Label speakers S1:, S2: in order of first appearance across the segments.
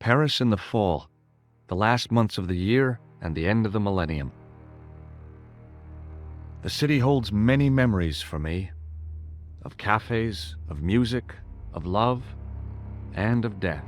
S1: Paris in the fall, the last months of the year and the end of the millennium. The city holds many memories for me, of cafes, of music, of love, and of death.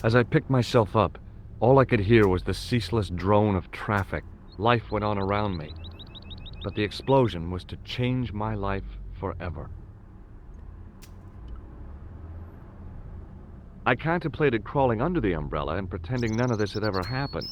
S1: As I picked myself up, all I could hear was the ceaseless drone of traffic. Life went on around me, but the explosion was to change my life forever. I contemplated crawling under the umbrella and pretending none of this had ever happened.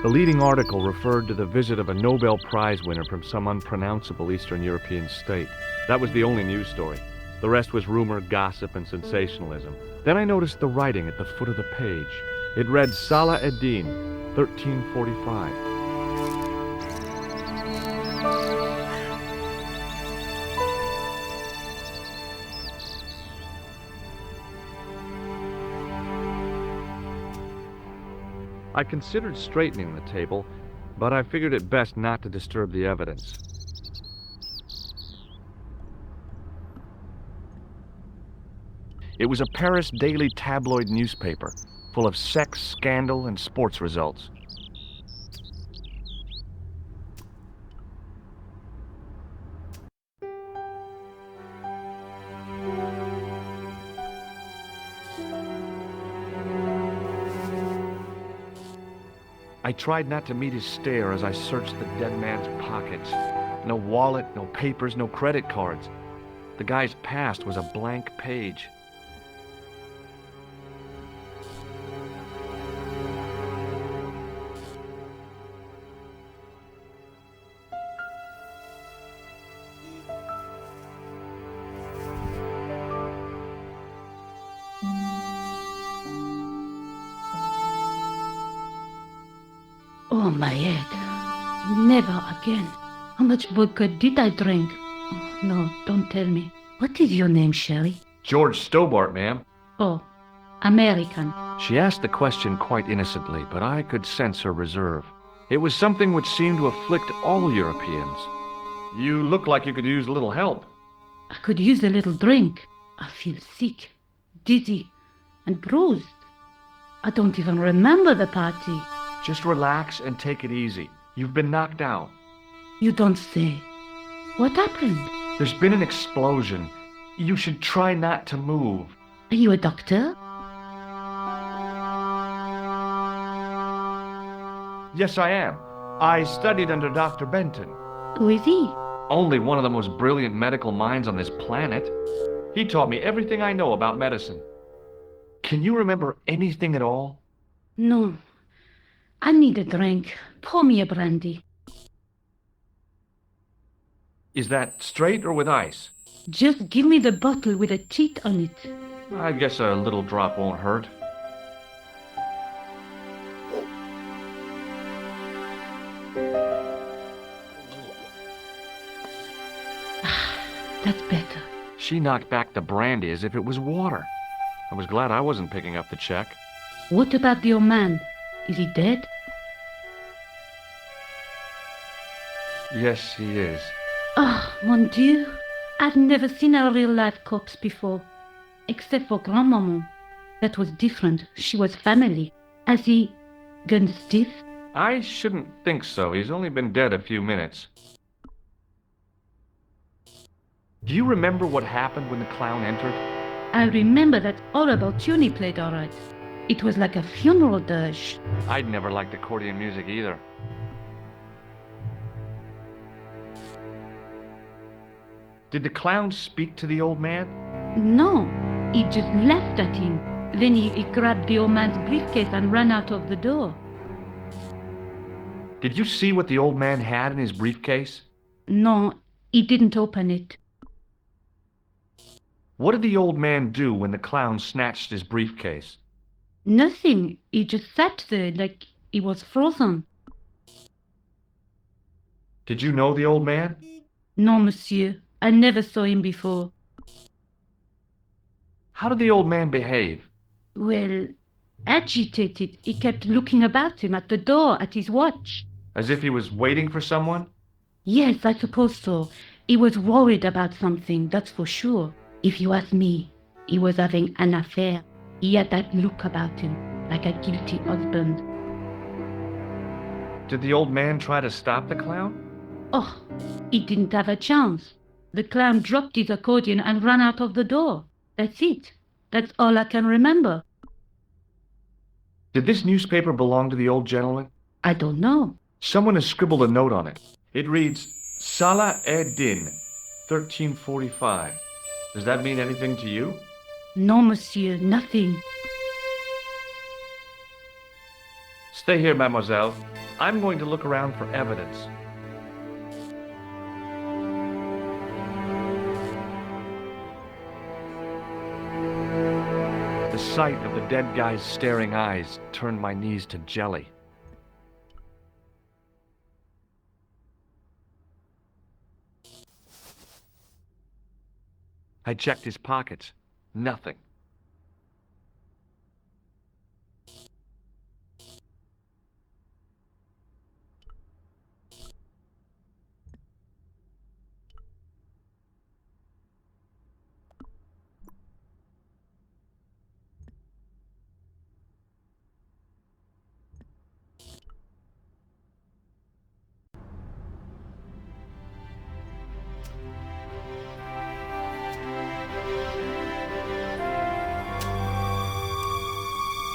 S1: The leading article referred to the visit of a Nobel Prize winner from some unpronounceable Eastern European state. That was the only news story. The rest was rumor, gossip, and sensationalism. Then I noticed the writing at the foot of the page. It read Salah ad-Din, 1345. I considered straightening the table, but I figured it best not to disturb the evidence. It was a Paris daily tabloid newspaper, full of sex, scandal, and sports results. I tried not to meet his stare as I searched the dead man's pockets. No wallet, no papers, no credit cards. The guy's past was a blank page.
S2: Oh, my head. Never again. How much vodka did I drink? Oh, no, don't tell me. What is your name, Shelley?
S1: George Stobbart, ma'am.
S2: Oh, American.
S1: She asked the question quite innocently, but I could sense her reserve. It was something which seemed to afflict all Europeans. You look like you could use a little help.
S2: I could use a little drink. I feel sick, dizzy, and bruised. I don't even remember the party.
S1: Just relax and take it easy. You've been knocked out.
S2: You don't say. What happened?
S1: There's been an explosion. You should try not to move.
S2: Are you a doctor?
S1: Yes, I am. I studied under Dr. Benton.
S2: Who is he?
S1: Only one of the most brilliant medical minds on this planet. He taught me everything I know about medicine. Can you remember anything at all?
S2: No. I need a drink. Pour me a brandy.
S1: Is that straight or with ice?
S2: Just give me the bottle with a teat on it.
S1: I guess a little drop won't hurt.
S2: That's better.
S1: She knocked back the brandy as if it was water. I was glad I wasn't picking up the check.
S2: What about the old man? Is he dead?
S1: Yes, he is.
S2: Ah, mon Dieu. I've never seen a real-life corpse before. Except for Grandmaman. That was different. She was family. Has he gone stiff?
S1: I shouldn't think so. He's only been dead a few minutes. Do you remember what happened when the clown entered?
S2: I remember that horrible tune he played all right. It was like a funeral dirge.
S1: I'd never liked accordion music either. Did the clown speak to the old man?
S2: No, he just laughed at him. Then he grabbed the old man's briefcase and ran out of the door.
S1: Did you see what the old man had in his briefcase?
S2: No, he didn't open it.
S1: What did the old man do when the clown snatched his briefcase?
S2: Nothing. He just sat there like he was frozen.
S1: Did you know the old man?
S2: No, monsieur. I never saw him before.
S1: How did the old man behave?
S2: Well, agitated. He kept looking about him at the door, at his watch.
S1: As if he was waiting for someone?
S2: Yes, I suppose so. He was worried about something, that's for sure. If you ask me, he was having an affair. He had that look about him, like a guilty husband.
S1: Did the old man try to stop the clown?
S2: Oh, he didn't have a chance. The clown dropped his accordion and ran out of the door. That's it. That's all I can remember.
S1: Did this newspaper belong to the old gentleman?
S2: I don't know.
S1: Someone has scribbled a note on it. It reads, Salah ed-Din, 1345. Does that mean anything to you?
S2: No, monsieur, nothing.
S1: Stay here, mademoiselle. I'm going to look around for evidence. The sight of the dead guy's staring eyes turned my knees to jelly. I checked his pockets. Nothing.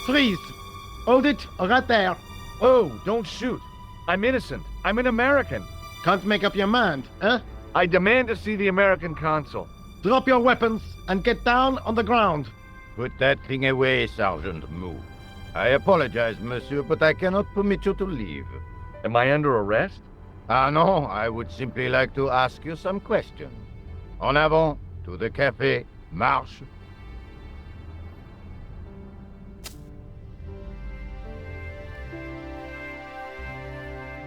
S3: Freeze! Hold it, right there.
S1: Oh, don't shoot. I'm innocent. I'm an American.
S3: Can't make up your mind, eh?
S1: I demand to see the American consul.
S3: Drop your weapons and get down on the ground.
S4: Put that thing away, Sergeant Mou. I apologize, monsieur, but I cannot permit you to leave.
S1: Am I under arrest?
S4: Ah, no, I would simply like to ask you some questions. En avant, to the café, marche.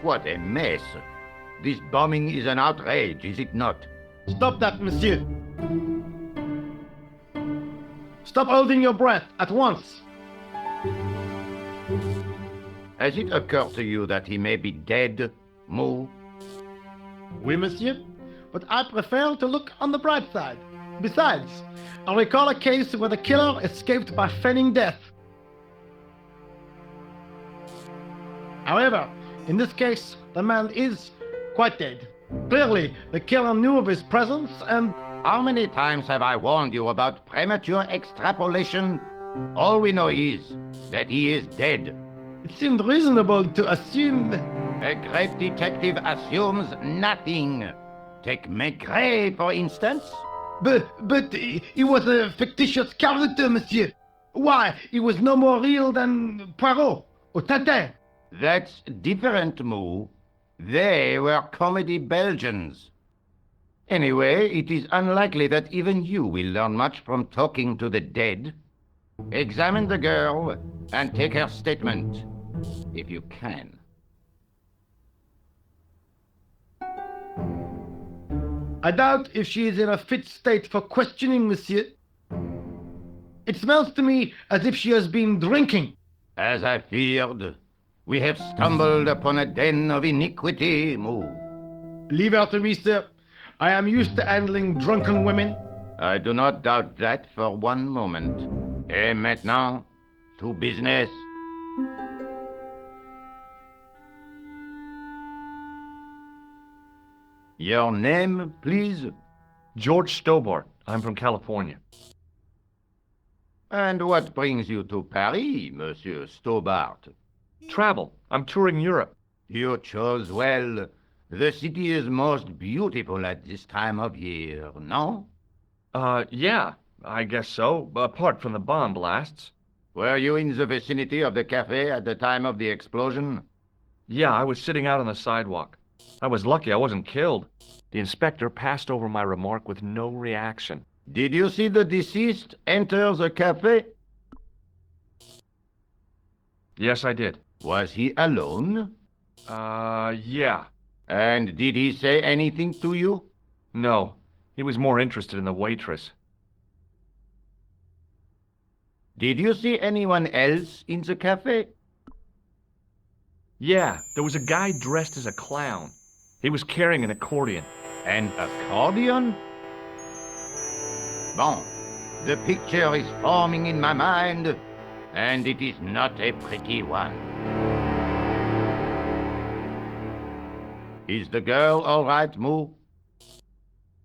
S4: What a mess. This bombing is an outrage, is it not?
S3: Stop that, monsieur. Stop holding your breath at once.
S4: Has it occurred to you that he may be dead, Moo?
S3: Oui, monsieur. But I prefer to look on the bright side. Besides, I recall a case where the killer escaped by feigning death. However, in this case, the man is quite dead. Clearly, the killer knew of his presence and...
S4: How many times have I warned you about premature extrapolation? All we know is that he is dead.
S3: It seemed reasonable to assume...
S4: A great detective assumes nothing. Take Maigret, for instance.
S3: But he was a fictitious character, monsieur. Why, he was no more real than Poirot or Tintin.
S4: That's different, Moo. They were comedy Belgians. Anyway, it is unlikely that even you will learn much from talking to the dead. Examine the girl and take her statement, if you can.
S3: I doubt if she is in a fit state for questioning, monsieur. It smells to me as if she has been drinking.
S4: As I feared, we have stumbled upon a den of iniquity, Moo.
S3: Leave her to me, sir. I am used to handling drunken women.
S4: I do not doubt that for one moment. Et maintenant, to business. Your name, please?
S1: George Stobbart. I'm from California.
S4: And what brings you to Paris, Monsieur Stobbart?
S1: Travel. I'm touring Europe.
S4: You chose well. The city is most beautiful at this time of year, no?
S1: Yeah, I guess so, apart from the bomb blasts.
S4: Were you in the vicinity of the cafe at the time of the explosion?
S1: Yeah, I was sitting out on the sidewalk. I was lucky I wasn't killed. The inspector passed over my remark with no reaction.
S4: Did you see the deceased enter the cafe?
S1: Yes, I did.
S4: Was he alone?
S1: Yeah.
S4: And did he say anything to you?
S1: No, he was more interested in the waitress.
S4: Did you see anyone else in the cafe?
S1: Yeah, there was a guy dressed as a clown. He was carrying an accordion.
S4: An accordion? Bon, the picture is forming in my mind, and it is not a pretty one. Is the girl all right, Moo?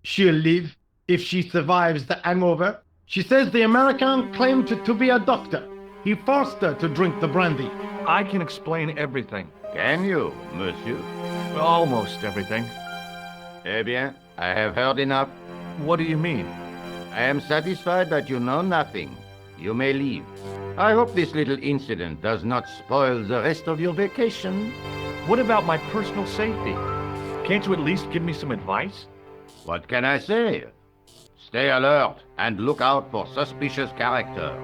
S3: She'll live if she survives the hangover. She says the American claimed to be a doctor. He forced her to drink the brandy.
S1: I can explain everything.
S4: Can you, monsieur?
S1: Well, almost everything.
S4: Eh bien, I have heard enough.
S1: What do you mean?
S4: I am satisfied that you know nothing. You may leave. I hope this little incident does not spoil the rest of your vacation.
S1: What about my personal safety? Can't you at least give me some advice?
S4: What can I say? Stay alert and look out for suspicious characters.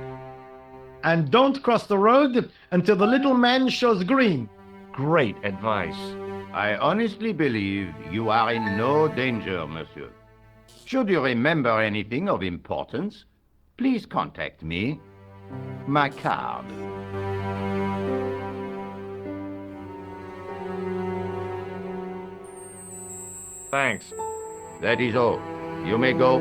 S3: And don't cross the road until the little man shows green.
S1: Great advice.
S4: I honestly believe you are in no danger, monsieur. Should you remember anything of importance, please contact me. My card.
S1: Thanks.
S4: That is all. You may go.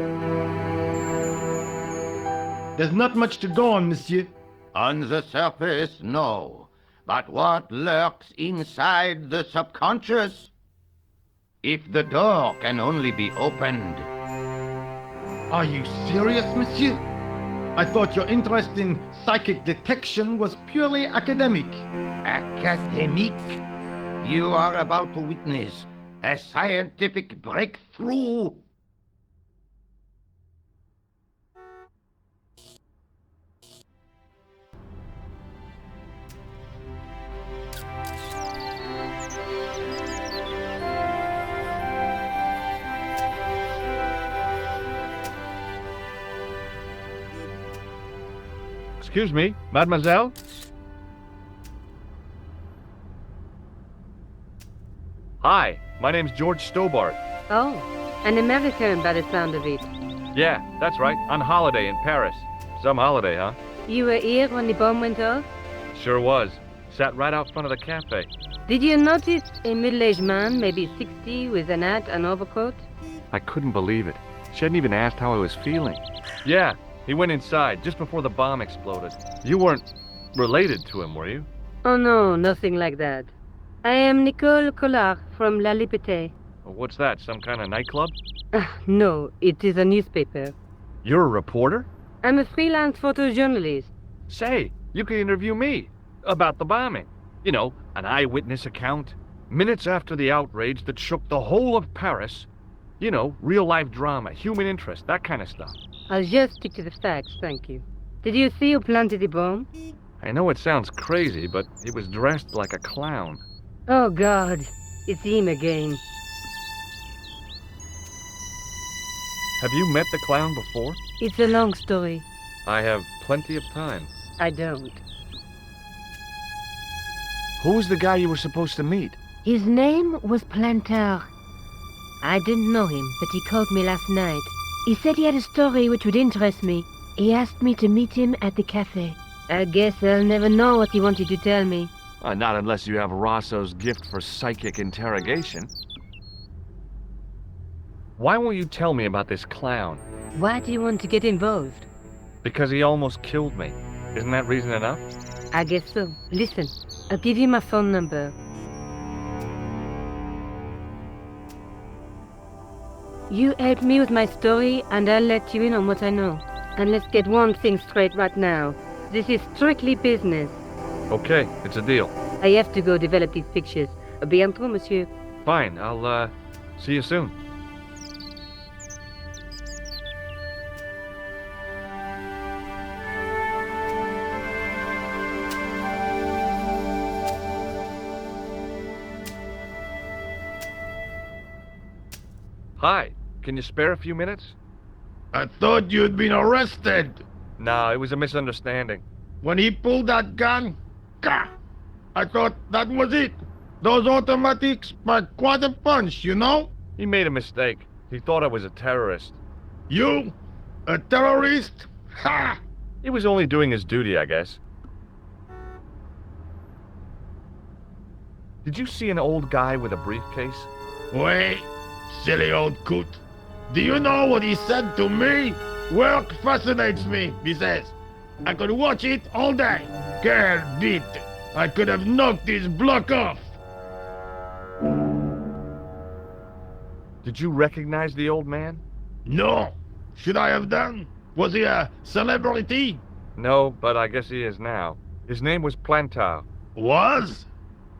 S3: There's not much to go on, monsieur.
S4: On the surface, no. But what lurks inside the subconscious? If the door can only be opened.
S3: Are you serious, monsieur? I thought your interest in psychic detection was purely academic.
S4: Academic? You are about to witness a scientific breakthrough.
S3: Excuse me, mademoiselle?
S1: Hi, my name's George Stobbart.
S5: Oh, an American by the sound of it.
S1: Yeah, that's right. On holiday in Paris. Some holiday, huh?
S5: You were here when the bomb went off?
S1: Sure was. Sat right out front of the cafe.
S5: Did you notice a middle-aged man, maybe 60, with an hat and overcoat?
S1: I couldn't believe it. She hadn't even asked how I was feeling. Yeah, he went inside just before the bomb exploded. You weren't related to him, were you?
S5: Oh no, nothing like that. I am Nico Collard from La Liberté.
S1: What's that, some kind of nightclub?
S5: No, it is a newspaper.
S1: You're a reporter?
S5: I'm a freelance photojournalist.
S1: Say, you could interview me about the bombing. You know, an eyewitness account. Minutes after the outrage that shook the whole of Paris. You know, real-life drama, human interest, that kind of stuff.
S5: I'll just stick to the facts, thank you. Did you see who planted the bomb?
S1: I know it sounds crazy, but he was dressed like a clown.
S5: Oh God, it's him again.
S1: Have you met the clown before?
S5: It's a long story.
S1: I have plenty of time.
S5: I don't.
S1: Who was the guy you were supposed to meet?
S5: His name was Planter. I didn't know him, but he called me last night. He said he had a story which would interest me. He asked me to meet him at the cafe. I guess I'll never know what he wanted to tell me.
S1: Not unless you have Rosso's gift for psychic interrogation. Why won't you tell me about this clown?
S5: Why do you want to get involved?
S1: Because he almost killed me. Isn't that reason enough?
S5: I guess so. Listen, I'll give you my phone number. You help me with my story, and I'll let you in on what I know. And let's get one thing straight right now. This is strictly business.
S1: Okay, it's a deal.
S5: I have to go develop these pictures. À bientôt, monsieur.
S1: Fine, I'll, see you soon. Hi, can you spare a few minutes?
S3: I thought you'd been arrested.
S1: No, it was a misunderstanding.
S3: When he pulled that gun, gah, I thought that was it. Those automatics pack quite a punch, you know?
S1: He made a mistake. He thought I was a terrorist.
S3: You? A terrorist? Ha!
S1: He was only doing his duty, I guess. Did you see an old guy with a briefcase?
S3: Wait, silly old coot. Do you know what he said to me? Work fascinates me, he says. I could watch it all day. Quelle bite. I could have knocked his block off.
S1: Did you recognize the old man?
S3: No. Should I have done? Was he a celebrity?
S1: No, but I guess he is now. His name was Plantar.
S3: Was?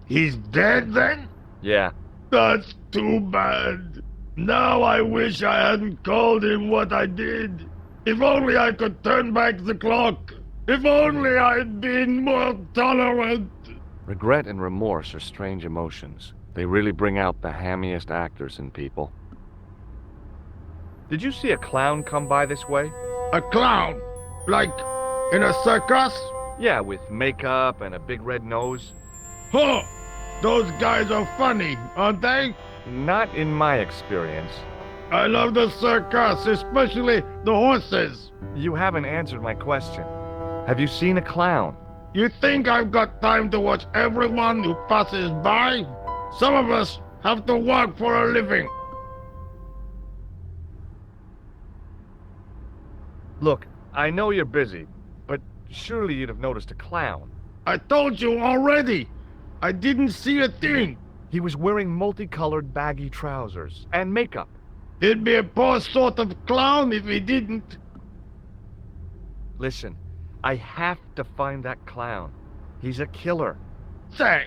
S3: He's dead then?
S1: Yeah.
S3: That's too bad. Now I wish I hadn't called him what I did. If only I could turn back the clock. If only I'd been more tolerant.
S1: Regret and remorse are strange emotions. They really bring out the hammiest actors in people. Did you see a clown come by this way?
S3: A clown? Like in a circus?
S1: Yeah, with makeup and a big red nose.
S3: Huh! Those guys are funny, aren't they?
S1: Not in my experience.
S3: I love the circus, especially the horses.
S1: You haven't answered my question. Have you seen a clown?
S3: You think I've got time to watch everyone who passes by? Some of us have to work for a living.
S1: Look, I know you're busy, but surely you'd have noticed a clown.
S3: I told you already. I didn't see a thing.
S1: He was wearing multicolored baggy trousers and makeup.
S3: He'd be a poor sort of clown if he didn't.
S1: Listen, I have to find that clown. He's a killer.
S3: Say,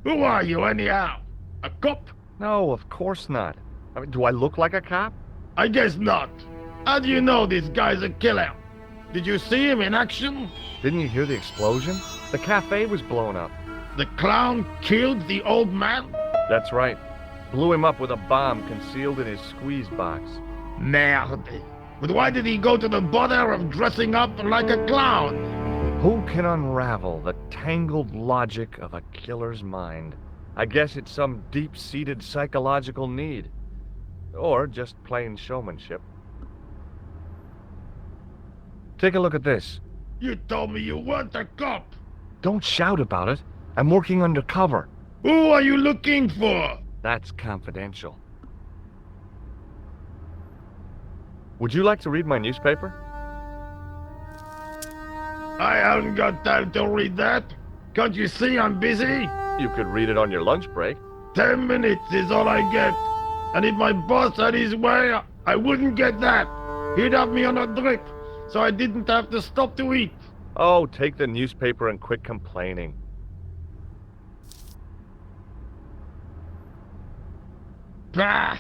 S3: who are you anyhow? A cop?
S1: No, of course not. I mean, do I look like a cop?
S3: I guess not. How do you know this guy's a killer? Did you see him in action?
S1: Didn't you hear the explosion? The cafe was blown up.
S3: The clown killed the old man?
S1: That's right. Blew him up with a bomb concealed in his squeeze box.
S3: Merde. But why did he go to the bother of dressing up like a clown?
S1: Who can unravel the tangled logic of a killer's mind? I guess it's some deep-seated psychological need. Or just plain showmanship. Take a look at this.
S3: You told me you weren't a cop.
S1: Don't shout about it. I'm working undercover.
S3: Who are you looking for?
S1: That's confidential. Would you like to read my newspaper?
S3: I haven't got time to read that. Can't you see I'm busy?
S1: You could read it on your lunch break.
S3: 10 minutes is all I get. And if my boss had his way, I wouldn't get that. He'd have me on a drip, so I didn't have to stop to eat.
S1: Oh, take the newspaper and quit complaining.
S3: Bah!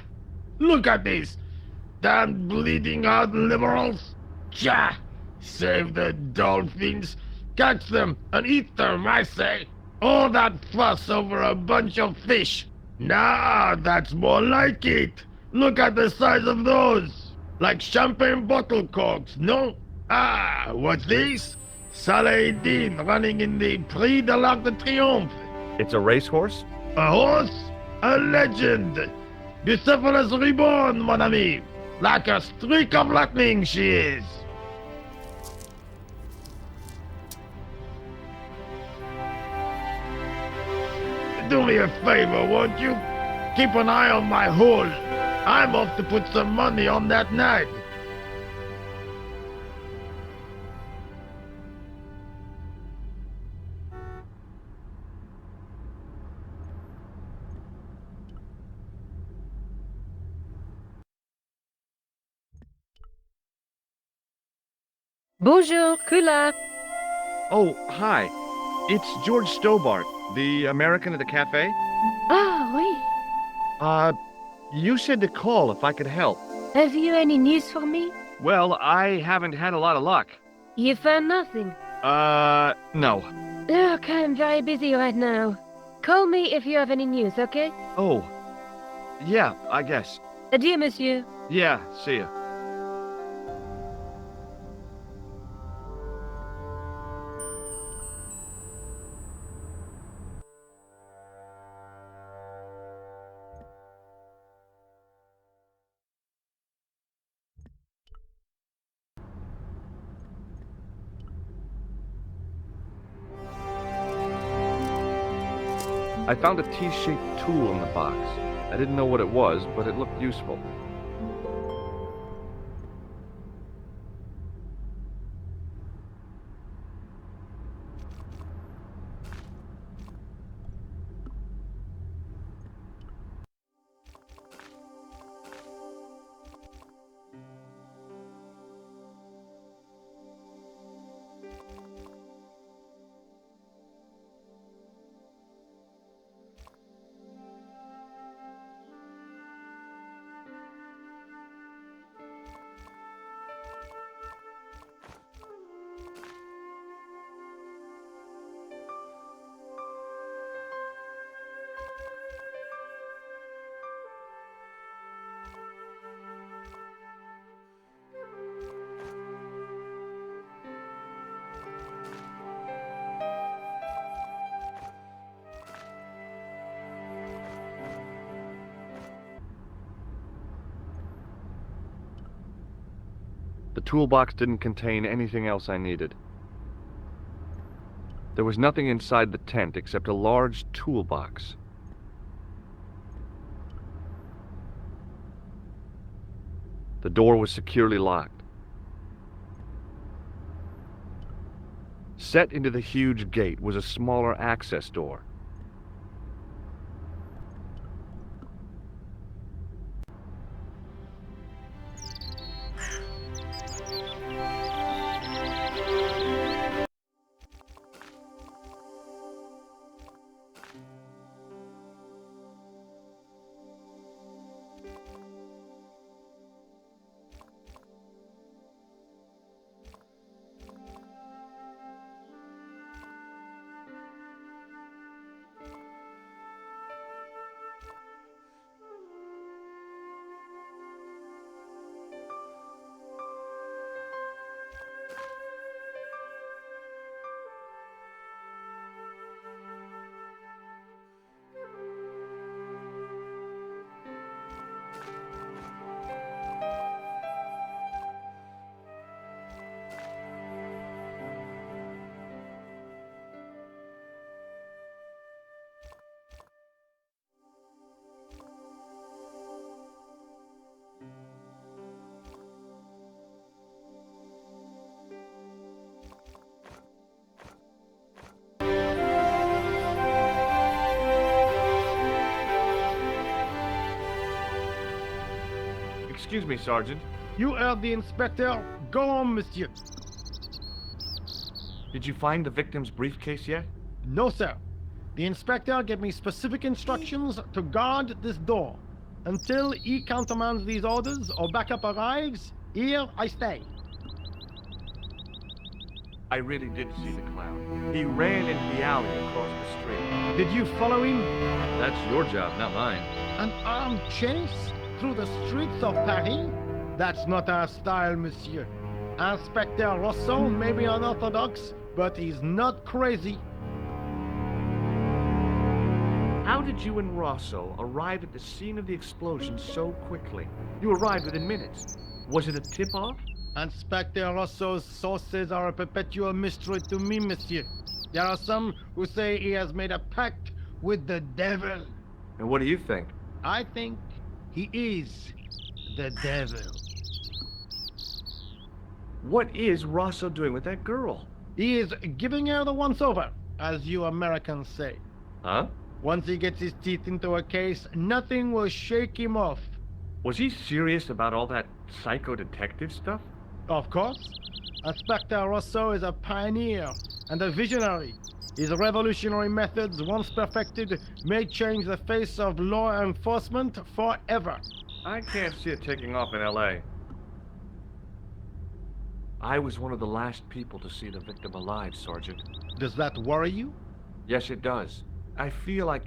S3: Look at this! Damn bleeding out liberals! Tja! Save the dolphins, catch them and eat them, I say! All that fuss over a bunch of fish! Nah, that's more like it! Look at the size of those! Like champagne bottle corks, no? Ah, what's this? Saladin running in the Prix de l'Arc de Triomphe!
S1: It's a racehorse?
S3: A horse? A legend! Bucephalus reborn, mon ami! Like a streak of lightning she is! Do me a favor, won't you? Keep an eye on my hole. I'm off to put some money on that nag.
S5: Bonjour, Collard.
S1: Oh, hi. It's George Stobbart, the American at the cafe.
S5: Ah, oui.
S1: You said to call if I could help.
S5: Have you any news for me?
S1: Well, I haven't had a lot of luck.
S5: You found nothing.
S1: No.
S5: Look, I'm very busy right now. Call me if you have any news, okay?
S1: Oh. Yeah, I guess.
S5: Adieu, monsieur.
S1: Yeah, see ya. I found a T-shaped tool in the box. I didn't know what it was, but it looked useful. The toolbox didn't contain anything else I needed. There was nothing inside the tent except a large toolbox. The door was securely locked. Set into the huge gate was a smaller access door. Excuse me, Sergeant.
S3: You heard the inspector. Go on, monsieur.
S1: Did you find the victim's briefcase yet?
S3: No, sir. The inspector gave me specific instructions to guard this door. Until he countermands these orders or backup arrives, here I stay.
S1: I really did see the clown. He ran into the alley across the street.
S3: Did you follow him?
S1: That's your job, not mine.
S3: An armed chase through the streets of Paris? That's not our style, monsieur. Inspector Rousseau may be unorthodox, but he's not crazy.
S1: How did you and Rosso arrive at the scene of the explosion so quickly? You arrived within minutes. Was it a tip-off?
S3: Inspector Rousseau's sources are a perpetual mystery to me, monsieur. There are some who say he has made a pact with the devil.
S1: And what do you think?
S3: I think he is the devil.
S1: What is Rosso doing with that girl?
S3: He is giving her the once-over, as you Americans say.
S1: Huh?
S3: Once he gets his teeth into a case, nothing will shake him off.
S1: Was he serious about all that psycho-detective stuff?
S3: Of course. Inspector Rousseau is a pioneer and a visionary. His revolutionary methods, once perfected, may change the face of law enforcement forever.
S1: I can't see it taking off in L.A. I was one of the last people to see the victim alive, Sergeant.
S3: Does that worry you?
S1: Yes, it does. I feel I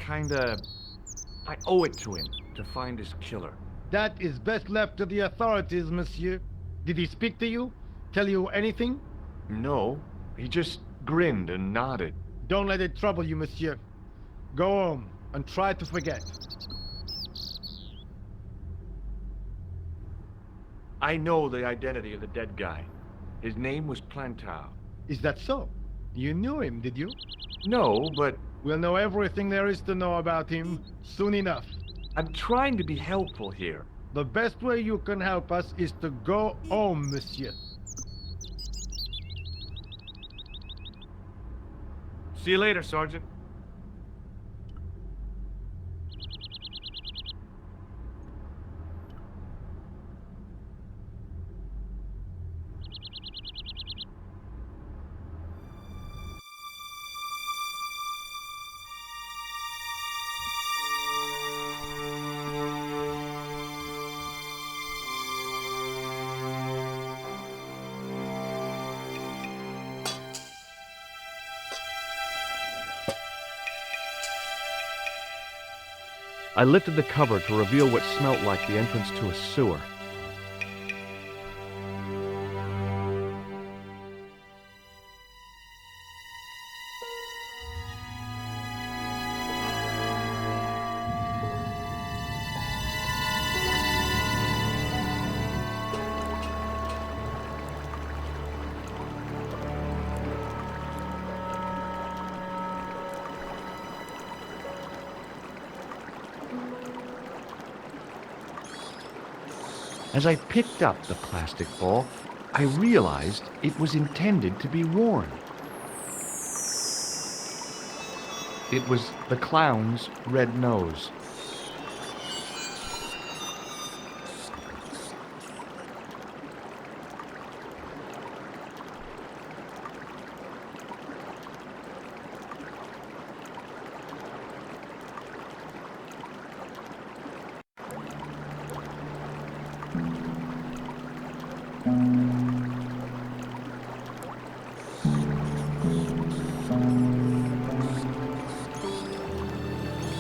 S1: owe it to him to find his killer.
S3: That is best left to the authorities, monsieur. Did he speak to you? Tell you anything?
S1: No, he just grinned and nodded.
S3: Don't let it trouble you, monsieur. Go home and try to forget.
S1: I know the identity of the dead guy. His name was Plantar.
S3: Is that so? You knew him, did you?
S1: No, but
S3: We'll know everything there is to know about him soon enough.
S1: I'm trying to be helpful here.
S3: The best way you can help us is to go home, monsieur.
S1: See you later, Sergeant. I lifted the cover to reveal what smelt like the entrance to a sewer. As I picked up the plastic ball, I realized it was intended to be worn. It was the clown's red nose.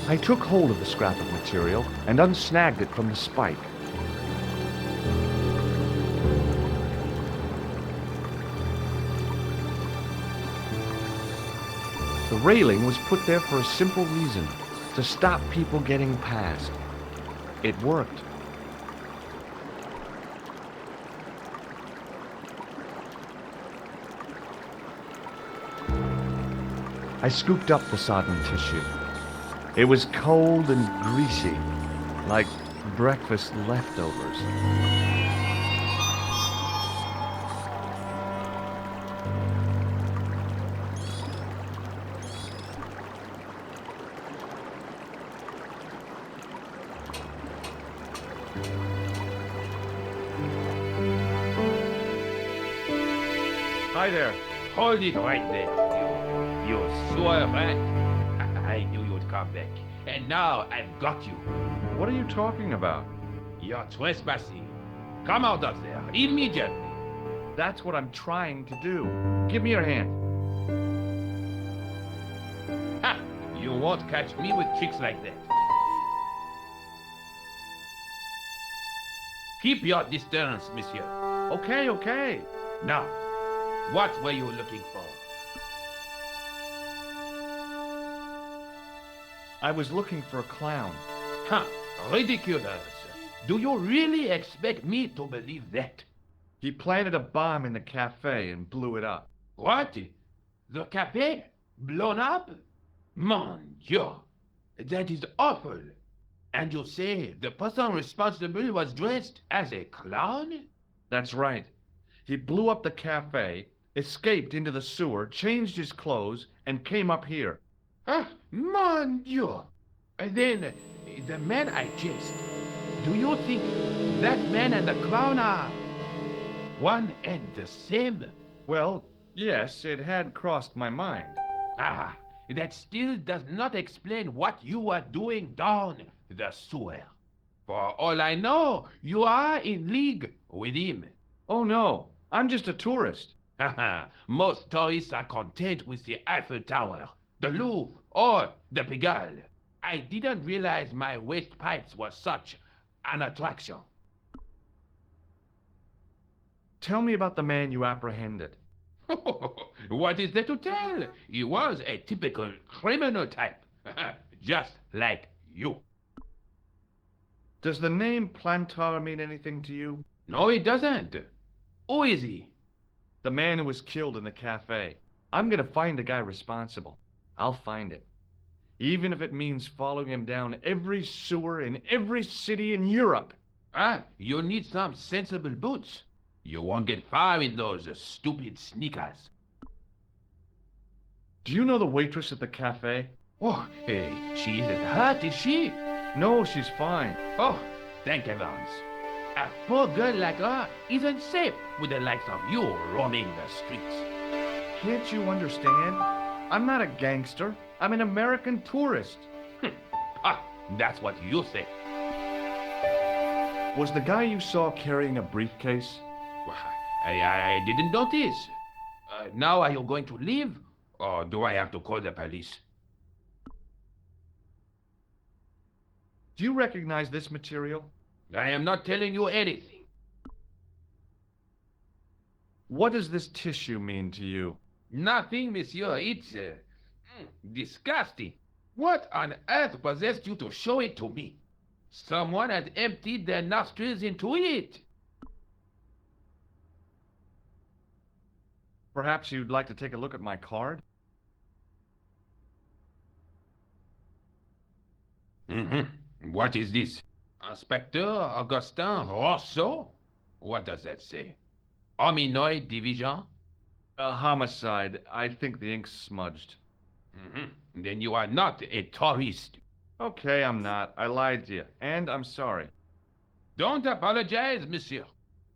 S1: I took hold of the scrap of material and unsnagged it from the spike. The railing was put there for a simple reason, to stop people getting past. It worked. I scooped up the sodden tissue. It was cold and greasy, like breakfast leftovers. Hi there.
S6: Hold it right there, you sewer rat. I knew you'd come back. And now I've got you.
S1: What are you talking about?
S6: You're trespassing. Come out of there, immediately.
S1: That's what I'm trying to do. Give me your hand.
S6: Ha! You won't catch me with tricks like that. Keep your distance, monsieur.
S1: Okay, okay.
S6: Now, what were you looking for?
S1: I was looking for a clown.
S6: Huh, ridiculous. Do you really expect me to believe that?
S1: He planted a bomb in the cafe and blew it up.
S6: What? The cafe? Blown up? Mon Dieu, that is awful. And you say the person responsible was dressed as a clown?
S1: That's right. He blew up the cafe, escaped into the sewer, changed his clothes, and came up here.
S6: Ah, mon Dieu. And then, the man I chased, do you think that man and the clown are one and the same?
S1: Well, yes, it had crossed my mind.
S6: Ah, that still does not explain what you were doing down the sewer. For all I know, you are in league with him.
S1: Oh no, I'm just a tourist.
S6: Haha, most tourists are content with the Eiffel Tower, the Louvre, or the Pigalle. I didn't realize my waste pipes were such an attraction.
S1: Tell me about the man you apprehended.
S6: What is there to tell? He was a typical criminal type, just like you.
S1: Does the name Plantar mean anything to you?
S6: No, it doesn't. Who is he?
S1: The man who was killed in the cafe. I'm gonna find the guy responsible. I'll find him. Even if it means following him down every sewer in every city in Europe.
S6: Ah, you need some sensible boots. You won't get far in those stupid sneakers.
S1: Do you know the waitress at the cafe?
S6: Oh, hey, she isn't hurt, is she?
S1: No, she's fine.
S6: Oh, thank heavens. A poor girl like her isn't safe with the likes of you roaming the streets.
S1: Can't you understand? I'm not a gangster. I'm an American tourist.
S6: Ah, that's what you say.
S1: Was the guy you saw carrying a briefcase?
S6: I didn't notice. Now are you going to leave? Or do I have to call the police?
S1: Do you recognize this material?
S6: I am not telling you anything.
S1: What does this tissue mean to you?
S6: Nothing, monsieur. It's disgusting. What on earth possessed you to show it to me? Someone had emptied their nostrils into it.
S1: Perhaps you'd like to take a look at my card?
S6: What is this? Inspector Augustin Rousseau? What does that say? Hominoid Division?
S1: A homicide. I think the ink's smudged.
S6: Then you are not a tourist.
S1: Okay, I'm not. I lied to you. And I'm sorry.
S6: Don't apologize, monsieur.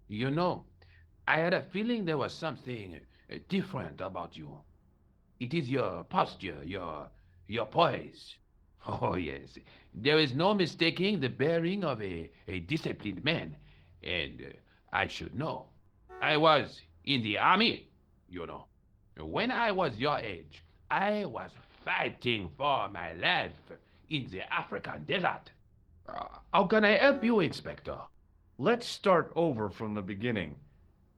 S6: You know, I had a feeling there was something different about you. It is your posture, your poise. Oh, yes. There is no mistaking the bearing of a disciplined man. And I should know. I was in the army, you know. When I was your age, I was fighting for my life in the African desert. How can I help you, Inspector?
S1: Let's start over from the beginning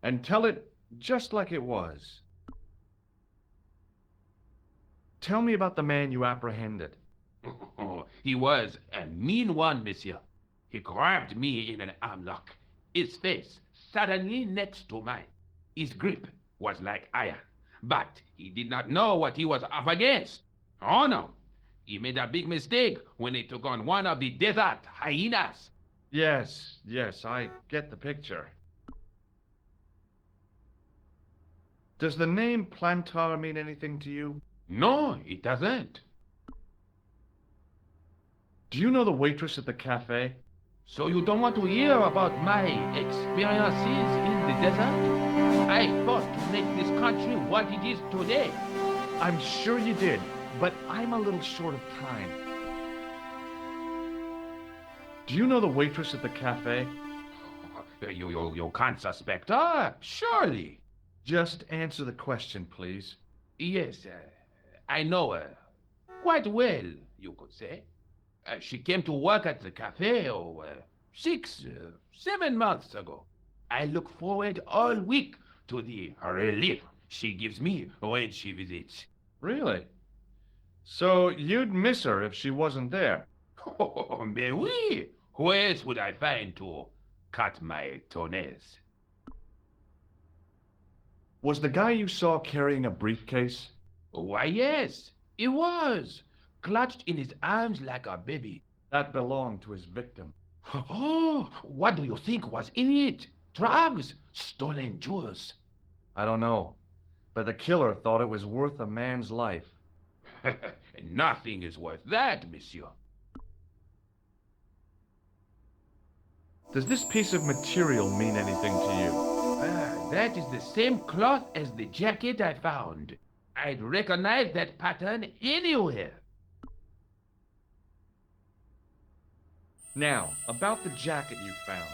S1: and tell it just like it was. Tell me about the man you apprehended.
S6: He was a mean one, monsieur. He grabbed me in an armlock, his face suddenly next to mine. His grip was like iron, but he did not know what he was up against. Oh no, he made a big mistake when he took on one of the desert hyenas.
S1: Yes, I get the picture. Does the name Plantar mean anything to you?
S6: No, it doesn't.
S1: Do you know the waitress at the cafe?
S6: So you don't want to hear about my experiences in the desert? I fought to make this country what it is today.
S1: I'm sure you did, but I'm a little short of time. Do you know the waitress at the cafe?
S6: You can't suspect her, surely.
S1: Just answer the question, please.
S6: Yes, I know her. Quite well, you could say. She came to work at the cafe, 7 months ago. I look forward all week to the relief she gives me when she visits.
S1: Really? So you'd miss her if she wasn't there?
S6: Oh, mais oui! Who else would I find to cut my toenails?
S1: Was the guy you saw carrying a briefcase?
S6: Why, yes, he was, clutched in his arms like a baby.
S1: That belonged to his victim.
S6: Oh, what do you think was in it? Drugs? Stolen jewels?
S1: I don't know, but the killer thought it was worth a man's life.
S6: Nothing is worth that, monsieur.
S1: Does this piece of material mean anything to you?
S6: That is the same cloth as the jacket I found. I'd recognize that pattern anywhere.
S1: Now, about the jacket you found.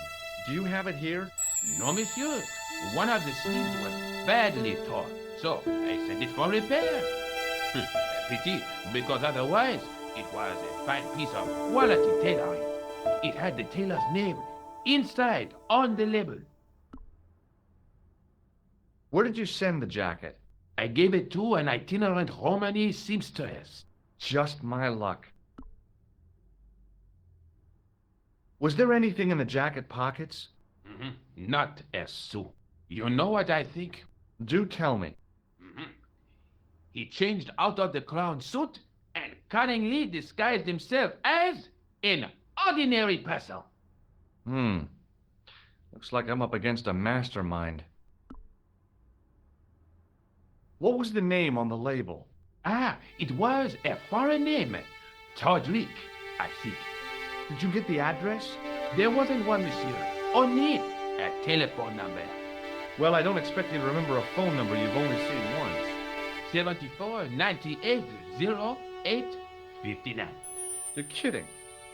S1: Do you have it here?
S6: No, monsieur. One of the sleeves was badly torn, so I sent it for repair. Pity, because otherwise it was a fine piece of quality tailoring. It had the tailor's name inside on the label.
S1: Where did you send the jacket?
S6: I gave it to an itinerant Romany seamstress.
S1: Just my luck. Was there anything in the jacket pockets?
S6: Not a sou. You know what I think?
S1: Do tell me.
S6: He changed out of the clown suit and cunningly disguised himself as an ordinary person.
S1: Looks like I'm up against a mastermind. What was the name on the label?
S6: It was a foreign name. Todrick, I think.
S1: Did you get the address?
S6: There wasn't one, monsieur. Only a telephone number.
S1: Well, I don't expect you to remember a phone number you've only seen once.
S6: 74 98 08 59.
S1: You're kidding.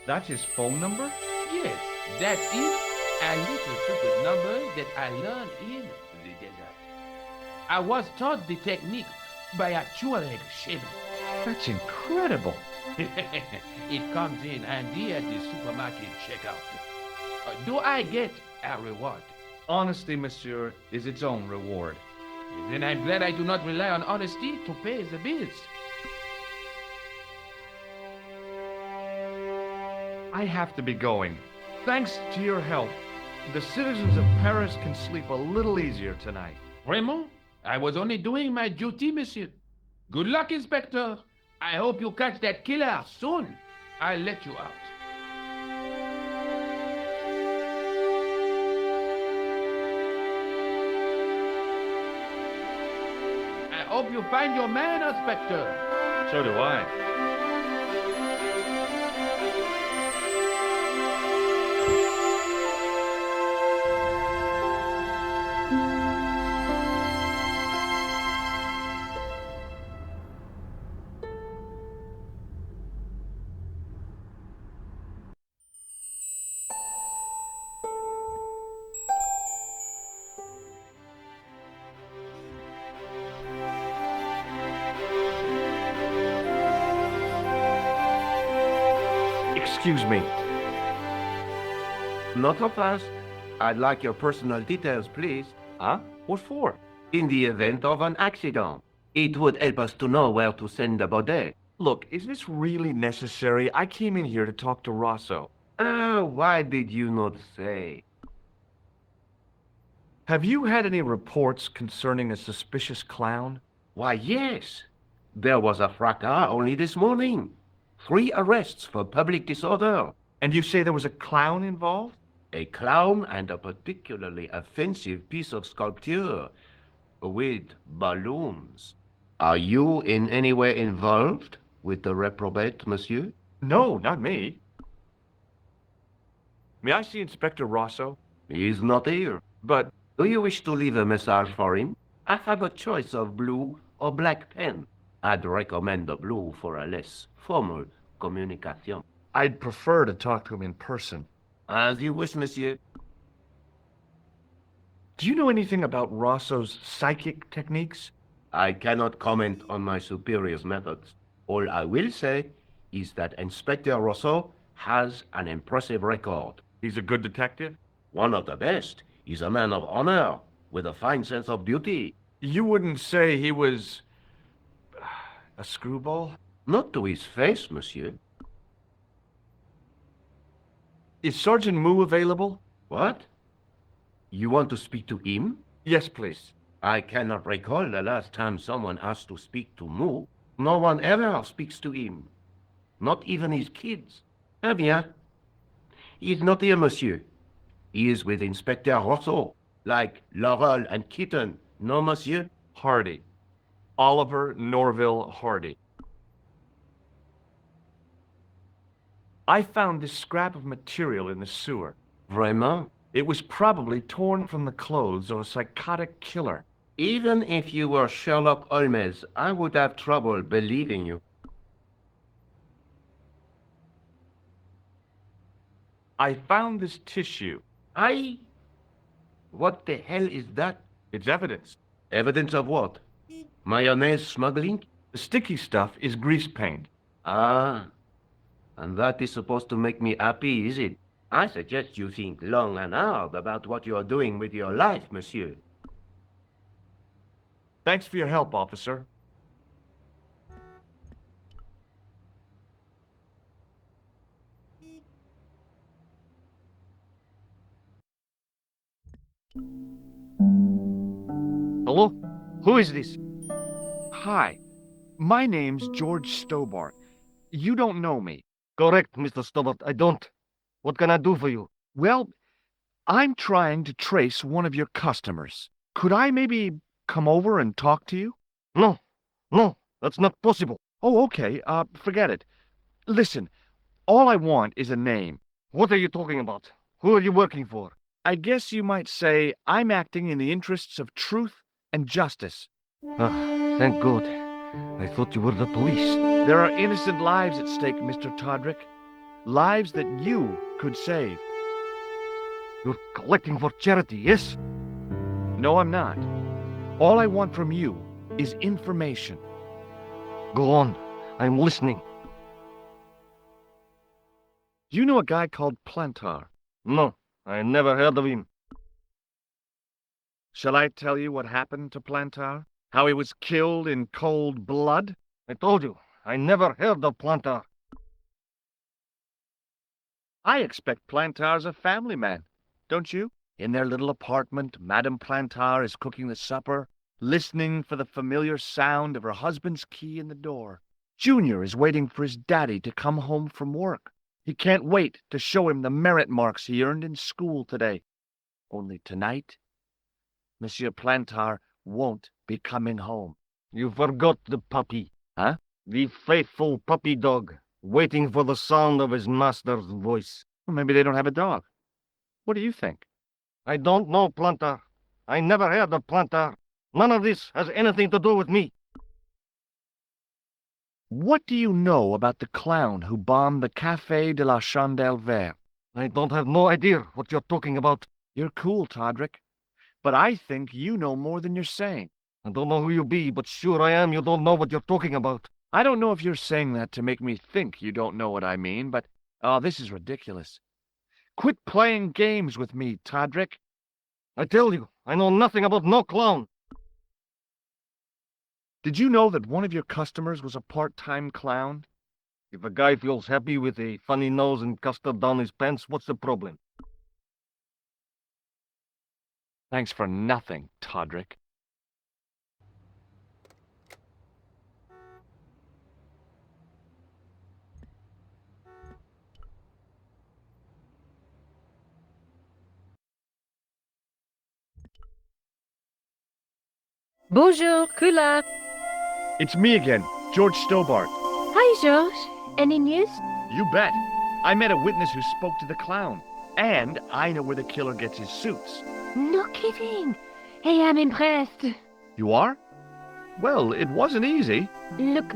S1: That's his phone number?
S6: Yes, that is a little secret number that I learned in the desert. I was taught the technique by a Tuareg shaman.
S1: That's incredible.
S6: It comes in handy at the supermarket checkout. Do I get a reward?
S1: Honesty, monsieur, is its own reward.
S6: Then I'm glad I do not rely on honesty to pay the bills.
S1: I have to be going. Thanks to your help, the citizens of Paris can sleep a little easier tonight.
S6: Raymond, I was only doing my duty, monsieur. Good luck, Inspector. I hope you catch that killer soon. I'll let you out. I hope you find your man, Inspector.
S1: So do I. Excuse me.
S7: Not so fast. I'd like your personal details, please.
S1: Huh? What for?
S7: In the event of an accident, it would help us to know where to send the body.
S1: Look, is this really necessary? I came in here to talk to Rosso.
S7: Why did you not say?
S1: Have you had any reports concerning a suspicious clown?
S7: Why, yes. There was a fracas only this morning. 3 arrests for public disorder.
S1: And you say there was a clown involved?
S7: A clown and a particularly offensive piece of sculpture with balloons. Are you in any way involved with the reprobate, monsieur?
S1: No, not me. May I see Inspector Rosso?
S7: He is not here.
S1: But
S7: Do you wish to leave a message for him? I have a choice of blue or black pen. I'd recommend the blue for a less formal communication.
S1: I'd prefer to talk to him in person.
S7: As you wish, monsieur.
S1: Do you know anything about Rosso's psychic techniques?
S7: I cannot comment on my superior's methods. All I will say is that Inspector Rosso has an impressive record.
S1: He's a good detective?
S7: One of the best. He's a man of honor, with a fine sense of duty.
S1: You wouldn't say he was... a screwball?
S7: Not to his face, monsieur.
S1: Is Sergeant Moo available?
S7: What? You want to speak to him?
S1: Yes, please.
S7: I cannot recall the last time someone asked to speak to Moo. No one ever speaks to him. Not even his kids. Eh bien. He is not here, monsieur. He is with Inspector Rosso, like Laurel and Kitten. No, monsieur?
S1: Hardy. Oliver Norville Hardy. I found this scrap of material in the sewer.
S7: Vraiment?
S1: It was probably torn from the clothes of a psychotic killer.
S7: Even if you were Sherlock Holmes, I would have trouble believing you.
S1: I found this tissue.
S7: What the hell is that?
S1: It's evidence.
S7: Evidence of what? Mayonnaise smuggling?
S1: The sticky stuff is grease paint.
S7: Ah, and that is supposed to make me happy, is it? I suggest you think long and hard about what you are doing with your life, monsieur.
S1: Thanks for your help, officer.
S8: Hello? Who is this?
S1: Hi. My name's George Stobbart. You don't know me.
S8: Correct, Mr. Stobbart. I don't. What can I do for you?
S1: Well, I'm trying to trace one of your customers. Could I maybe come over and talk to you?
S8: No. No, that's not possible.
S1: Oh, okay. Forget it. Listen, all I want is a name.
S8: What are you talking about? Who are you working for?
S1: I guess you might say I'm acting in the interests of truth and justice.
S8: Ah, thank God. I thought you were the police.
S1: There are innocent lives at stake, Mr. Todrick. Lives that you could save.
S8: You're collecting for charity, yes?
S1: No, I'm not. All I want from you is information.
S8: Go on. I'm listening.
S1: Do you know a guy called Plantar?
S8: No, I never heard of him.
S1: Shall I tell you what happened to Plantar? How he was killed in cold blood?
S8: I told you, I never heard of Plantar.
S1: I expect Plantar's a family man, don't you? In their little apartment, Madame Plantar is cooking the supper, listening for the familiar sound of her husband's key in the door. Junior is waiting for his daddy to come home from work. He can't wait to show him the merit marks he earned in school today. Only tonight, Monsieur Plantar won't be coming home.
S8: You forgot the puppy.
S1: Huh?
S8: The faithful puppy dog, waiting for the sound of his master's voice.
S1: Well, maybe they don't have a dog. What do you think?
S8: I don't know, Plantar. I never heard of Plantar. None of this has anything to do with me.
S1: What do you know about the clown who bombed the Café de la Chandelle Verte?
S8: I don't have no idea what you're talking about.
S1: You're cool, Todrick. But I think you know more than you're saying.
S8: I don't know who you be, but sure I am you don't know what you're talking about.
S1: I don't know if you're saying that to make me think you don't know what I mean, but... oh, this is ridiculous. Quit playing games with me, Todrick.
S8: I tell you, I know nothing about no clown.
S1: Did you know that one of your customers was a part-time clown?
S8: If a guy feels happy with a funny nose and custard down his pants, what's the problem?
S1: Thanks for nothing, Todrick.
S5: Bonjour, Collard.
S1: It's me again, George Stobbart.
S5: Hi, George. Any news?
S1: You bet. I met a witness who spoke to the clown. And I know where the killer gets his suits.
S5: No kidding. Hey, I'm impressed.
S1: You are? Well, it wasn't easy.
S5: Look,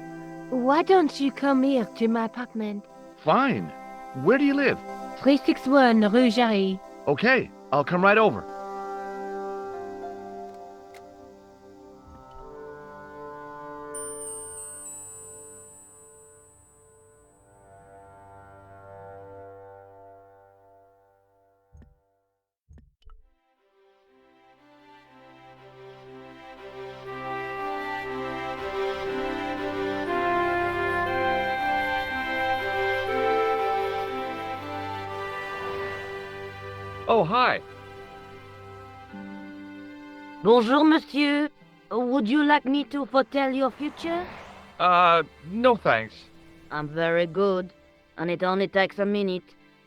S5: why don't you come here to my apartment?
S1: Fine. Where do you live?
S5: 361 Rue Jarry.
S1: Okay, I'll come right over. Oh, hi.
S5: Bonjour, monsieur. Would you like me to foretell your future?
S1: No thanks.
S5: I'm very good, and it only takes a minute.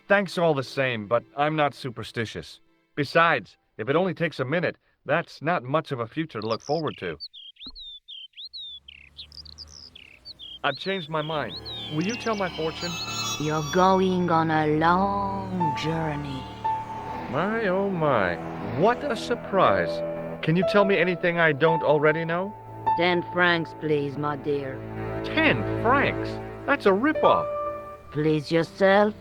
S1: Thanks all the same, but I'm not superstitious. Besides, if it only takes a minute, that's not much of a future to look forward to. I've changed my mind. Will you tell my fortune?
S5: You're going on a long journey.
S1: My, oh my. What a surprise. Can you tell me anything I don't already know?
S5: 10 francs, please, my dear.
S1: 10 francs? That's a ripoff.
S5: Please yourself.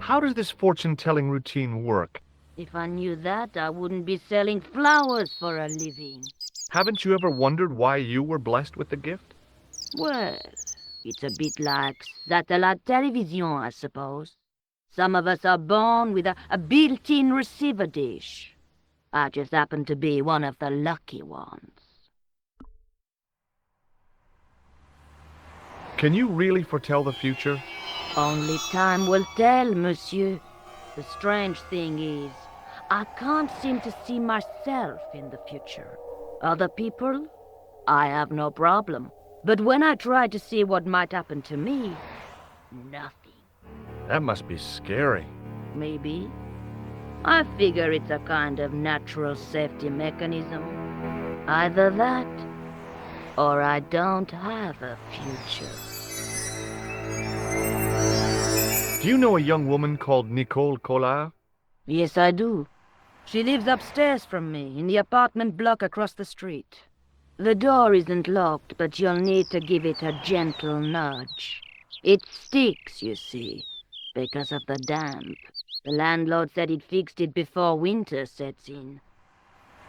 S1: How does this fortune-telling routine work?
S5: If I knew that, I wouldn't be selling flowers for a living.
S1: Haven't you ever wondered why you were blessed with the gift?
S5: Well, it's a bit like satellite television, I suppose. Some of us are born with a built-in receiver dish. I just happen to be one of the lucky ones.
S1: Can you really foretell the future?
S5: Only time will tell, monsieur. The strange thing is, I can't seem to see myself in the future. Other people, I have no problem. But when I try to see what might happen to me, nothing.
S1: That must be scary.
S5: Maybe. I figure it's a kind of natural safety mechanism. Either that, or I don't have a future.
S1: Do you know a young woman called Nico Collard?
S5: Yes, I do. She lives upstairs from me, in the apartment block across the street. The door isn't locked, but you'll need to give it a gentle nudge. It sticks, you see, because of the damp. The landlord said he'd fixed it before winter sets in.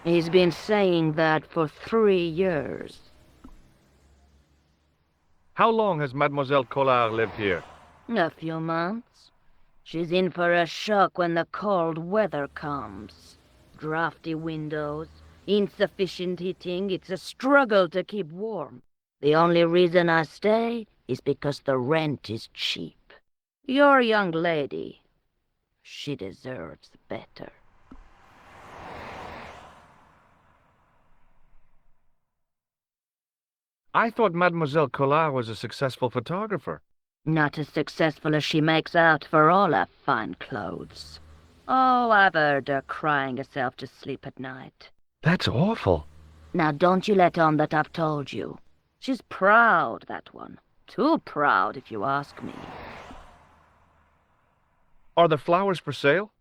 S5: He's been saying that for 3 years.
S1: How long has Mademoiselle Collard lived here?
S5: A few months. She's in for a shock when the cold weather comes. Drafty windows, insufficient heating, it's a struggle to keep warm. The only reason I stay is because the rent is cheap. Your young lady, she deserves better.
S1: I thought Mademoiselle Collard was a successful photographer.
S5: Not as successful as she makes out for all her fine clothes. Oh, I've heard her crying herself to sleep at night.
S1: That's awful.
S5: Now don't you let on that I've told you. She's proud, that one. Too proud, if you ask me.
S1: Are the flowers for sale?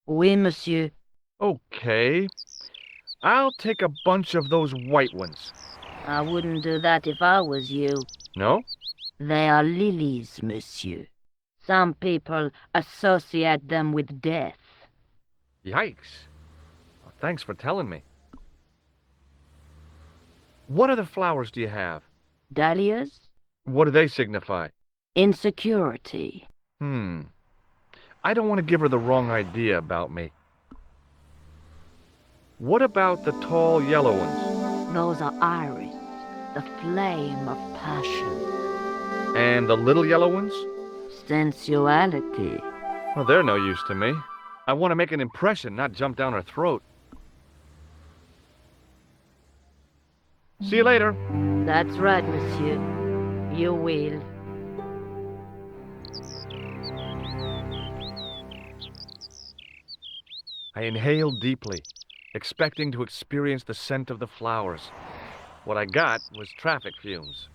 S5: Oui, monsieur.
S1: Okay. I'll take a bunch of those white ones.
S5: I wouldn't do that if I was you.
S1: No?
S5: They are lilies, monsieur. Some people associate them with death.
S1: Yikes. Well, thanks for telling me. What other flowers do you have?
S5: Dahlias?
S1: What do they signify?
S5: Insecurity.
S1: I don't want to give her the wrong idea about me. What about the tall yellow ones?
S5: Those are iris, the flame of passion.
S1: And the little yellow ones?
S5: Sensuality.
S1: Well, they're no use to me. I want to make an impression, not jump down her throat. See you later.
S5: That's right, monsieur. You will.
S1: I inhaled deeply, expecting to experience the scent of the flowers. What I got was traffic fumes.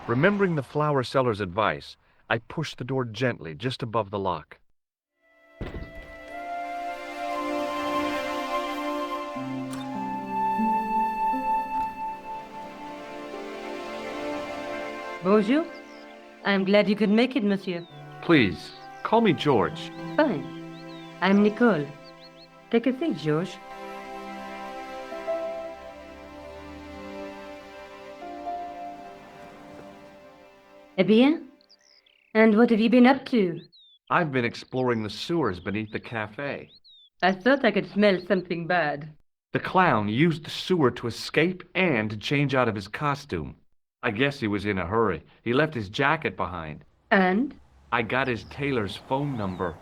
S1: Remembering the flower seller's advice, I pushed the door gently just above the lock.
S5: Bonjour. I'm glad you could make it, monsieur.
S1: Please, call me George.
S5: Fine. I'm Nicole. Take a seat, George. Eh bien? And what have you been up to?
S1: I've been exploring the sewers beneath the cafe.
S5: I thought I could smell something bad.
S1: The clown used the sewer to escape and to change out of his costume. I guess he was in a hurry. He left his jacket behind.
S5: And?
S1: I got his tailor's phone number.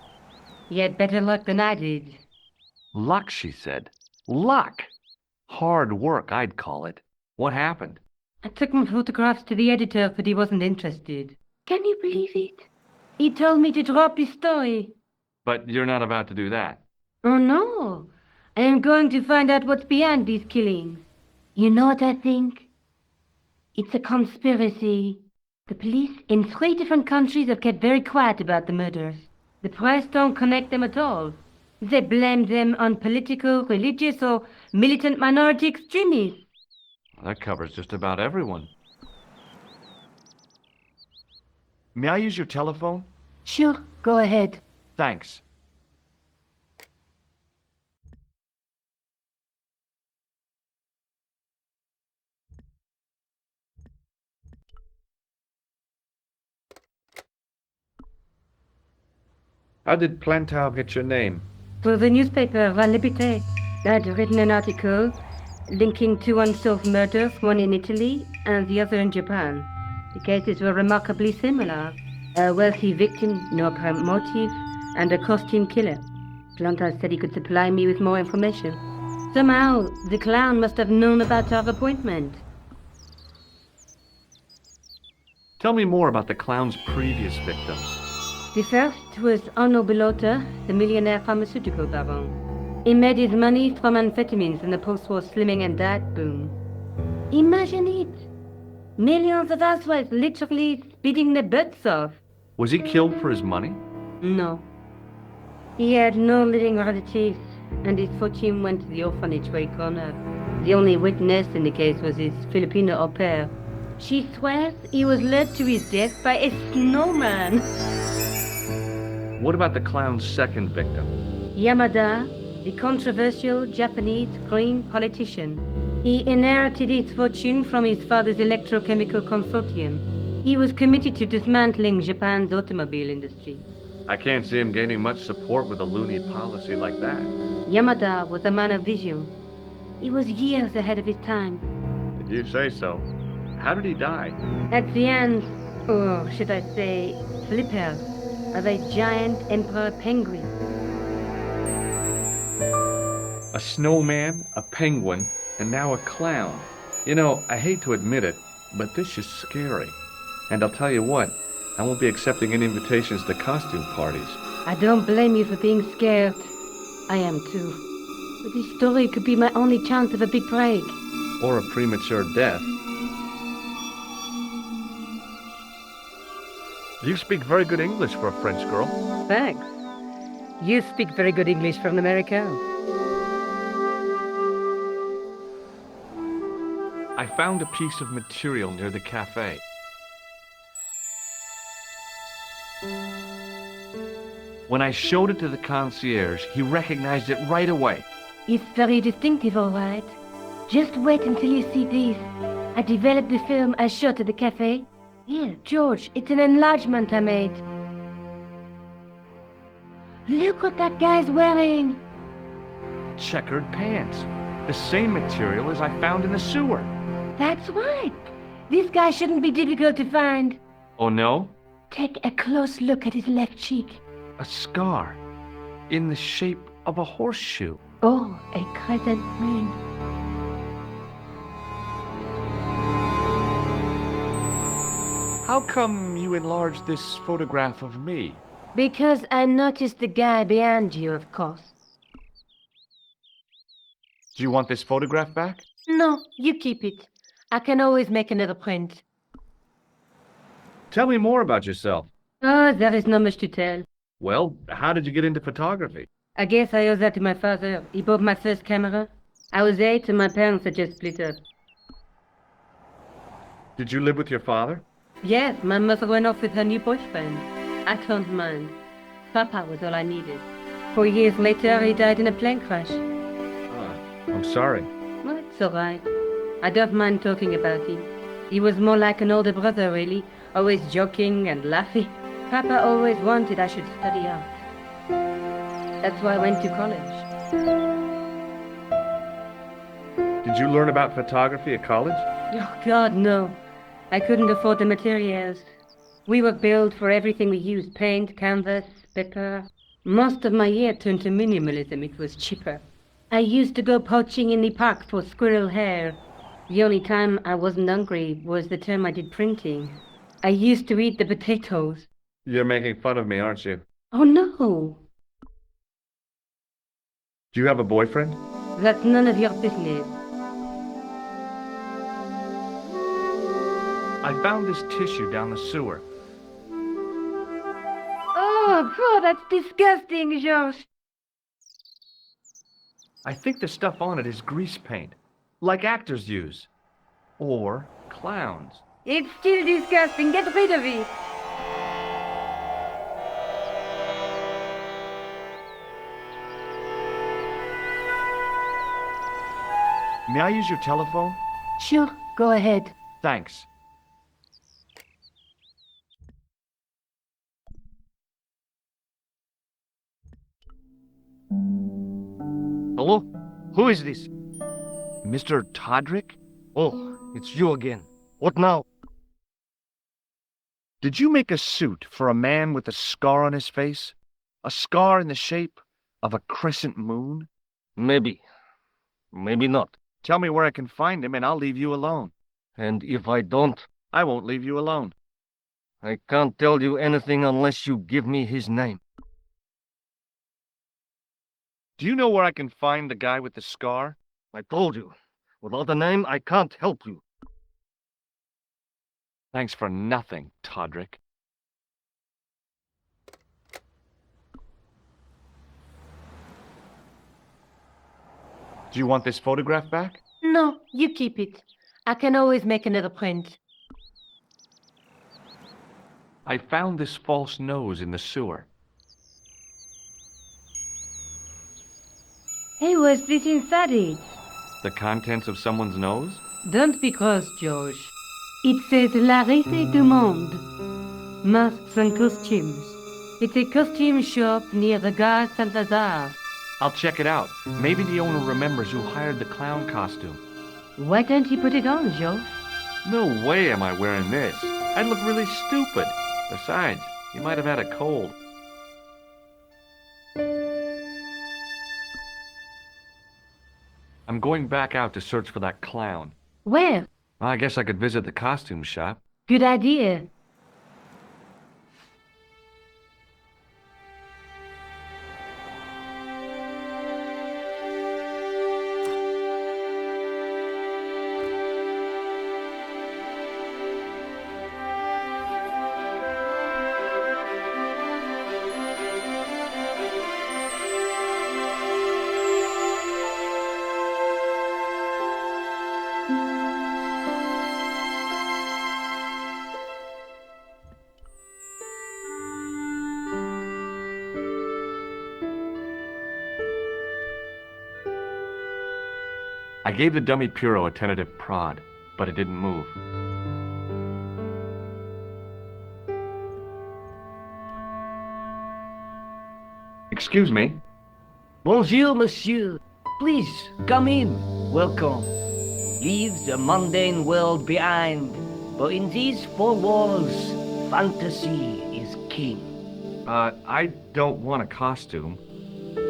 S5: You had better luck than I did.
S1: Luck, she said. Luck! Hard work, I'd call it. What happened?
S5: I took my photographs to the editor, but he wasn't interested. Can you believe it? He told me to drop his story.
S1: But you're not about to do that.
S5: Oh, no. I am going to find out what's behind these killings. You know what I think? It's a conspiracy. The police in 3 different countries have kept very quiet about the murders. The press don't connect them at all. They blame them on political, religious, or militant minority extremists.
S1: That covers just about everyone. May I use your telephone?
S5: Sure, go ahead.
S1: Thanks. How did Plantar get your name?
S5: For the newspaper, La Liberté, I'd written an article linking 2 unsolved murders, one in Italy and the other in Japan. The cases were remarkably similar. A wealthy victim, no apparent motive, and a costume killer. Plantar said he could supply me with more information. Somehow, the clown must have known about our appointment.
S1: Tell me more about the clown's previous victims.
S5: The first was Arno Bellotta, the millionaire pharmaceutical baron. He made his money from amphetamines in the post-war slimming and diet boom. Imagine it! Millions of housewives literally speeding their butts off.
S1: Was he killed for his money?
S5: No. He had no living relatives, and his fortune went to the orphanage where he grew up. The only witness in the case was his Filipino au pair. She swears he was led to his death by a snowman.
S1: What about the clown's second victim?
S5: Yamada, the controversial Japanese green politician. He inherited his fortune from his father's electrochemical consortium. He was committed to dismantling Japan's automobile industry.
S1: I can't see him gaining much support with a loony policy like that.
S5: Yamada was a man of vision. He was years ahead of his time.
S1: Did you say so? How did he die?
S5: At the hands, or should I say, flippers, of a giant emperor penguin.
S1: A snowman, a penguin, and now a clown. You know, I hate to admit it, but this is scary. And I'll tell you what, I won't be accepting any invitations to costume parties.
S5: I don't blame you for being scared. I am too. But this story could be my only chance of a big break.
S1: Or a premature death. You speak very good English for a French girl.
S5: Thanks. You speak very good English from America.
S1: I found a piece of material near the cafe. When I showed it to the concierge, he recognized it right away.
S5: It's very distinctive, all right. Just wait until you see this. I developed the film I shot at the cafe. Here, George, it's an enlargement I made. Look what that guy's wearing.
S1: Checkered pants. The same material as I found in the sewer.
S5: That's right. This guy shouldn't be difficult to find.
S1: Oh no?
S5: Take a close look at his left cheek.
S1: A scar. In the shape of a horseshoe.
S5: Oh, a crescent moon.
S1: How come you enlarged this photograph of me?
S5: Because I noticed the guy behind you, of course.
S1: Do you want this photograph back?
S5: No, you keep it. I can always make another print.
S1: Tell me more about yourself.
S5: Oh, there is not much to tell.
S1: Well, how did you get into photography?
S5: I guess I owe that to my father. He bought my first camera. I was 8 and my parents had just split up.
S1: Did you live with your father?
S5: Yes, my mother went off with her new boyfriend. I don't mind. Papa was all I needed. 4 years later, he died in a plane crash.
S1: I'm sorry.
S5: Well, it's all right. I don't mind talking about him. He was more like an older brother, really. Always joking and laughing. Papa always wanted I should study art. That's why I went to college.
S1: Did you learn about photography at college?
S5: Oh, God, no. I couldn't afford the materials. We were billed for everything we used. Paint, canvas, paper. Most of my year turned to minimalism. It was cheaper. I used to go poaching in the park for squirrel hair. The only time I wasn't hungry was the time I did printing. I used to eat the potatoes.
S1: You're making fun of me, aren't you?
S5: Oh, no.
S1: Do you have a boyfriend?
S5: That's none of your business.
S1: I found this tissue down the sewer.
S5: Oh, that's disgusting, George.
S1: I think the stuff on it is grease paint, like actors use. Or clowns.
S5: It's still disgusting. Get rid of it.
S1: May I use your telephone?
S5: Sure, go ahead.
S1: Thanks.
S8: Hello? Who is this?
S1: Mr. Todrick?
S8: Oh, it's you again. What now?
S1: Did you make a suit for a man with a scar on his face? A scar in the shape of a crescent moon?
S8: Maybe. Maybe not.
S1: Tell me where I can find him and I'll leave you alone.
S8: And if I don't,
S1: I won't leave you alone.
S8: I can't tell you anything unless you give me his name.
S1: Do you know where I can find the guy with the scar?
S8: I told you. Without a name, I can't help you.
S1: Thanks for nothing, Todrick. Do you want this photograph back?
S5: No, you keep it. I can always make another print.
S1: I found this false nose in the sewer.
S5: Hey, what's this inside it?
S1: The contents of someone's nose?
S5: Don't be cross, George. It says La Risée du Monde. Masks and costumes. It's a costume shop near the Gare Saint-Lazare.
S1: I'll check it out. Maybe the owner remembers who hired the clown costume.
S5: Why don't you put it on, George?
S1: No way am I wearing this. I'd look really stupid. Besides, you might have had a cold. I'm going back out to search for that clown.
S5: Where?
S1: I guess I could visit the costume shop.
S5: Good idea.
S1: I gave the dummy Puro a tentative prod, but it didn't move. Excuse me.
S9: Bonjour, monsieur. Please, come in. Welcome. Leave the mundane world behind. But in these four walls, fantasy is king.
S1: I don't want a costume.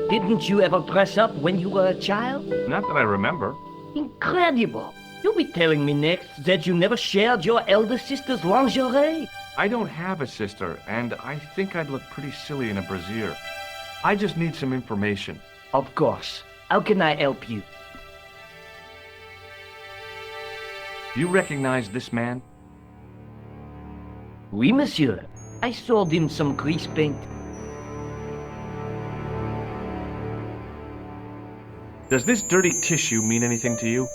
S9: Didn't you ever dress up when you were a child?
S1: Not that I remember.
S9: Incredible. You'll be telling me next that you never shared your elder sister's lingerie.
S1: I don't have a sister, and I think I'd look pretty silly in a brassiere. I just need some information.
S9: Of course. How can I help you?
S1: Do you recognize this man?
S9: Oui, monsieur. I sold him some grease paint.
S1: Does this dirty tissue mean anything to you?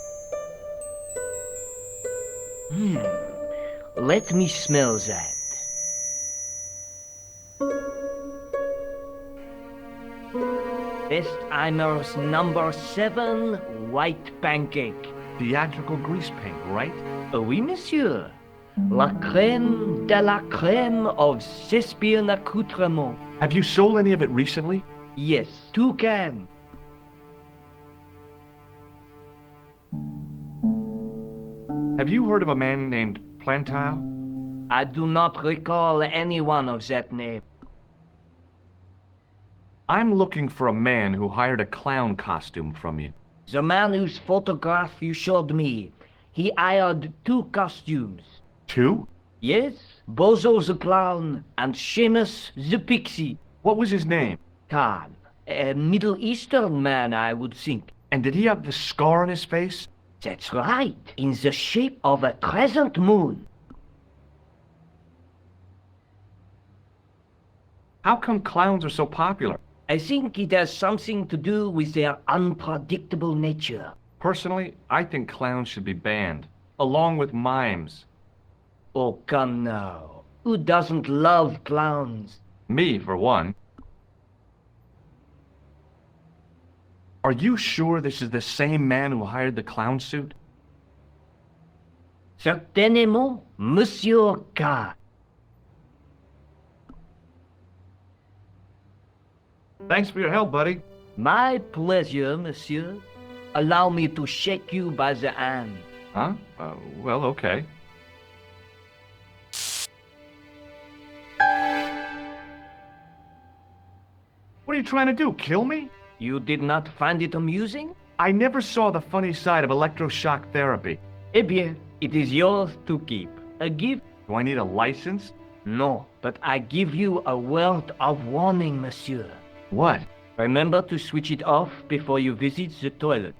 S9: Let me smell that. Bestheimer's number 7 white pancake.
S1: Theatrical grease paint, right?
S9: Oui, monsieur. La crème de la crème of Shakespeare accoutrement.
S1: Have you sold any of it recently?
S9: Yes, 2 cans.
S1: Have you heard of a man named Plantile?
S9: I do not recall anyone of that name.
S1: I'm looking for a man who hired a clown costume from you.
S9: The man whose photograph you showed me, he hired 2 costumes.
S1: 2?
S9: Yes, Bozo the clown and Seamus the pixie.
S1: What was his name?
S9: Khan, a Middle Eastern man, I would think.
S1: And did he have the scar on his face?
S9: That's right, in the shape of a crescent moon.
S1: How come clowns are so popular?
S9: I think it has something to do with their unpredictable nature.
S1: Personally, I think clowns should be banned, along with mimes.
S9: Oh, come now. Who doesn't love clowns?
S1: Me, for one. Are you sure this is the same man who hired the clown suit?
S9: Certainement, Monsieur K.
S1: Thanks for your help, buddy.
S9: My pleasure, monsieur. Allow me to shake you by the hand.
S1: Huh? Well, okay. What are you trying to do, kill me?
S9: You did not find it amusing?
S1: I never saw the funny side of electroshock therapy.
S9: Eh bien, it is yours to keep. A gift?
S1: Do I need a license?
S9: No, but I give you a word of warning, monsieur.
S1: What?
S9: Remember to switch it off before you visit the toilet.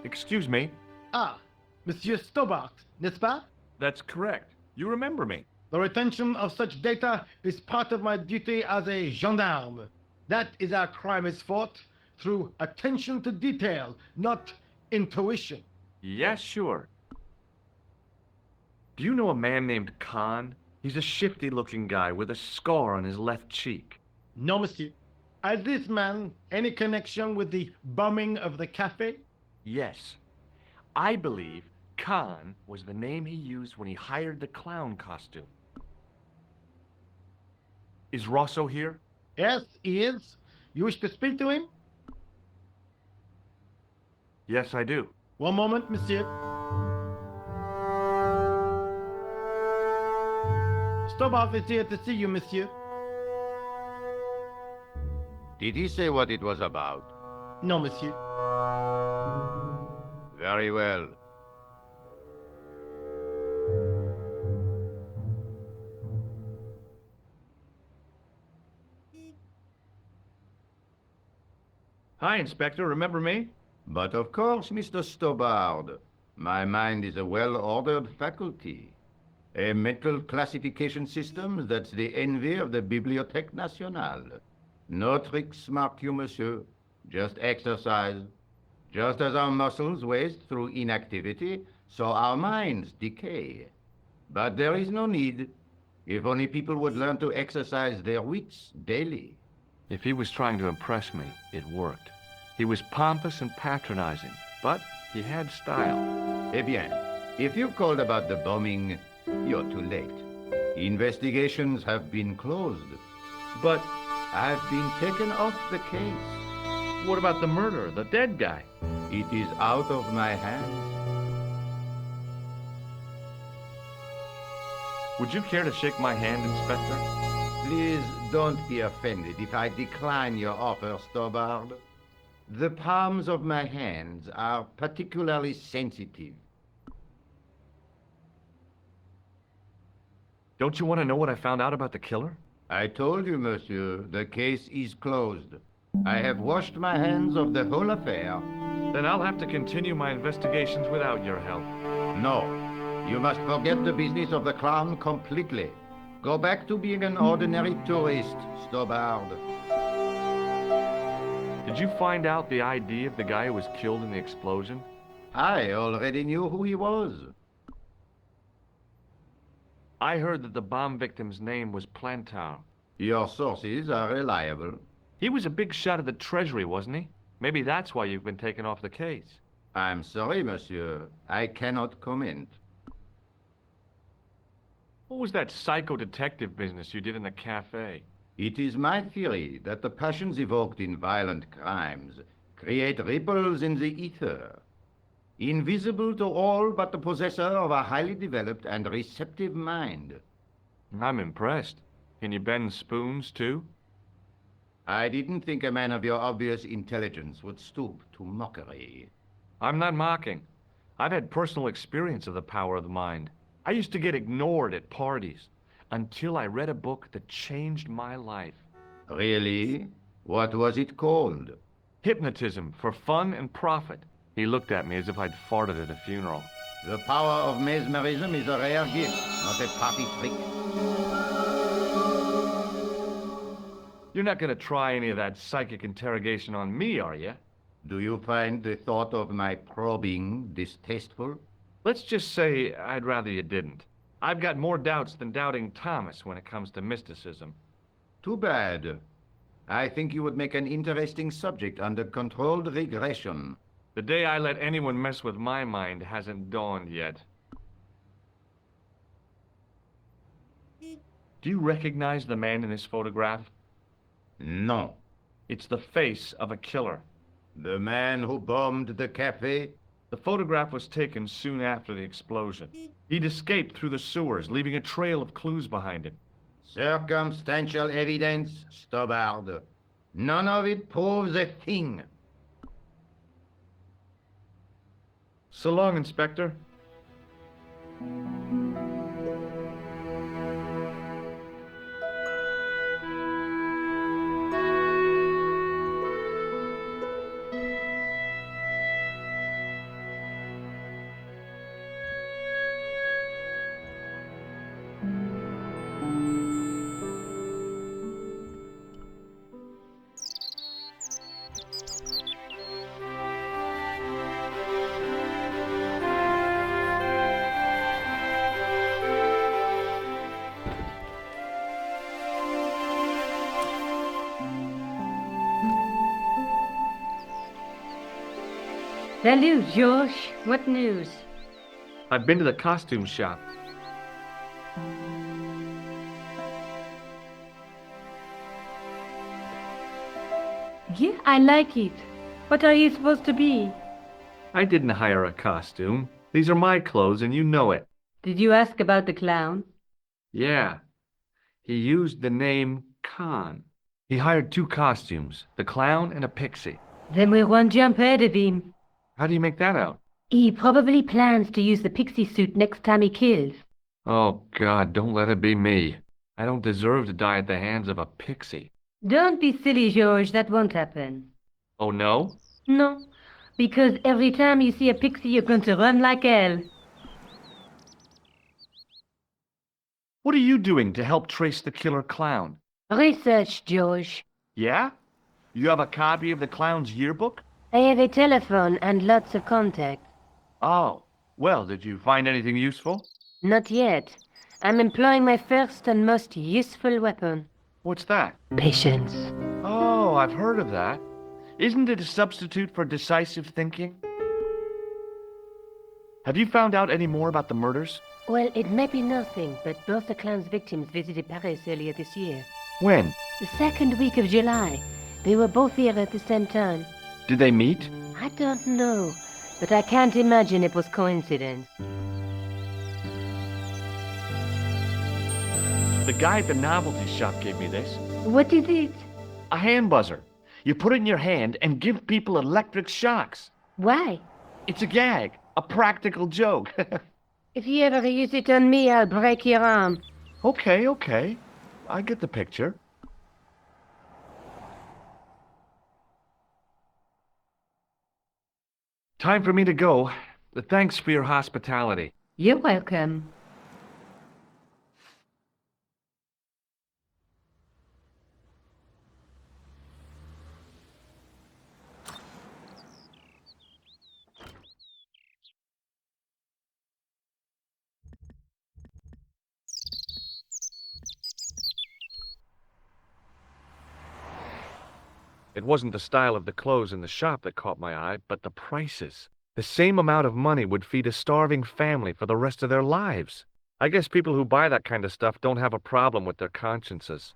S1: Excuse me.
S3: Ah, Monsieur Stobbart, n'est-ce pas?
S1: That's correct. You remember me.
S3: The retention of such data is part of my duty as a gendarme. That is how crime is fought, through attention to detail, not intuition.
S1: Yeah, sure. Do you know a man named Khan? He's a shifty-looking guy with a scar on his left cheek.
S3: No, monsieur. Has this man any connection with the bombing of the cafe?
S1: Yes. I believe Khan was the name he used when he hired the clown costume. Is Rosso here?
S3: Yes, he is. You wish to speak to him?
S1: Yes, I do.
S3: One moment, monsieur. Stobbart is here to see you, monsieur.
S4: Did he say what it was about?
S3: No, monsieur.
S4: Very well.
S1: Hi, Inspector. Remember me?
S4: But of course, Mr. Stobbart, my mind is a well-ordered faculty. A mental classification system that's the envy of the Bibliothèque Nationale. No tricks, mark you, monsieur. Just exercise. Just as our muscles waste through inactivity, so our minds decay. But there is no need. If only people would learn to exercise their wits daily.
S1: If he was trying to impress me, it worked. He was pompous and patronizing, but he had style.
S4: Eh bien, if you called about the bombing, you're too late. Investigations have been closed.
S1: But
S4: I've been taken off the case.
S1: what about the murderer, the dead guy?
S4: It is out of my hands.
S1: Would you care to shake my hand, Inspector?
S4: Please don't be offended if I decline your offer, Stobbart. The palms of my hands are particularly sensitive.
S1: Don't you want to know what I found out about the killer?
S4: I told you, monsieur, the case is closed. I have washed my hands of the whole affair.
S1: Then I'll have to continue my investigations without your help.
S4: No, you must forget the business of the clown completely. Go back to being an ordinary tourist, Stobbart.
S1: Did you find out the ID of the guy who was killed in the explosion?
S4: I already knew who he was.
S1: I heard that the bomb victim's name was Plantar.
S4: Your sources are reliable.
S1: He was a big shot at the Treasury, wasn't he? Maybe that's why you've been taken off the case.
S4: I'm sorry, monsieur. I cannot comment.
S1: What was that psycho-detective business you did in the cafe?
S4: It is my theory that the passions evoked in violent crimes create ripples in the ether, invisible to all but the possessor of a highly developed and receptive mind.
S1: I'm impressed. Can you bend spoons, too?
S4: I didn't think a man of your obvious intelligence would stoop to mockery.
S1: I'm not mocking. I've had personal experience of the power of the mind. I used to get ignored at parties until I read a book that changed my life.
S4: Really? What was it called?
S1: Hypnotism for Fun and Profit. He looked at me as if I'd farted at a funeral.
S4: The power of mesmerism is a rare gift, not a party trick.
S1: You're not going to try any of that psychic interrogation on me, are you?
S4: Do you find the thought of my probing distasteful?
S1: Let's just say I'd rather you didn't. I've got more doubts than Doubting Thomas when it comes to mysticism.
S4: Too bad. I think you would make an interesting subject under controlled regression.
S1: The day I let anyone mess with my mind hasn't dawned yet. Do you recognize the man in this photograph?
S4: No.
S1: It's the face of a killer.
S4: The man who bombed the cafe?
S1: The photograph was taken soon after the explosion. He'd escaped through the sewers, leaving a trail of clues behind him.
S4: Circumstantial evidence, Stobbart. None of it proves a thing.
S1: So long, Inspector.
S5: Salut, George. What news?
S1: I've been to the costume shop.
S2: Yeah, I like it. What are you supposed to be?
S1: I didn't hire a costume. These are my clothes, and you know it.
S2: Did you ask about the clown?
S1: Yeah. He used the name Khan. He hired 2 costumes, the clown and a pixie.
S2: Then we're one jump ahead of him.
S1: How do you make that out?
S2: He probably plans to use the pixie suit next time he kills.
S1: Oh, God, don't let it be me. I don't deserve to die at the hands of a pixie.
S2: Don't be silly, George. That won't happen.
S1: Oh, no?
S2: No, because every time you see a pixie, you're going to run like hell.
S1: What are you doing to help trace the killer clown?
S2: Research, George.
S1: Yeah? You have a copy of the clown's yearbook?
S2: I have a telephone and lots of contacts.
S1: Oh, well, did you find anything useful?
S2: Not yet. I'm employing my first and most useful weapon.
S1: What's that?
S2: Patience.
S1: Oh, I've heard of that. Isn't it a substitute for decisive thinking? Have you found out any more about the murders?
S5: Well, it may be nothing, but both the clown's victims visited Paris earlier this year.
S1: When?
S5: The second week of July. They were both here at the same time.
S1: Did they meet?
S5: I don't know, but I can't imagine it was coincidence.
S1: The guy at the novelty shop gave me this.
S5: What is it?
S1: A hand buzzer. You put it in your hand and give people electric shocks.
S5: Why?
S1: It's a gag. A practical joke.
S5: If you ever use it on me, I'll break your arm.
S1: Okay. I get the picture. Time for me to go. Thanks for your hospitality.
S5: You're welcome.
S1: It wasn't the style of the clothes in the shop that caught my eye, but the prices. The same amount of money would feed a starving family for the rest of their lives. I guess people who buy that kind of stuff don't have a problem with their consciences.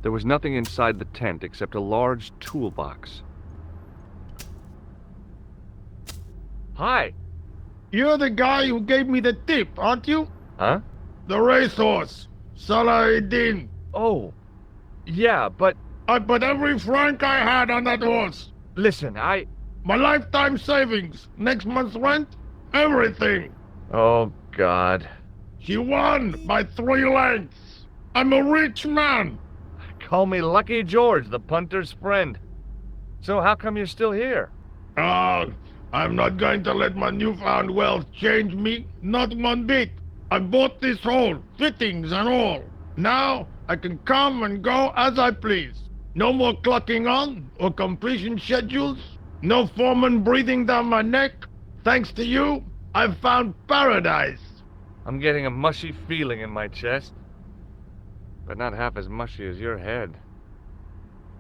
S1: There was nothing inside the tent except a large toolbox. Hi!
S3: You're the guy who gave me the tip, aren't you?
S1: Huh?
S3: The racehorse, Salahedin.
S1: Oh, yeah, but
S3: I put every franc I had on that horse.
S1: listen,
S3: My lifetime savings, next month's rent, everything.
S1: Oh, God.
S3: She won by 3 lengths. I'm a rich man.
S1: Call me Lucky George, the punter's friend. So how come you're still here?
S3: I'm not going to let my newfound wealth change me, not one bit. I bought this hole, fittings and all. Now I can come and go as I please. No more clocking on or completion schedules. No foreman breathing down my neck. Thanks to you, I've found paradise.
S1: I'm getting a mushy feeling in my chest. But not half as mushy as your head.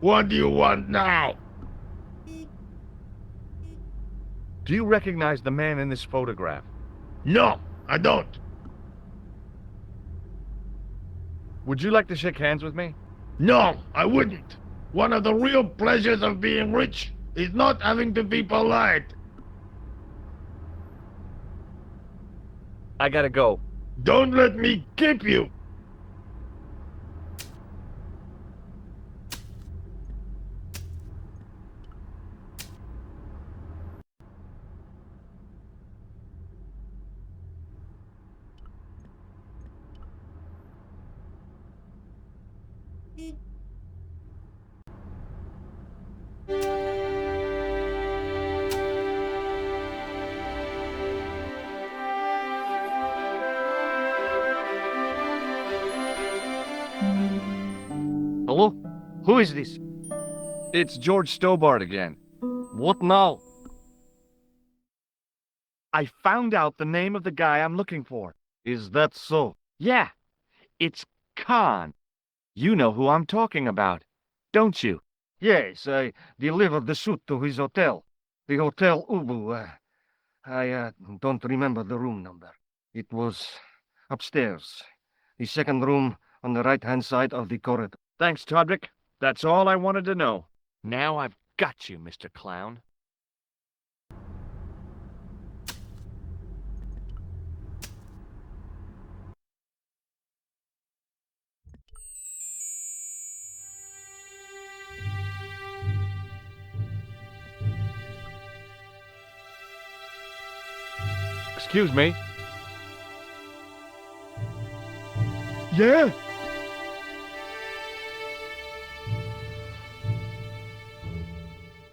S3: What do you want now?
S1: Do you recognize the man in this photograph?
S3: No, I don't.
S1: Would you like to shake hands with me?
S3: No, I wouldn't. One of the real pleasures of being rich is not having to be polite.
S1: I gotta go.
S3: Don't let me keep you.
S8: Hello? Who is this?
S1: It's George Stobbart again.
S8: What now?
S1: I found out the name of the guy I'm looking for.
S8: Is that so?
S1: Yeah, it's Khan. You know who I'm talking about, don't you?
S8: Yes, I delivered the suit to his hotel. The Hotel Ubu. I don't remember the room number. It was upstairs. The second room on the right-hand side of the corridor.
S1: Thanks, Todrick. That's all I wanted to know. Now I've got you, Mr. Clown. Excuse me.
S3: Yeah?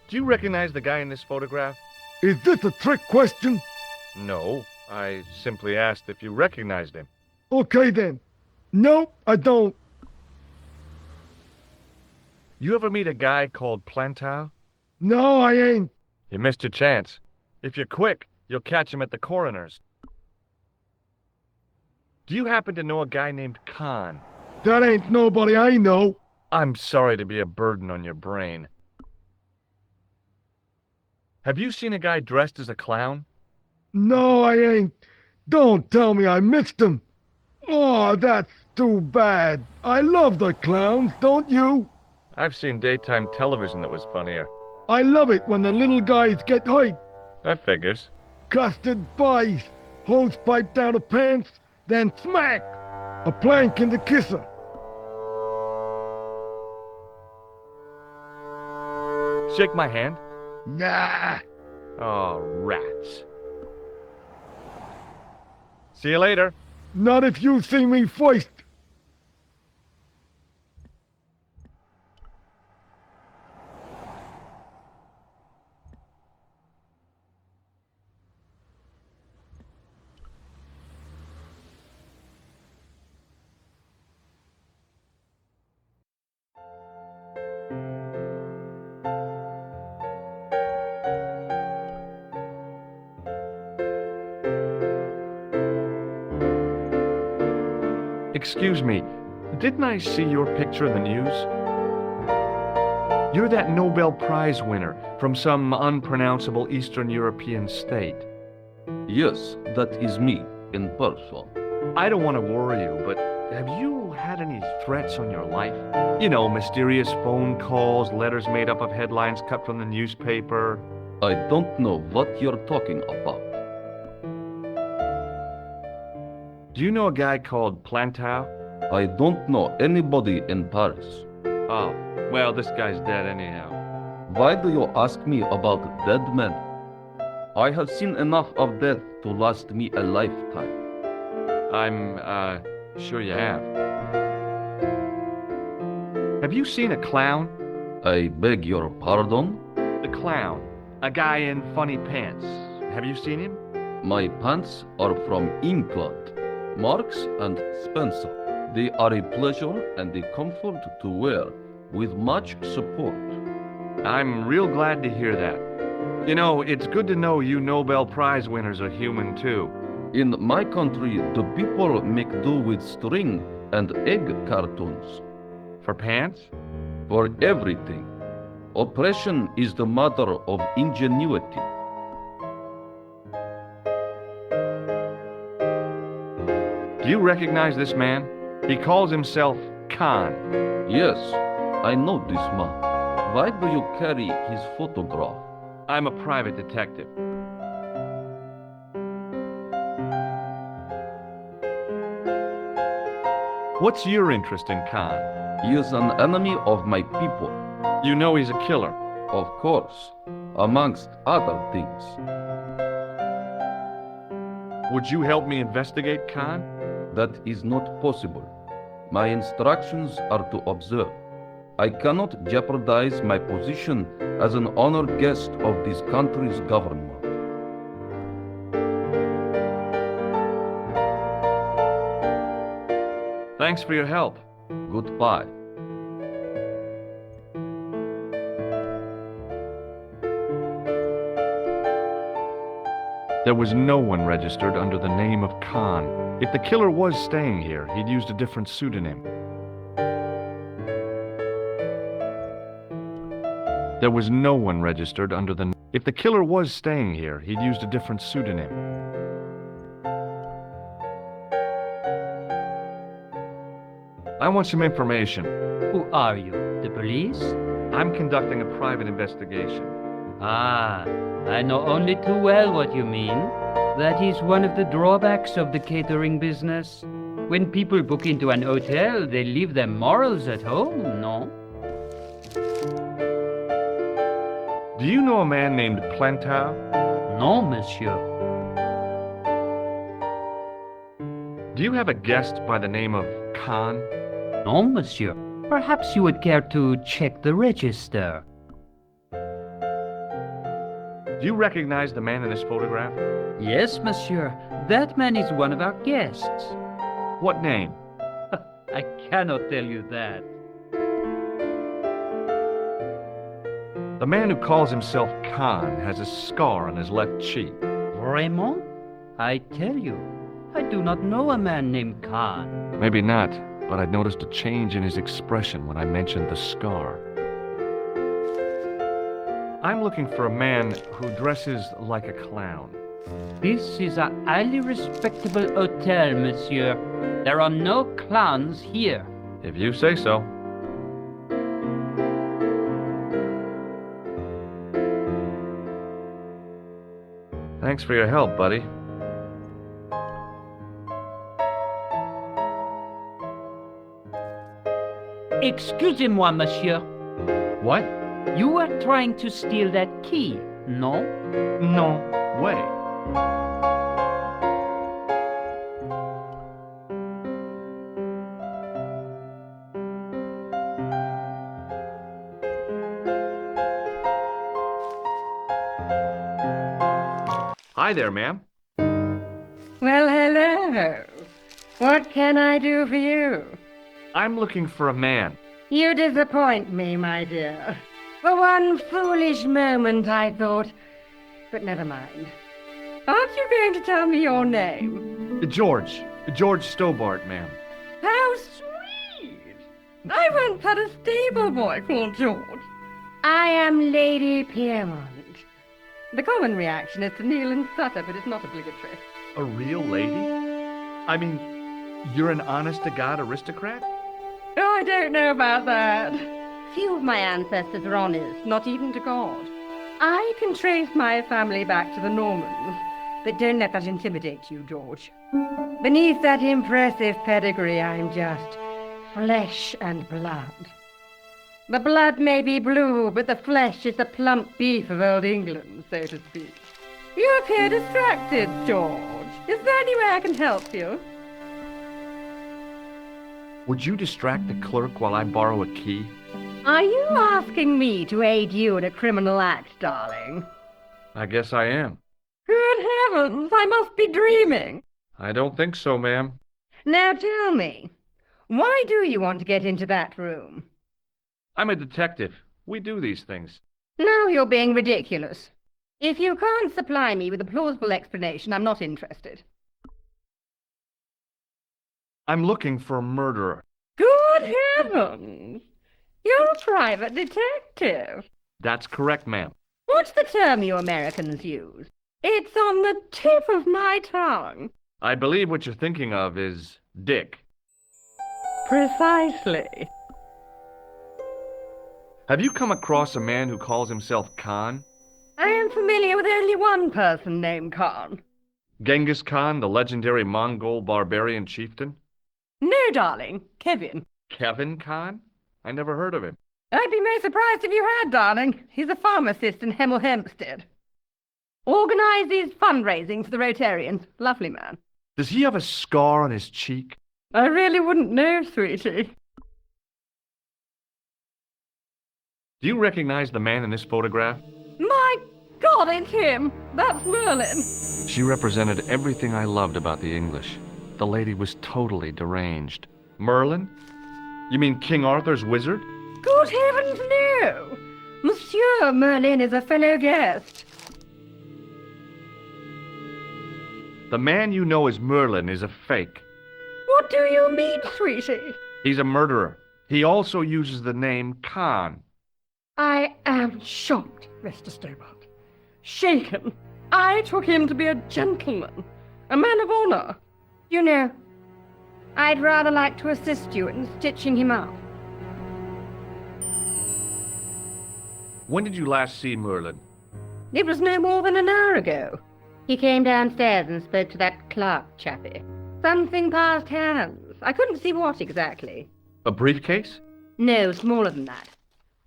S1: Do you recognize the guy in this photograph?
S3: Is this a trick question?
S1: No, I simply asked if you recognized him.
S3: Okay then. No, I don't.
S1: You ever meet a guy called Plantow?
S3: No, I ain't.
S1: You missed your chance. If you're quick, you'll catch him at the coroner's. Do you happen to know a guy named Khan?
S3: That ain't nobody I know.
S1: I'm sorry to be a burden on your brain. Have you seen a guy dressed as a clown?
S3: No, I ain't. Don't tell me I missed him. Oh, that's too bad. I love the clowns, don't you?
S1: I've seen daytime television that was funnier.
S3: I love it when the little guys get hyped.
S1: That figures.
S3: Custard pies, hose pipe down the pants, then smack! A plank in the kisser.
S1: Shake my hand.
S3: Nah.
S1: Oh, rats. See you later.
S3: Not if you see me first.
S1: Excuse me, didn't I see your picture in the news? You're that Nobel Prize winner from some unpronounceable Eastern European state.
S10: Yes, that is me, in person.
S1: I don't want to worry you, but have you had any threats on your life? You know, mysterious phone calls, letters made up of headlines cut from the newspaper.
S10: I don't know what you're talking about.
S1: Do you know a guy called Plantow?
S10: I don't know anybody in Paris.
S1: Oh, well, this guy's dead anyhow.
S10: Why do you ask me about dead men? I have seen enough of death to last me a lifetime.
S1: I'm, sure you have. Have you seen a clown?
S10: I beg your pardon?
S1: The clown. A guy in funny pants. Have you seen him?
S10: My pants are from England. Marks and Spencer. They are a pleasure and a comfort to wear, with much support.
S1: I'm real glad to hear that. You know, it's good to know you Nobel Prize winners are human too.
S10: In my country, the people make do with string and egg cartoons.
S1: For pants?
S10: For everything. Oppression is the mother of ingenuity.
S1: Do you recognize this man? He calls himself Khan.
S10: Yes, I know this man. Why do you carry his photograph?
S1: I'm a private detective. What's your interest in Khan?
S10: He is an enemy of my people.
S1: You know he's a killer.
S10: Of course, amongst other things.
S1: Would you help me investigate Khan?
S10: That is not possible. My instructions are to observe. I cannot jeopardize my position as an honored guest of this country's government.
S1: Thanks for your help.
S10: Goodbye.
S1: There was no one registered under the name of Khan. If the killer was staying here, he'd used a different pseudonym. There was no one registered under the... If the killer was staying here, he'd used a different pseudonym. I want some information.
S11: Who are you? The police?
S1: I'm conducting a private investigation.
S11: Ah, I know only too well what you mean. That is one of the drawbacks of the catering business. When people book into an hotel, they leave their morals at home, no?
S1: Do you know a man named Plantow?
S11: No, monsieur.
S1: Do you have a guest by the name of Khan?
S11: No, monsieur. Perhaps you would care to check the register.
S1: Do you recognize the man in this photograph?
S11: Yes, monsieur. That man is one of our guests.
S1: What name?
S11: I cannot tell you that.
S1: The man who calls himself Khan has a scar on his left cheek.
S11: Vraiment? I tell you, I do not know a man named Khan.
S1: Maybe not, but I'd noticed a change in his expression when I mentioned the scar. I'm looking for a man who dresses like a clown.
S11: This is a highly respectable hotel, monsieur. There are no clowns here.
S1: If you say so. Thanks for your help, buddy.
S11: Excusez-moi, monsieur.
S1: What?
S11: You were trying to steal that key, no?
S1: No way. Hi there, ma'am.
S12: Well, hello. What can I do for you?
S1: I'm looking for a man.
S12: You disappoint me, my dear. For one foolish moment I thought, but never mind. Aren't you going to tell me your name?
S1: George Stobbart, ma'am.
S12: How sweet! I once had a stable boy called George. I am Lady Piermont. The common reaction is to kneel and stutter, but it's not obligatory.
S1: A real lady? I mean, you're an honest-to-God aristocrat?
S12: Oh, I don't know about that. Few of my ancestors are honest, not even to God. I can trace my family back to the Normans, but don't let that intimidate you, George. Beneath that impressive pedigree, I'm just flesh and blood. The blood may be blue, but the flesh is the plump beef of old England, so to speak. You appear distracted, George. Is there any way I can help you?
S1: Would you distract the clerk while I borrow a key?
S12: Are you asking me to aid you in a criminal act, darling?
S1: I guess I am.
S12: Good heavens, I must be dreaming.
S1: I don't think so, ma'am.
S12: Now tell me, why do you want to get into that room?
S1: I'm a detective. We do these things.
S12: Now you're being ridiculous. If you can't supply me with a plausible explanation, I'm not interested.
S1: I'm looking for a murderer.
S12: Good heavens! You're a private detective.
S1: That's correct, ma'am.
S12: What's the term you Americans use? It's on the tip of my tongue.
S1: I believe what you're thinking of is Dick.
S12: Precisely.
S1: Have you come across a man who calls himself Khan?
S12: I am familiar with only one person named Khan.
S1: Genghis Khan, the legendary Mongol barbarian chieftain?
S12: No, darling. Kevin.
S1: Kevin Khan? I never heard of him.
S12: I'd be most surprised if you had, darling. He's a pharmacist in Hemel Hempstead. Organizes fundraising for the Rotarians. Lovely man.
S1: Does he have a scar on his cheek?
S12: I really wouldn't know, sweetie.
S1: Do you recognize the man in this photograph?
S12: My God, it's him! That's Merlin!
S1: She represented everything I loved about the English. The lady was totally deranged. Merlin? You mean King Arthur's wizard?
S12: Good heavens, no! Monsieur Merlin is a fellow guest.
S1: The man you know as Merlin is a fake.
S12: What do you mean, sweetie?
S1: He's a murderer. He also uses the name Khan.
S12: I am shocked, Mr. Stobbart. Shaken. I took him to be a gentleman, a man of honor. You know, I'd rather like to assist you in stitching him up.
S1: When did you last see Merlin?
S12: It was no more than an hour ago. He came downstairs and spoke to that clerk chappie. Something passed hands. I couldn't see what exactly.
S1: A briefcase?
S12: No, smaller than that.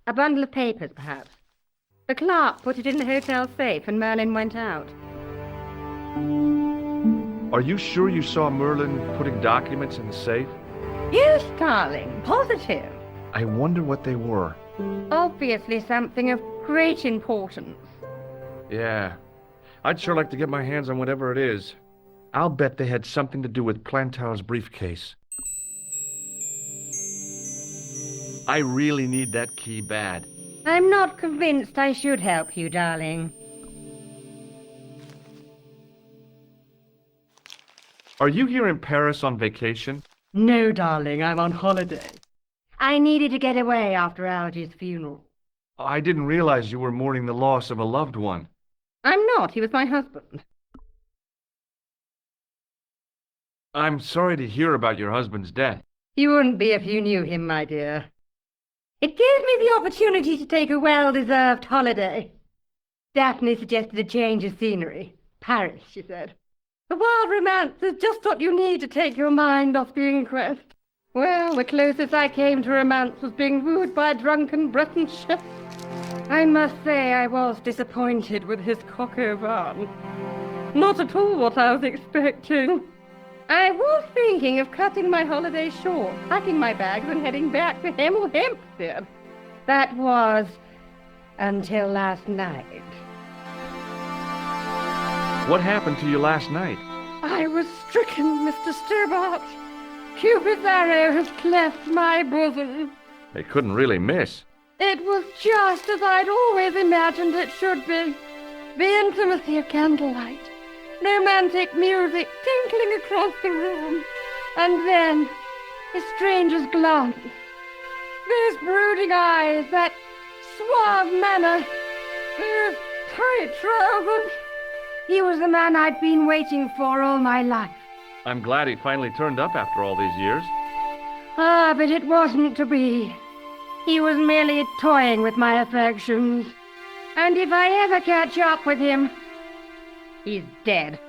S12: A bundle of papers, perhaps. The clerk put it in the hotel safe and Merlin went out.
S1: Are you sure you saw Merlin putting documents in the safe?
S12: Yes, darling, positive.
S1: I wonder what they were.
S12: Obviously something of great importance.
S1: Yeah. I'd sure like to get my hands on whatever it is. I'll bet they had something to do with Plantow's briefcase. I really need that key bad.
S12: I'm not convinced I should help you, darling.
S1: Are you here in Paris on vacation?
S12: No, darling, I'm on holiday. I needed to get away after Algy's funeral.
S1: I didn't realize you were mourning the loss of a loved one.
S12: I'm not. He was my husband.
S1: I'm sorry to hear about your husband's death.
S12: You wouldn't be if you knew him, my dear. It gave me the opportunity to take a well-deserved holiday. Daphne suggested a change of scenery. Paris, she said. The wild romance is just what you need to take your mind off the inquest. Well, the closest I came to romance was being wooed by a drunken Breton chef. I must say I was disappointed with his coq au vin. Not at all what I was expecting. I was thinking of cutting my holiday short, packing my bags and heading back to Hemel Hempstead. That was until last night.
S1: What happened to you last night?
S12: I was stricken, Mr. Stobbart. Cupid's arrow has cleft my bosom.
S1: They couldn't really miss.
S12: It was just as I'd always imagined it should be. The intimacy of candlelight. Romantic music tinkling across the room. And then, a stranger's glance. Those brooding eyes, that suave manner, those tight trousers. He was the man I'd been waiting for all my life.
S1: I'm glad he finally turned up after all these years.
S12: Ah, but it wasn't to be. He was merely toying with my affections. And if I ever catch up with him, he's dead.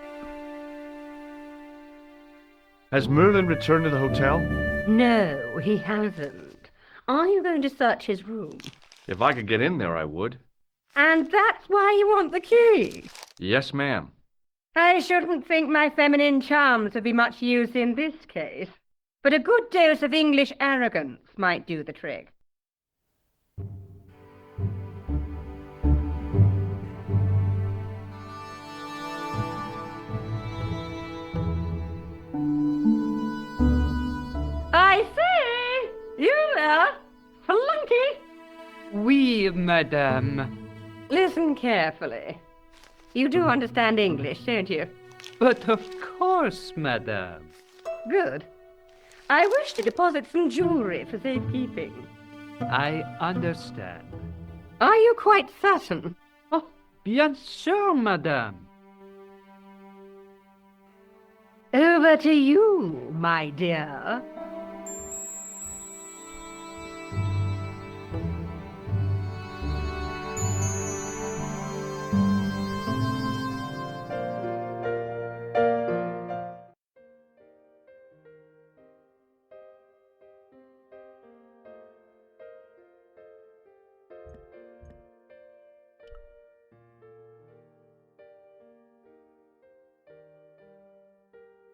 S1: Has Merlin returned to the hotel?
S12: No, he hasn't. Are you going to search his room?
S1: If I could get in there, I would.
S12: And that's why you want the key?
S1: Yes, ma'am.
S12: I shouldn't think my feminine charms would be much use in this case. But a good dose of English arrogance might do the trick. I say! You there? Flunky!
S11: Oui, madame.
S12: Listen carefully. You do understand English, don't you?
S11: But of course, madame.
S12: Good. I wish to deposit some jewelry for safekeeping.
S11: I understand.
S12: Are you quite certain?
S11: Oh, bien sûr, madame.
S12: Over to you, my dear.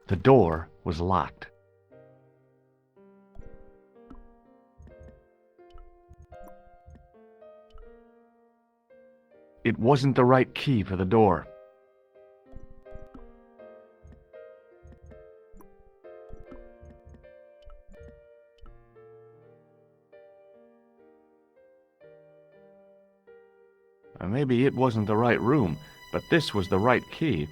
S1: The door was locked. It wasn't the right key for the door. Maybe it wasn't the right room, but this was the right key.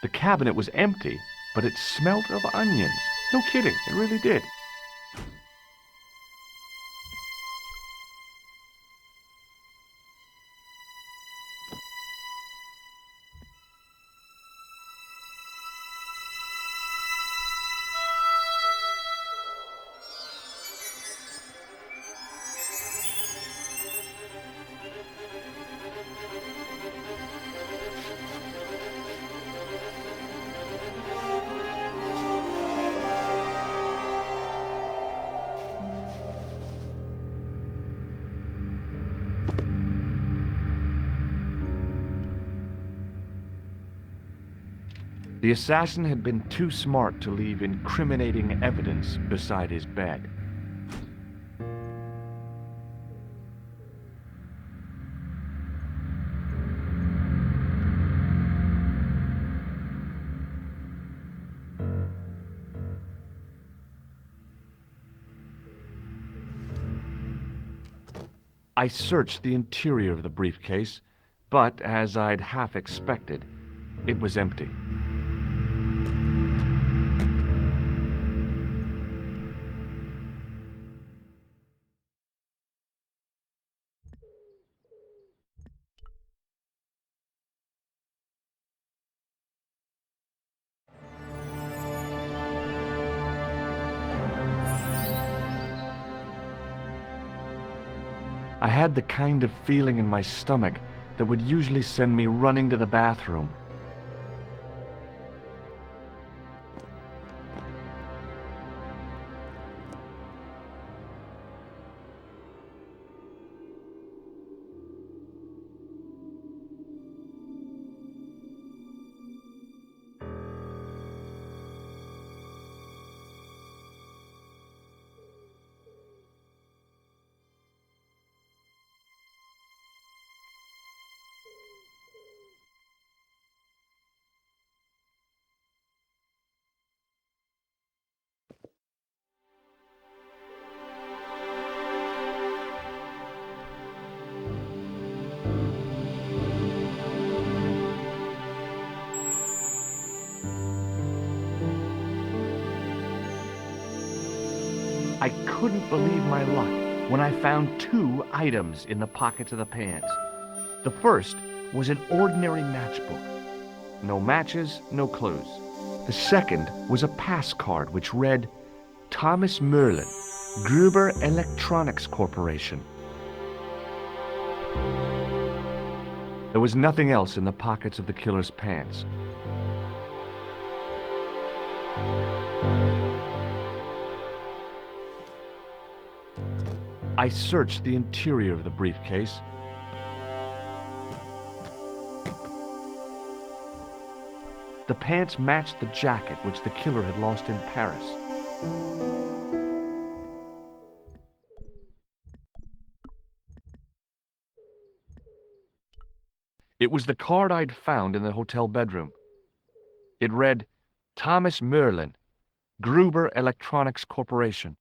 S1: The cabinet was empty, but it smelled of onions. No kidding, it really did. The assassin had been too smart to leave incriminating evidence beside his bed. I searched the interior of the briefcase, but as I'd half expected, it was empty. I had the kind of feeling in my stomach that would usually send me running to the bathroom. I couldn't believe my luck when I found 2 items in the pockets of the pants. The first was an ordinary matchbook. No matches, no clues. The second was a pass card which read, Thomas Merlin, Gruber Electronics Corporation. There was nothing else in the pockets of the killer's pants. I searched the interior of the briefcase. The pants matched the jacket which the killer had lost in Paris. It was the card I'd found in the hotel bedroom. It read, Thomas Merlin, Gruber Electronics Corporation.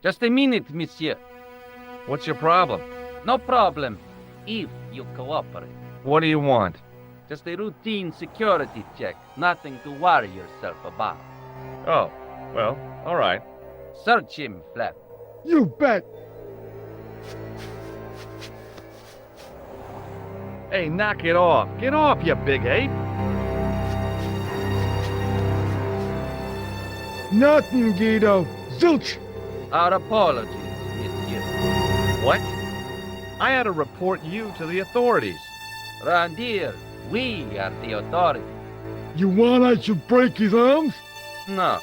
S9: Just a minute, monsieur.
S1: What's your problem?
S9: No problem, if you cooperate.
S1: What do you want?
S9: Just a routine security check. Nothing to worry yourself about.
S1: Oh, well, all right.
S9: Search him, Flap.
S3: You bet.
S1: Hey, knock it off. Get off, you big ape.
S3: Nothing, Guido. Zilch.
S9: Our apologies, monsieur.
S1: What? I had to report you to the authorities.
S9: Randir, we are the authority.
S3: You want I should break his arms?
S9: No.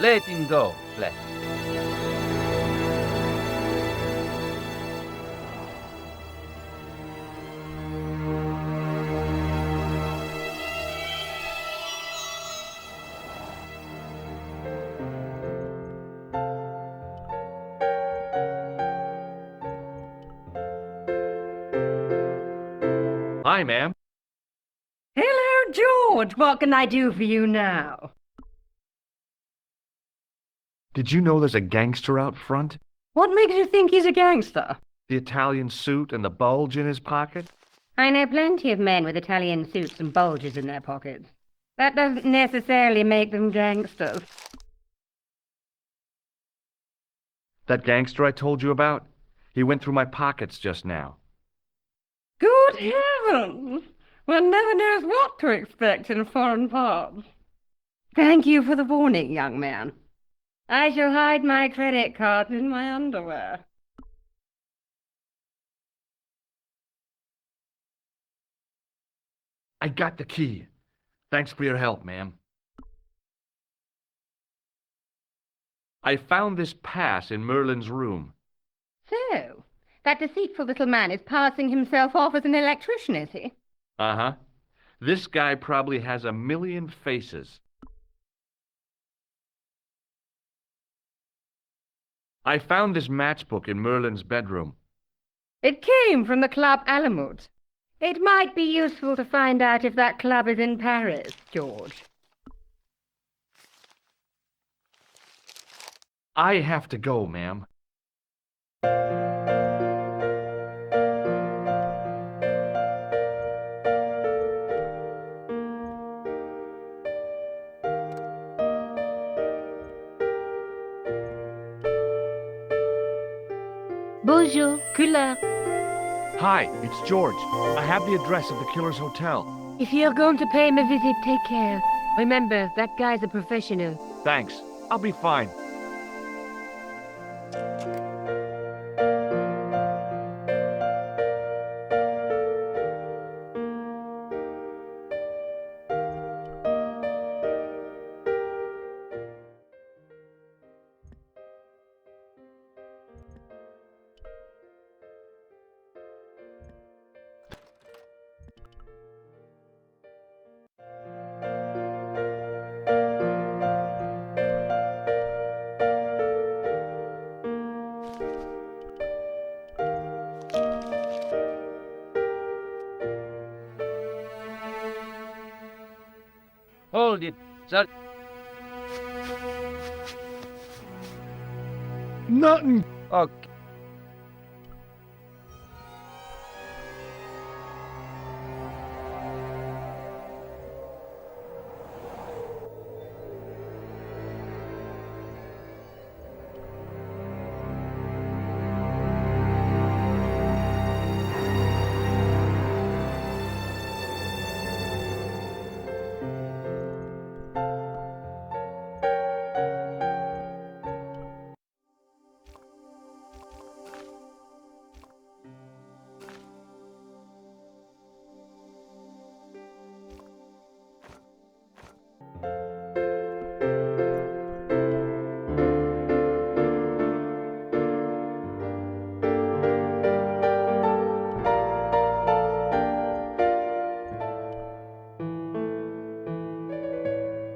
S9: Let him go, Flap.
S1: Hi, ma'am.
S12: Hello, George. What can I do for you now?
S1: Did you know there's a gangster out front?
S12: What makes you think he's a gangster?
S1: The Italian suit and the bulge in his pocket?
S12: I know plenty of men with Italian suits and bulges in their pockets. That doesn't necessarily make them gangsters.
S1: That gangster I told you about? He went through my pockets just now.
S12: Good heavens! One never knows what to expect in foreign parts. Thank you for the warning, young man. I shall hide my credit cards in my underwear.
S1: I got the key. Thanks for your help, ma'am. I found this pass in Merlin's room.
S12: So, that deceitful little man is passing himself off as an electrician, is he?
S1: Uh-huh. This guy probably has 1,000,000 faces. I found this matchbook in Merlin's bedroom.
S12: It came from the Club Alamut. It might be useful to find out if that club is in Paris, George.
S1: I have to go, ma'am.
S5: Bonjour, Collard.
S1: Hi, it's George. I have the address of the killer's hotel.
S5: If you're going to pay him a visit, take care. Remember, that guy's a professional.
S1: Thanks. I'll be fine.
S9: Hold it, sir.
S1: Nothing.
S9: Okay.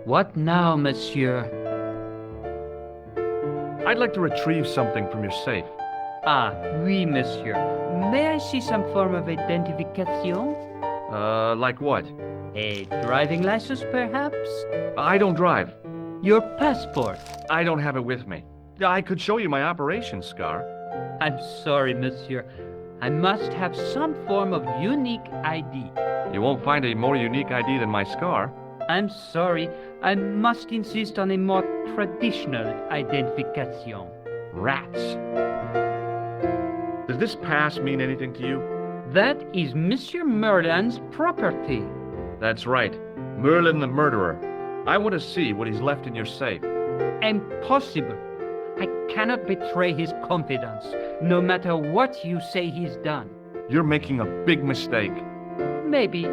S11: What now, monsieur?
S1: I'd like to retrieve something from your safe.
S11: Ah, oui, monsieur. May I see some form of identification?
S1: Like what?
S11: A driving license, perhaps?
S1: I don't drive.
S11: Your passport?
S1: I don't have it with me. I could show you my operation scar.
S11: I'm sorry, monsieur. I must have some form of unique ID.
S1: You won't find a more unique ID than my scar.
S11: I'm sorry. I must insist on a more traditional identification.
S1: Rats. Does this pass mean anything to you?
S11: That is Monsieur Merlin's property.
S1: That's right. Merlin the murderer. I want to see what he's left in your safe.
S11: Impossible. I cannot betray his confidence, no matter what you say he's done.
S1: You're making a big mistake.
S11: Maybe.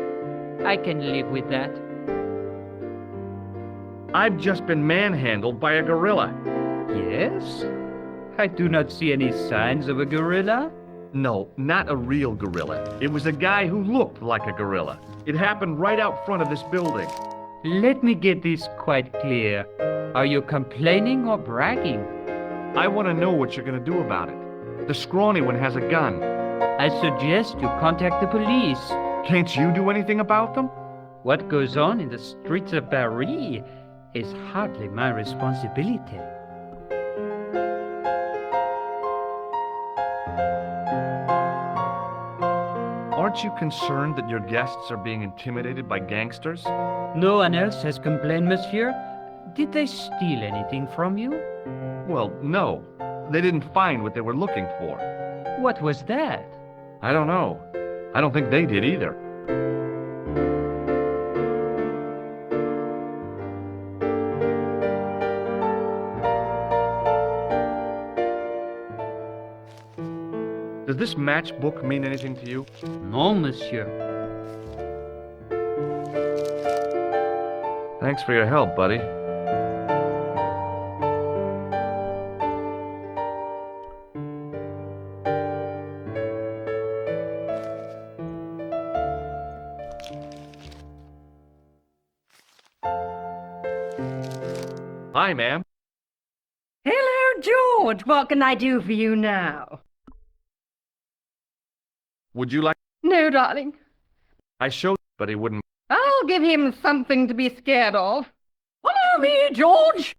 S11: I can live with that.
S1: I've just been manhandled by a gorilla.
S11: Yes? I do not see any signs of a gorilla.
S1: No, not a real gorilla. It was a guy who looked like a gorilla. It happened right out front of this building.
S11: Let me get this quite clear. Are you complaining or bragging?
S1: I want to know what you're going to do about it. The scrawny one has a gun.
S11: I suggest you contact the police.
S1: Can't you do anything about them?
S11: What goes on in the streets of Paris is hardly my responsibility.
S1: Aren't you concerned that your guests are being intimidated by gangsters?
S11: No one else has complained, monsieur. Did they steal anything from you?
S1: Well, no. They didn't find what they were looking for.
S11: What was that?
S1: I don't know. I don't think they did either. Does this matchbook mean anything to you?
S11: No, monsieur.
S1: Thanks for your help, buddy. Hi, ma'am.
S12: Hello, George. What can I do for you now?
S1: Would you like...
S12: No, darling.
S1: I showed, but he wouldn't...
S12: I'll give him something to be scared of. Follow me, George!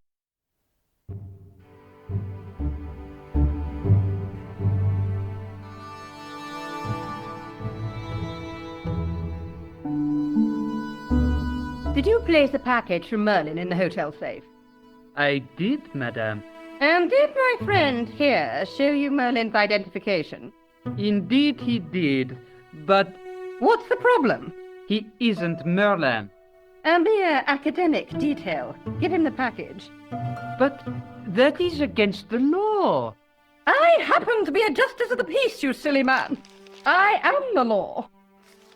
S12: Did you place a package from Merlin in the hotel safe?
S11: I did, madame.
S12: And did my friend here show you Merlin's identification?
S11: Indeed he did, but
S12: What's the problem?
S11: he isn't Merlin.
S12: A mere academic detail. Give him the package.
S11: But that is against the law.
S12: I happen to be a justice of the peace, you silly man. I am the law.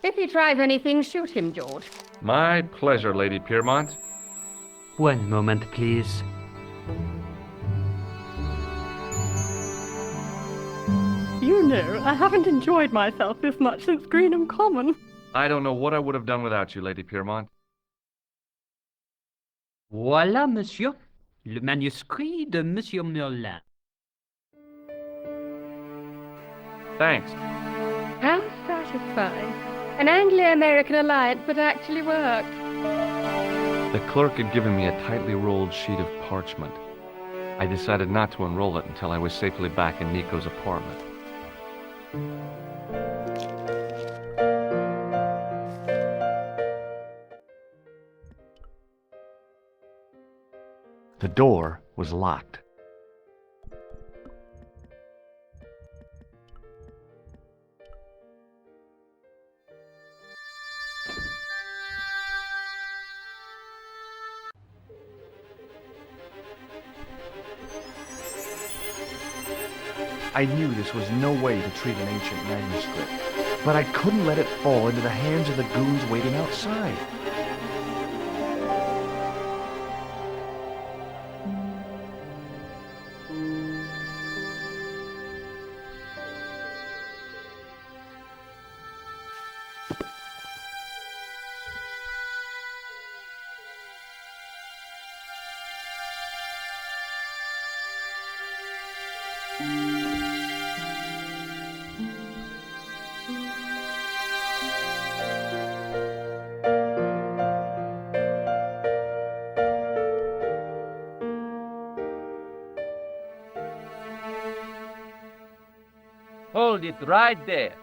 S12: If he tries anything, shoot him, George.
S1: My pleasure, Lady Piermont.
S11: One moment, please.
S12: You know, I haven't enjoyed myself this much since Greenham Common.
S1: I don't know what I would have done without you, Lady Piermont.
S11: Voilà, monsieur. Le manuscrit de Monsieur Merlin.
S1: Thanks.
S12: How satisfying. An Anglo-American alliance that actually worked.
S1: The clerk had given me a tightly rolled sheet of parchment. I decided not to unroll it until I was safely back in Nico's apartment. The door was locked. I knew this was no way to treat an ancient manuscript, but I couldn't let it fall into the hands of the goons waiting outside.
S10: Hold it right there.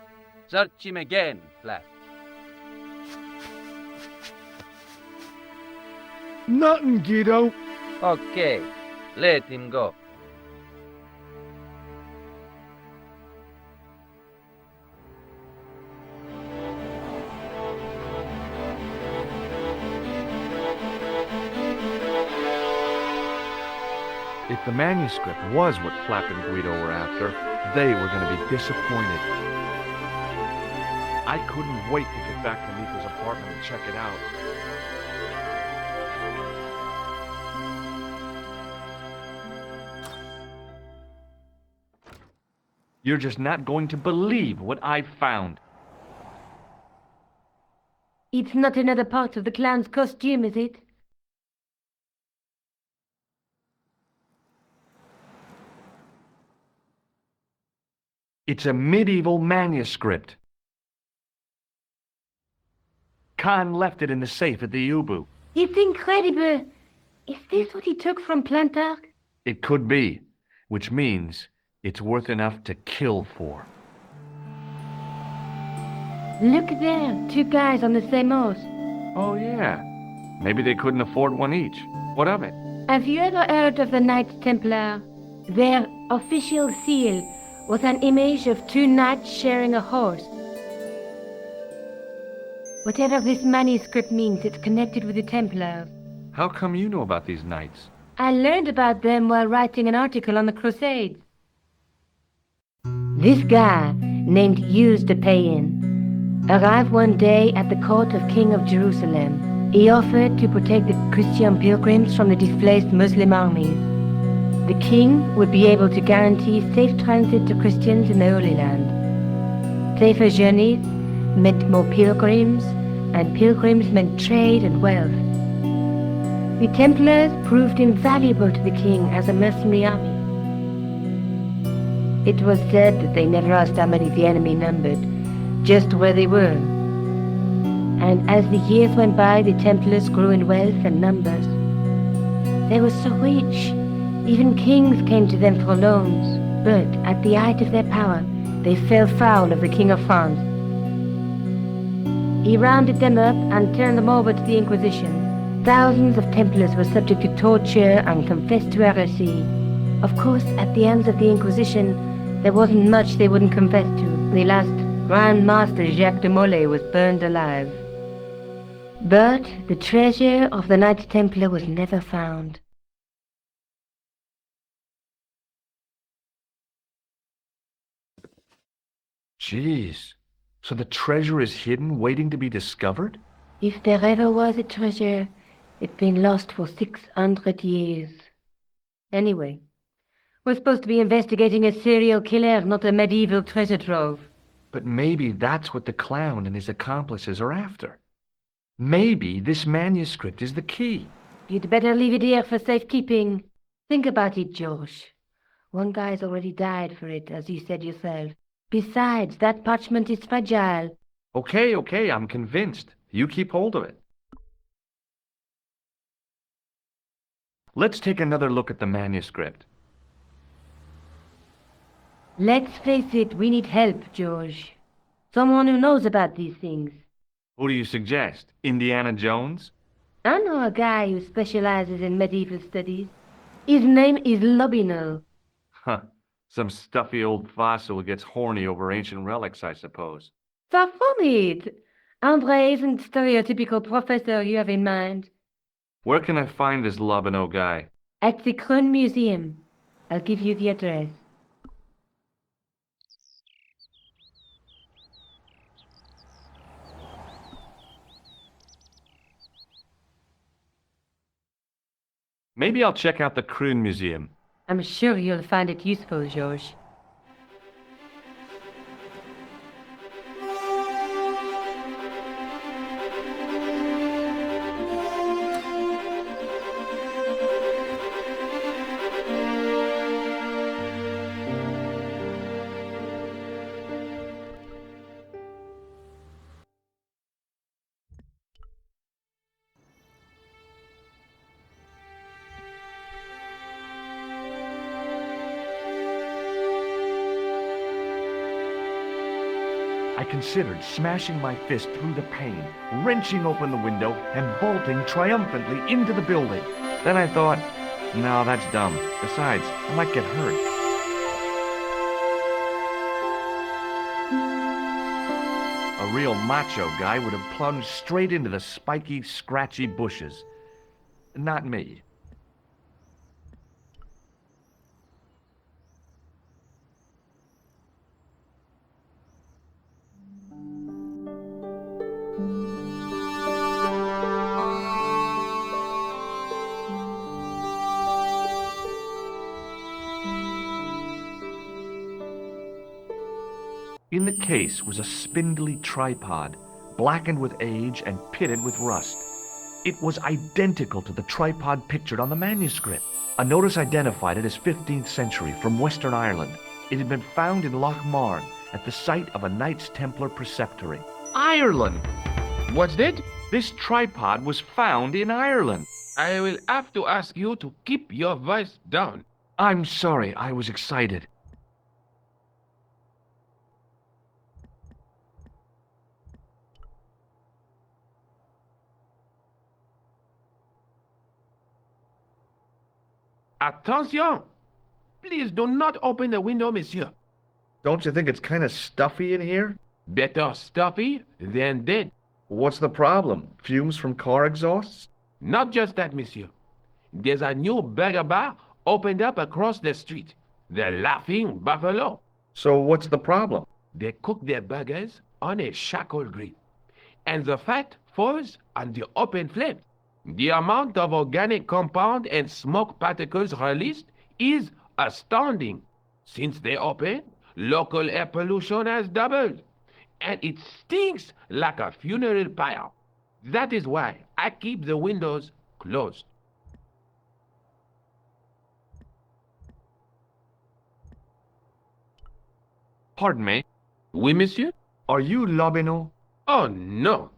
S10: Search him again, Flash.
S3: Nothing, Guido.
S10: Okay, let him go.
S1: If the manuscript was what Flap and Guido were after, they were going to be disappointed. I couldn't wait to get back to Nico's apartment and check it out. You're just not going to believe what I found.
S5: It's not another part of the clown's costume, is it?
S1: It's a medieval manuscript. Khan left it in the safe at the Ubu.
S5: It's incredible. Is this what he took from Plantark?
S1: It could be, which means it's worth enough to kill for.
S5: Look there, two guys on the same horse.
S1: Oh, yeah. Maybe they couldn't afford one each. What of it?
S5: Have you ever heard of the Knights Templar? Their official seal was an image of two knights sharing a horse. Whatever this manuscript means, it's connected with the Templars.
S1: How come you know about these knights?
S5: I learned about them while writing an article on the Crusades. This guy, named Hughes the Pagan, arrived one day at the court of King of Jerusalem. He offered to protect the Christian pilgrims from the displaced Muslim armies. The king would be able to guarantee safe transit to Christians in the Holy Land. Safer journeys meant more pilgrims, and pilgrims meant trade and wealth. The Templars proved invaluable to the king as a mercenary army. It was said that they never asked how many the enemy numbered, just where they were. And as the years went by, the Templars grew in wealth and numbers. They were so rich, even kings came to them for loans. But at the height of their power, they fell foul of the King of France. He rounded them up and turned them over to the Inquisition. Thousands of Templars were subject to torture and confessed to heresy. Of course, at the hands of the Inquisition, there wasn't much they wouldn't confess to. The last Grand Master Jacques de Molay was burned alive. But the treasure of the Knights Templar was never found.
S1: Jeez. So the treasure is hidden, waiting to be discovered?
S5: If there ever was a treasure, it's been lost for 600 years. Anyway, we're supposed to be investigating a serial killer, not a medieval treasure trove.
S1: But maybe that's what the clown and his accomplices are after. Maybe this manuscript is the key.
S5: You'd better leave it here for safekeeping. Think about it, George. One guy's already died for it, as you said yourself. Besides, that parchment is fragile.
S1: Okay, I'm convinced. You keep hold of it. Let's take another look at the manuscript.
S5: Let's face it, we need help, George. Someone who knows about these things.
S1: Who do you suggest? Indiana Jones?
S5: I know a guy who specializes in medieval studies. His name is Lobino.
S1: Huh. Some stuffy old fossil who gets horny over ancient relics, I suppose.
S5: Far from it. Andre isn't the stereotypical professor you have in mind.
S1: Where can I find this Lobino guy?
S5: At the Kroon Museum. I'll give you the address.
S1: Maybe I'll check out the Kroon Museum.
S5: I'm sure you'll find it useful, George.
S1: I considered smashing my fist through the pane, wrenching open the window, and bolting triumphantly into the building. Then I thought, no, that's dumb. Besides, I might get hurt. A real macho guy would have plunged straight into the spiky, scratchy bushes. Not me. In the case was a spindly tripod, blackened with age and pitted with rust. It was identical to the tripod pictured on the manuscript. A notice identified it as 15th century from Western Ireland. It had been found in Loch Marne at the site of a Knights Templar preceptory. Ireland!
S6: What's that?
S1: This tripod was found in Ireland.
S6: I will have to ask you to keep your voice down.
S1: I'm sorry, I was excited.
S6: Attention! Please do not open the window, monsieur.
S1: Don't you think it's kind of stuffy in here?
S6: Better stuffy than dead.
S1: What's the problem? Fumes from car exhausts?
S6: Not just that, monsieur. There's a new burger bar opened up across the street. The Laughing Buffalo.
S1: So what's the problem?
S6: They cook their burgers on a charcoal grill, and the fat falls on the open flame. The amount of organic compound and smoke particles released is astounding. Since they opened, local air pollution has doubled, and it stinks like a funeral pyre. That is why I keep the windows closed.
S1: Pardon me.
S6: Oui, monsieur?
S1: Are you Lobineau?
S6: Oh, no.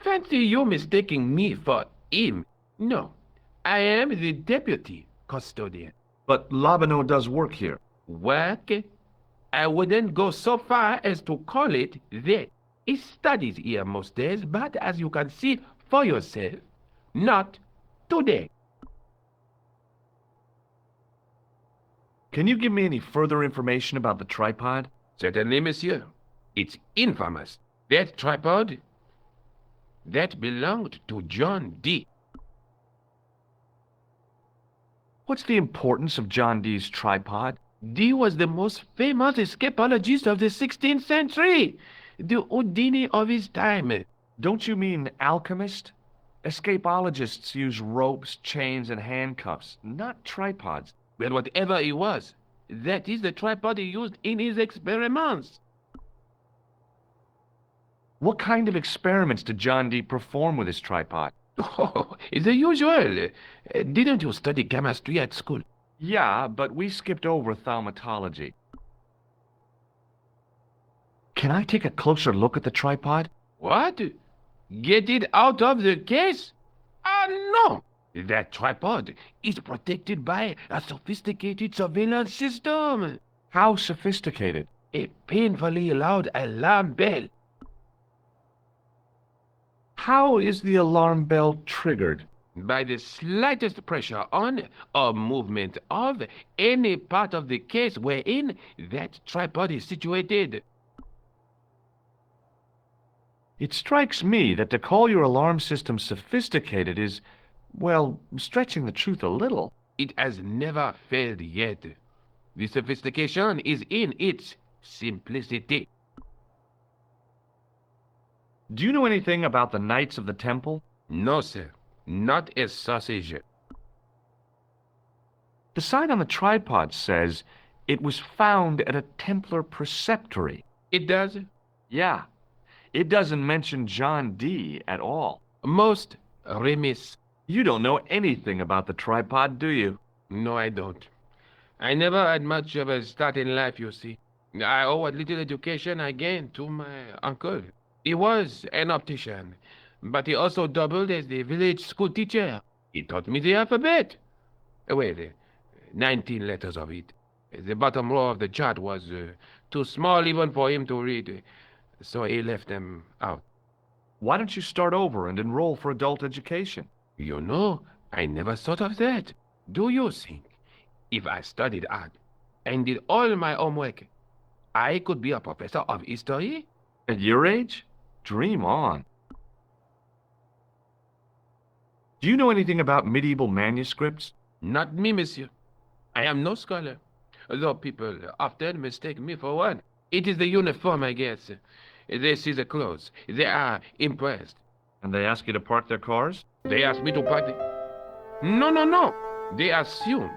S6: Fancy you mistaking me for him. No, I am the deputy custodian.
S1: But Lobineau does work here.
S6: Work? I wouldn't go so far as to call it that. He studies here most days, but as you can see for yourself, not today.
S1: Can you give me any further information about the tripod?
S6: Certainly, monsieur. It's infamous. That tripod, that belonged to John Dee.
S1: What's the importance of John Dee's tripod?
S6: Dee was the most famous escapologist of the 16th century, the Houdini of his time.
S1: Don't you mean alchemist? Escapologists use ropes, chains, and handcuffs, not tripods.
S6: But whatever he was, that is the tripod he used in his experiments.
S1: What kind of experiments did John Dee perform with his tripod?
S6: Oh, the usual. Didn't you study chemistry at school?
S1: Yeah, but we skipped over thaumatology. Can I take a closer look at the tripod?
S6: What? Get it out of the case? Ah, no! That tripod is protected by a sophisticated surveillance system.
S1: How sophisticated?
S6: A painfully loud alarm bell.
S1: How is the alarm bell triggered?
S6: By the slightest pressure on or movement of any part of the case wherein that tripod is situated.
S1: It strikes me that to call your alarm system sophisticated is, well, stretching the truth a little.
S6: It has never failed yet. The sophistication is in its simplicity.
S1: Do you know anything about the Knights of the Temple?
S6: No, sir. Not a sausage.
S1: The sign on the tripod says it was found at a Templar preceptory.
S6: It does?
S1: Yeah. It doesn't mention John Dee at all.
S6: Most remiss.
S1: You don't know anything about the tripod, do you?
S6: No, I don't. I never had much of a start in life, you see. I owe what little education I gained to my uncle. He was an optician, but he also doubled as the village school teacher. He taught me the alphabet. Well, 19 letters of it. The bottom row of the chart was too small even for him to read, so he left them out.
S1: Why don't you start over and enroll for adult education?
S6: You know, I never thought of that. Do you think if I studied art and did all my homework, I could be a professor of history?
S1: At your age? Dream on. Do you know anything about medieval manuscripts?
S6: Not me, monsieur. I am no scholar, though people often mistake me for one. It is the uniform, I guess. They see the clothes. They are impressed.
S1: And they ask you to park their cars?
S6: They ask me to park the... No. They assume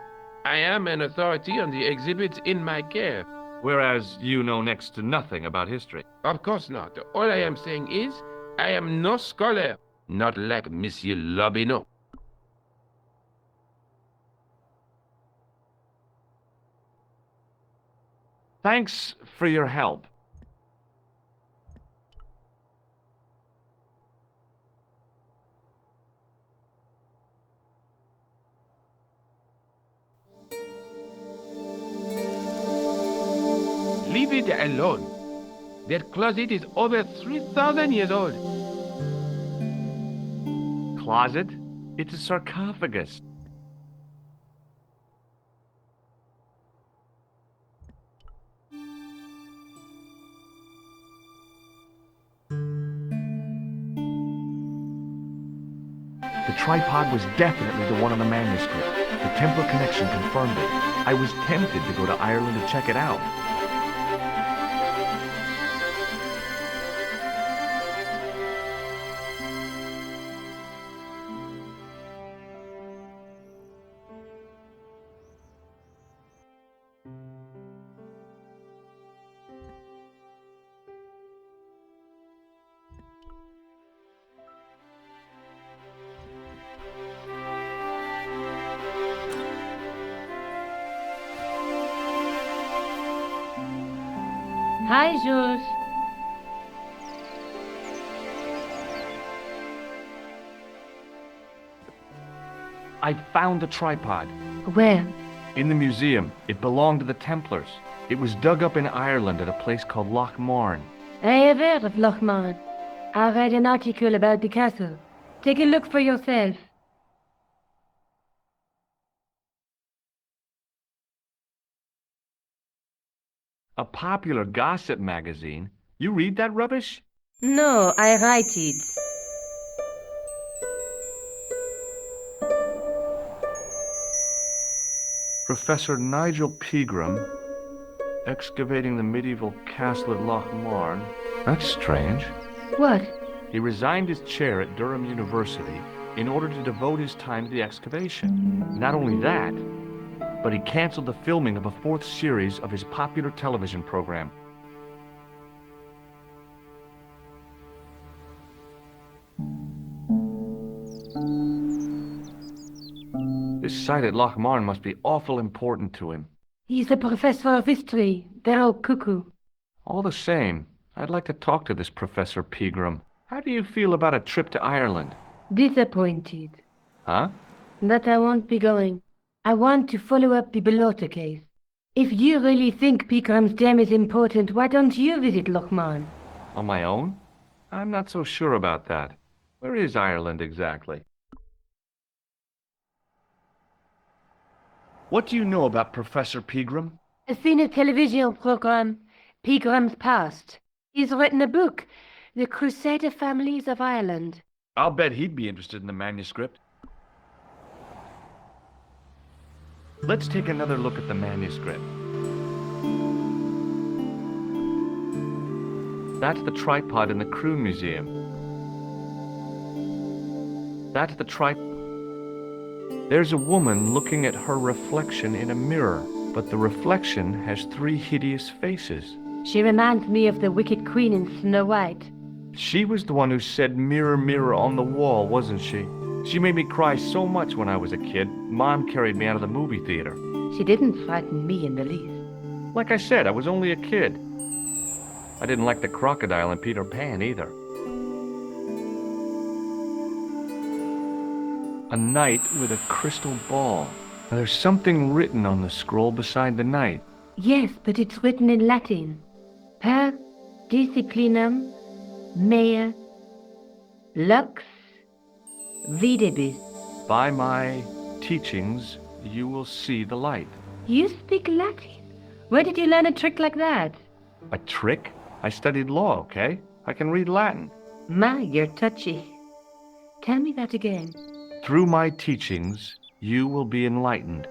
S6: I am an authority on the exhibits in my care.
S1: Whereas you know next to nothing about history.
S6: Of course not. All I am saying is, I am no scholar. Not like Monsieur Lobineau.
S1: Thanks for your help.
S6: Leave it alone. That closet is over 3,000 years old.
S1: Closet? It's a sarcophagus. The tripod was definitely the one on the manuscript. The Templar connection confirmed it. I was tempted to go to Ireland to check it out.
S5: Hi, Jules.
S1: I found the tripod.
S5: Where?
S1: In the museum. It belonged to the Templars. It was dug up in Ireland at a place called Loch Marn.
S5: I have heard of Loch Marn. I read an article about the castle. Take a look for yourself.
S1: A popular gossip magazine? You read that rubbish?
S5: No, I write it.
S1: Professor Nigel Pegram, excavating the medieval castle at Loch Marn. That's strange.
S5: What?
S1: He resigned his chair at Durham University in order to devote his time to the excavation. Not only that, but he canceled the filming of a 4th series of his popular television program. This site at Loch Marn must be awful important to him.
S5: He's a professor of history. They're all cuckoo.
S1: All the same, I'd like to talk to this Professor Pegram. How do you feel about a trip to Ireland?
S5: Disappointed.
S1: Huh?
S5: That I won't be going. I want to follow up the Bellotta case. If you really think Pegram's dam is important, why don't you visit Loch Marn?
S1: On my own? I'm not so sure about that. Where is Ireland exactly? What do you know about Professor Pegram?
S5: I've seen a television program, Pegram's Past. He's written a book, The Crusader Families of Ireland.
S1: I'll bet he'd be interested in the manuscript. Let's take another look at the manuscript. That's the tripod in the Crew Museum. That's the There's a woman looking at her reflection in a mirror, but the reflection has 3 hideous faces.
S5: She reminds me of the Wicked Queen in Snow White.
S1: She was the one who said, "Mirror, mirror on the wall," wasn't she? She made me cry so much when I was a kid, Mom carried me out of the movie theater.
S5: She didn't frighten me in the least.
S1: Like I said, I was only a kid. I didn't like the crocodile in Peter Pan either. A knight with a crystal ball. Now, there's something written on the scroll beside the knight.
S5: Yes, but it's written in Latin. Per disciplinam mea lux videbis.
S1: By my teachings, you will see the light.
S5: You speak Latin? Where did you learn a trick like that?
S1: A trick? I studied law, okay? I can read Latin.
S5: My, you're touchy. Tell me that again.
S1: Through my teachings, you will be enlightened.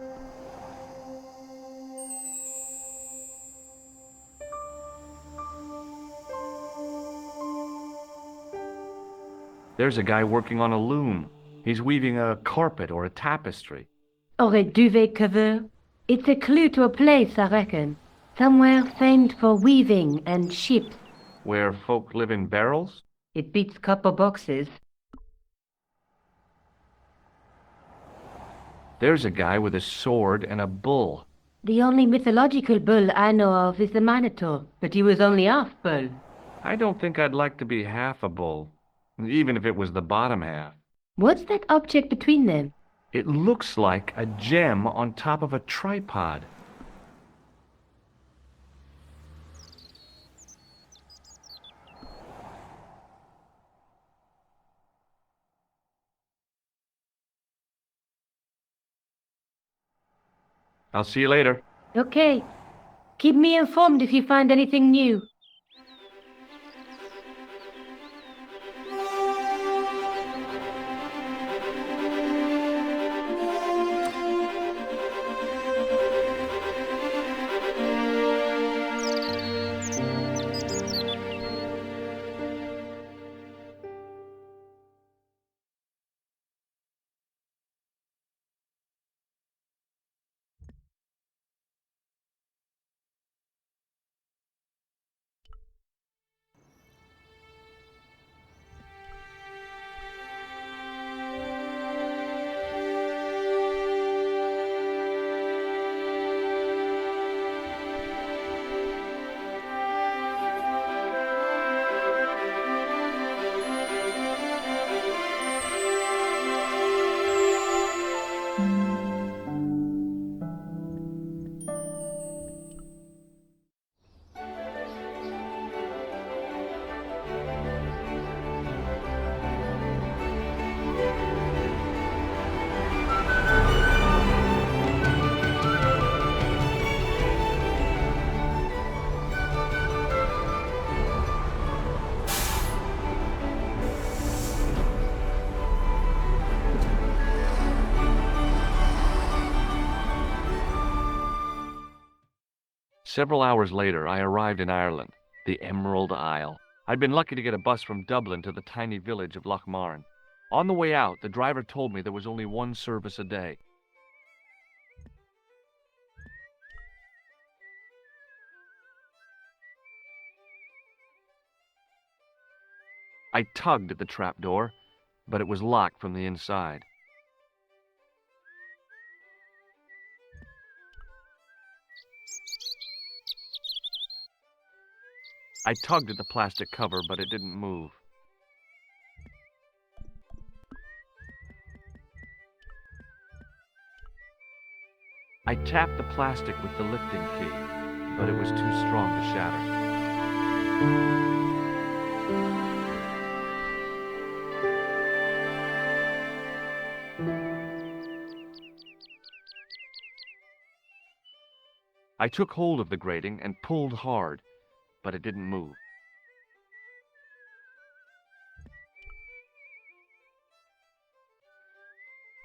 S1: There's a guy working on a loom. He's weaving a carpet or a tapestry.
S5: Or a duvet cover. It's a clue to a place, I reckon. Somewhere famed for weaving and ships.
S1: Where folk live in barrels?
S5: It beats copper boxes.
S1: There's a guy with a sword and a bull.
S5: The only mythological bull I know of is the Minotaur, but he was only half bull.
S1: I don't think I'd like to be half a bull, even if it was the bottom half.
S5: What's that object between them?
S1: It looks like a gem on top of a tripod. I'll see you later.
S5: Okay. Keep me informed if you find anything new.
S1: Several hours later, I arrived in Ireland, the Emerald Isle. I'd been lucky to get a bus from Dublin to the tiny village of Lochmarn. On the way out, the driver told me there was only one service a day. I tugged at the trapdoor, but it was locked from the inside. I tugged at the plastic cover, but it didn't move. I tapped the plastic with the lifting key, but it was too strong to shatter. I took hold of the grating and pulled hard, but it didn't move.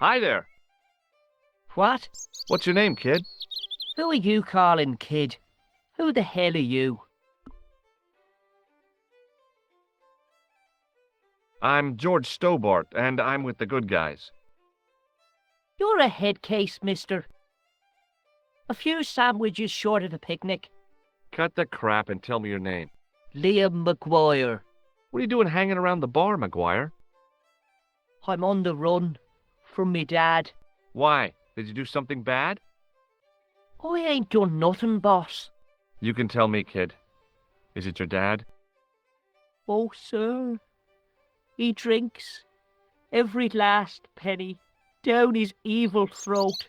S1: Hi there.
S9: What?
S1: What's your name, kid?
S9: Who are you calling kid? Who the hell are you?
S1: I'm George Stobbart, and I'm with the good guys.
S9: You're a head case, mister. A few sandwiches short of a picnic.
S1: Cut the crap and tell me your name.
S9: Liam McGuire.
S1: What are you doing hanging around the bar, McGuire?
S9: I'm on the run from me dad.
S1: Why? Did you do something bad?
S9: I ain't done nothing, boss.
S1: You can tell me, kid. Is it your dad?
S9: Oh, sir. He drinks every last penny down his evil throat.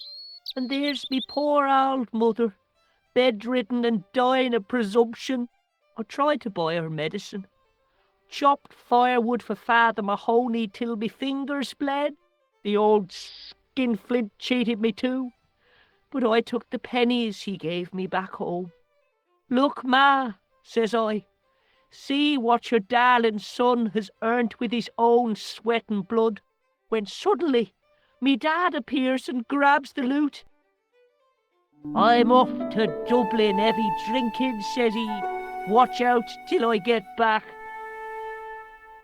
S9: And there's me poor old mother, bedridden and dying of presumption. I tried to buy her medicine. Chopped firewood for Father Mahoney till me fingers bled. The old skinflint cheated me too. But I took the pennies he gave me back home. Look, Ma, says I, see what your darling son has earned with his own sweat and blood. When suddenly, me dad appears and grabs the loot. I'm off to Dublin heavy drinking, says he. Watch out till I get back.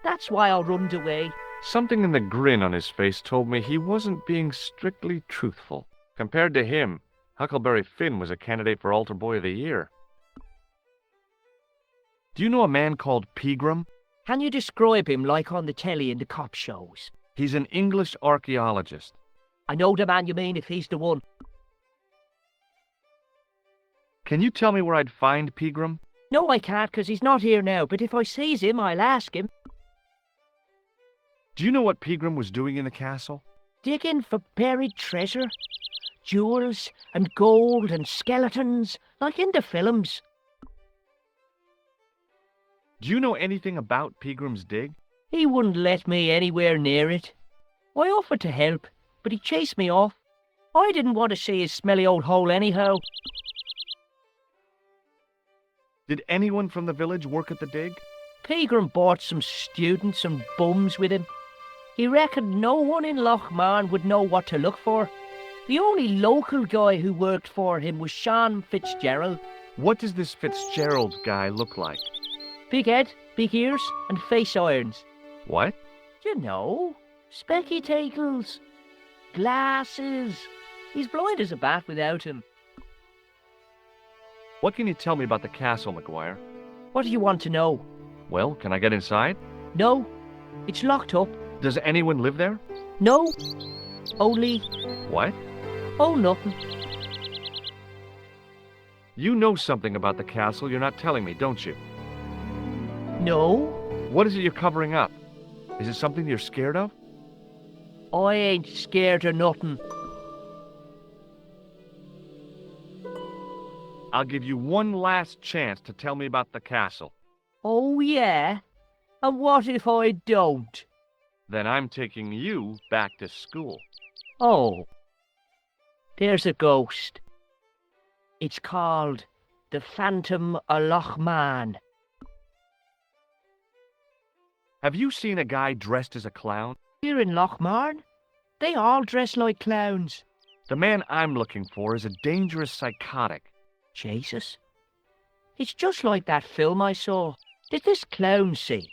S9: That's why I runned away.
S1: Something in the grin on his face told me he wasn't being strictly truthful. Compared to him, Huckleberry Finn was a candidate for Altar Boy of the Year. Do you know a man called Pegram?
S9: Can you describe him like on the telly in the cop shows?
S1: He's an English archaeologist.
S9: I know the man you mean if he's the one.
S1: Can you tell me where I'd find Pegram?
S9: No, I can't, 'cause he's not here now, but if I sees him, I'll ask him.
S1: Do you know what Pegram was doing in the castle?
S9: Digging for buried treasure. Jewels and gold and skeletons, like in the films.
S1: Do you know anything about Pegram's dig?
S9: He wouldn't let me anywhere near it. I offered to help, but he chased me off. I didn't want to see his smelly old hole anyhow.
S1: Did anyone from the village work at the dig?
S9: Pegram brought some students and bums with him. He reckoned no one in Lochmarn would know what to look for. The only local guy who worked for him was Sean Fitzgerald.
S1: What does this Fitzgerald guy look like?
S9: Big head, big ears, and face irons.
S1: What?
S9: You know, spectacles, glasses. He's blind as a bat without him.
S1: What can you tell me about the castle, McGuire?
S9: What do you want to know?
S1: Well, can I get inside?
S9: No, it's locked up.
S1: Does anyone live there?
S9: No, only...
S1: What?
S9: Oh, nothing.
S1: You know something about the castle you're not telling me, don't you?
S9: No.
S1: What is it you're covering up? Is it something you're scared of?
S9: I ain't scared of nothing.
S1: I'll give you one last chance to tell me about the castle.
S9: Oh, yeah? And what if I don't?
S1: Then I'm taking you back to school.
S9: Oh. There's a ghost. It's called the Phantom of Lochmarn.
S1: Have you seen a guy dressed as a clown?
S9: Here in Lochmarn, they all dress like clowns.
S1: The man I'm looking for is a dangerous psychotic.
S9: Jesus, It's just like that film I saw. There's this clown, see,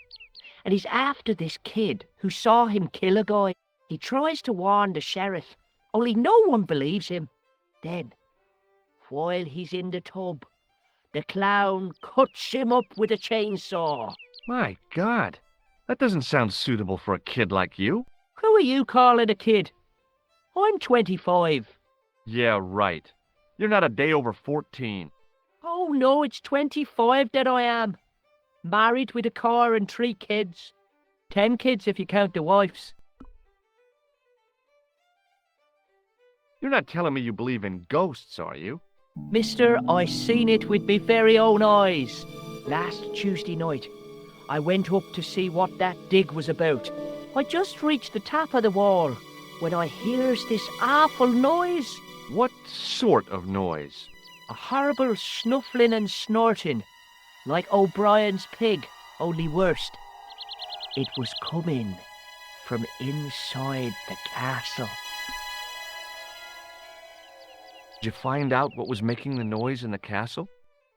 S9: and he's after this kid who saw him kill a guy. He tries to warn the sheriff, only no one believes him. Then, while he's in the tub, the clown cuts him up with a chainsaw.
S1: My God, that doesn't sound suitable for a kid like you.
S9: Who are you calling a kid? I'm 25.
S1: Yeah, right. You're not a day over 14.
S9: Oh no, it's 25 that I am. Married with a car and 3 kids. 10 kids if you count the wives.
S1: You're not telling me you believe in ghosts, are you?
S9: Mister, I seen it with me very own eyes. Last Tuesday night, I went up to see what that dig was about. I just reached the top of the wall when I hears this awful noise.
S1: What sort of noise?
S9: A horrible snuffling and snorting, like O'Brien's pig, only worse. It was coming from inside the castle.
S1: Did you find out what was making the noise in the castle?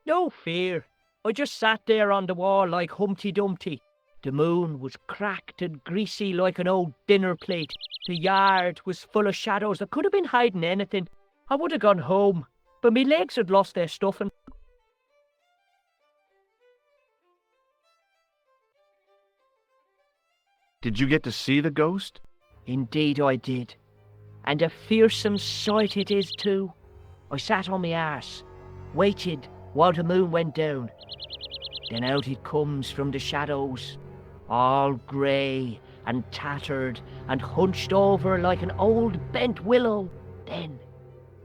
S9: No fear. I just sat there on the wall like Humpty Dumpty. The moon was cracked and greasy like an old dinner plate. The yard was full of shadows that could have been hiding anything. I would have gone home, but me legs had lost their stuffing.
S1: Did you get to see the ghost?
S9: Indeed I did. And a fearsome sight it is too. I sat on my arse, waited while the moon went down. Then out it comes from the shadows, all grey and tattered and hunched over like an old bent willow. Then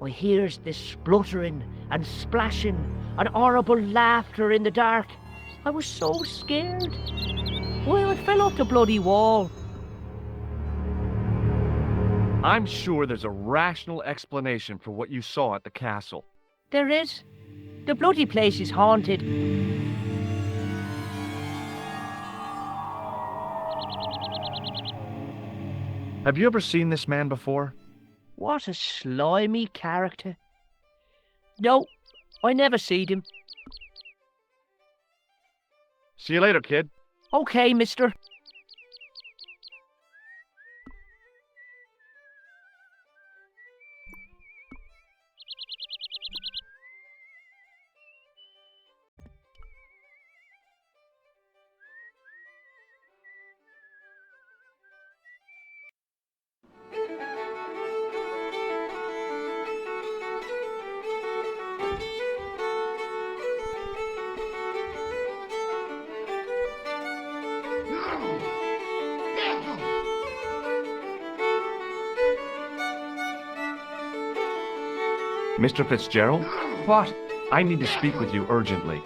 S9: I hears this spluttering and splashing and horrible laughter in the dark. I was so scared. Why, I fell off the bloody wall.
S1: I'm sure there's a rational explanation for what you saw at the castle.
S9: There is. The bloody place is haunted.
S1: Have you ever seen this man before?
S9: What a slimy character. No, I never seed him.
S1: See you later, kid.
S9: Okay, mister.
S1: Mr. Fitzgerald?
S9: What?
S1: I need to speak with you urgently.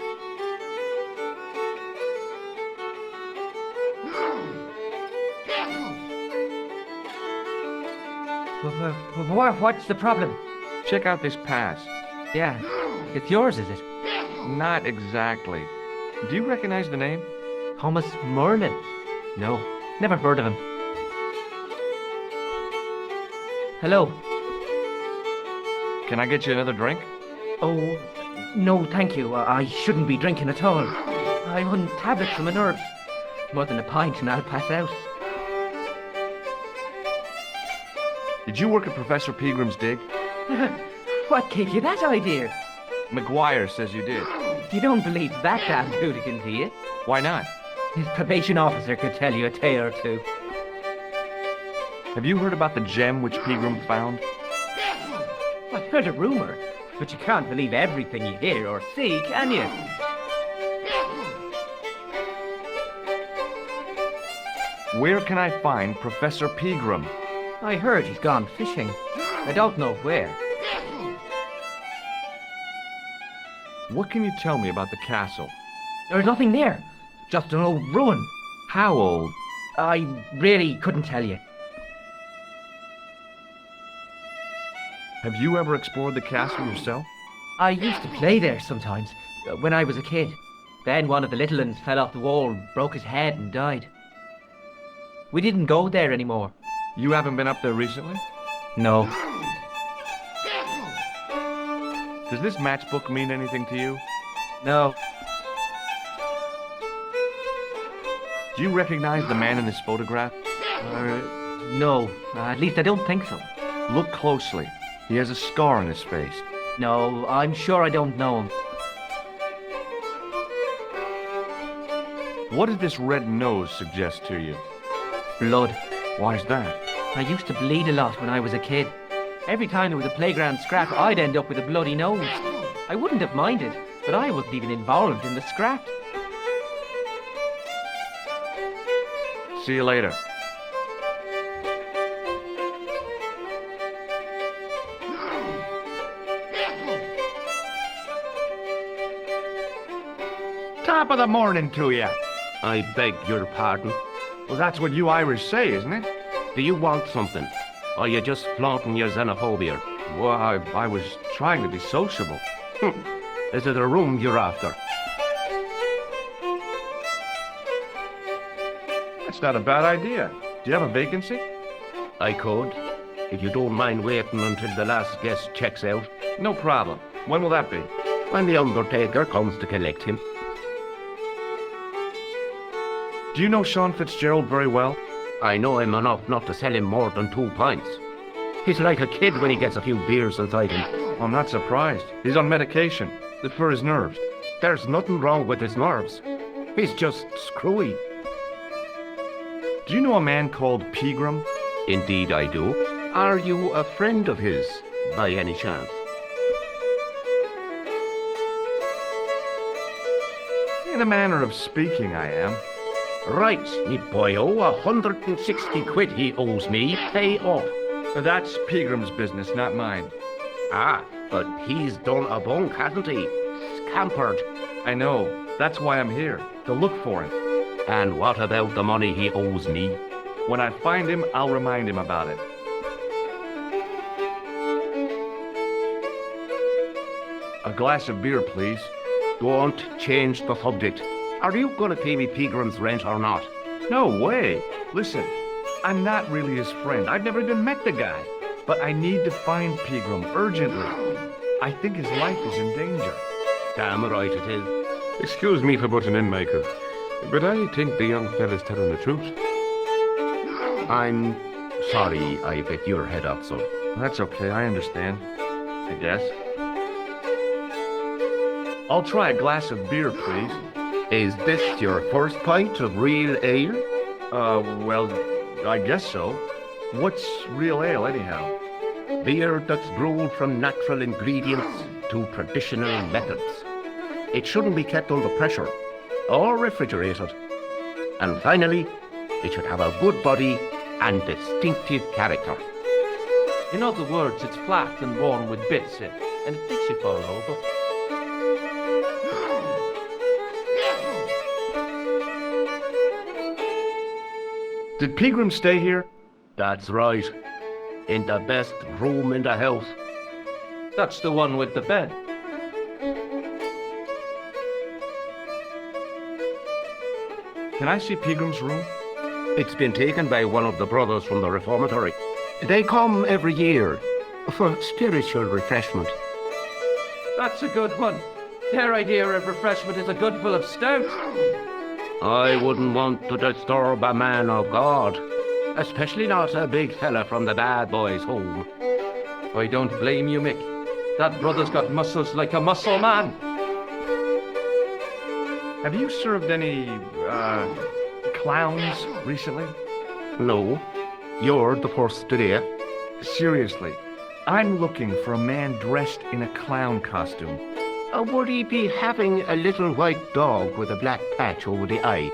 S9: What's the problem?
S1: Check out this pass.
S9: Yeah, it's yours, is it?
S1: Not exactly. Do you recognize the name?
S9: Thomas Merlin? No, never heard of him. Hello.
S1: Can I get you another drink?
S9: Oh, no, thank you. I shouldn't be drinking at all. I'm on tablets from a nerve. More than a pint and I'll pass out.
S1: Did you work at Professor Peagram's dig?
S9: What gave you that idea?
S1: McGuire says you did.
S9: You don't believe that damn hooligan, do you?
S1: Why not?
S9: His probation officer could tell you a tale or two.
S1: Have you heard about the gem which Peagram found?
S9: I heard a rumor, but you can't believe everything you hear or see, can you?
S1: Where can I find Professor Peagram?
S9: I heard he's gone fishing. I don't know where.
S1: What can you tell me about the castle?
S9: There's nothing there. Just an old ruin.
S1: How old?
S9: I really couldn't tell you.
S1: Have you ever explored the castle yourself?
S9: I used to play there sometimes, when I was a kid. Then one of the little ones fell off the wall, broke his head and died. We didn't go there anymore.
S1: You haven't been up there recently?
S9: No.
S1: Does this matchbook mean anything to you?
S8: No. Do you recognize the man in this photograph?
S9: No. At least I don't think so.
S8: Look closely. He has a scar on his face.
S9: No, I'm sure I don't know him.
S8: What did this red nose suggest to you?
S9: Blood.
S8: Why's that?
S9: I used to bleed a lot when I was a kid. Every time there was a playground scrap, I'd end up with a bloody nose. I wouldn't have minded, but I wasn't even involved in the scrap.
S8: See you later.
S3: Top of the morning to you.
S7: I beg your pardon.
S1: Well, that's what you Irish say, isn't it?
S7: Do you want something? Or are you just flaunting your xenophobia?
S1: Well, I was trying to be sociable.
S7: Is it a room you're after?
S1: That's not a bad idea. Do you have a vacancy?
S7: I could, if you don't mind waiting until the last guest checks out.
S1: No problem. When will that be?
S7: When the undertaker comes to collect him.
S1: Do you know Sean Fitzgerald very well?
S7: I know him enough not to sell him more than 2 pints. He's like a kid when he gets a few beers inside him.
S1: I'm not surprised. He's on medication. For his nerves.
S7: There's nothing wrong with his nerves. He's just screwy.
S1: Do you know a man called Pegram?
S7: Indeed I do. Are you a friend of his, by any chance?
S1: In a manner of speaking, I am.
S7: Right, me boyo, 160 quid he owes me. Pay up.
S1: That's Pegram's business, not mine.
S7: Ah, but he's done a bunk, hasn't he? Scampered.
S1: I know. That's why I'm here, to look for him.
S7: And what about the money he owes me?
S1: When I find him, I'll remind him about it. A glass of beer, please.
S7: Don't change the subject. Are you going to pay me Pegram's rent or not?
S1: No way. Listen, I'm not really his friend. I've never even met the guy. But I need to find Pegram urgently. I think his life is in danger.
S7: Damn right it is.
S13: Excuse me for butting in, Michael, but I think the young fella's telling the truth.
S7: I'm sorry I bit your head off, son.
S1: That's okay, I understand. I guess. I'll try a glass of beer, please.
S7: Is this your first pint of real ale?
S1: Well, I guess so. What's real ale, anyhow?
S7: Beer that's brewed from natural ingredients to traditional methods. It shouldn't be kept under pressure or refrigerated. And finally, it should have a good body and distinctive character.
S6: In other words, it's flat and worn with bits in, and it makes you fall over.
S1: Did Pegram stay here?
S7: That's right. In the best room in the house.
S6: That's the one with the bed.
S1: Can I see Pegram's room?
S7: It's been taken by one of the brothers from the reformatory. They come every year for spiritual refreshment.
S6: That's a good one. Their idea of refreshment is a good full of stout.
S7: I wouldn't want to disturb a man of God, especially not a big fella from the bad boys' home.
S6: I don't blame you, Mick. That brother's got muscles like a muscle man.
S1: Have you served any, clowns recently?
S7: No. You're the first today.
S1: Seriously, I'm looking for a man dressed in a clown costume.
S7: Would he be having a little white dog with a black patch over the eye?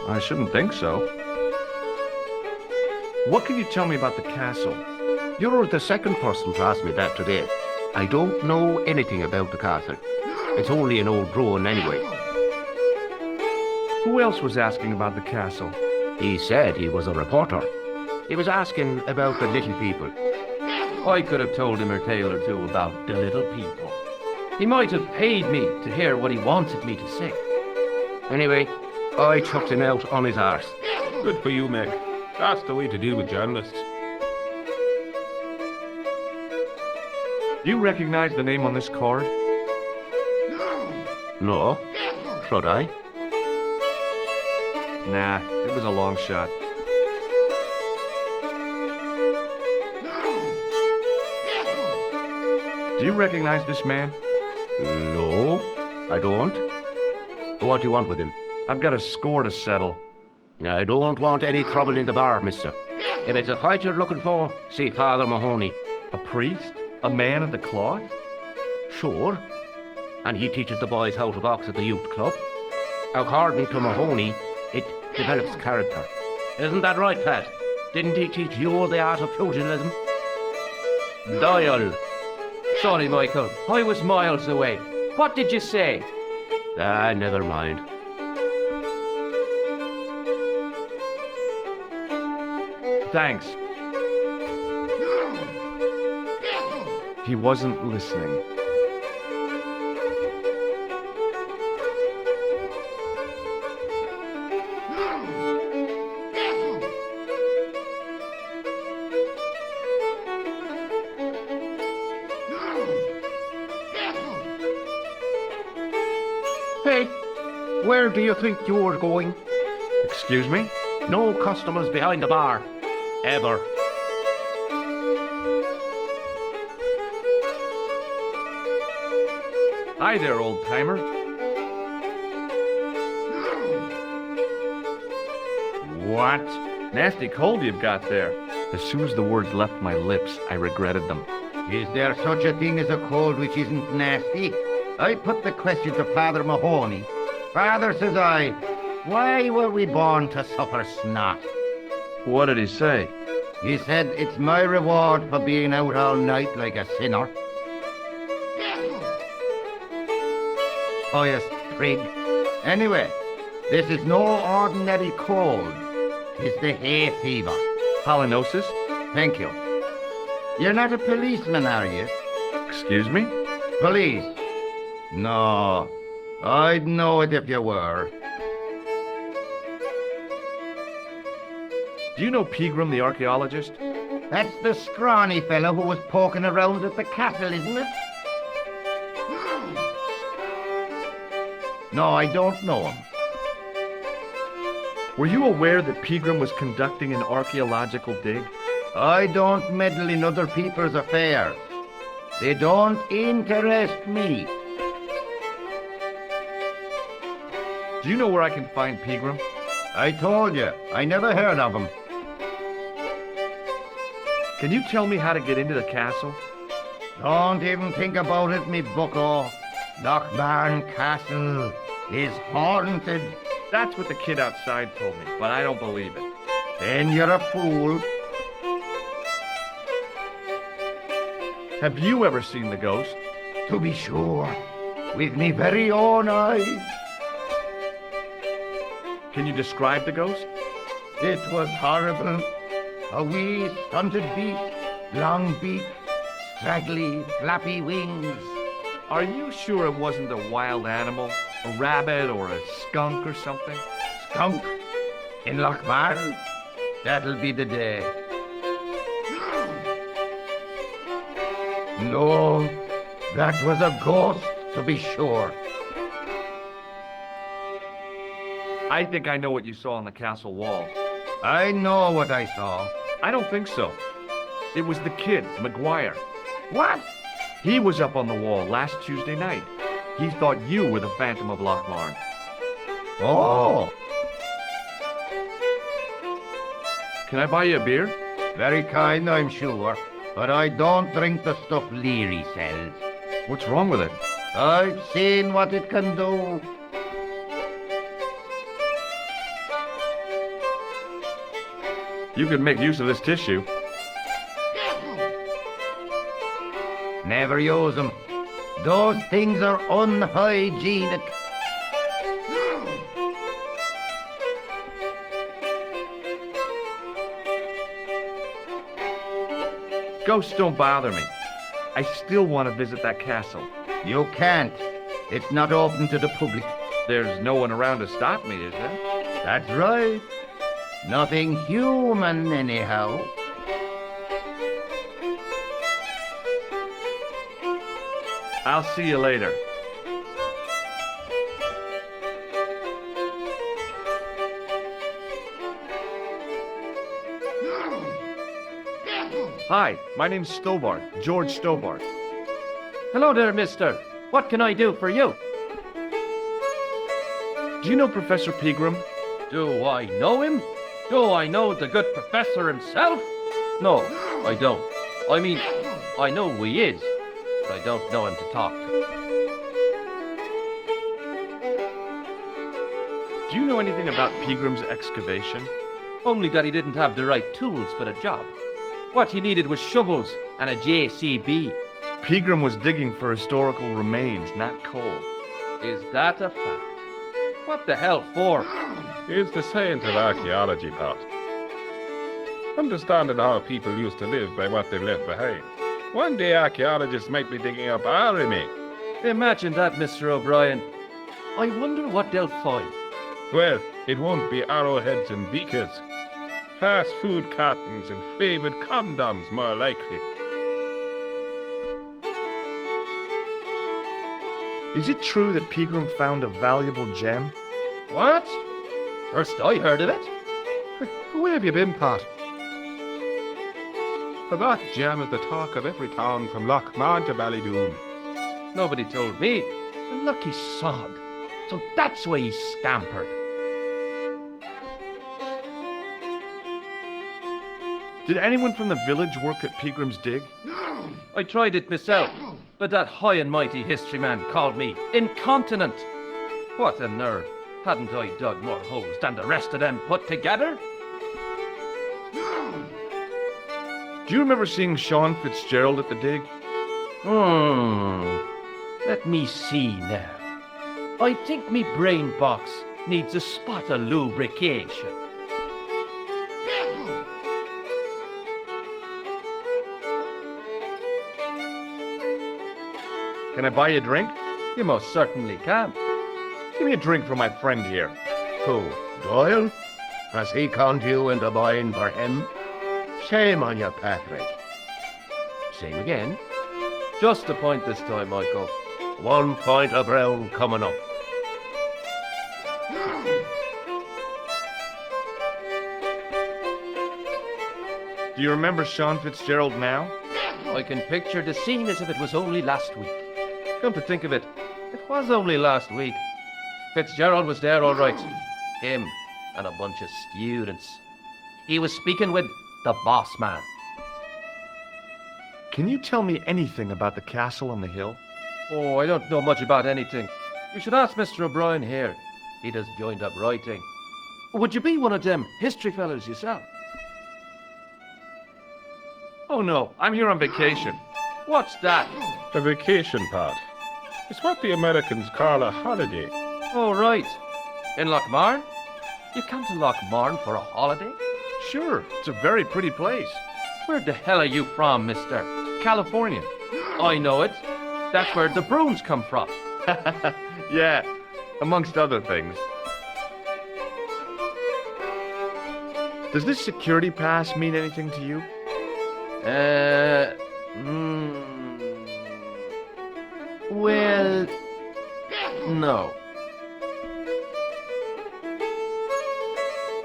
S1: I shouldn't think so. What can you tell me about the castle?
S7: You're the second person to ask me that today. I don't know anything about the castle. It's only an old ruin anyway.
S1: Who else was asking about the castle?
S7: He said he was a reporter. He was asking about the little people.
S6: I could have told him a tale or two about the little people. He might have paid me to hear what he wanted me to say.
S7: Anyway, I chucked him out on his arse.
S13: Good for you, Mick. That's the way to deal with journalists.
S1: Do you recognize the name on this card?
S7: No. Should I?
S1: Nah, it was a long shot. Do you recognize this man?
S7: No, I don't. What do you want with him?
S1: I've got a score to settle.
S7: I don't want any trouble in the bar, mister. If it's a fight you're looking for, see Father Mahoney.
S1: A priest? A man of the cloth?
S7: Sure. And he teaches the boys how to box at the youth club. According to Mahoney, it develops character. Isn't that right, Pat? Didn't he teach you the art of pugilism?
S11: Doyle. Sorry, Michael. I was miles away. What did you say?
S7: Ah, never mind.
S1: Thanks. He wasn't listening.
S7: Hey, where do you think you're going?
S1: Excuse me?
S7: No customers behind the bar. Ever.
S1: Hi there, old-timer. What? Nasty cold you've got there. As soon as the words left my lips, I regretted them.
S4: Is there such a thing as a cold which isn't nasty? I put the question to Father Mahoney. Father, says I, why were we born to suffer snot?
S1: What did he say?
S4: He said it's my reward for being out all night like a sinner. Pious prig. Anyway, this is no ordinary cold. It's the hay fever.
S1: Pollinosis?
S4: Thank you. You're not a policeman, are you?
S1: Excuse me?
S4: Police? No, I'd know it if you were.
S1: Do you know Pegram, the archaeologist?
S4: That's the scrawny fellow who was poking around at the castle, isn't it? No, I don't know him.
S1: Were you aware that Pegram was conducting an archaeological dig?
S4: I don't meddle in other people's affairs. They don't interest me.
S1: Do you know where I can find Pegram?
S4: I told you, I never heard of him.
S1: Can you tell me how to get into the castle?
S4: Don't even think about it, me bucko. Lochbarn Castle is haunted.
S1: That's what the kid outside told me, but I don't believe it.
S4: Then you're a fool.
S1: Have you ever seen the ghost?
S4: To be sure, with me very own eyes.
S1: Can you describe the ghost?
S4: It was horrible. A wee stunted beast, long beak, straggly, flappy wings.
S1: Are you sure it wasn't a wild animal? A rabbit or a skunk or something?
S4: Skunk? In Lochbarn? That'll be the day. No, that was a ghost, to be sure.
S1: I think I know what you saw on the castle wall.
S4: I know what I saw.
S1: I don't think so. It was the kid, McGuire.
S4: What?
S1: He was up on the wall last Tuesday night. He thought you were the Phantom of Lochbarn.
S4: Oh!
S1: Can I buy you a beer?
S4: Very kind, I'm sure. But I don't drink the stuff Leary sells.
S1: What's wrong with it?
S4: I've seen what it can do.
S1: You could make use of this tissue.
S4: Never use them. Those things are unhygienic.
S1: Ghosts don't bother me. I still want to visit that castle.
S4: You can't. It's not open to the public.
S1: There's no one around to stop me, is there?
S4: That's right. Nothing human, anyhow.
S1: I'll see you later. Hi, my name's Stobbart, George Stobbart.
S14: Hello there, mister. What can I do for you?
S1: Do you know Professor Pegram?
S14: Do I know him? Do I know the good professor himself? No, I don't. I mean, I know who he is, but I don't know him to talk to.
S1: Do you know anything about Pegram's excavation?
S14: Only that he didn't have the right tools for the job. What he needed was shovels and a JCB.
S1: Pegram was digging for historical remains, not coal.
S14: Is that a fact? What the hell for?
S13: It's the science of archaeology, Pat. Understanding how people used to live by what they've left behind. One day archaeologists might be digging up our remains.
S14: Imagine that, Mr. O'Brien. I wonder what they'll find.
S13: Well, it won't be arrowheads and beakers. Fast food cartons and favored condoms, more likely.
S1: Is it true that Pegram found a valuable gem?
S14: What? First I heard of it.
S13: Where have you been, Pat? For that gem is the talk of every town from Lochmarn to Ballydoon.
S14: Nobody told me. A lucky sod. So that's why he scampered.
S1: Did anyone from the village work at Pegram's dig?
S14: I tried it myself, but that high and mighty history man called me incontinent. What a nerve. Hadn't I dug more holes than the rest of them put together?
S1: Do you remember seeing Sean Fitzgerald at the dig?
S14: Let me see now. I think me brain box needs a spot of lubrication.
S1: Can I buy you a drink?
S14: You most certainly can.
S1: Give me a drink for my friend here.
S4: Who, Doyle? Has he conned you into buying for him? Shame on you, Patrick. Same again.
S14: Just a point this time, Michael.
S4: 1 point of brown coming up.
S1: Do you remember Sean Fitzgerald now?
S14: I can picture the scene as if it was only last week. Come to think of it, it was only last week. Fitzgerald was there all right. Him and a bunch of students. He was speaking with the boss man.
S1: Can you tell me anything about the castle on the hill?
S14: Oh, I don't know much about anything. You should ask Mr. O'Brien here. He does joined up writing. Would you be one of them history fellas yourself?
S1: Oh no, I'm here on vacation.
S14: What's that?
S13: A vacation, Pat. It's what the Americans call a holiday.
S14: Oh, right. In Lochmarn? You come to Lochmarn for a holiday?
S1: Sure, it's a very pretty place.
S14: Where the hell are you from, mister?
S1: California.
S14: I know it. That's where the brooms come from.
S1: Yeah, amongst other things. Does this security pass mean anything to you?
S14: Well, no.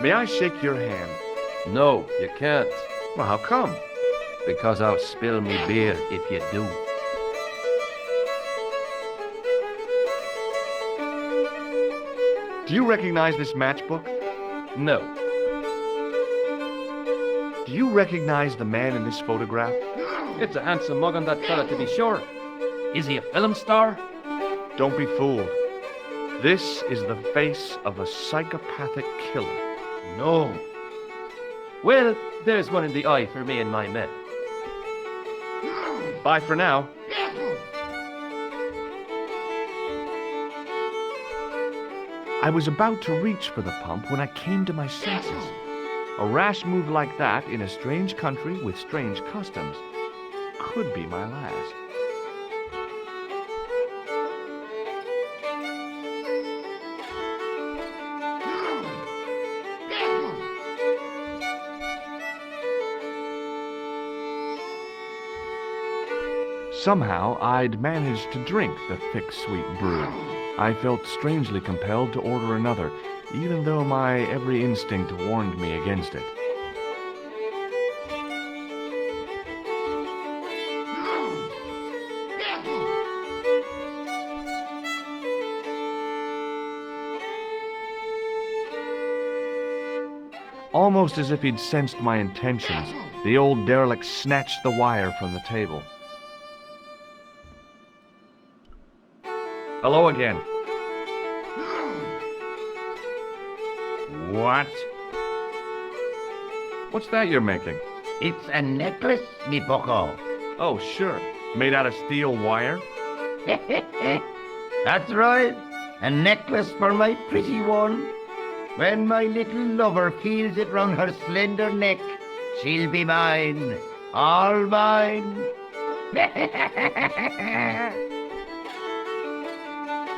S1: May I shake your hand?
S14: No, you can't.
S1: Well, how come?
S14: Because I'll spill me beer if you do.
S1: Do you recognize this matchbook?
S14: No.
S1: Do you recognize the man in this photograph?
S14: It's a handsome mug on that fella, to be sure. Is he a film star?
S1: Don't be fooled. This is the face of a psychopathic killer.
S14: No. Well, there's one in the eye for me and my men.
S1: Bye for now. I was about to reach for the pump when I came to my senses. A rash move like that in a strange country with strange customs could be my last. Somehow, I'd managed to drink the thick, sweet brew. I felt strangely compelled to order another, even though my every instinct warned me against it. Almost as if he'd sensed my intentions, the old derelict snatched the wire from the table. Hello again.
S4: What?
S1: What's that you're making?
S4: It's a necklace, me bucko.
S1: Oh, sure. Made out of steel wire?
S4: That's right. A necklace for my pretty one. When my little lover feels it round her slender neck, she'll be mine. All mine.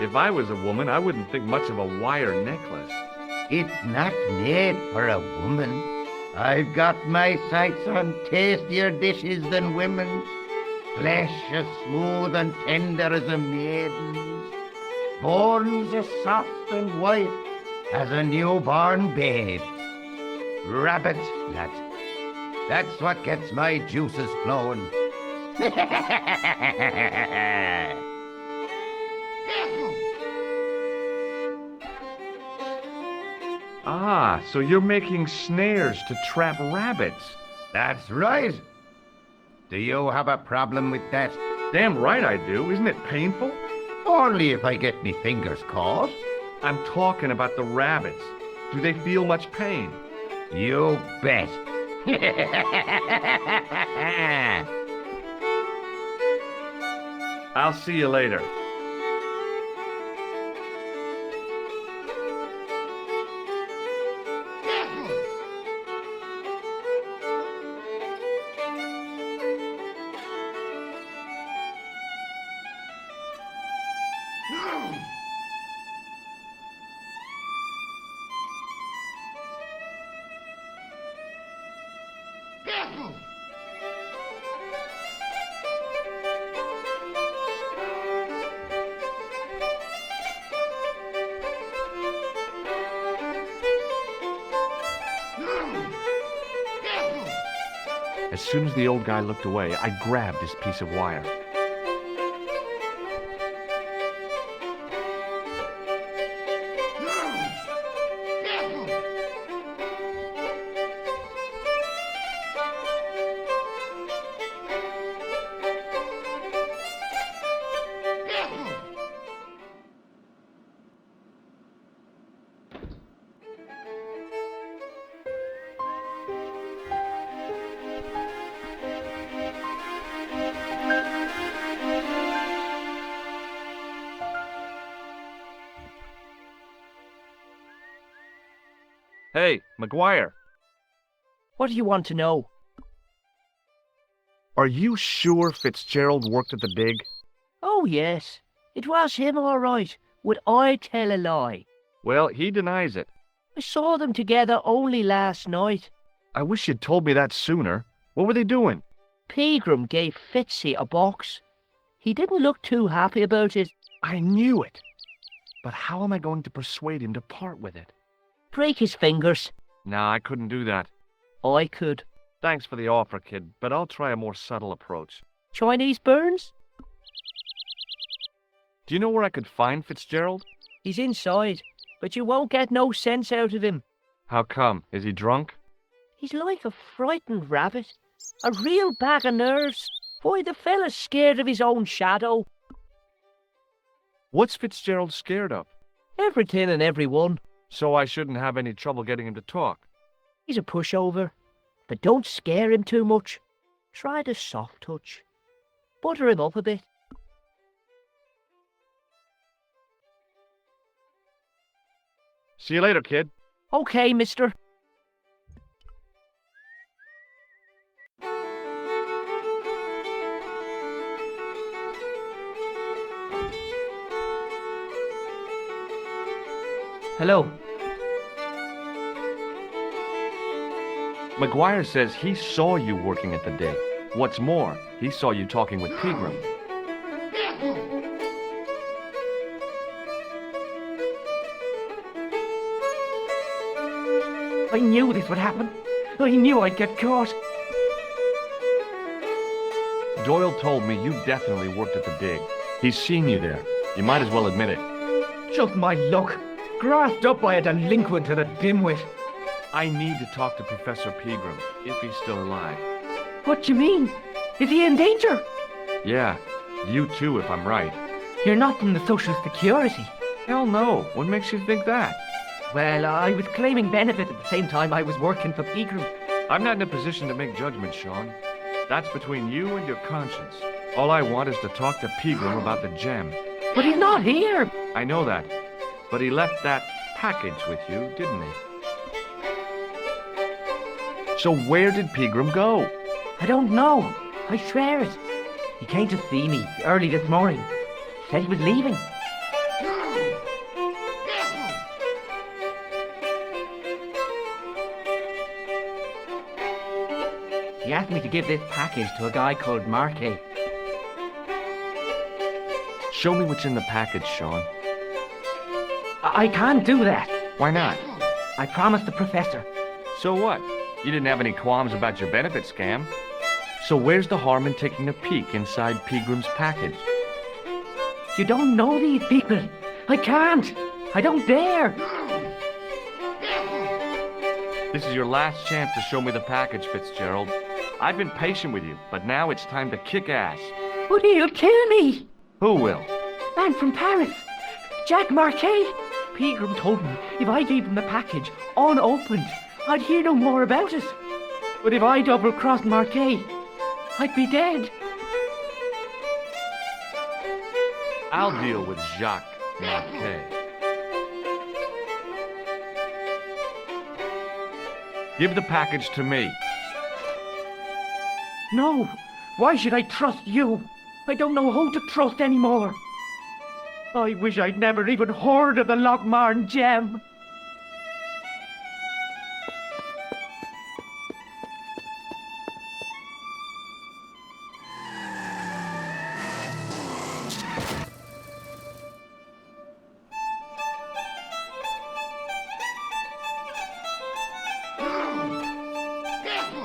S1: If I was a woman, I wouldn't think much of a wire necklace.
S4: It's not made for a woman. I've got my sights on tastier dishes than women's. Flesh as smooth and tender as a maiden's. Bones as soft and white as a newborn babe's. Rabbit, lad. That's what gets my juices flowing.
S1: Ah, so you're making snares to trap rabbits.
S4: That's right. Do you have a problem with that?
S1: Damn right I do. Isn't it painful?
S4: Only if I get me fingers caught.
S1: I'm talking about the rabbits. Do they feel much pain?
S4: You bet.
S1: I'll see you later. As soon as the old guy looked away, I grabbed his piece of wire. Hey, McGuire.
S9: What do you want to know?
S1: Are you sure Fitzgerald worked at the dig?
S9: Oh, yes. It was him, all right. Would I tell a lie?
S1: Well, he denies it.
S9: I saw them together only last night.
S1: I wish you'd told me that sooner. What were they doing?
S9: Pegram gave Fitzy a box. He didn't look too happy about it.
S1: I knew it. But how am I going to persuade him to part with it?
S9: Break his fingers.
S1: Nah, I couldn't do that.
S9: I could.
S1: Thanks for the offer, kid, but I'll try a more subtle approach.
S9: Chinese burns?
S1: Do you know where I could find Fitzgerald?
S9: He's inside, but you won't get no sense out of him.
S1: How come? Is he drunk?
S9: He's like a frightened rabbit. A real bag of nerves. Why, the fella's scared of his own shadow.
S1: What's Fitzgerald scared of?
S9: Everything and everyone.
S1: So I shouldn't have any trouble getting him to talk.
S9: He's a pushover, but don't scare him too much. Try the soft touch. Butter him up a bit.
S1: See you later, kid.
S9: Okay, mister.
S11: Hello.
S1: McGuire says he saw you working at the dig. What's more, he saw you talking with Pegram.
S9: I knew this would happen. I knew I'd get caught.
S1: Doyle told me you definitely worked at the dig. He's seen you there. You might as well admit it.
S9: Just my luck. Grasped up by a delinquent and a dimwit.
S1: I need to talk to Professor Pegram, if he's still alive.
S9: What do you mean? Is he in danger?
S1: Yeah, you too, if I'm right.
S9: You're not from the Social Security.
S1: Hell no. What makes you think that?
S9: Well, I was claiming benefit at the same time I was working for Pegram.
S1: I'm not in a position to make judgments, Sean. That's between you and your conscience. All I want is to talk to Pegram about the gem.
S9: But he's not here.
S1: I know that. But he left that package with you, didn't he? So where did Pegram go?
S9: I don't know. I swear it. He came to see me early this morning. Said he was leaving. He asked me to give this package to a guy called Marquet.
S1: Show me what's in the package, Sean.
S9: I can't do that.
S1: Why not?
S9: I promised the professor.
S1: So what? You didn't have any qualms about your benefit scam. So where's the harm in taking a peek inside Pegram's package?
S9: You don't know these people. I can't. I don't dare.
S1: This is your last chance to show me the package, Fitzgerald. I've been patient with you, but now it's time to kick ass.
S9: But he'll kill me.
S1: Who will?
S9: Man from Paris. Jack Marquet. Pegram told me if I gave him the package unopened, I'd hear no more about it. But if I double-crossed Marquet, I'd be dead.
S1: I'll deal with Jacques Marquet. Give the package to me.
S9: No. Why should I trust you? I don't know who to trust anymore. I wish I'd never even heard of the Lochmarn gem.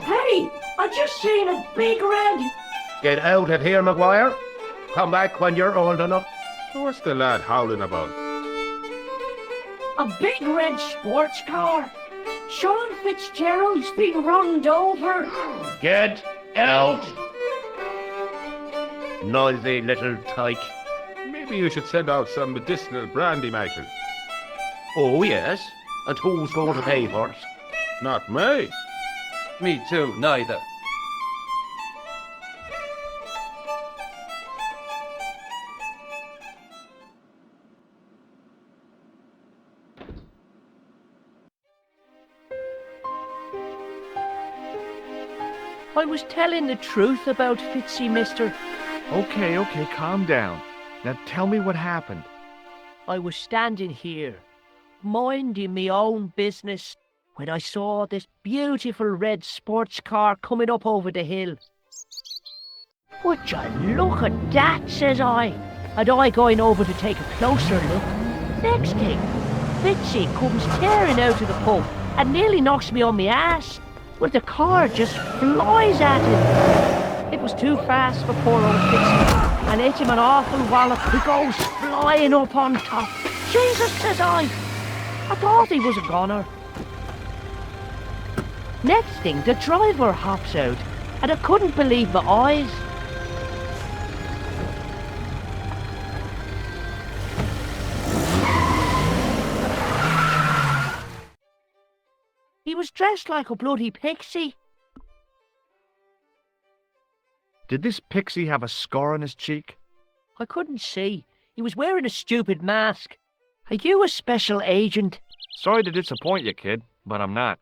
S9: Hey, I just seen a big red.
S14: Get out of here, Maguire. Come back when you're old enough.
S13: What's the lad howling about?
S9: A big red sports car. Sean Fitzgerald's been runned over.
S14: Get out! Noisy little tyke.
S13: Maybe you should send out some medicinal brandy, Michael.
S14: Oh, yes? And who's going to pay for it?
S13: Not me.
S14: Me too, neither.
S9: I was telling the truth about Fitzy, mister.
S1: Okay, calm down. Now tell me what happened.
S9: I was standing here, minding me own business, when I saw this beautiful red sports car coming up over the hill. Would you look at that, says I, and I going over to take a closer look. Next thing, Fitzy comes tearing out of the pub and nearly knocks me on my ass. Well, the car just flies at him. It was too fast for poor old Fitzy, and hit him an awful wallop. He goes flying up on top. Jesus, says I thought he was a goner. Next thing, the driver hops out, and I couldn't believe my eyes. He was dressed like a bloody pixie.
S1: Did this pixie have a scar on his cheek?
S9: I couldn't see. He was wearing a stupid mask. Are you a special agent?
S1: Sorry to disappoint you, kid, but I'm not.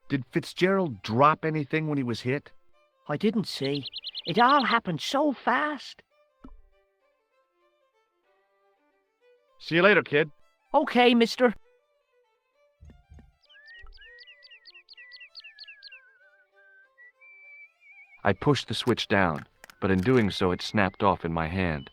S1: Did Fitzgerald drop anything when he was hit?
S9: I didn't see. It all happened so fast.
S1: See you later, kid.
S9: Okay, mister.
S1: I pushed the switch down, but in doing so it snapped off in my hand.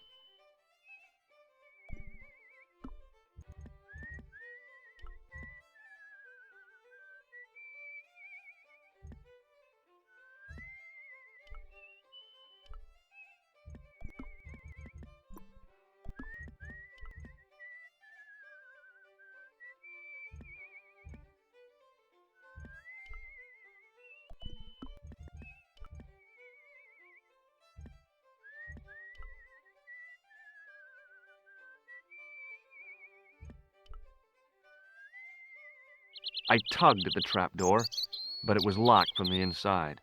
S1: I tugged at the trapdoor, but it was locked from the inside.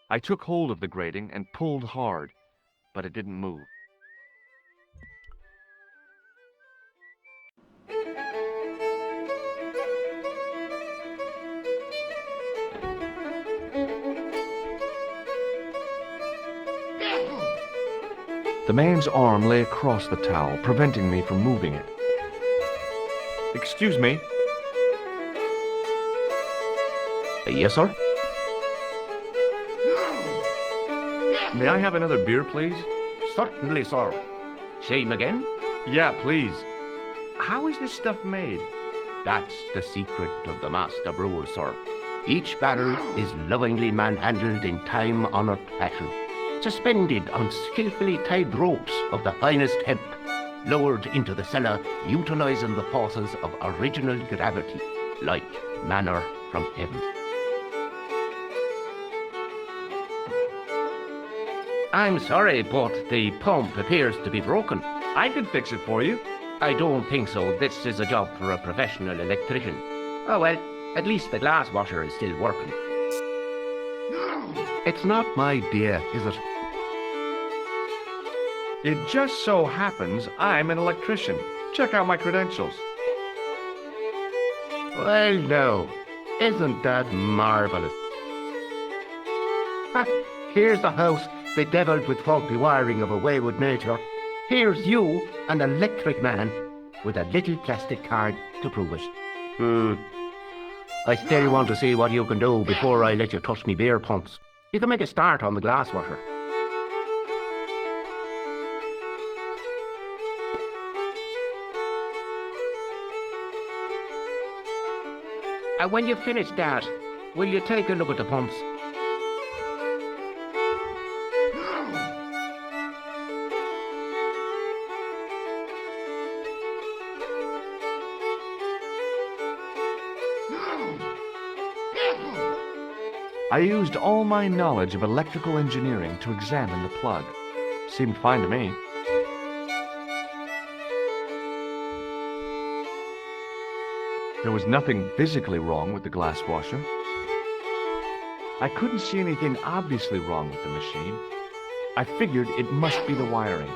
S1: I took hold of the grating and pulled hard, but it didn't move. The man's arm lay across the towel, preventing me from moving it. Excuse me.
S7: Yes, sir?
S1: May I have another beer, please?
S7: Certainly, sir. Same again?
S1: Yeah, please. How is this stuff made?
S7: That's the secret of the master brewer, sir. Each barrel is lovingly manhandled in time-honored fashion, suspended on skillfully tied ropes of the finest hemp, lowered into the cellar, utilizing the forces of original gravity, like manna from heaven. I'm sorry, but the pump appears to be broken.
S1: I can fix it for you.
S7: I don't think so. This is a job for a professional electrician. Oh well, at least the glass washer is still working. It's not my idea, is it?
S1: It just so happens I'm an electrician. Check out my credentials.
S7: Well, no. Isn't that marvelous? Ha, here's the house bedeviled with faulty wiring of a wayward nature. Here's you, an electric man, with a little plastic card to prove it. I still want to see what you can do before I let you touch me beer pumps. You can make a start on the glass washer. And when you've finished that, will you take a look at the pumps?
S1: I used all my knowledge of electrical engineering to examine the plug. Seemed fine to me. There was nothing physically wrong with the glass washer. I couldn't see anything obviously wrong with the machine. I figured it must be the wiring.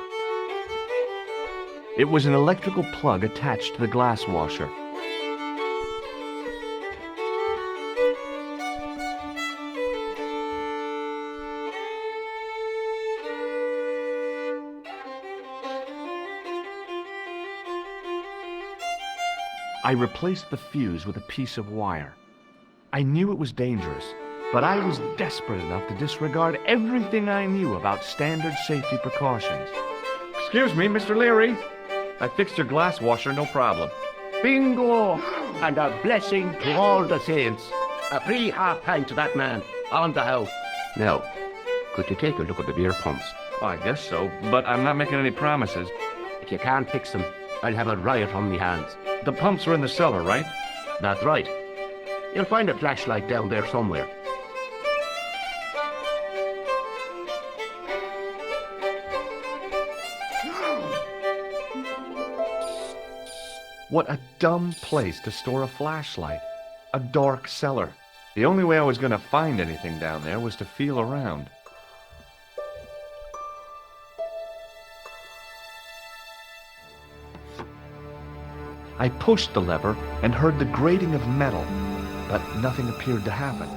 S1: It was an electrical plug attached to the glass washer. I replaced the fuse with a piece of wire. I knew it was dangerous, but I was desperate enough to disregard everything I knew about standard safety precautions. Excuse me, Mr. Leary. I fixed your glass washer, no problem.
S7: Bingo! And a blessing to all the saints. A free half pint to that man, on the house. Now, could you take a look at the beer pumps?
S1: Oh, I guess so, but I'm not making any promises.
S7: If you can't fix them, I'll have a riot on me hands.
S1: The pumps are in the cellar, right?
S7: That's right. You'll find a flashlight down there somewhere.
S1: What a dumb place to store a flashlight. A dark cellar. The only way I was going to find anything down there was to feel around. I pushed the lever and heard the grating of metal, but nothing appeared to happen.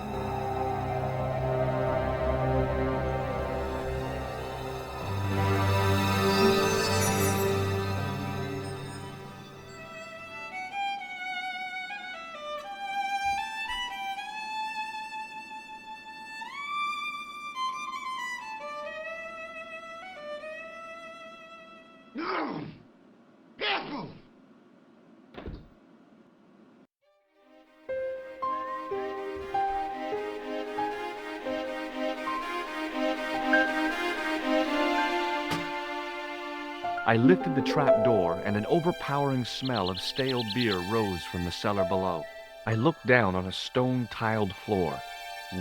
S1: I lifted the trap door, and an overpowering smell of stale beer rose from the cellar below. I looked down on a stone-tiled floor,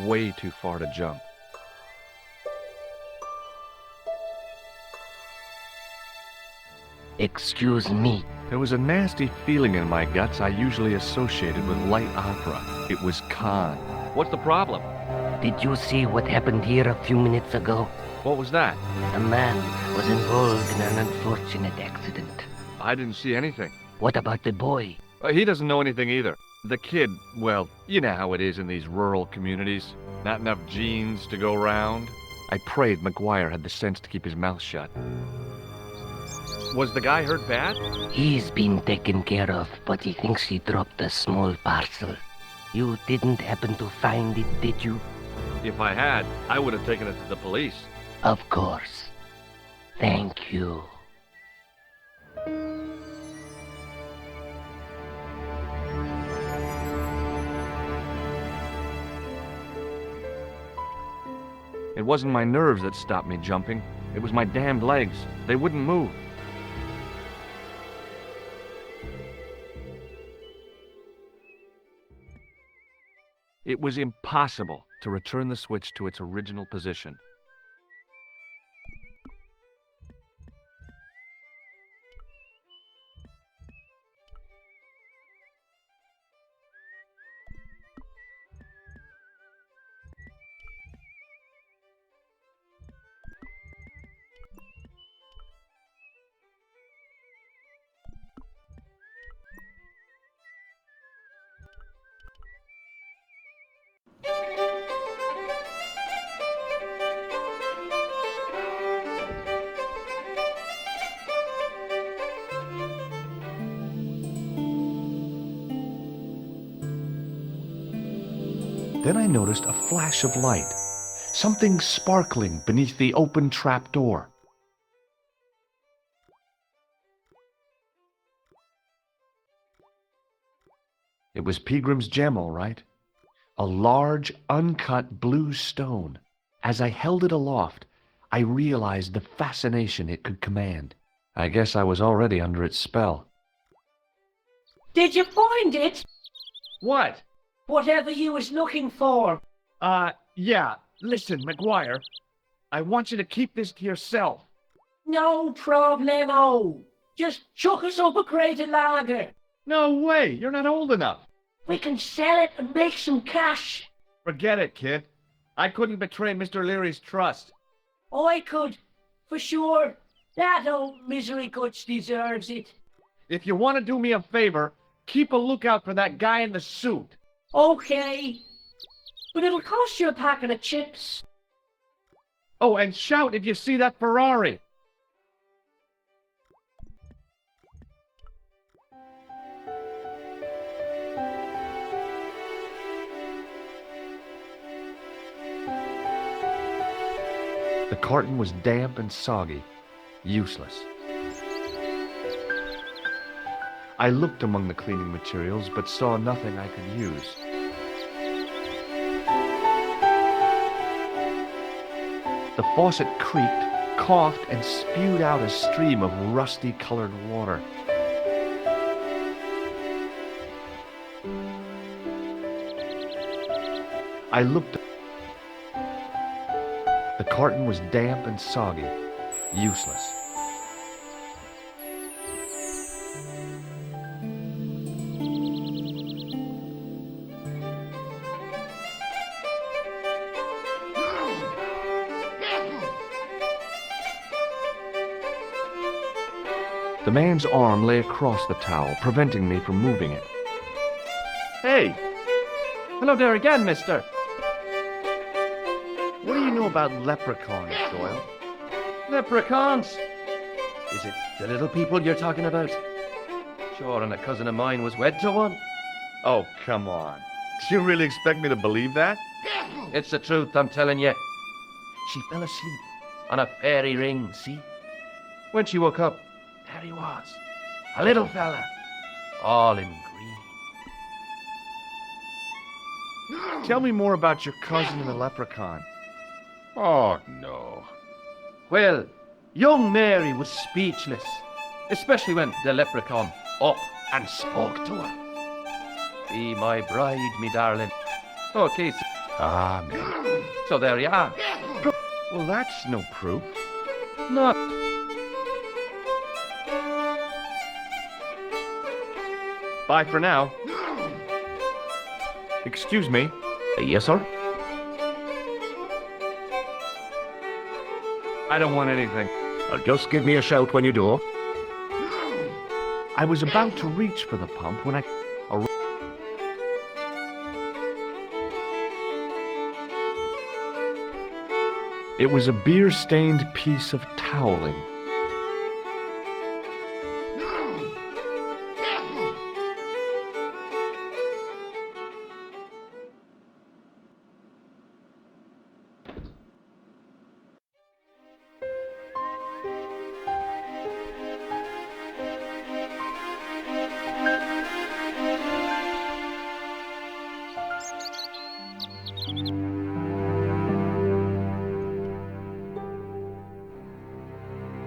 S1: way too far to jump.
S15: Excuse me.
S1: There was a nasty feeling in my guts I usually associated with light opera. It was Khan. What's the problem?
S15: Did you see what happened here a few minutes ago?
S1: What was that?
S15: A man was involved in an unfortunate accident.
S1: I didn't see anything.
S15: What about the boy?
S1: He doesn't know anything either. The kid, well, you know how it is in these rural communities. Not enough genes to go round. I prayed McGuire had the sense to keep his mouth shut. Was the guy hurt bad?
S15: He's been taken care of, but he thinks he dropped a small parcel. You didn't happen to find it, did you?
S1: If I had, I would have taken it to the police.
S15: Of course. Thank you.
S1: It wasn't my nerves that stopped me jumping. It was my damned legs. They wouldn't move. It was impossible to return the switch to its original position. Then I noticed a flash of light, something sparkling beneath the open trap door. It was Peagram's gem, all right. A large, uncut blue stone. As I held it aloft, I realized the fascination it could command. I guess I was already under its spell.
S9: Did you find it?
S16: What?
S9: Whatever you was looking for.
S16: Yeah. Listen, McGuire. I want you to keep this to yourself.
S9: No problemo. Just chuck us up a crate of lager.
S16: No way. You're not old enough.
S9: We can sell it and make some cash.
S16: Forget it, kid. I couldn't betray Mr. Leary's trust.
S9: I could, for sure. That old misery guts deserves it.
S16: If you want to do me a favor, keep a lookout for that guy in the suit.
S9: Okay. But it'll cost you a packet of chips.
S16: Oh, and shout if you see that Ferrari.
S1: The carton was damp and soggy, useless. I looked among the cleaning materials, but saw nothing I could use. The faucet creaked, coughed, and spewed out a stream of rusty-colored water. I looked. The carton was damp and soggy, useless. The man's arm lay across the towel, preventing me from moving it.
S16: Hey! Hello there again, mister. What do you know about leprechauns, Doyle?
S14: Leprechauns? Is it the little people you're talking about? Sure, and a cousin of mine was wed to one.
S1: Oh, come on. Do you really expect me to believe that?
S14: It's the truth, I'm telling you. She fell asleep on a fairy ring, see? When she woke up, there he was. A little fella. All in green.
S1: Tell me more about your cousin and the leprechaun.
S13: Oh, no.
S14: Well, young Mary was speechless, especially when the leprechaun up and spoke to her. Be my bride, me darling. Okay,
S1: Amen.
S14: so there you are.
S1: Well, that's no proof.
S14: Not.
S1: Bye for now. Excuse me.
S14: Yes, sir?
S1: I don't want anything.
S14: Just give me a shout when you do.
S1: I was about to reach for the pump when It was a beer-stained piece of toweling.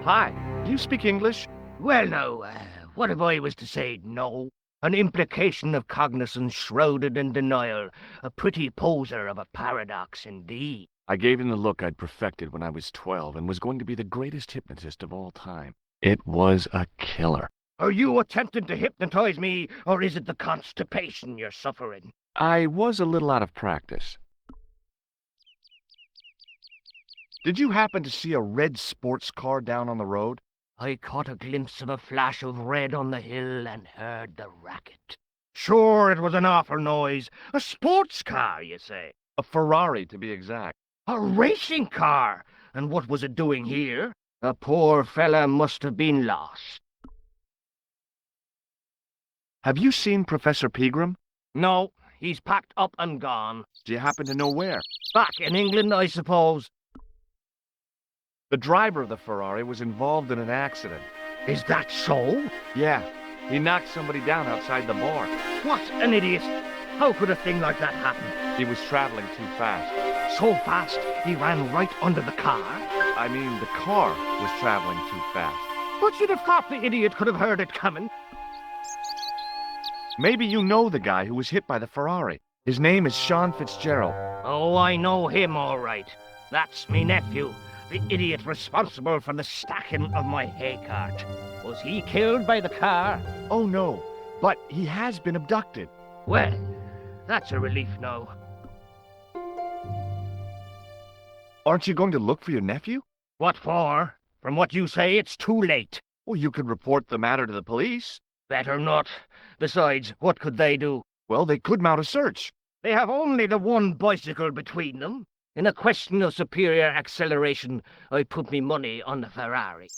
S8: Hi, do you speak English?
S15: Well, now, what if I was to say no? An implication of cognizance shrouded in denial. A pretty poser of a paradox indeed.
S1: I gave him the look I'd perfected when I was 12 and was going to be the greatest hypnotist of all time. It was a killer.
S15: Are you attempting to hypnotize me, or is it the constipation you're suffering?
S1: I was a little out of practice. Did you happen to see a red sports car down on the road?
S15: I caught a glimpse of a flash of red on the hill and heard the racket. Sure, it was an awful noise. A sports car, you say?
S1: A Ferrari, to be exact.
S15: A racing car? And what was it doing here? A poor fella must have been lost.
S1: Have you seen Professor Pegram?
S15: No, he's packed up and gone.
S1: Do you happen to know where?
S15: Back in England, I suppose.
S1: The driver of the Ferrari was involved in an accident.
S15: Is that so?
S1: Yeah, he knocked somebody down outside the bar.
S15: What an idiot! How could a thing like that happen?
S1: He was traveling too fast.
S15: So fast, he ran right under the car?
S1: I mean, the car was traveling too fast.
S15: But you'd have thought the idiot could have heard it coming.
S1: Maybe you know the guy who was hit by the Ferrari. His name is Sean Fitzgerald.
S15: Oh, I know him all right. That's me nephew. The idiot responsible for the stacking of my hay cart. Was he killed by the car?
S1: Oh, no. But he has been abducted.
S15: Well, that's a relief now.
S1: Aren't you going to look for your nephew?
S15: What for? From what you say, it's too late.
S1: Well, you could report the matter to the police.
S15: Better not. Besides, what could they do?
S1: Well, they could mount a search.
S15: They have only the one bicycle between them. In a question of superior acceleration, I put me money on the Ferrari.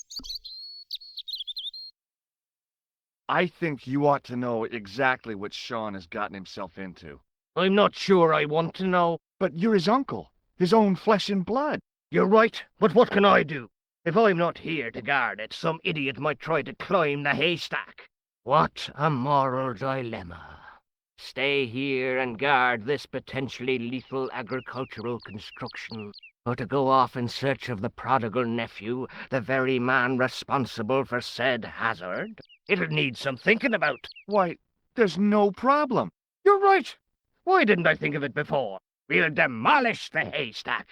S1: I think you ought to know exactly what Sean has gotten himself into.
S15: I'm not sure I want to know.
S1: But you're his uncle, his own flesh and blood.
S15: You're right, but what can I do? If I'm not here to guard it, some idiot might try to climb the haystack. What a moral dilemma. Stay here and guard this potentially lethal agricultural construction, or to go off in search of the prodigal nephew, the very man responsible for said hazard? It'll need some thinking about.
S1: Why, there's no problem.
S15: You're right. Why didn't I think of it before? We'll demolish the haystack.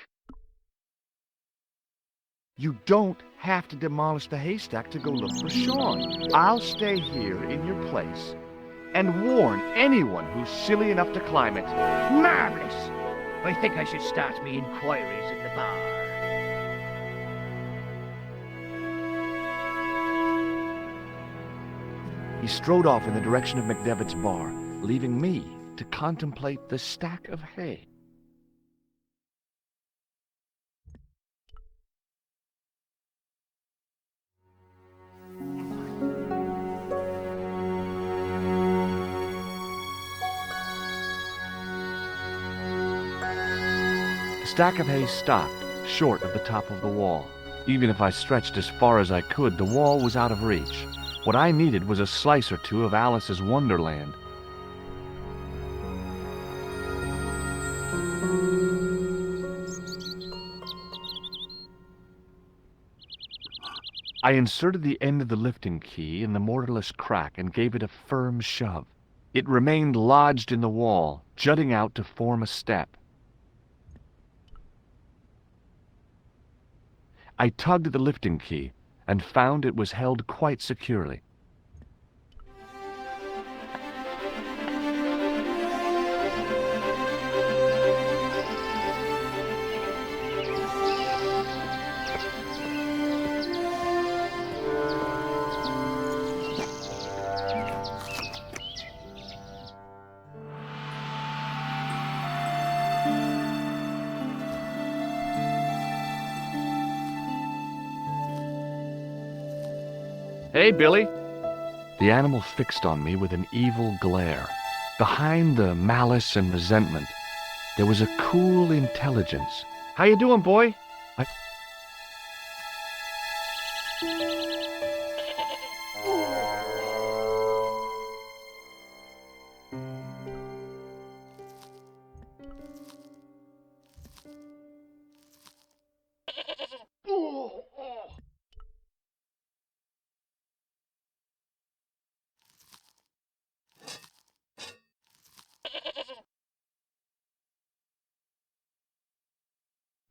S1: You don't have to demolish the haystack to go look for Sean. I'll stay here in your place and warn anyone who's silly enough to climb it.
S15: Marvelous! I think I should start me inquiries in the bar.
S1: He strode off in the direction of McDevitt's bar, leaving me to contemplate the stack of hay. The stack of hay stopped, short of the top of the wall. Even if I stretched as far as I could, the wall was out of reach. What I needed was a slice or two of Alice's Wonderland. I inserted the end of the lifting key in the mortarless crack and gave it a firm shove. It remained lodged in the wall, jutting out to form a step. I tugged at the lifting key and found it was held quite securely. Hey, Billy. The animal fixed on me with an evil glare. Behind the malice and resentment, there was a cool intelligence.
S8: How you doing, boy?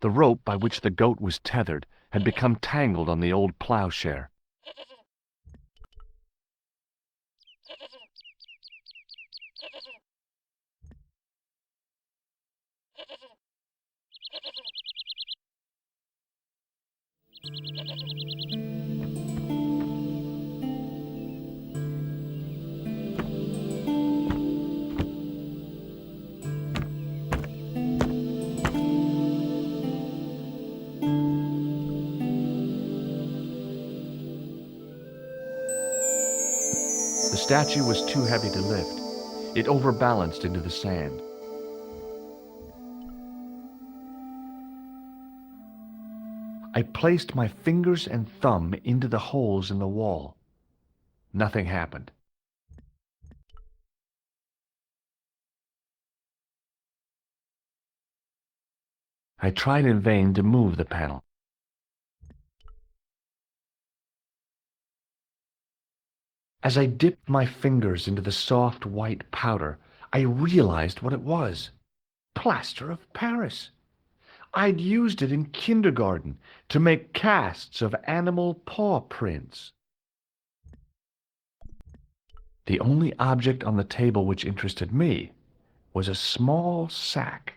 S1: The rope by which the goat was tethered had become tangled on the old plowshare. The statue was too heavy to lift. It overbalanced into the sand. I placed my fingers and thumb into the holes in the wall. Nothing happened. I tried in vain to move the panel. As I dipped my fingers into the soft white powder, I realized what it was. Plaster of Paris. I'd used it in kindergarten to make casts of animal paw prints. The only object on the table which interested me was a small sack.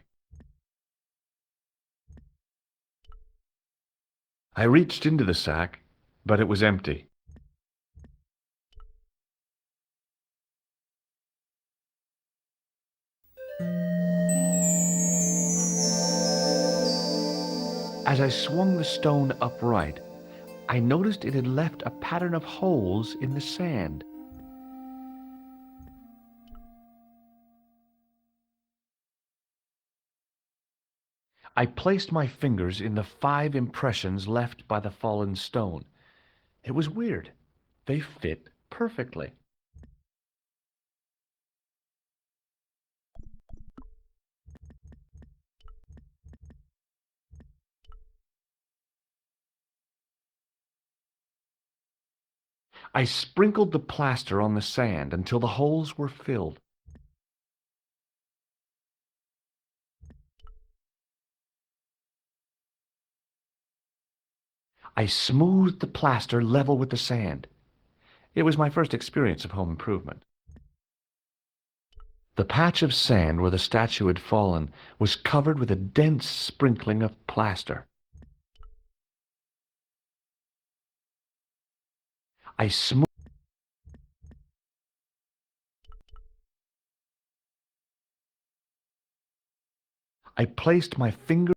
S1: I reached into the sack, but it was empty. As I swung the stone upright, I noticed it had left a pattern of holes in the sand. I placed my fingers in the 5 impressions left by the fallen stone. It was weird. They fit perfectly. I sprinkled the plaster on the sand until the holes were filled. I smoothed the plaster level with the sand. It was my first experience of home improvement. The patch of sand where the statue had fallen was covered with a dense sprinkling of plaster. I placed my finger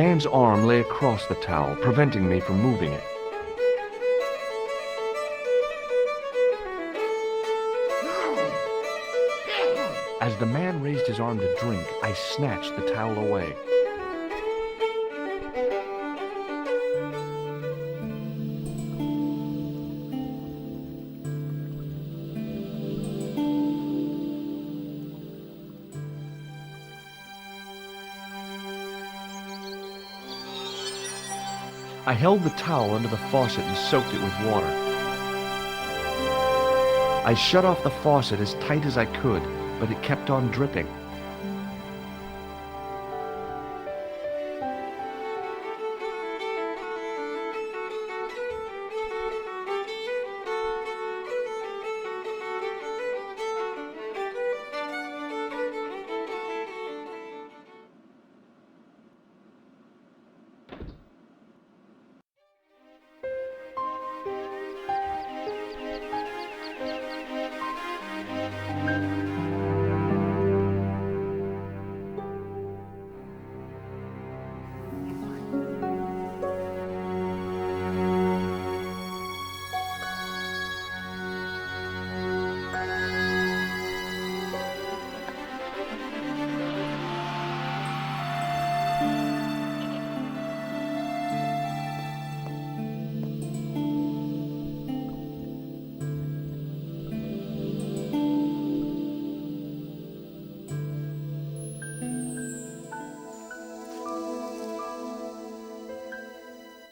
S1: man's arm lay across the towel, preventing me from moving it. As the man raised his arm to drink, I snatched the towel away. I held the towel under the faucet and soaked it with water. I shut off the faucet as tight as I could, but it kept on dripping.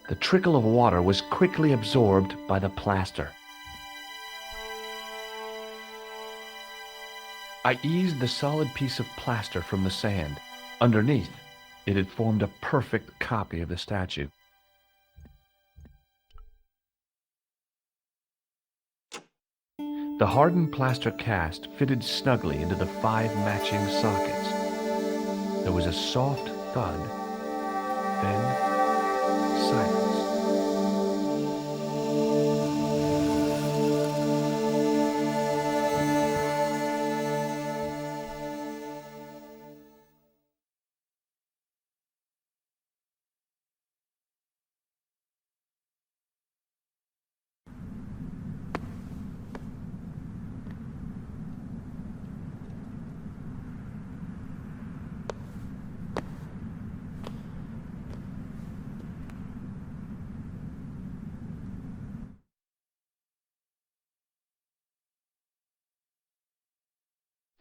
S1: The trickle of water was quickly absorbed by the plaster. I eased the solid piece of plaster from the sand. Underneath, it had formed a perfect copy of the statue. The hardened plaster cast fitted snugly into the 5 matching sockets. There was a soft thud, then silence.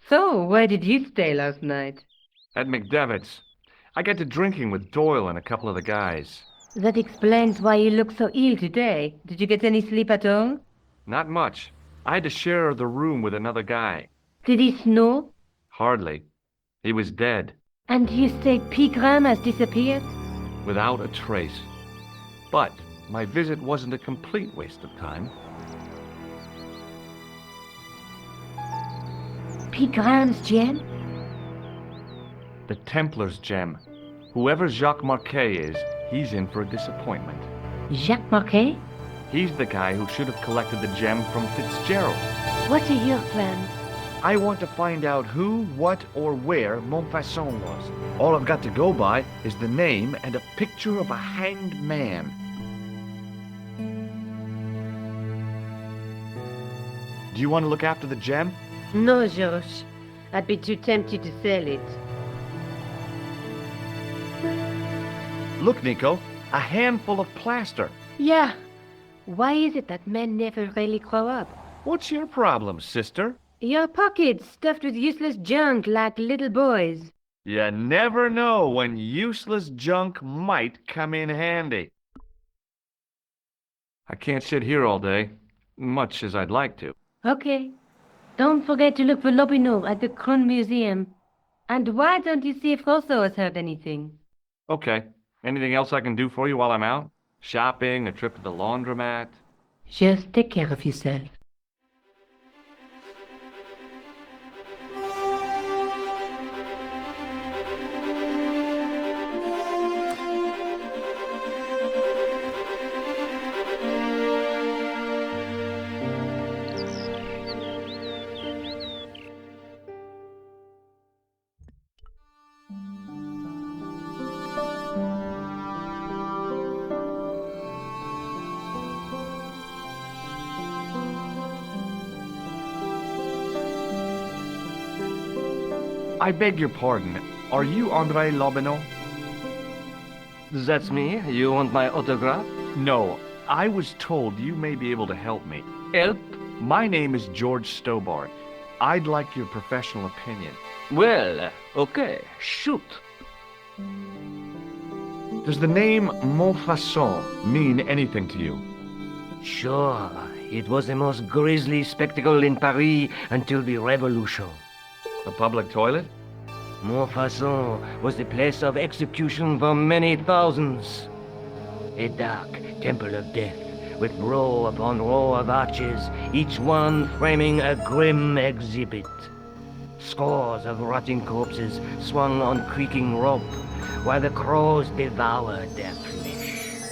S5: So, where did you stay last night?
S1: At McDevitt's. I got to drinking with Doyle and a couple of the guys.
S5: That explains why you look so ill today. Did you get any sleep at all?
S1: Not much. I had to share the room with another guy.
S5: Did he snore?
S1: Hardly. He was dead.
S5: And you say Pegram has disappeared?
S1: Without a trace. But my visit wasn't a complete waste of time.
S5: Pegram's gem?
S1: The Templars' gem. Whoever Jacques Marquet is, he's in for a disappointment.
S5: Jacques Marquet?
S1: He's the guy who should have collected the gem from Fitzgerald.
S5: What are your plans?
S8: I want to find out who, what, or where Montfaucon was. All I've got to go by is the name and a picture of a hanged man.
S1: Do you want to look after the gem?
S5: No, George. I'd be too tempted to sell it.
S1: Look, Nico, a handful of plaster.
S5: Yeah. Why is it that men never really grow up?
S1: What's your problem, sister?
S5: Your pockets stuffed with useless junk like little boys.
S1: You never know when useless junk might come in handy. I can't sit here all day, much as I'd like to.
S5: Okay. Don't forget to look for Lobineau at the Kron Museum. And why don't you see if Rousseau has heard anything?
S1: Okay. Anything else I can do for you while I'm out? Shopping, a trip to the laundromat?
S2: Just take care of yourself.
S17: I beg your pardon. Are you André Lobineau?
S8: That's me. You want my autograph?
S17: No. I was told you may be able to help me.
S8: Help?
S17: My name is George Stobbart. I'd like your professional opinion.
S8: Well, okay. Shoot.
S17: Does the name Montfaucon mean anything to you?
S15: Sure. It was the most grisly spectacle in Paris until the Revolution.
S17: A public toilet?
S15: Montfaucon was the place of execution for many thousands. A dark temple of death, with row upon row of arches, each one framing a grim exhibit. Scores of rotting corpses swung on creaking rope, while the crows devoured their flesh.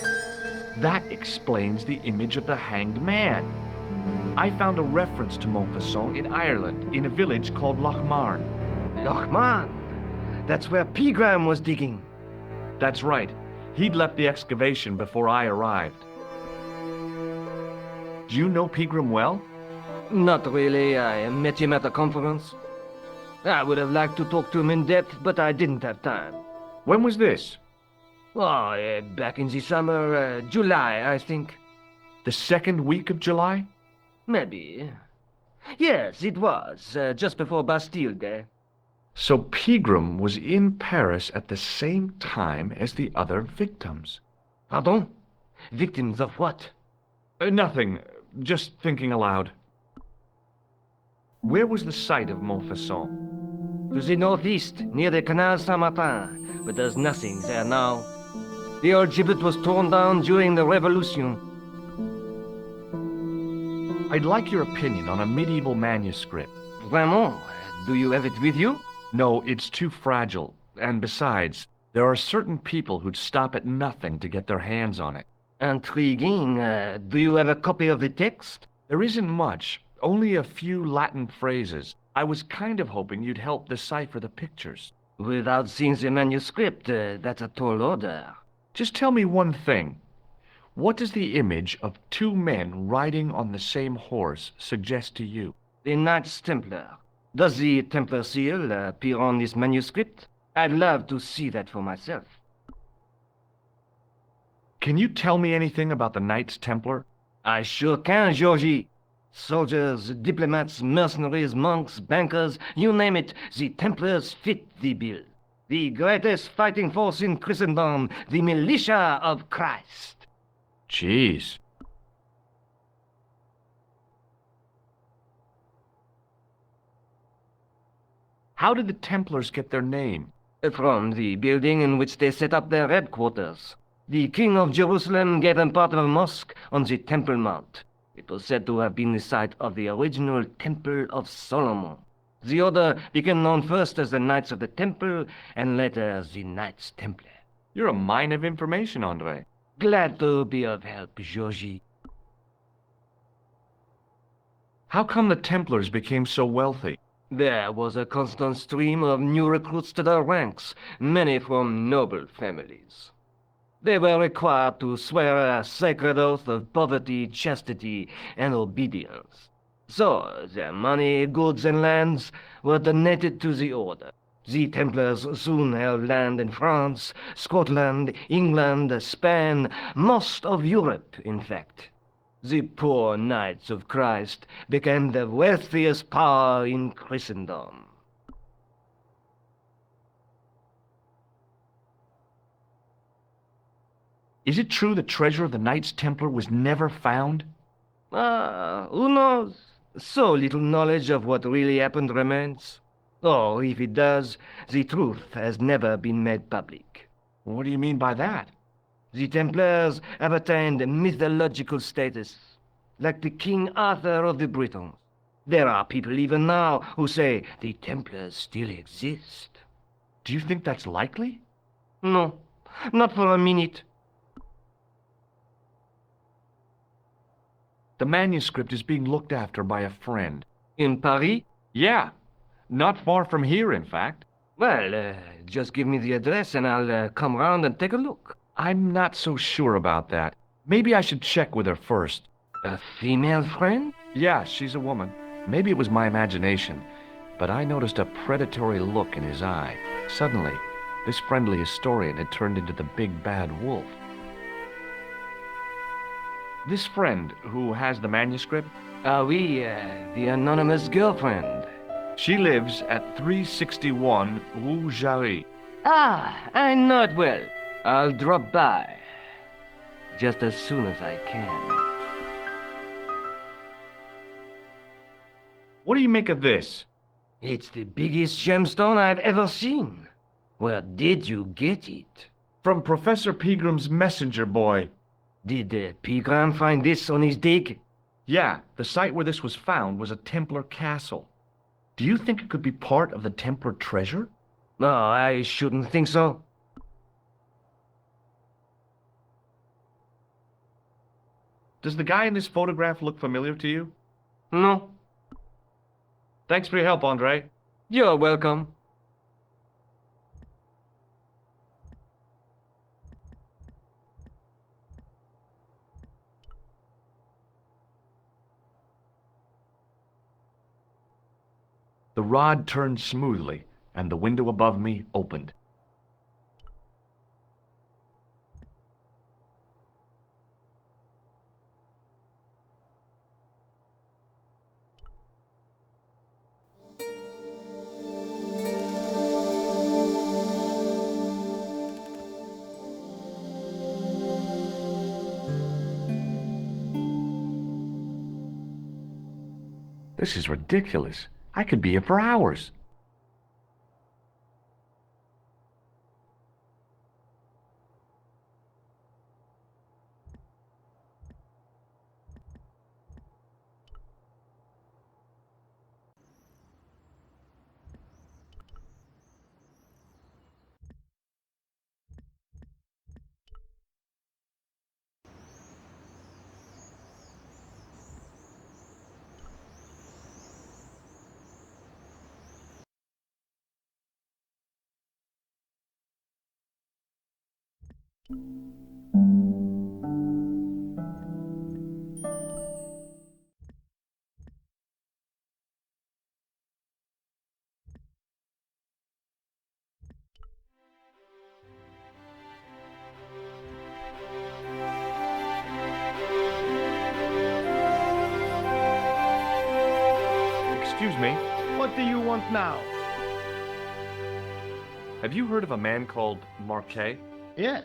S17: That explains the image of the hanged man. I found a reference to Montfaucon in Ireland, in a village called Lochmarn.
S15: Lochmarn? That's where Pegram was digging.
S17: That's right. He'd left the excavation before I arrived. Do you know Pegram well?
S15: Not really. I met him at a conference. I would have liked to talk to him in depth, but I didn't have time.
S17: When was this?
S15: Oh, back in the summer, July, I think.
S17: The second week of July?
S15: Maybe. Yes, it was, just before Bastille Day.
S17: So Pegram was in Paris at the same time as the other victims.
S15: Pardon? Victims of what?
S17: Nothing. Just thinking aloud. Where was the site of Montfaucon?
S15: To the northeast, near the Canal Saint-Martin, but there's nothing there now. The old gibbet was torn down during the Revolution.
S17: I'd like your opinion on a medieval manuscript.
S15: Vraiment? Do you have it with you?
S17: No, it's too fragile. And besides, there are certain people who'd stop at nothing to get their hands on it.
S15: Intriguing. Do you have a copy of the text?
S17: There isn't much. Only a few Latin phrases. I was kind of hoping you'd help decipher the pictures.
S15: Without seeing the manuscript, that's a tall order.
S17: Just tell me one thing. What does the image of two men riding on the same horse suggest to you?
S15: The Knights Templar. Does the Templar seal appear on this manuscript? I'd love to see that for myself.
S17: Can you tell me anything about the Knights Templar?
S15: I sure can, Georgie. Soldiers, diplomats, mercenaries, monks, bankers, you name it, the Templars fit the bill. The greatest fighting force in Christendom, the militia of Christ.
S17: Jeez. How did the Templars get their name?
S15: From the building in which they set up their headquarters. The King of Jerusalem gave them part of a mosque on the Temple Mount. It was said to have been the site of the original Temple of Solomon. The order became known first as the Knights of the Temple, and later as the Knights Templar.
S17: You're a mine of information, André.
S15: Glad to be of help, Georgie.
S17: How come the Templars became so wealthy?
S15: There was a constant stream of new recruits to their ranks, many from noble families. They were required to swear a sacred oath of poverty, chastity, and obedience. So, their money, goods, and lands were donated to the order. The Templars soon held land in France, Scotland, England, Spain, most of Europe, in fact. The poor Knights of Christ became the wealthiest power in Christendom.
S17: Is it true the treasure of the Knights Templar was never found?
S15: Who knows? So little knowledge of what really happened remains. Or, if it does, the truth has never been made public.
S17: What do you mean by that?
S15: The Templars have attained mythological status, like the King Arthur of the Britons. There are people even now who say the Templars still exist.
S17: Do you think that's likely?
S15: No, not for a minute.
S17: The manuscript is being looked after by a friend.
S15: In Paris?
S17: Yeah. Not far from here, in fact.
S15: Well, just give me the address and I'll come round and take a look.
S17: I'm not so sure about that. Maybe I should check with her first.
S15: A female friend?
S17: Yeah, she's a woman. Maybe it was my imagination. but I noticed a predatory look in his eye. Suddenly, this friendly historian had turned into the big bad wolf. This friend who has the manuscript?
S15: Oui, the anonymous girlfriend.
S17: She lives at 361 Rue Jarry.
S15: Ah, I know it well. I'll drop by. Just as soon as I can.
S17: What do you make of this?
S15: It's the biggest gemstone I've ever seen. Where did you get it?
S17: From Professor Pegram's messenger boy.
S15: Did Pegram find this on his dig?
S17: Yeah, the site where this was found was a Templar castle. Do you think it could be part of the Templar treasure?
S15: No, I shouldn't think so.
S17: Does the guy in this photograph look familiar to you?
S15: No.
S17: Thanks for your help, Andre.
S15: You're welcome.
S17: The rod turned smoothly, and the window above me opened. This is ridiculous. I could be here for hours. Excuse me.
S3: What do you want now?
S17: Have you heard of a man called Marquet?
S3: Yes.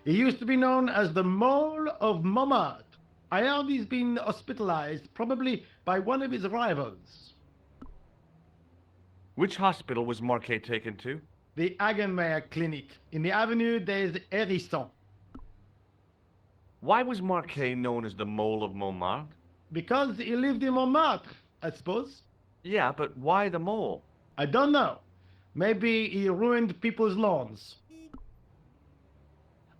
S3: He used to be known as the Mole of Montmartre. I heard he's been hospitalized, probably by one of his rivals.
S17: Which hospital was Marquet taken to?
S3: The Hagenmeyer Clinic, in the Avenue des Hérissons.
S17: Why was Marquet known as the Mole of Montmartre?
S3: Because he lived in Montmartre, I suppose.
S17: Yeah, but why the mole?
S3: I don't know. Maybe he ruined people's lawns.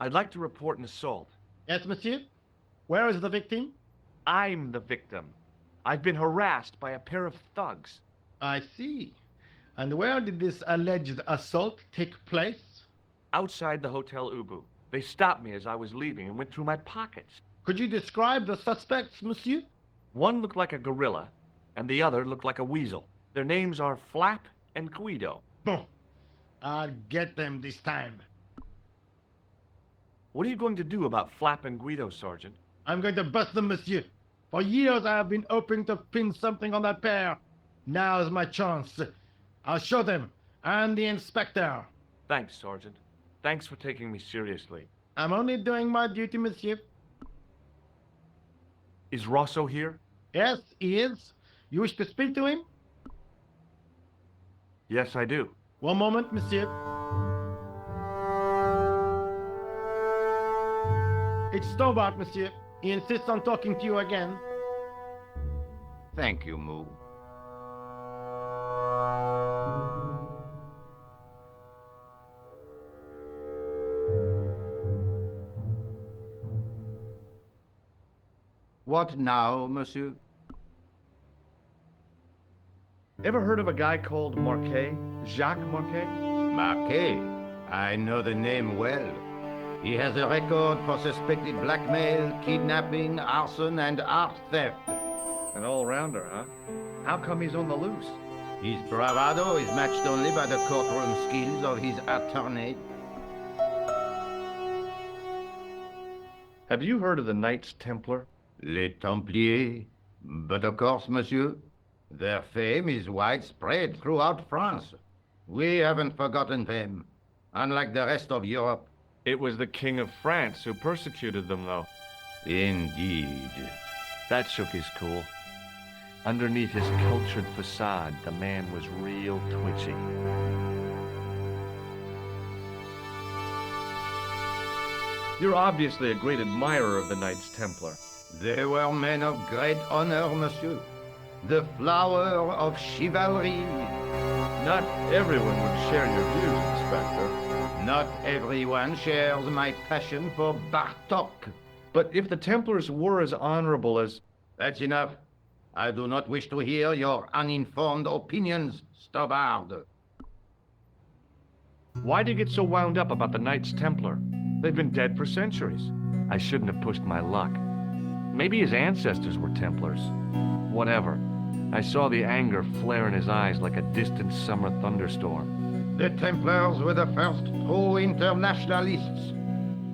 S17: I'd like to report an assault.
S3: Yes, monsieur? Where is the victim?
S17: I'm the victim. I've been harassed by a pair of thugs.
S3: I see. And where did this alleged assault take place?
S17: Outside the Hotel Ubu. They stopped me as I was leaving and went through my pockets.
S3: Could you describe the suspects, monsieur?
S17: One looked like a gorilla, and the other looked like a weasel. Their names are Flap and Guido.
S3: Bon. I'll get them this time.
S17: What are you going to do about Flap and Guido, Sergeant?
S3: I'm going to bust them, monsieur. For years I have been hoping to pin something on that pair. Now's my chance. I'll show them, and the inspector.
S17: Thanks, Sergeant. Thanks for taking me seriously.
S3: I'm only doing my duty, monsieur.
S17: Is Rosso here?
S3: Yes, he is. You wish to speak to him?
S17: Yes, I do.
S3: One moment, monsieur. It's Stobbart, monsieur. He insists on talking to you again.
S4: Thank you, Moo. What now, monsieur?
S17: Ever heard of a guy called Marquet? Jacques Marquet?
S4: Marquet? I know the name well. He has a record for suspected blackmail, kidnapping, arson, and art theft.
S17: An all-rounder, huh? How come he's on the loose?
S4: His bravado is matched only by the courtroom skills of his attorney.
S8: Have you heard of the Knights Templar?
S4: Les Templiers. But of course, monsieur, their fame is widespread throughout France. We haven't forgotten them, unlike the rest of Europe.
S8: It was the King of France who persecuted them, though.
S4: Indeed.
S8: That shook his cool. Underneath his cultured facade, the man was real twitchy. You're obviously a great admirer of the Knights Templar.
S4: They were men of great honor, monsieur. The flower of chivalry.
S8: Not everyone would share your views, Inspector.
S4: Not everyone shares my passion for Bartok.
S8: But if the Templars were as honorable as...
S4: That's enough. I do not wish to hear your uninformed opinions, Stobbart.
S8: Why do you get so wound up about the Knights Templar? They've been dead for centuries. I shouldn't have pushed my luck. Maybe his ancestors were Templars. Whatever. I saw the anger flare in his eyes like a distant summer thunderstorm.
S4: The Templars were the first true internationalists.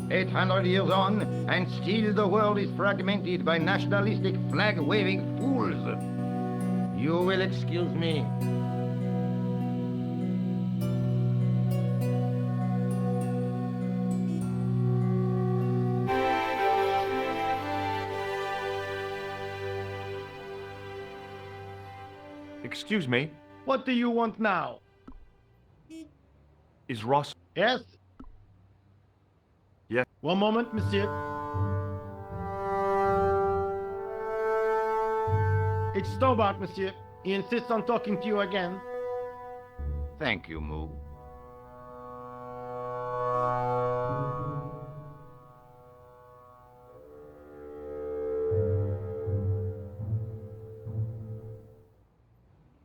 S4: 800 years on, and still the world is fragmented by nationalistic flag-waving fools. You will excuse me.
S8: Excuse me,
S3: What do you want now?
S8: is Ross...
S3: Yes?
S8: Yes.
S3: One moment, monsieur. It's Stobbart, monsieur. He insists on talking to you again.
S4: Thank you, Moo.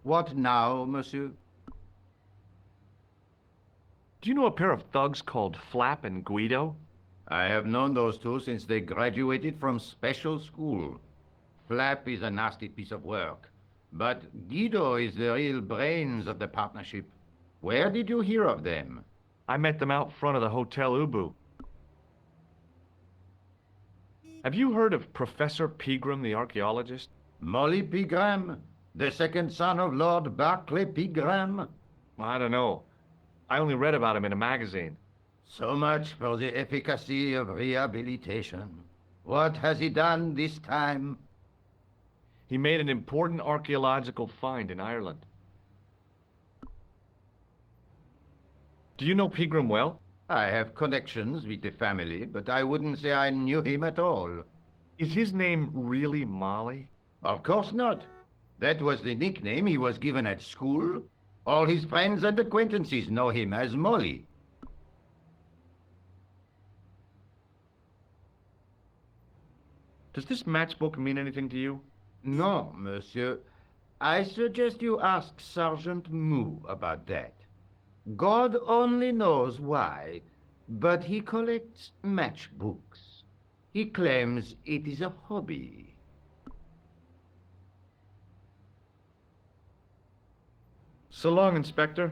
S4: What now, monsieur?
S8: Do you know a pair of thugs called Flap and Guido?
S4: I have known those two since they graduated from special school. Flap is a nasty piece of work, but Guido is the real brains of the partnership. Where did you hear of them?
S8: I met them out front of the Hotel Ubu. Have you heard of Professor Pegram, the archaeologist?
S4: Molly Pegram? The second son of Lord Barclay Pegram?
S8: I don't know. I only read about him in a magazine.
S4: So much for the efficacy of rehabilitation. What has he done this time?
S8: He made an important archaeological find in Ireland. Do you know Pegram well?
S4: I have connections with the family, but I wouldn't say I knew him at all.
S8: Is his name really Molly?
S4: Of course not. That was the nickname he was given at school. All his friends and acquaintances know him as Molly.
S8: Does this matchbook mean anything to you?
S4: No, monsieur. I suggest you ask Sergeant Moo about that. God only knows why, but he collects matchbooks. He claims it is a hobby.
S8: So long, Inspector.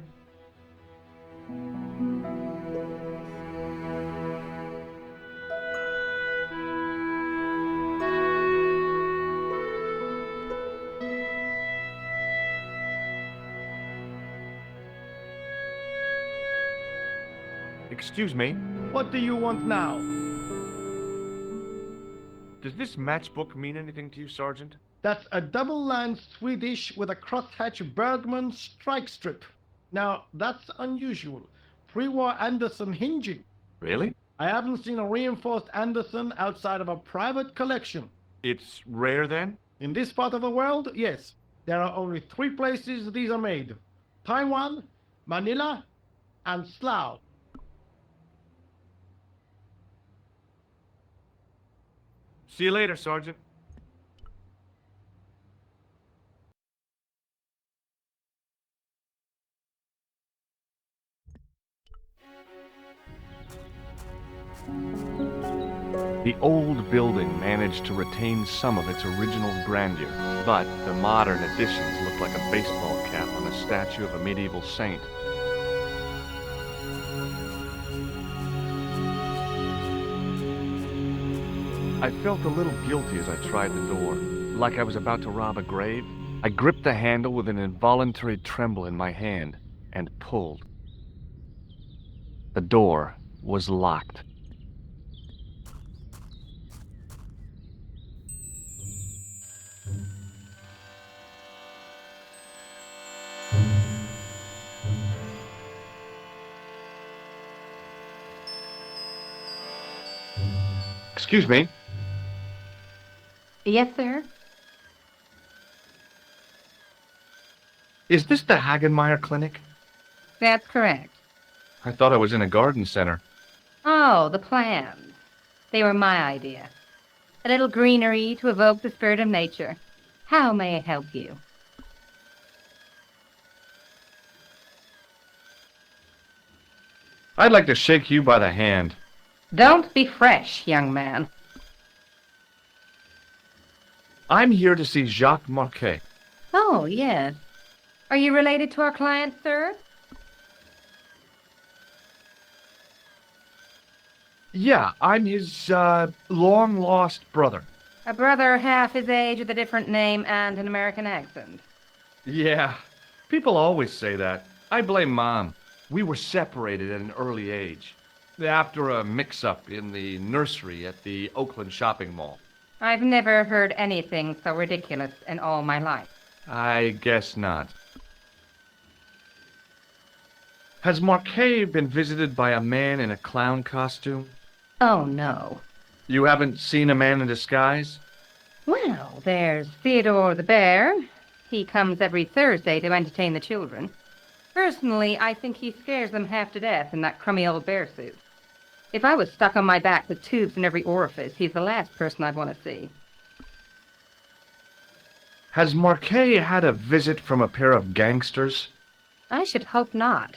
S8: Excuse me,
S3: What do you want now?
S8: does this matchbook mean anything to you, Sergeant?
S3: That's a double-lined Swedish with a crosshatch Bergman strike strip. Now, that's unusual. Pre-war Anderson hinging.
S8: Really?
S3: I haven't seen a reinforced Anderson outside of a private collection.
S8: It's rare, then?
S3: In this part of the world, yes. There are only 3 places these are made. Taiwan, Manila, and Slough.
S8: See you later, Sergeant. The
S1: old building managed to retain some of its original grandeur, but the modern additions look like a baseball cap on a statue of a medieval saint. I felt a little guilty as I tried the door, like I was about to rob a grave. I gripped the handle with an involuntary tremble in my hand and pulled. The door was locked. Excuse me.
S12: Yes, sir?
S1: Is this the Hagenmeyer Clinic?
S12: That's correct.
S1: I thought I was in a garden center.
S12: Oh, the plans. They were my idea. A little greenery to evoke the spirit of nature. How may I help you?
S1: I'd like to shake you by the hand.
S12: Don't be fresh, young man.
S1: I'm here to see Jacques Marquet.
S12: Oh, yes. Are you related to our client, sir?
S1: Yeah, I'm his, long-lost brother.
S12: A brother half his age with a different name and an American accent.
S1: Yeah, people always say that. I blame Mom. We were separated at an early age, after a mix-up in the nursery at the Oakland shopping mall.
S12: I've never heard anything so ridiculous in all my life.
S1: I guess not. Has Marquet been visited by a man in a clown costume?
S12: Oh, no.
S1: You haven't seen a man in disguise?
S12: Well, there's Theodore the Bear. He comes every Thursday to entertain the children. Personally, I think he scares them half to death in that crummy old bear suit. If I was stuck on my back with tubes in every orifice, he's the last person I'd want to see.
S1: Has Marquet had a visit from a pair of gangsters?
S12: I should hope not.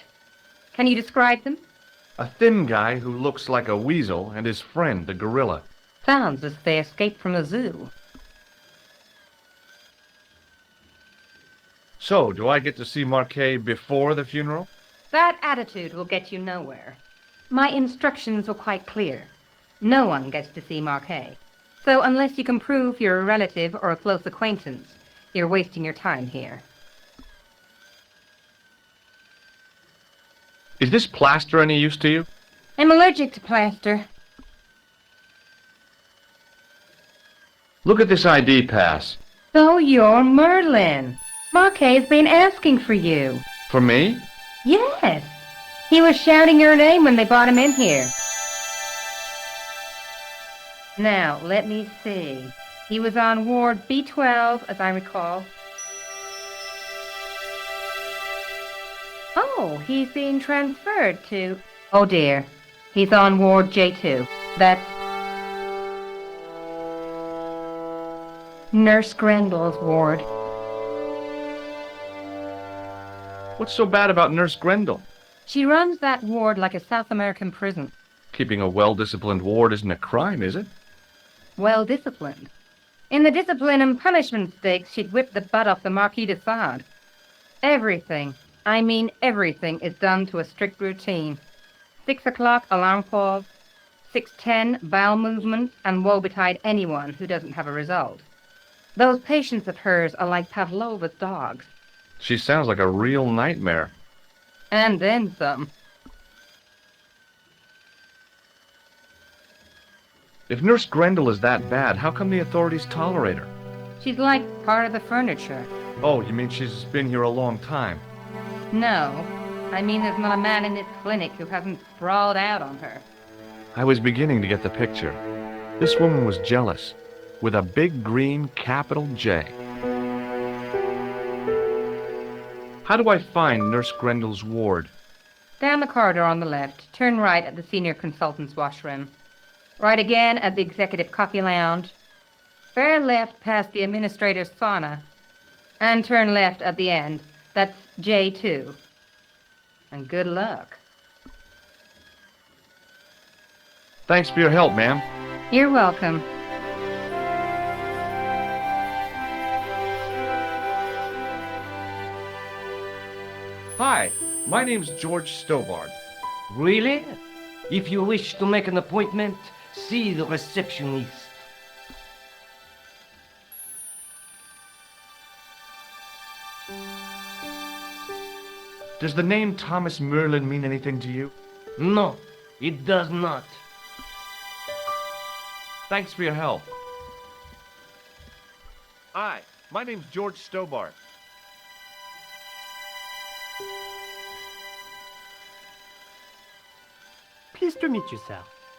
S12: Can you describe them?
S1: A thin guy who looks like a weasel and his friend, the gorilla.
S12: Sounds as if they escaped from the zoo.
S1: So, do I get to see Marquet before the funeral?
S12: That attitude will get you nowhere. My instructions were quite clear. No one gets to see Marquet. So unless you can prove you're a relative or a close acquaintance, you're wasting your time here.
S1: Is this plaster any use to you?
S12: I'm allergic to plaster.
S1: Look at this ID pass.
S12: So you're Merlin. Marquet's been asking for you.
S1: For me?
S12: Yes. He was shouting your name when they brought him in here. Now, let me see. He was on Ward B12, as I recall. Oh, he's being transferred to... Oh, dear. He's on Ward J2. That's... Nurse Grendel's ward.
S1: What's so bad about Nurse Grendel?
S12: She runs that ward like a South American prison.
S1: Keeping a well-disciplined ward isn't a crime, is it?
S12: Well-disciplined. In the discipline and punishment stakes, she'd whip the butt off the Marquis de Sade. Everything, I mean everything, is done to a strict routine. 6 o'clock, alarm calls. 6:10, bowel movements, and woe betide anyone who doesn't have a result. Those patients of hers are like Pavlova's dogs.
S1: She sounds like a real nightmare.
S12: And then some.
S1: If Nurse Grendel is that bad, how come the authorities tolerate her?
S12: She's like part of the furniture.
S1: Oh, you mean she's been here a long time?
S12: No, I mean there's not a man in this clinic who hasn't sprawled out on her.
S1: I was beginning to get the picture. This woman was jealous, with a big green capital J. How do I find Nurse Grendel's ward?
S12: Down the corridor on the left, turn right at the senior consultant's washroom. Right again at the executive coffee lounge. Bear left past the administrator's sauna. And turn left at the end. That's J2. And good luck.
S1: Thanks for your help, ma'am.
S12: You're welcome.
S17: Hi, my name's George Stobbart.
S9: Really? If you wish to make an appointment, see the receptionist.
S17: Does the name Thomas Merlin mean anything to you?
S9: No, it does not.
S17: Thanks for your help. Hi, my name's George Stobbart.
S18: Pleased to meet you, sir.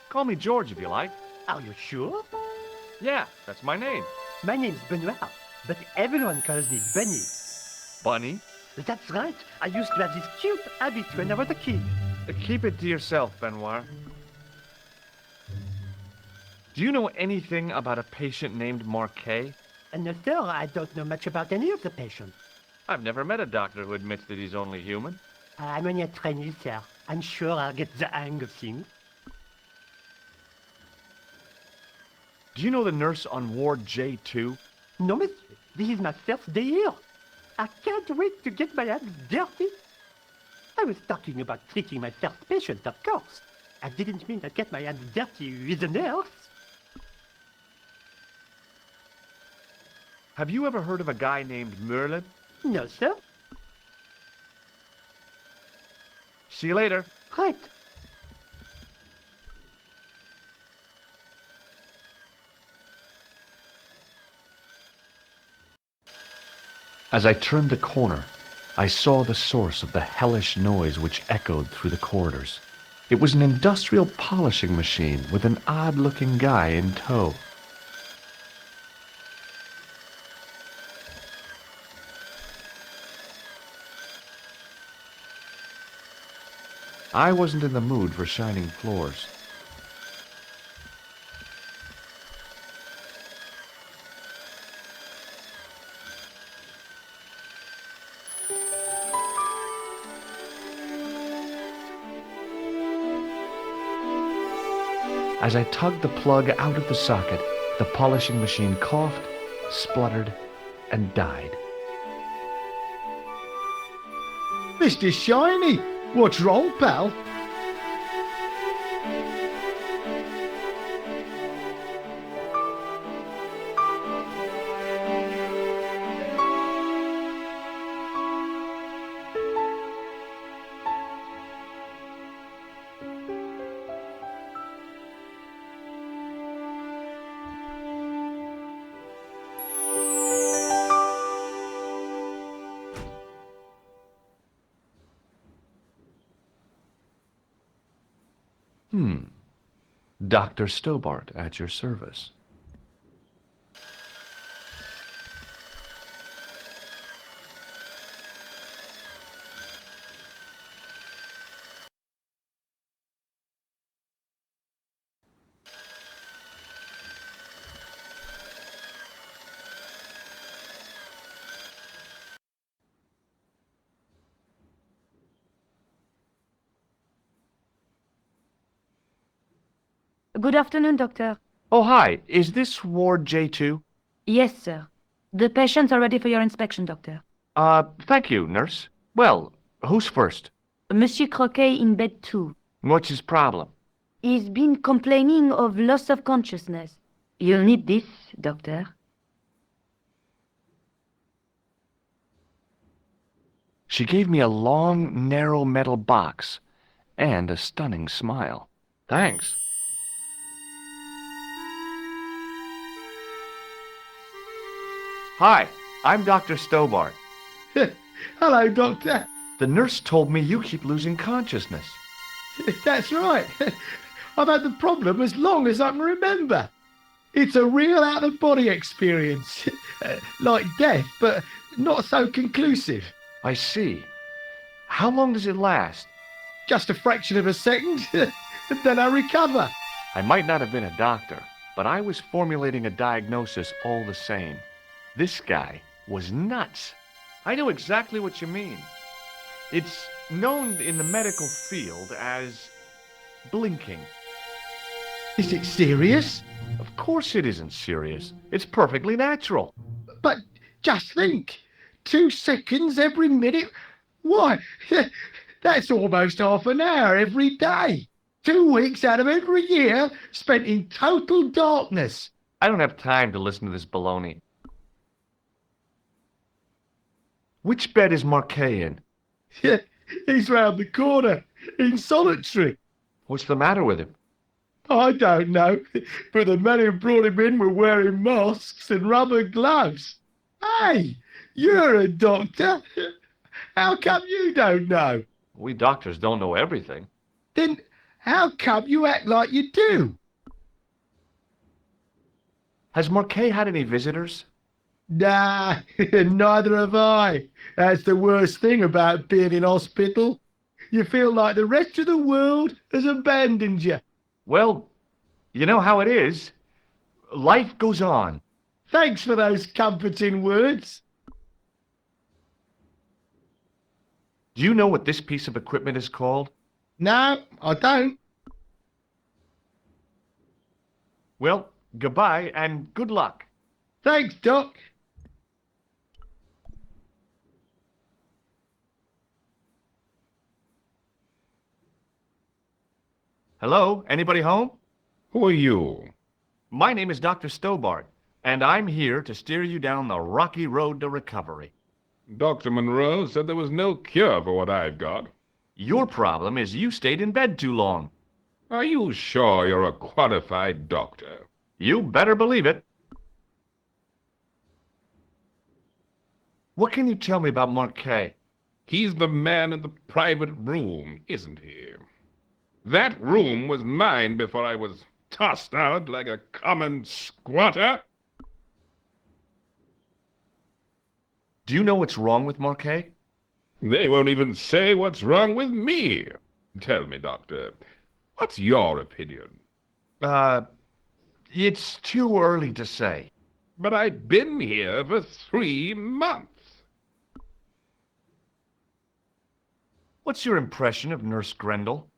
S17: Call me George if you like.
S18: Are you sure?
S17: Yeah, that's my name.
S18: My name's Benoit, but everyone calls me Bunny.
S17: Bunny?
S18: That's right. I used to have this cute habit when I was a kid.
S17: Keep it to yourself, Benoit. Do you know anything about a patient named Marquet?
S18: No, sir, I don't know much about any of the patients.
S17: I've never met a doctor who admits that he's only human.
S18: I'm only a trainee, sir. I'm sure I'll get the hang of things.
S17: Do you know the nurse on Ward J2?
S18: No, monsieur. This is my first day here. I can't wait to get my hands dirty. I was talking about treating my first patient, of course. I didn't mean I'd get my hands dirty with a nurse.
S17: Have you ever heard of a guy named Merlin?
S18: No, sir.
S17: See you later.
S18: Right.
S1: As I turned the corner, I saw the source of the hellish noise which echoed through the corridors. It was an industrial polishing machine with an odd-looking guy in tow. I wasn't in the mood for shining floors. As I tugged the plug out of the socket, the polishing machine coughed, spluttered, and died.
S3: Mr. Shiny, what's wrong, pal?
S1: Dr. Stobbart at your service.
S2: Good afternoon, Doctor.
S1: Oh, hi. Is this Ward J2?
S2: Yes, sir. The patients are ready for your inspection, Doctor.
S1: Thank you, nurse. Well, who's first?
S2: Monsieur Croquet in bed 2.
S1: What's his problem?
S2: He's been complaining of loss of consciousness. You'll need this, Doctor.
S1: She gave me a long, narrow metal box and a stunning smile. Thanks. Hi, I'm Dr. Stobbart.
S3: Hello, Doctor.
S1: The nurse told me you keep losing consciousness.
S3: That's right. I've had the problem as long as I can remember. It's a real out-of-body experience. Like death, but not so conclusive.
S1: I see. How long does it last?
S3: Just a fraction of a second, and then I recover.
S1: I might not have been a doctor, but I was formulating a diagnosis all the same. This guy was nuts.
S17: I know exactly what you mean. It's known in the medical field as blinking.
S3: Is it serious?
S17: Of course it isn't serious. It's perfectly natural.
S3: But just think, 2 seconds every minute? Why, that's almost half an hour every day. 2 weeks out of every year spent in total darkness.
S17: I don't have time to listen to this baloney. Which bed is Marquet in?
S3: He's round the corner, in solitary.
S17: What's the matter with him?
S3: I don't know, but the men who brought him in were wearing masks and rubber gloves. Hey, you're a doctor. How come you don't know?
S17: We doctors don't know everything.
S3: Then how come you act like you do?
S17: Has Marquet had any visitors?
S3: Nah, neither have I. That's the worst thing about being in hospital. You feel like the rest of the world has abandoned you.
S17: Well, you know how it is. Life goes on.
S3: Thanks for those comforting words.
S17: Do you know what this piece of equipment is called?
S3: No, I don't.
S17: Well, goodbye and good luck.
S3: Thanks, Doc.
S17: Hello? Anybody home?
S13: Who are you?
S17: My name is Dr. Stobbart, and I'm here to steer you down the rocky road to recovery.
S13: Dr. Monroe said there was no cure for what I've got.
S17: Your problem is you stayed in bed too long.
S13: Are you sure you're a qualified doctor?
S17: You better believe it. What can you tell me about Marquet?
S13: He's the man in the private room, isn't he? That room was mine before I was tossed out like a common squatter.
S17: Do you know what's wrong with Marquet?
S13: They won't even say what's wrong with me. Tell me, Doctor, what's your opinion?
S17: It's too early to say.
S13: But I've been here for 3 months.
S17: What's your impression of Nurse Grendel?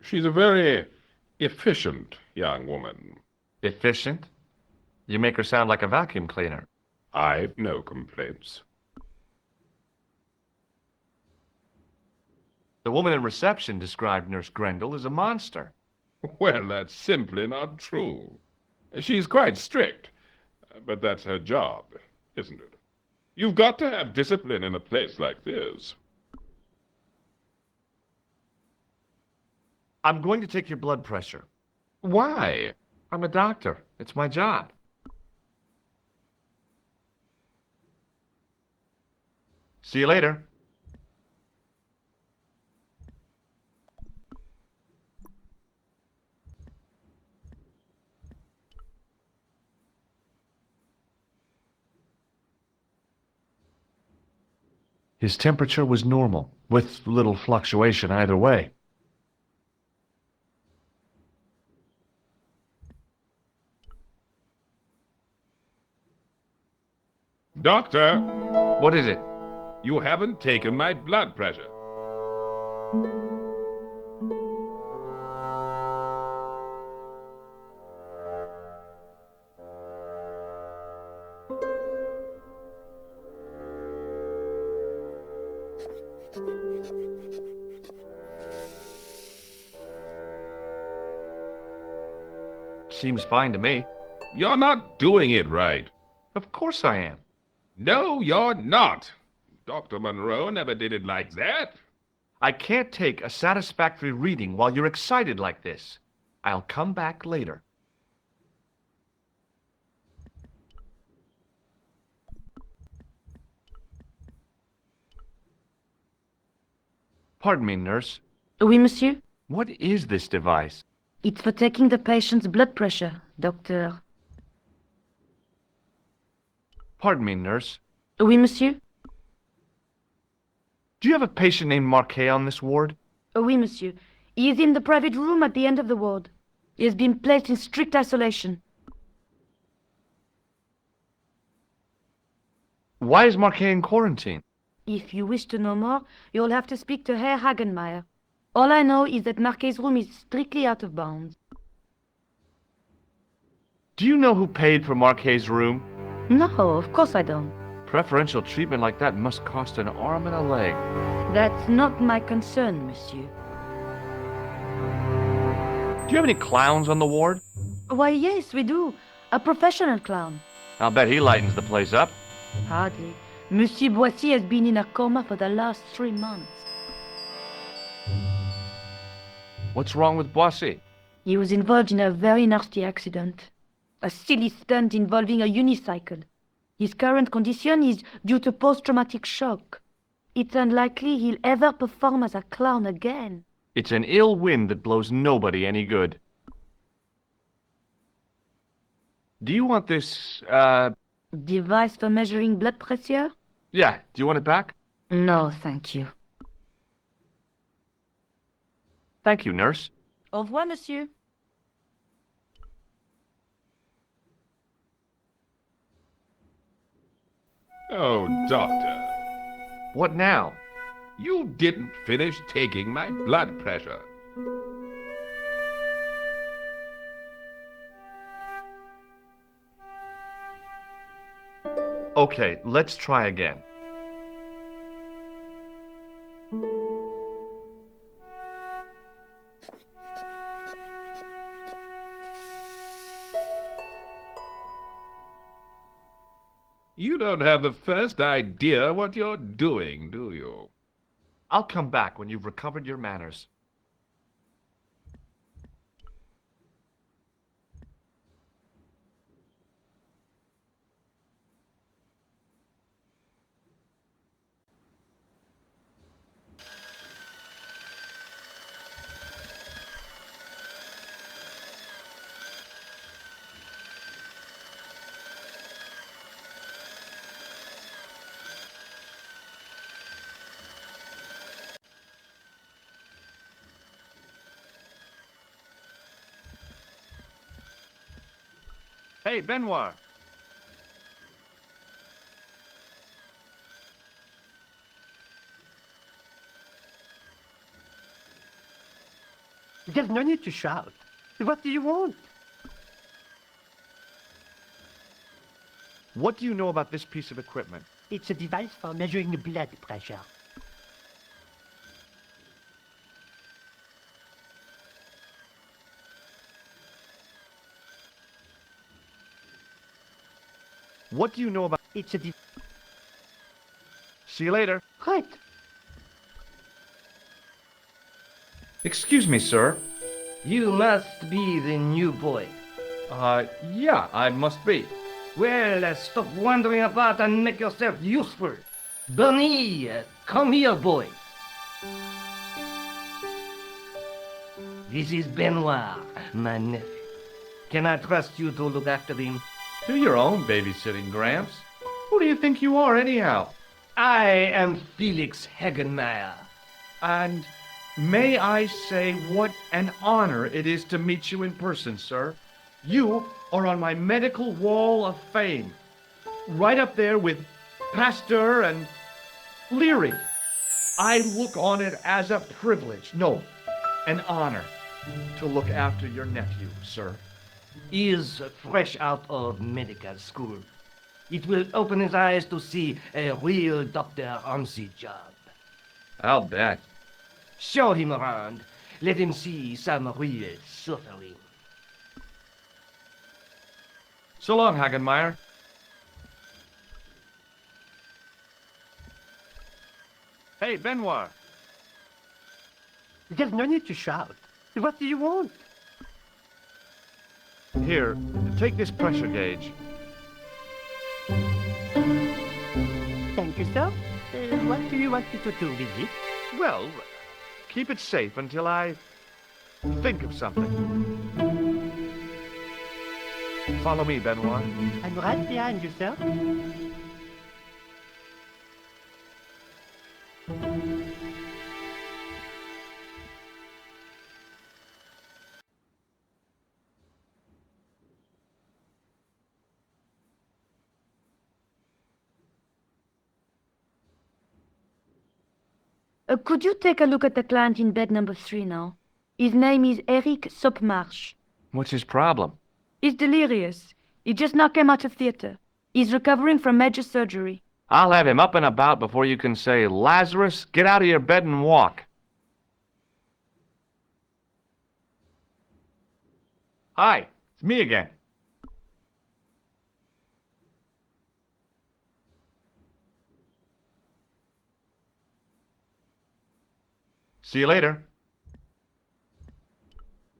S13: She's a very efficient young woman.
S17: Efficient? You make her sound like a vacuum cleaner.
S13: I've no complaints.
S17: The woman in reception described Nurse Grendel as a monster.
S13: Well, that's simply not true. She's quite strict, but that's her job, isn't it? You've got to have discipline in a place like this.
S17: I'm going to take your blood pressure.
S13: Why?
S17: I'm a doctor. It's my job. See you later. His temperature was normal, with little fluctuation either way.
S13: Doctor!
S17: What is it?
S13: You haven't taken my blood pressure.
S17: Seems fine to me.
S13: You're not doing it right.
S17: Of course I am.
S13: No, you're not. Dr. Monroe never did it like that.
S17: I can't take a satisfactory reading while you're excited like this. I'll come back later. Pardon me, nurse.
S5: Oui, monsieur?
S17: What is this device?
S5: It's for taking the patient's blood pressure, doctor.
S17: Pardon me, nurse.
S5: Oui, monsieur?
S17: Do you have a patient named Marquet on this ward?
S5: Oui, monsieur. He is in the private room at the end of the ward. He has been placed in strict isolation.
S17: Why is Marquet in quarantine?
S5: If you wish to know more, you'll have to speak to Herr Hagenmeier. All I know is that Marquet's room is strictly out of bounds.
S17: Do you know who paid for Marquet's room?
S5: No, of course I don't.
S17: Preferential treatment like that must cost an arm and a leg.
S5: That's not my concern, monsieur.
S17: Do you have any clowns on the ward?
S5: Why, yes, we do. A professional clown.
S17: I'll bet he lightens the place up.
S5: Hardly. Monsieur Boissy has been in a coma for the last 3 months.
S17: What's wrong with Boissy?
S5: He was involved in a very nasty accident. A silly stunt involving a unicycle. His current condition is due to post-traumatic shock. It's unlikely he'll ever perform as a clown again.
S17: It's an ill wind that blows nobody any good. Do you want this,
S5: Device for measuring blood pressure?
S17: Yeah, do you want it back?
S5: No, thank you.
S17: Thank you, nurse.
S5: Au revoir, monsieur.
S13: Oh, doctor.
S17: What now?
S13: You didn't finish taking my blood pressure.
S17: Okay, let's try again.
S13: You don't have the first idea what you're doing, do you?
S17: I'll come back when you've recovered your manners. Hey, Benoit.
S18: There's no need to shout. What do you want?
S17: What do you know about this piece of equipment?
S18: It's a device for measuring blood pressure.
S17: What do you know about...
S18: It's a
S17: See you later.
S18: Right.
S8: Excuse me, sir.
S9: You must be the new boy.
S8: Yeah, I must be.
S9: Well, stop wandering about and make yourself useful. Bernie, come here, boy. This is Benoit, my nephew. Can I trust you to look after him?
S8: Do your own babysitting, Gramps. Who do you think you are, anyhow?
S9: I am Felix Hagenmeyer.
S8: And may I say what an honor it is to meet you in person, sir. You are on my medical wall of fame. Right up there with Pasteur and Leary. I look on it as a privilege, no, an honor, to look after your nephew, sir.
S9: He is fresh out of medical school. It will open his eyes to see a real doctor on the job.
S8: I'll bet.
S9: Show him around. Let him see some real suffering.
S8: So long, Hagenmeyer.
S17: Hey, Benoit.
S18: There's no need to shout. What do you want?
S17: Here, take this pressure gauge.
S18: Thank you, sir. What do you want me to do with it?
S17: Well, keep it safe until I think of something. Follow me, Benoit.
S18: I'm right behind you, sir.
S5: Could you take a look at the client in bed number 3 now? His name is Eric Sopmarsh.
S17: What's his problem?
S19: He's delirious. He just now came out of theater. He's recovering from major surgery.
S17: I'll have him up and about before you can say, Lazarus, get out of your bed and walk. Hi, it's me again. See you later.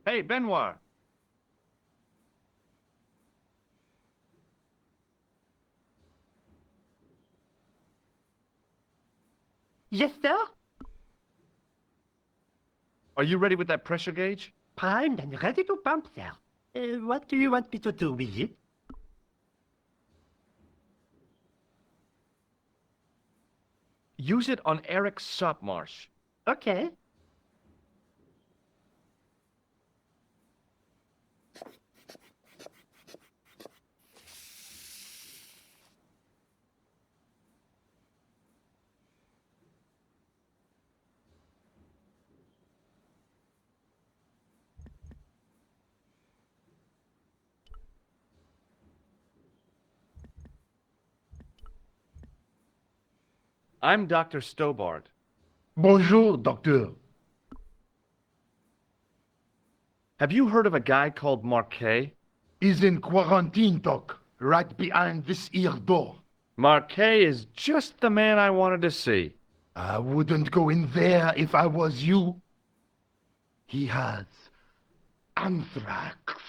S17: Hey, Benoit.
S18: Yes, sir?
S17: Are you ready with that pressure gauge?
S18: Primed and ready to pump, sir. What do you want me to do with it?
S17: Use it on Eric Sopmarsh.
S18: Okay.
S17: I'm Dr. Stobbart.
S3: Bonjour, docteur.
S17: Have you heard of a guy called Marquet?
S3: He's in quarantine, doc, right behind this here door.
S17: Marquet is just the man I wanted to see.
S3: I wouldn't go in there if I was you. He has anthrax.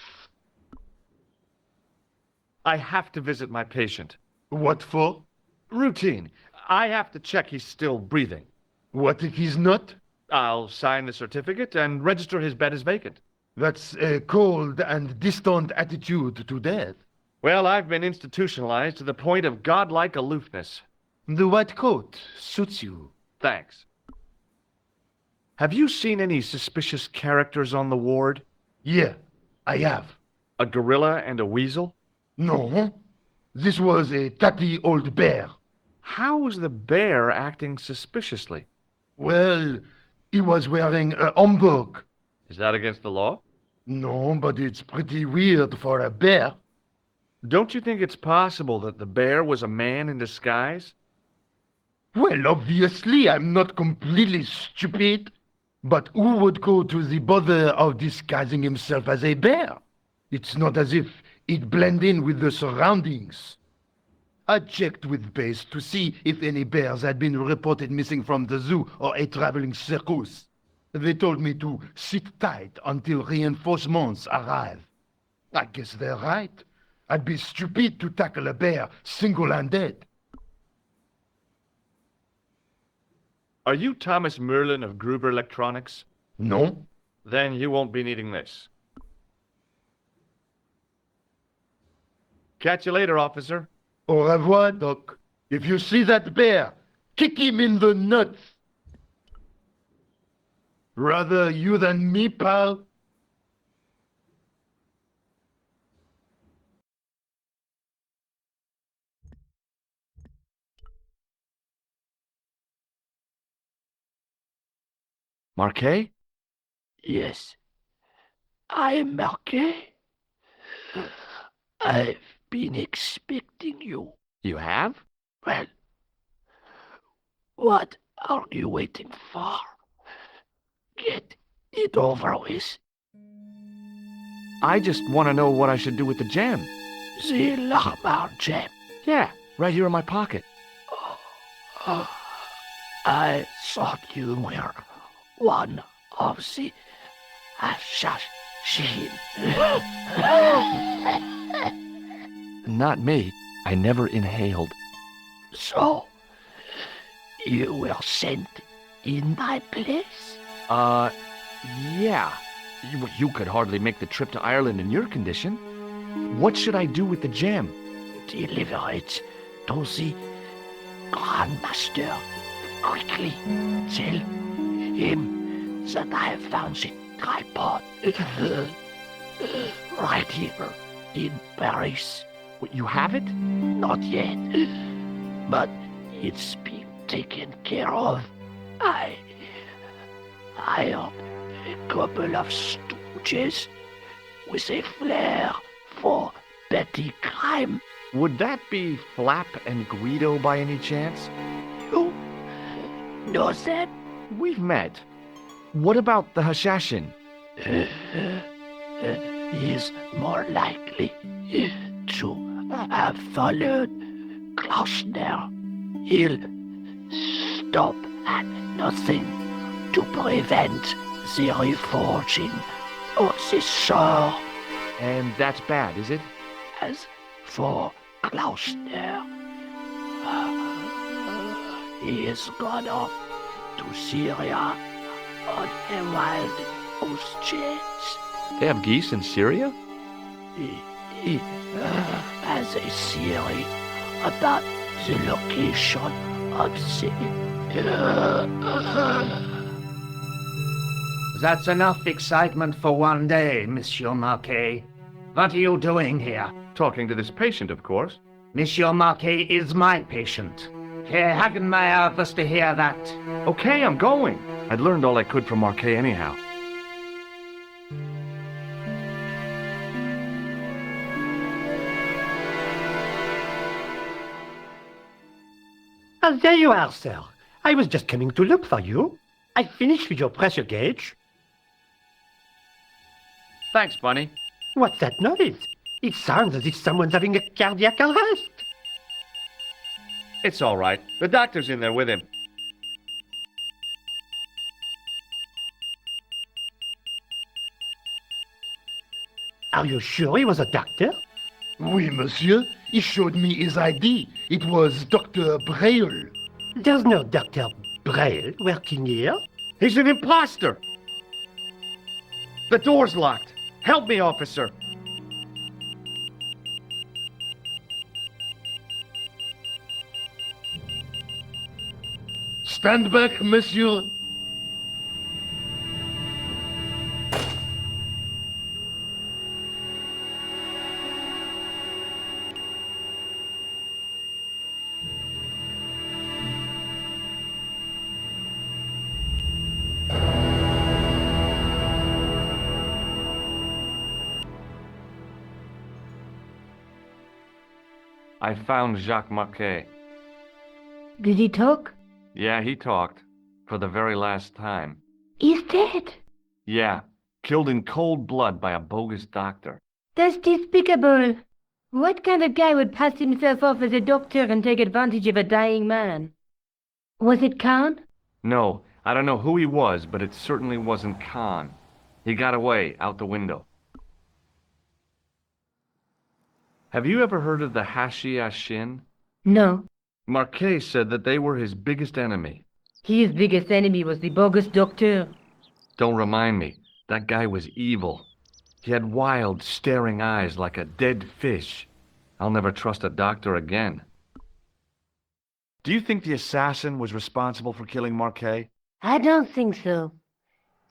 S17: I have to visit my patient.
S3: What for?
S17: Routine. I have to check he's still breathing.
S3: What if he's not?
S17: I'll sign the certificate and register his bed as vacant.
S3: That's a cold and distant attitude to death.
S17: Well, I've been institutionalized to the point of godlike aloofness.
S3: The white coat suits you.
S17: Thanks. Have you seen any suspicious characters on the ward?
S3: Yeah, I have.
S17: A gorilla and a weasel?
S3: No. This was a tatty old bear.
S17: How was the bear acting suspiciously?
S3: Well, he was wearing a homburg.
S17: Is that against the law?
S3: No, but it's pretty weird for a bear.
S17: Don't you think it's possible that the bear was a man in disguise?
S3: Well, obviously, I'm not completely stupid. But who would go to the bother of disguising himself as a bear? It's not as if he'd blend in with the surroundings. I checked with base to see if any bears had been reported missing from the zoo or a traveling circus. They told me to sit tight until reinforcements arrive. I guess they're right. I'd be stupid to tackle a bear single-handed.
S17: Are you Thomas Merlin of Gruber Electronics?
S3: No.
S17: Then you won't be needing this. Catch you later, officer.
S3: Au revoir, Doc. If you see that bear, kick him in the nuts. Rather you than me, pal.
S17: Marquet?
S20: Yes. I am Marquet. I've been expecting you.
S17: You have?
S20: Well, what are you waiting for? Get it over with.
S17: I just want to know what I should do with the gem.
S20: The Lamar gem.
S17: Yeah, right here in my pocket.
S20: I thought you were one of the assassins.
S17: Not me. I never inhaled.
S20: So, you were sent in my place?
S17: Yeah. You could hardly make the trip to Ireland in your condition. What should I do with the gem?
S20: Deliver it to the Grandmaster. Quickly. Tell him that I have found the tripod. Right here in Paris.
S17: You have it?
S20: Not yet. But it's been taken care of. I hired a couple of stooges with a flair for petty crime.
S17: Would that be Flap and Guido by any chance?
S20: You know them?
S17: We've met. What about the Hashashin?
S20: He's more likely to have followed Klausner. He'll stop at nothing to prevent the reforging of the sword.
S17: And that's bad, is it?
S20: As for Klausner, he has gone off to Syria on a wild goose chase.
S17: They have geese in Syria?
S20: He has a theory about the location of
S9: That's enough excitement for one day, Monsieur Marquet. What are you doing here?
S17: Talking to this patient, of course.
S9: Monsieur Marquet is my patient. Herr Hagenmeyer was to hear that.
S17: Okay, I'm going. I'd learned all I could from Marquet anyhow.
S18: There you are, sir. I was just coming to look for you. I finished with your pressure gauge.
S17: Thanks, Bunny.
S18: What's that noise? It sounds as if someone's having a cardiac arrest.
S17: It's all right. The doctor's in there with him.
S18: Are you sure he was a doctor?
S3: Oui, monsieur. He showed me his ID. It was Dr. Braille.
S18: There's no Dr. Braille working here.
S17: He's an imposter! The door's locked. Help me, officer.
S3: Stand back, monsieur.
S1: I found Jacques Marquet.
S5: Did he talk?
S1: Yeah, he talked. For the very last time.
S5: He's dead.
S1: Yeah, killed in cold blood by a bogus doctor.
S5: That's despicable. What kind of guy would pass himself off as a doctor and take advantage of a dying man? Was it Khan?
S1: No, I don't know who he was, but it certainly wasn't Khan. He got away, out the window. Have you ever heard of the Hashashin?
S5: No.
S1: Marquet said that they were his biggest enemy.
S5: His biggest enemy was the bogus doctor.
S1: Don't remind me. That guy was evil. He had wild, staring eyes like a dead fish. I'll never trust a doctor again.
S17: Do you think the assassin was responsible for killing Marquet?
S5: I don't think so.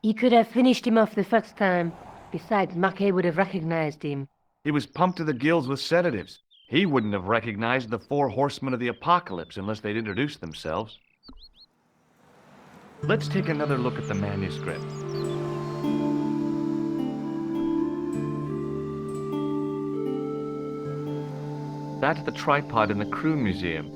S5: He could have finished him off the first time. Besides, Marquet would have recognized him.
S17: He was pumped to the gills with sedatives. He wouldn't have recognized the 4 horsemen of the apocalypse unless they'd introduced themselves. Let's take another look at the manuscript.
S1: That's the tripod in the crew museum.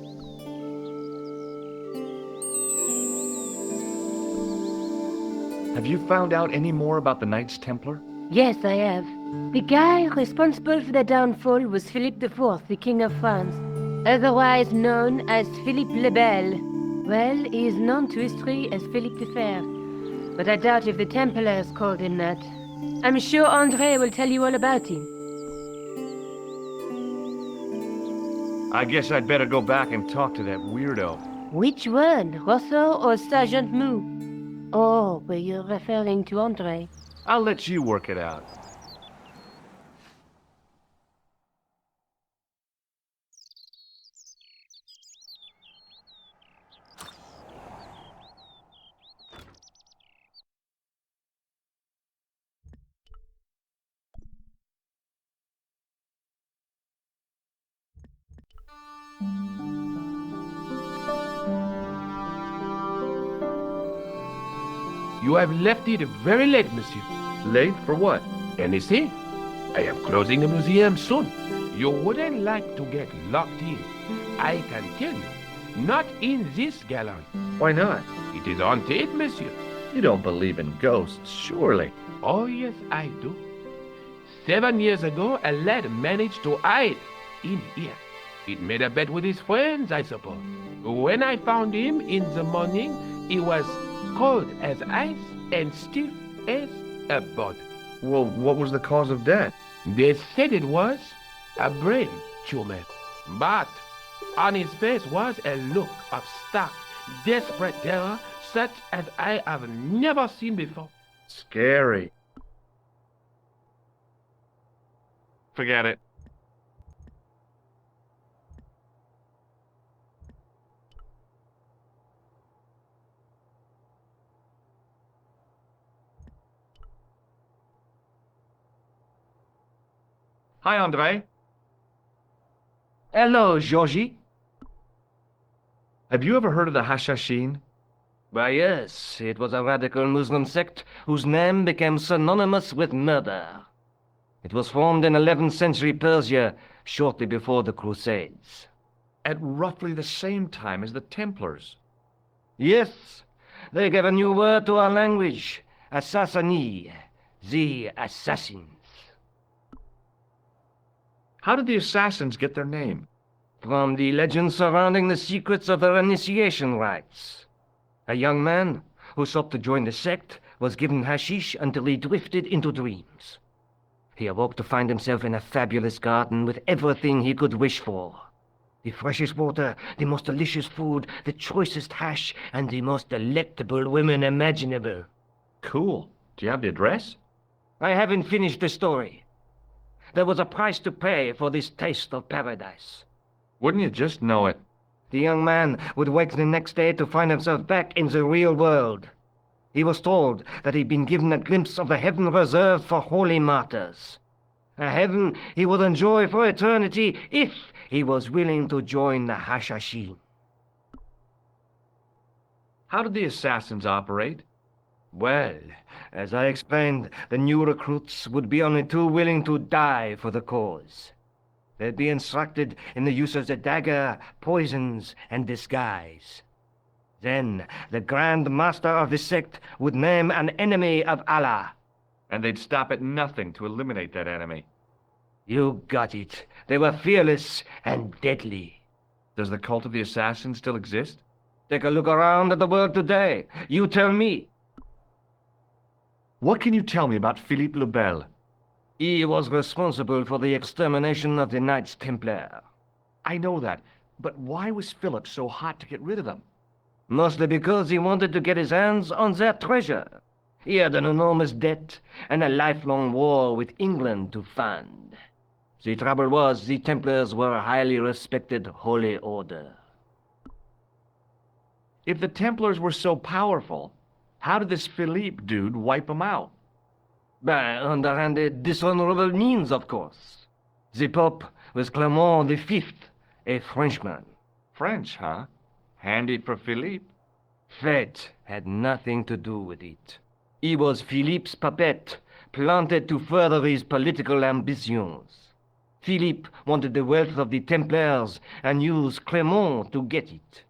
S17: Have you found out any more about the Knights Templar?
S5: Yes, I have. The guy responsible for their downfall was Philippe IV, the King of France, otherwise known as Philippe le Bel. Well, he is known to history as Philippe the Fair, but I doubt if the Templars called him that. I'm sure André will tell you all about him.
S17: I guess I'd better go back and talk to that weirdo.
S5: Which one, Rousseau or Sergeant Mou? Oh, were you referring to André?
S17: I'll let you work it out.
S6: You have left it very late, monsieur.
S17: Late for what?
S6: Anything? I am closing the museum soon. You wouldn't like to get locked in. I can tell you. Not in this gallery.
S17: Why not?
S6: It is haunted, monsieur.
S17: You don't believe in ghosts, surely.
S6: Oh, yes, I do. 7 years ago, a lad managed to hide in here. He'd made a bet with his friends, I suppose. When I found him in the morning, he was cold as ice and stiff as a board.
S17: Well, what was the cause of death?
S6: They said it was a brain tumor. But on his face was a look of stark, desperate terror such as I have never seen before.
S17: Scary. Forget it. Hi, Andre.
S15: Hello, Georgie.
S17: Have you ever heard of the Hashashin?
S15: Why, yes, it was a radical Muslim sect whose name became synonymous with murder. It was formed in 11th century Persia, shortly before the Crusades.
S17: At roughly the same time as the Templars.
S15: Yes, they gave a new word to our language, assassini, the assassins.
S17: How did the assassins get their name?
S15: From the legends surrounding the secrets of their initiation rites. A young man who sought to join the sect was given hashish until he drifted into dreams. He awoke to find himself in a fabulous garden with everything he could wish for. The freshest water, the most delicious food, the choicest hash, and the most delectable women imaginable.
S17: Cool. Do you have the address?
S15: I haven't finished the story. There was a price to pay for this taste of paradise.
S17: Wouldn't you just know it?
S15: The young man would wake the next day to find himself back in the real world. He was told that he'd been given a glimpse of the heaven reserved for holy martyrs. A heaven he would enjoy for eternity if he was willing to join the Hashashin.
S17: How did the assassins operate?
S15: Well, as I explained, the new recruits would be only too willing to die for the cause. They'd be instructed in the use of the dagger, poisons, and disguise. Then the Grand Master of the sect would name an enemy of Allah.
S17: And they'd stop at nothing to eliminate that enemy.
S15: You got it. They were fearless and deadly.
S17: Does the cult of the assassins still exist?
S15: Take a look around at the world today. You tell me.
S17: What can you tell me about Philippe le Bel?
S15: He was responsible for the extermination of the Knights Templar.
S17: I know that, but why was Philip so hot to get rid of them?
S15: Mostly because he wanted to get his hands on their treasure. He had an enormous debt and a lifelong war with England to fund. The trouble was, the Templars were a highly respected holy order.
S17: If the Templars were so powerful, how did this Philippe dude wipe them out?
S15: By underhanded, dishonorable means, of course. The Pope was Clement V, a Frenchman.
S17: French, huh? Handy for Philippe.
S15: Fate had nothing to do with it. He was Philippe's puppet, planted to further his political ambitions. Philippe wanted the wealth of the Templars and used Clement to get it.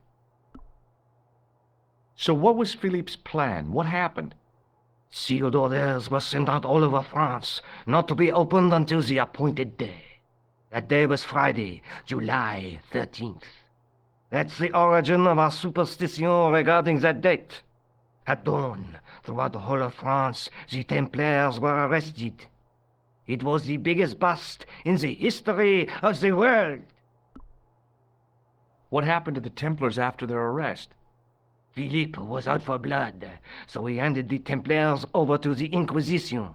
S17: So what was Philippe's plan? What happened?
S15: Sealed orders were sent out all over France, not to be opened until the appointed day. That day was Friday, July 13th. That's the origin of our superstition regarding that date. At dawn, throughout the whole of France, the Templars were arrested. It was the biggest bust in the history of the world.
S17: What happened to the Templars after their arrest?
S15: Philippe was out for blood, so he handed the Templars over to the Inquisition.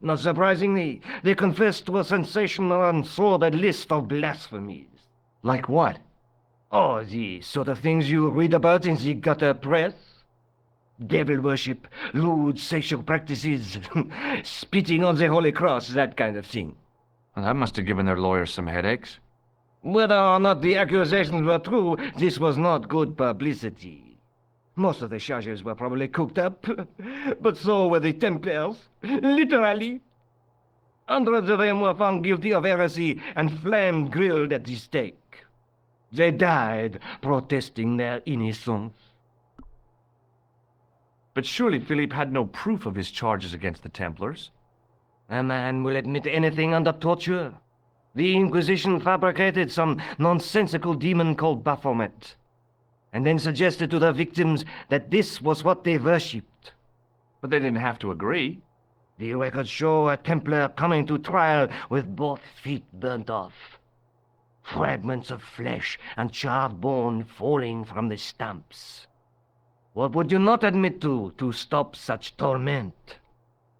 S15: Not surprisingly, they confessed to a sensational and sordid list of blasphemies.
S17: Like what?
S15: Oh, the sort of things you read about in the gutter press. Devil worship, lewd sexual practices, spitting on the Holy Cross, that kind of thing.
S17: Well, that must have given their lawyers some headaches.
S15: Whether or not the accusations were true, this was not good publicity. Most of the charges were probably cooked up, but so were the Templars, literally. Hundreds of them were found guilty of heresy and flame-grilled at the stake. They died protesting their innocence.
S17: But surely Philippe had no proof of his charges against the Templars.
S15: A man will admit anything under torture. The Inquisition fabricated some nonsensical demon called Baphomet, and then suggested to the victims that this was what they worshipped.
S17: But they didn't have to agree.
S15: The records show a Templar coming to trial with both feet burnt off. Fragments of flesh and charred bone falling from the stumps. What would you not admit to stop such torment?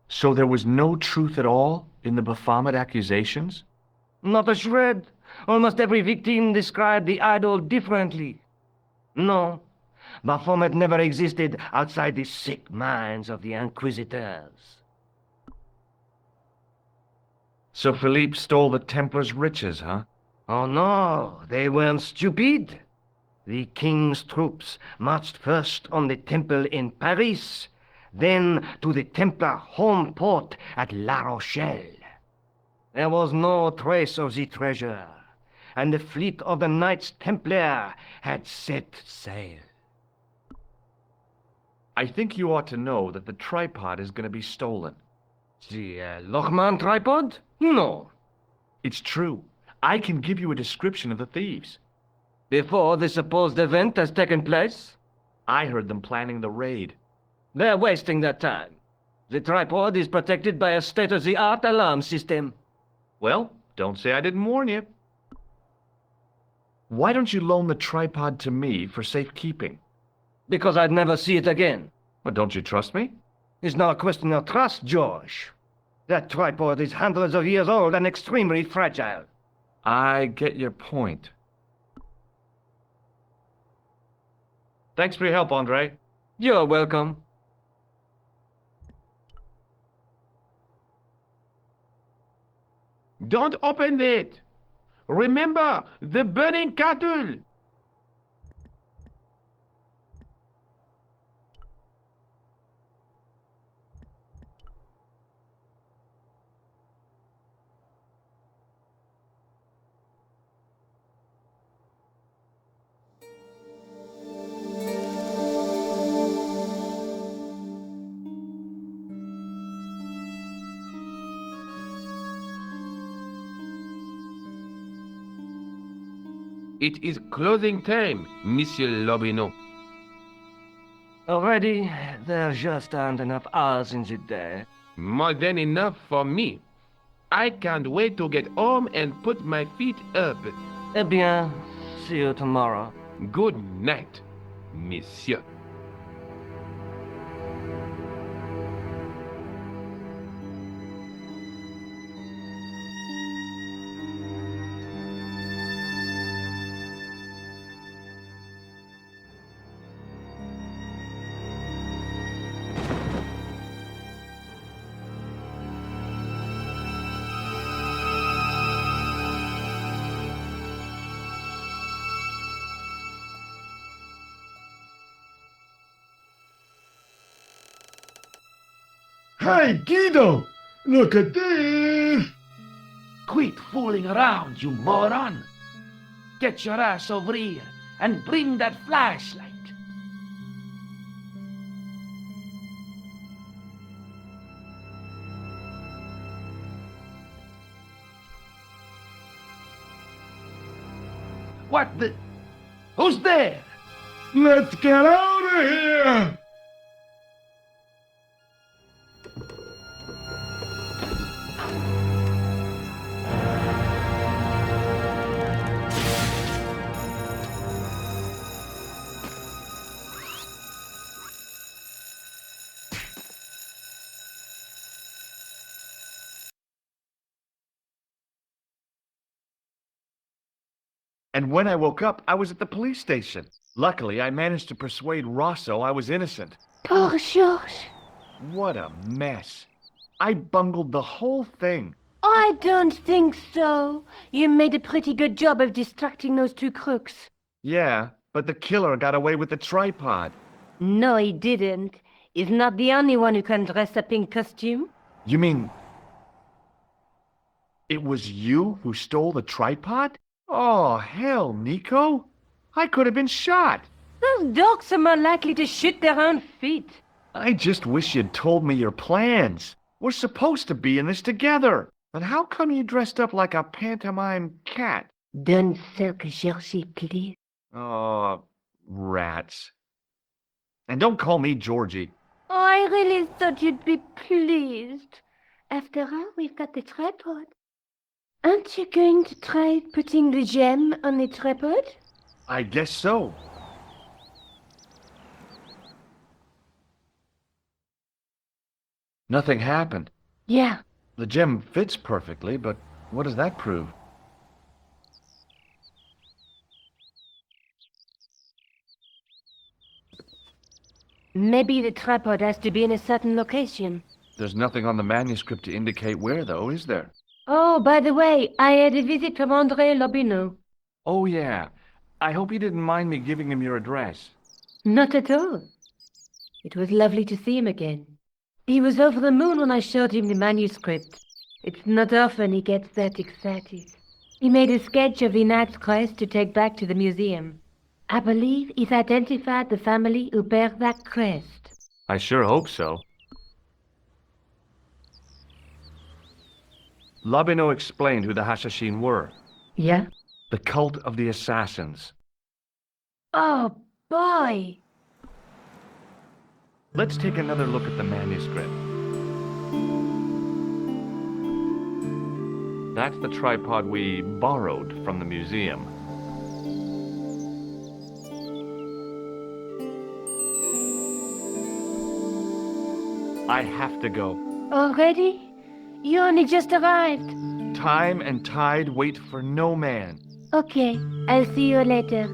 S17: So there was no truth at all in the Baphomet accusations?
S15: Not a shred. Almost every victim described the idol differently. No, Baphomet never existed outside the sick minds of the Inquisitors.
S17: So Philippe stole the Templars' riches, huh?
S15: Oh no, they weren't stupid. The king's troops marched first on the temple in Paris, then to the Templar home port at La Rochelle. There was no trace of the treasure, and the fleet of the Knights Templar had set sail.
S17: I think you ought to know that the tripod is going to be stolen.
S15: The Lochman tripod? No.
S17: It's true. I can give you a description of the thieves.
S15: Before the supposed event has taken place?
S17: I heard them planning the raid.
S15: They're wasting their time. The tripod is protected by a state-of-the-art alarm system.
S17: Well, don't say I didn't warn you. Why don't you loan the tripod to me for safekeeping?
S15: Because I'd never see it again.
S17: Well, don't you trust me?
S15: It's not a question of trust, George. That tripod is hundreds of years old and extremely fragile.
S17: I get your point. Thanks for your help, Andre.
S15: You're welcome.
S6: Don't open it! Remember, the burning cattle! It is closing time, Monsieur Lobineau.
S15: Already, there just aren't enough hours in the day.
S6: More than enough for me. I can't wait to get home and put my feet up.
S15: Eh bien, see you tomorrow.
S6: Good night, Monsieur.
S3: Hey, Guido! Look at this!
S9: Quit fooling around, you moron! Get your ass over here and bring that flashlight. What the? Who's there?
S3: Let's get out of here!
S17: And when I woke up, I was at the police station. Luckily, I managed to persuade Rosso I was innocent.
S5: Poor Georges.
S17: What a mess. I bungled the whole thing.
S5: I don't think so. You made a pretty good job of distracting those two crooks.
S17: Yeah, but the killer got away with the tripod.
S5: No, he didn't. He's not the only one who can dress up in costume.
S17: You mean... It was you who stole the tripod? Oh, hell, Nico. I could have been shot.
S5: Those dogs are more likely to shoot their own feet.
S17: I just wish you'd told me your plans. We're supposed to be in this together. But how come you dressed up like a pantomime cat?
S5: Don't chercher, please.
S17: Oh, rats. And don't call me Georgie.
S5: Oh, I really thought you'd be pleased. After all, we've got the tripod. Aren't you going to try putting the gem on the tripod?
S17: I guess so. Nothing happened.
S5: Yeah.
S17: The gem fits perfectly, but what does that prove?
S5: Maybe the tripod has to be in a certain location.
S17: There's nothing on the manuscript to indicate where, though, is there?
S5: Oh, by the way, I had a visit from André Lobineau.
S17: Oh, yeah. I hope you didn't mind me giving him your address.
S5: Not at all. It was lovely to see him again. He was over the moon when I showed him the manuscript. It's not often he gets that excited. He made a sketch of the knight's crest to take back to the museum. I believe he's identified the family who bear that crest.
S17: I sure hope so. Lobineau explained who the Hashashin were.
S5: Yeah?
S17: The cult of the assassins.
S19: Oh, boy!
S17: Let's take another look at the manuscript. That's the tripod we borrowed from the museum. I have to go.
S5: Already? You only just arrived.
S17: Time and tide wait for no man.
S5: Okay, I'll see you later.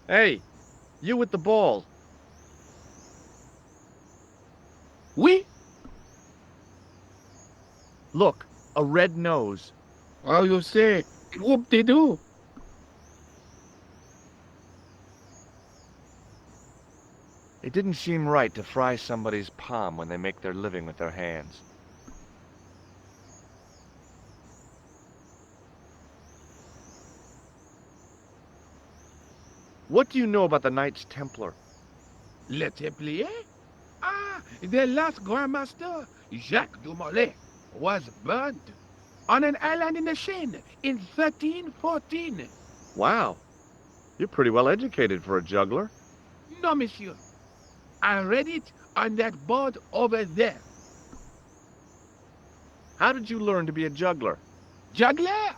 S17: Hey, you with the ball.
S3: Oui?
S17: Look, a red nose.
S3: Oh, you say, whoop-de-doo.
S17: It didn't seem right to fry somebody's palm when they make their living with their hands. What do you know about the Knights Templar?
S3: Le Templier? Ah, the last Grand Master, Jacques du Molay, was burned on an island in the Seine in 1314.
S17: Wow, you're pretty well educated for a juggler.
S3: No, monsieur. I read it on that board over there.
S17: How did you learn to be a juggler?
S3: Juggler?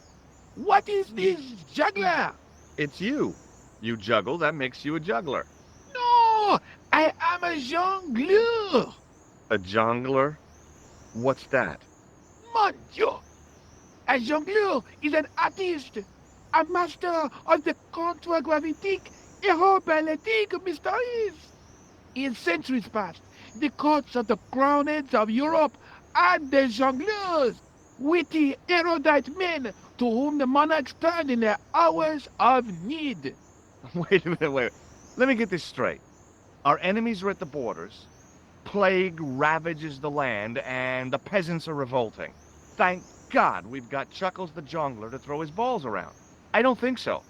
S3: What is this juggler?
S17: It's you. You juggle, that makes you a juggler.
S3: No, I am a jongleur.
S17: A jongler? What's that?
S3: Mon Dieu! A jongleur is an artist, a master of the contragravitic aeroballetic mysteries. In centuries past, the courts of the crowned heads of Europe had the jongleurs, witty, erudite men to whom the monarchs turned in their hours of need.
S17: Wait a minute, wait. Let me get this straight. Our enemies are at the borders, plague ravages the land, and the peasants are revolting. Thank God we've got Chuckles the Jongler to throw his balls around. I don't think so.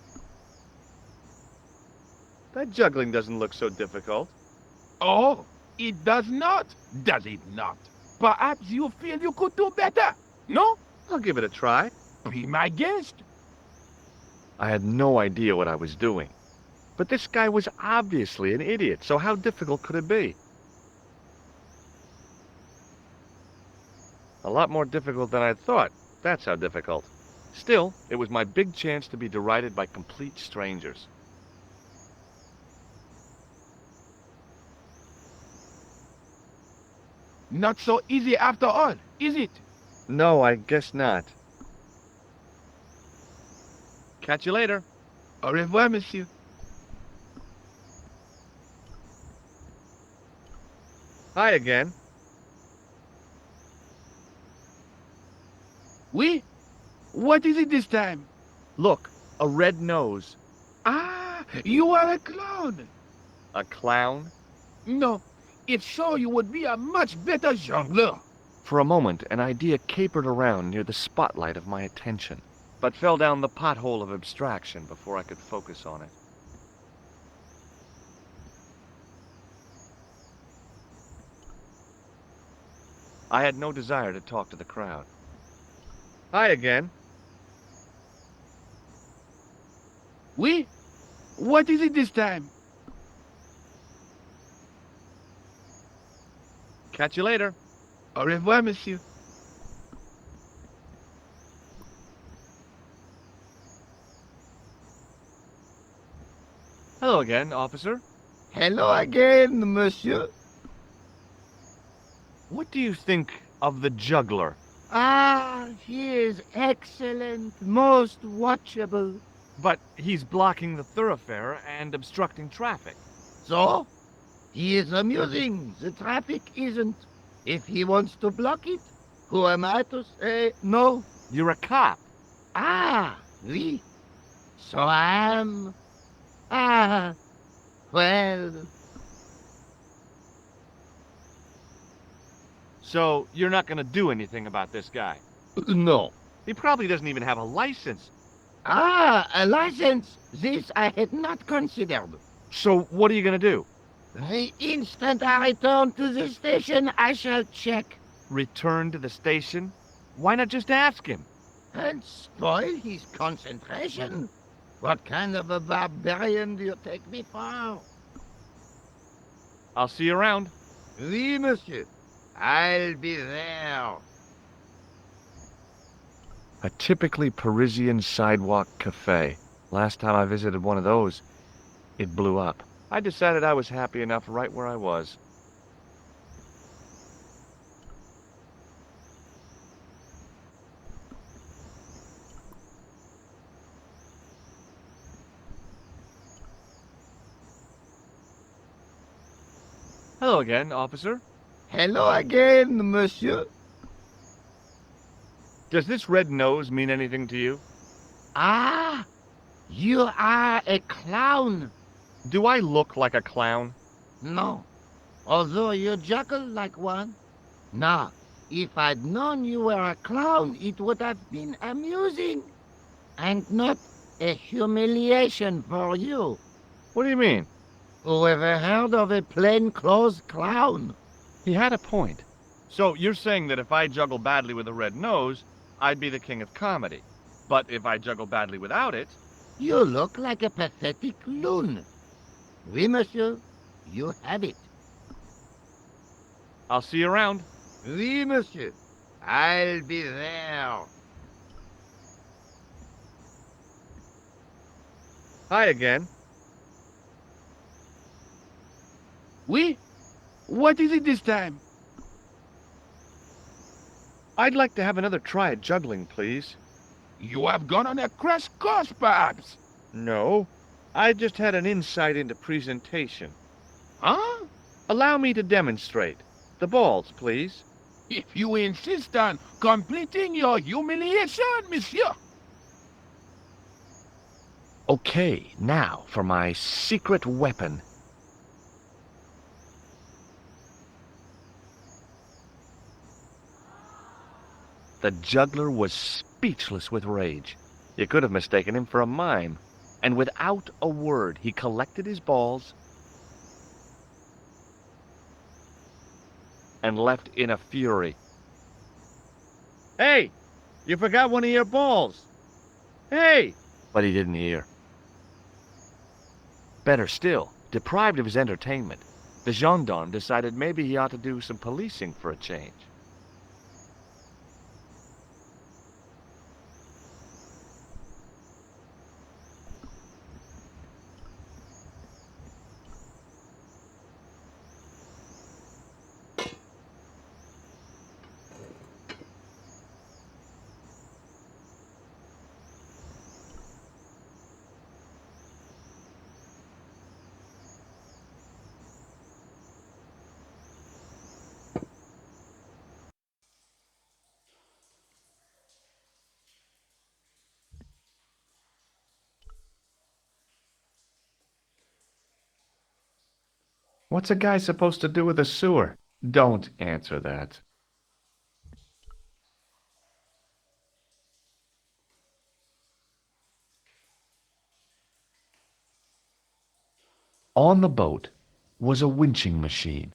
S17: That juggling doesn't look so difficult.
S3: Oh, it does not, does it not? Perhaps you feel you could do better, no?
S17: I'll give it a try.
S3: Be my guest.
S17: I had no idea what I was doing. But this guy was obviously an idiot, so how difficult could it be? A lot more difficult than I thought. That's how difficult. Still, it was my big chance to be derided by complete strangers.
S3: Not so easy after all, is it?
S17: No, I guess not. Catch you later.
S3: Au revoir, monsieur.
S17: Hi again.
S3: Oui? What is it this time?
S17: Look, a red nose.
S3: Ah, you are a clown.
S17: A clown?
S3: No, if so, you would be a much better jongleur.
S17: For a moment, an idea capered around near the spotlight of my attention, but fell down the pothole of abstraction before I could focus on it. I had no desire to talk to the crowd. Hi again.
S3: Oui? What is it this time?
S17: Catch you later.
S3: Au revoir, monsieur.
S17: Hello again, officer.
S4: Hello again, monsieur.
S17: What do you think of the juggler?
S4: Ah, he is excellent, most watchable.
S17: But he's blocking the thoroughfare and obstructing traffic.
S4: So? He is amusing, the traffic isn't. If he wants to block it, who am I to say no?
S17: You're a cop.
S4: Ah, oui. So I am. Ah, well.
S17: So you're not going to do anything about this guy?
S4: No.
S17: He probably doesn't even have a license.
S4: Ah, a license. This I had not considered.
S17: So what are you going to do?
S4: The instant I return to the station, I shall check.
S17: Return to the station? Why not just ask him?
S4: And spoil his concentration. What kind of a barbarian do you take me for?
S17: I'll see you around.
S4: Oui, monsieur. I'll be there.
S17: A typically Parisian sidewalk cafe. Last time I visited one of those, it blew up. I decided I was happy enough right where I was. Hello again, officer.
S4: Hello again, monsieur.
S17: Does this red nose mean anything to you?
S4: Ah, you are a clown.
S17: Do I look like a clown?
S4: No, although you juggle like one. Now, if I'd known you were a clown, it would have been amusing. And not a humiliation for you.
S17: What do you mean?
S4: Who ever heard of a plainclothes clown?
S17: He had a point. So you're saying that if I juggle badly with a red nose, I'd be the king of comedy. But if I juggle badly without it...
S4: You look like a pathetic loon. Oui, monsieur, you have it.
S17: I'll see you around.
S4: Oui, monsieur, I'll be there.
S17: Hi again.
S3: Oui? What is it this time?
S17: I'd like to have another try at juggling, please.
S3: You have gone on a crash course, perhaps?
S17: No, I just had an insight into presentation.
S3: Huh?
S17: Allow me to demonstrate. The balls, please.
S3: If you insist on completing your humiliation, monsieur.
S17: Okay, now for my secret weapon. The juggler was speechless with rage. You could have mistaken him for a mime. And without a word, he collected his balls and left in a fury. Hey, you forgot one of your balls. Hey! But he didn't hear. Better still, deprived of his entertainment, the gendarme decided maybe he ought to do some policing for a change.
S1: What's a guy supposed to do with a sewer? Don't answer that. On the boat was a winching machine.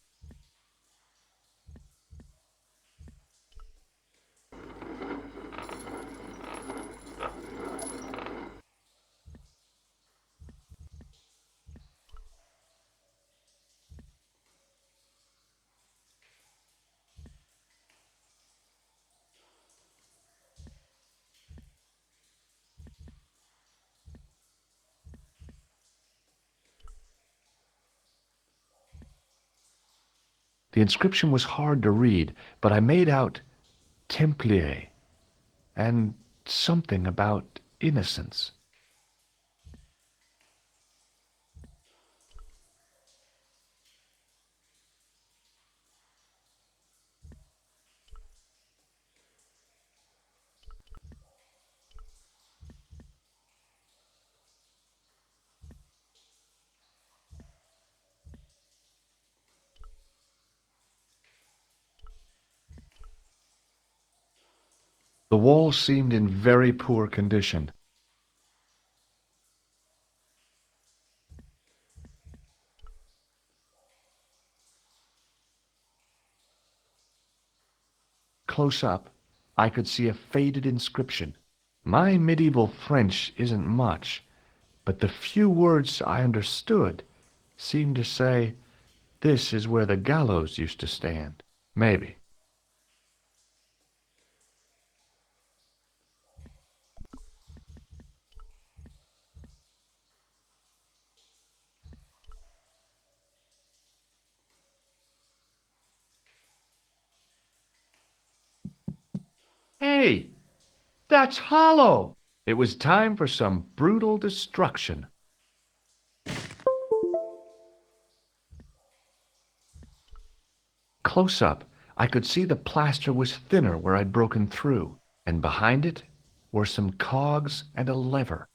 S1: The inscription was hard to read, but I made out Templier and something about innocence. The wall seemed in very poor condition. Close up, I could see a faded inscription. My medieval French isn't much, but the few words I understood seemed to say, "This is where the gallows used to stand." Maybe. Hey, that's hollow. It was time for some brutal destruction. Close up, I could see the plaster was thinner where I'd broken through, and behind it were some cogs and a lever.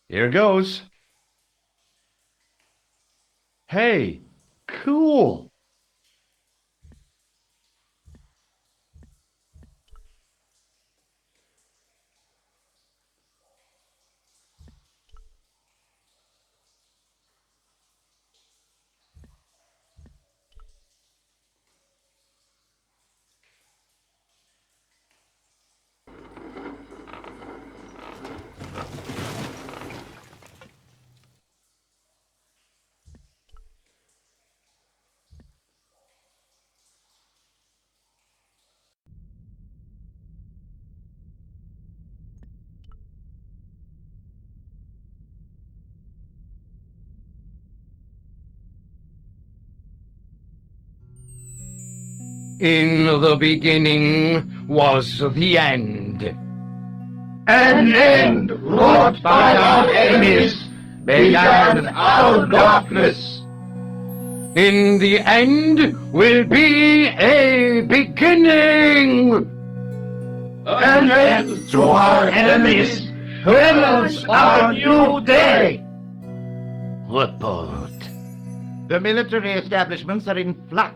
S1: Here goes. Hey, cool.
S15: In the beginning was the end.
S3: An end wrought by our enemies began our darkness.
S15: In the end will be a beginning.
S3: An end to our enemies heralds our new day.
S4: Report. The military establishments are in flux.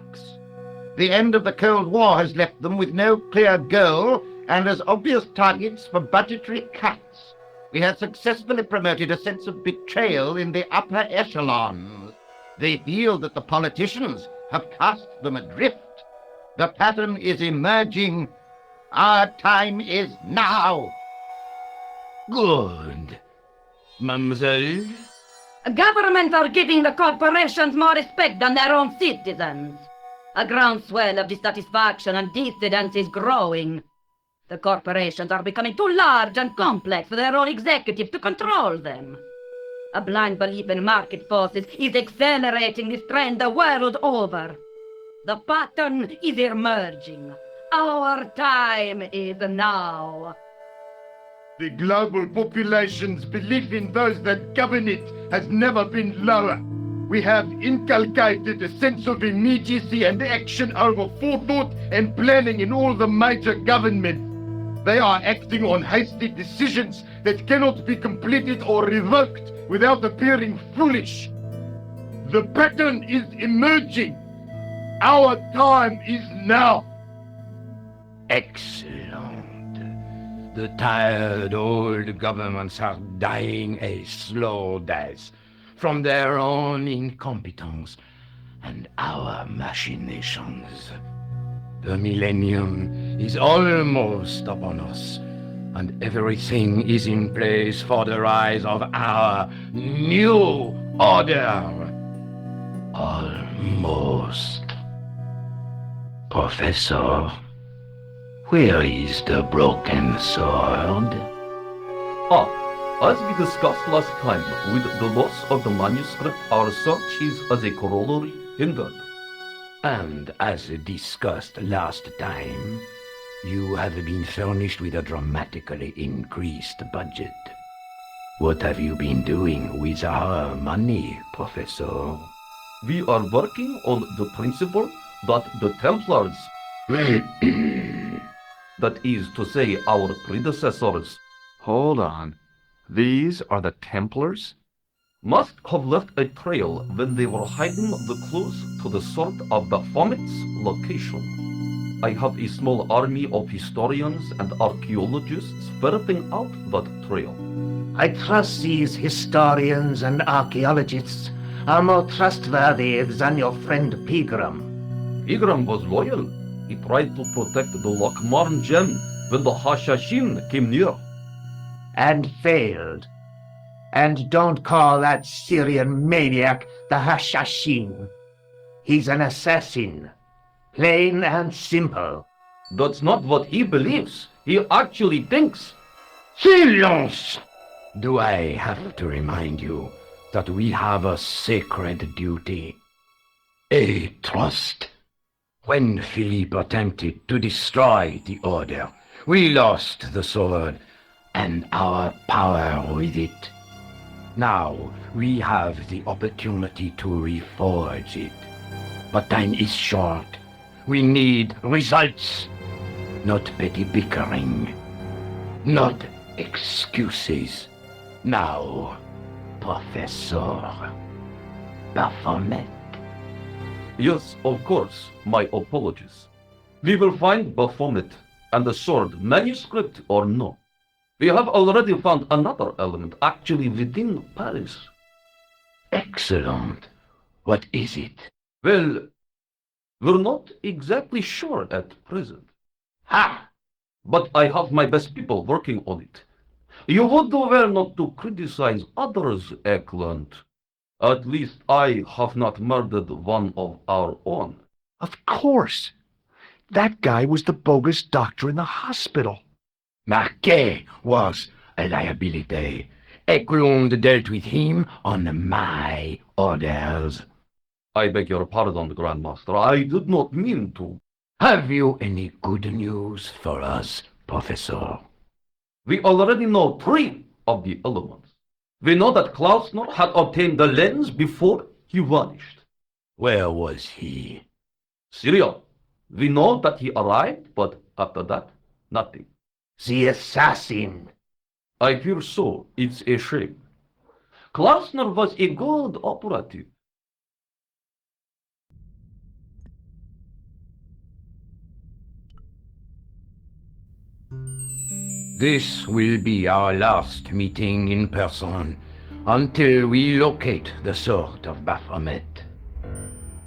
S4: The end of the Cold War has left them with no clear goal and as obvious targets for budgetary cuts. We have successfully promoted a sense of betrayal in the upper echelons. They feel that the politicians have cast them adrift. The pattern is emerging. Our time is now.
S15: Good. Mademoiselle?
S12: Governments are giving the corporations more respect than their own citizens. A groundswell of dissatisfaction and dissidence is growing. The corporations are becoming too large and complex for their own executives to control them. A blind belief in market forces is accelerating this trend the world over. The pattern is emerging. Our time is now.
S3: The global population's belief in those that govern it has never been lower. We have inculcated a sense of immediacy and action over forethought and planning in all the major governments. They are acting on hasty decisions that cannot be completed or revoked without appearing foolish. The pattern is emerging. Our time is now.
S4: Excellent. The tired old governments are dying a slow death from their own incompetence and our machinations. The millennium is almost upon us, and everything is in place for the rise of our new order. Almost. Professor, where is the broken sword?
S10: As we discussed last time, with the loss of the manuscript, our search is as a corollary hindered.
S4: And as discussed last time, you have been furnished with a dramatically increased budget. What have you been doing with our money, Professor?
S10: We are working on the principle that the Templars, that is to say, our predecessors,
S1: Hold on. These are the Templars?
S10: must have left a trail when they were hiding the clues to the sword of Baphomet's location. I have a small army of historians and archaeologists ferreting out that trail.
S15: I trust these historians and archaeologists are more trustworthy than your friend Pegram.
S10: Pegram was loyal. He tried to protect the Lochmarn gem when the Hashashin came near.
S15: And failed. And don't call that Syrian maniac the Hashashin. He's an assassin. Plain and simple.
S10: That's not what he believes. He actually thinks.
S4: Silence! Do I have to remind you that we have a sacred duty? A trust? When Philippe attempted to destroy the Order, we lost the sword and our power with it. Now we have the opportunity to reforge it. But time is short. We need results, not petty bickering, not excuses. Now, Professor Baphomet.
S10: Yes, of course, my apologies. We will find Baphomet and the sword, manuscript or no. We have already found another element actually within Paris.
S4: Excellent. What is it?
S10: Well, we're not exactly sure at present.
S4: Ha!
S10: But I have my best people working on it. You would do well not to criticize others, Eklund. At least I have not murdered one of our own.
S17: Of course. That guy was the bogus doctor in the hospital.
S4: Marquet was a liability. Eklund dealt with him on my orders.
S10: I beg your pardon, Grandmaster. I did not mean to.
S4: Have you any good news for us, Professor?
S10: We already know 3 of the elements. We know that Klausner had obtained the lens before he vanished.
S4: Where was he?
S10: Syria. We know that he arrived, but after that, nothing.
S15: The assassin.
S10: I fear so. It's a shame. Klausner was a good operative.
S4: This will be our last meeting in person until we locate the sword of Baphomet.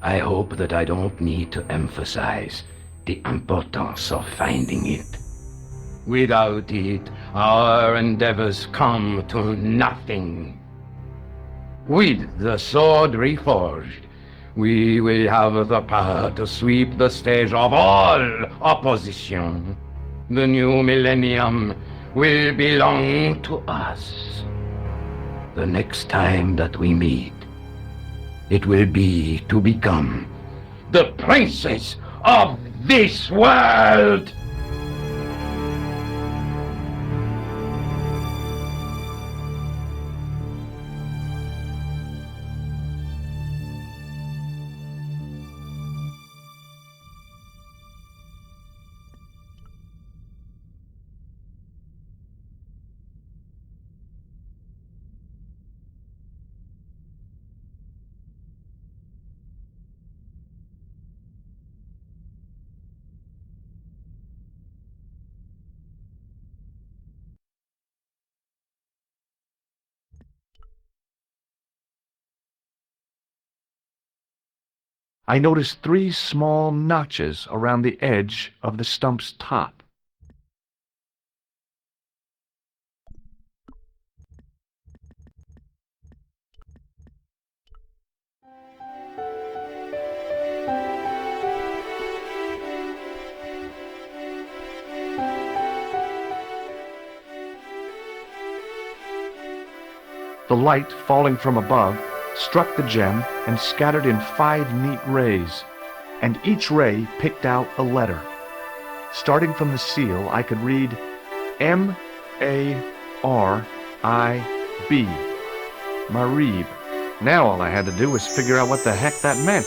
S4: I hope that I don't need to emphasize the importance of finding it. Without it, our endeavors come to nothing. With the sword reforged, we will have the power to sweep the stage of all opposition. The new millennium will belong to us. The next time that we meet, it will be to become the princes of this world!
S1: I noticed 3 small notches around the edge of the stump's top. The light, falling from above, struck the gem and scattered in 5 neat rays, and each ray picked out a letter. Starting from the seal, I could read M-A-R-I-B, Marib. Now all I had to do was figure out what the heck that meant.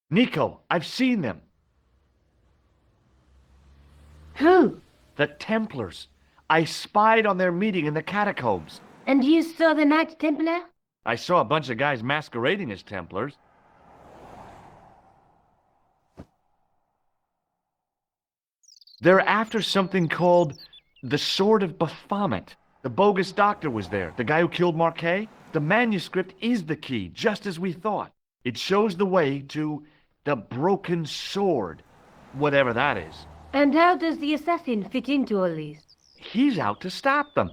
S17: Nico, I've seen them.
S5: Who?
S17: The Templars. I spied on their meeting in the catacombs.
S5: And you saw the Knights Templar?
S17: I saw a bunch of guys masquerading as Templars. They're after something called the Sword of Baphomet. The bogus doctor was there, the guy who killed Marquet. The manuscript is the key, just as we thought. It shows the way to the broken sword, whatever that is.
S5: And how does the assassin fit into all these?
S17: He's out to stop them.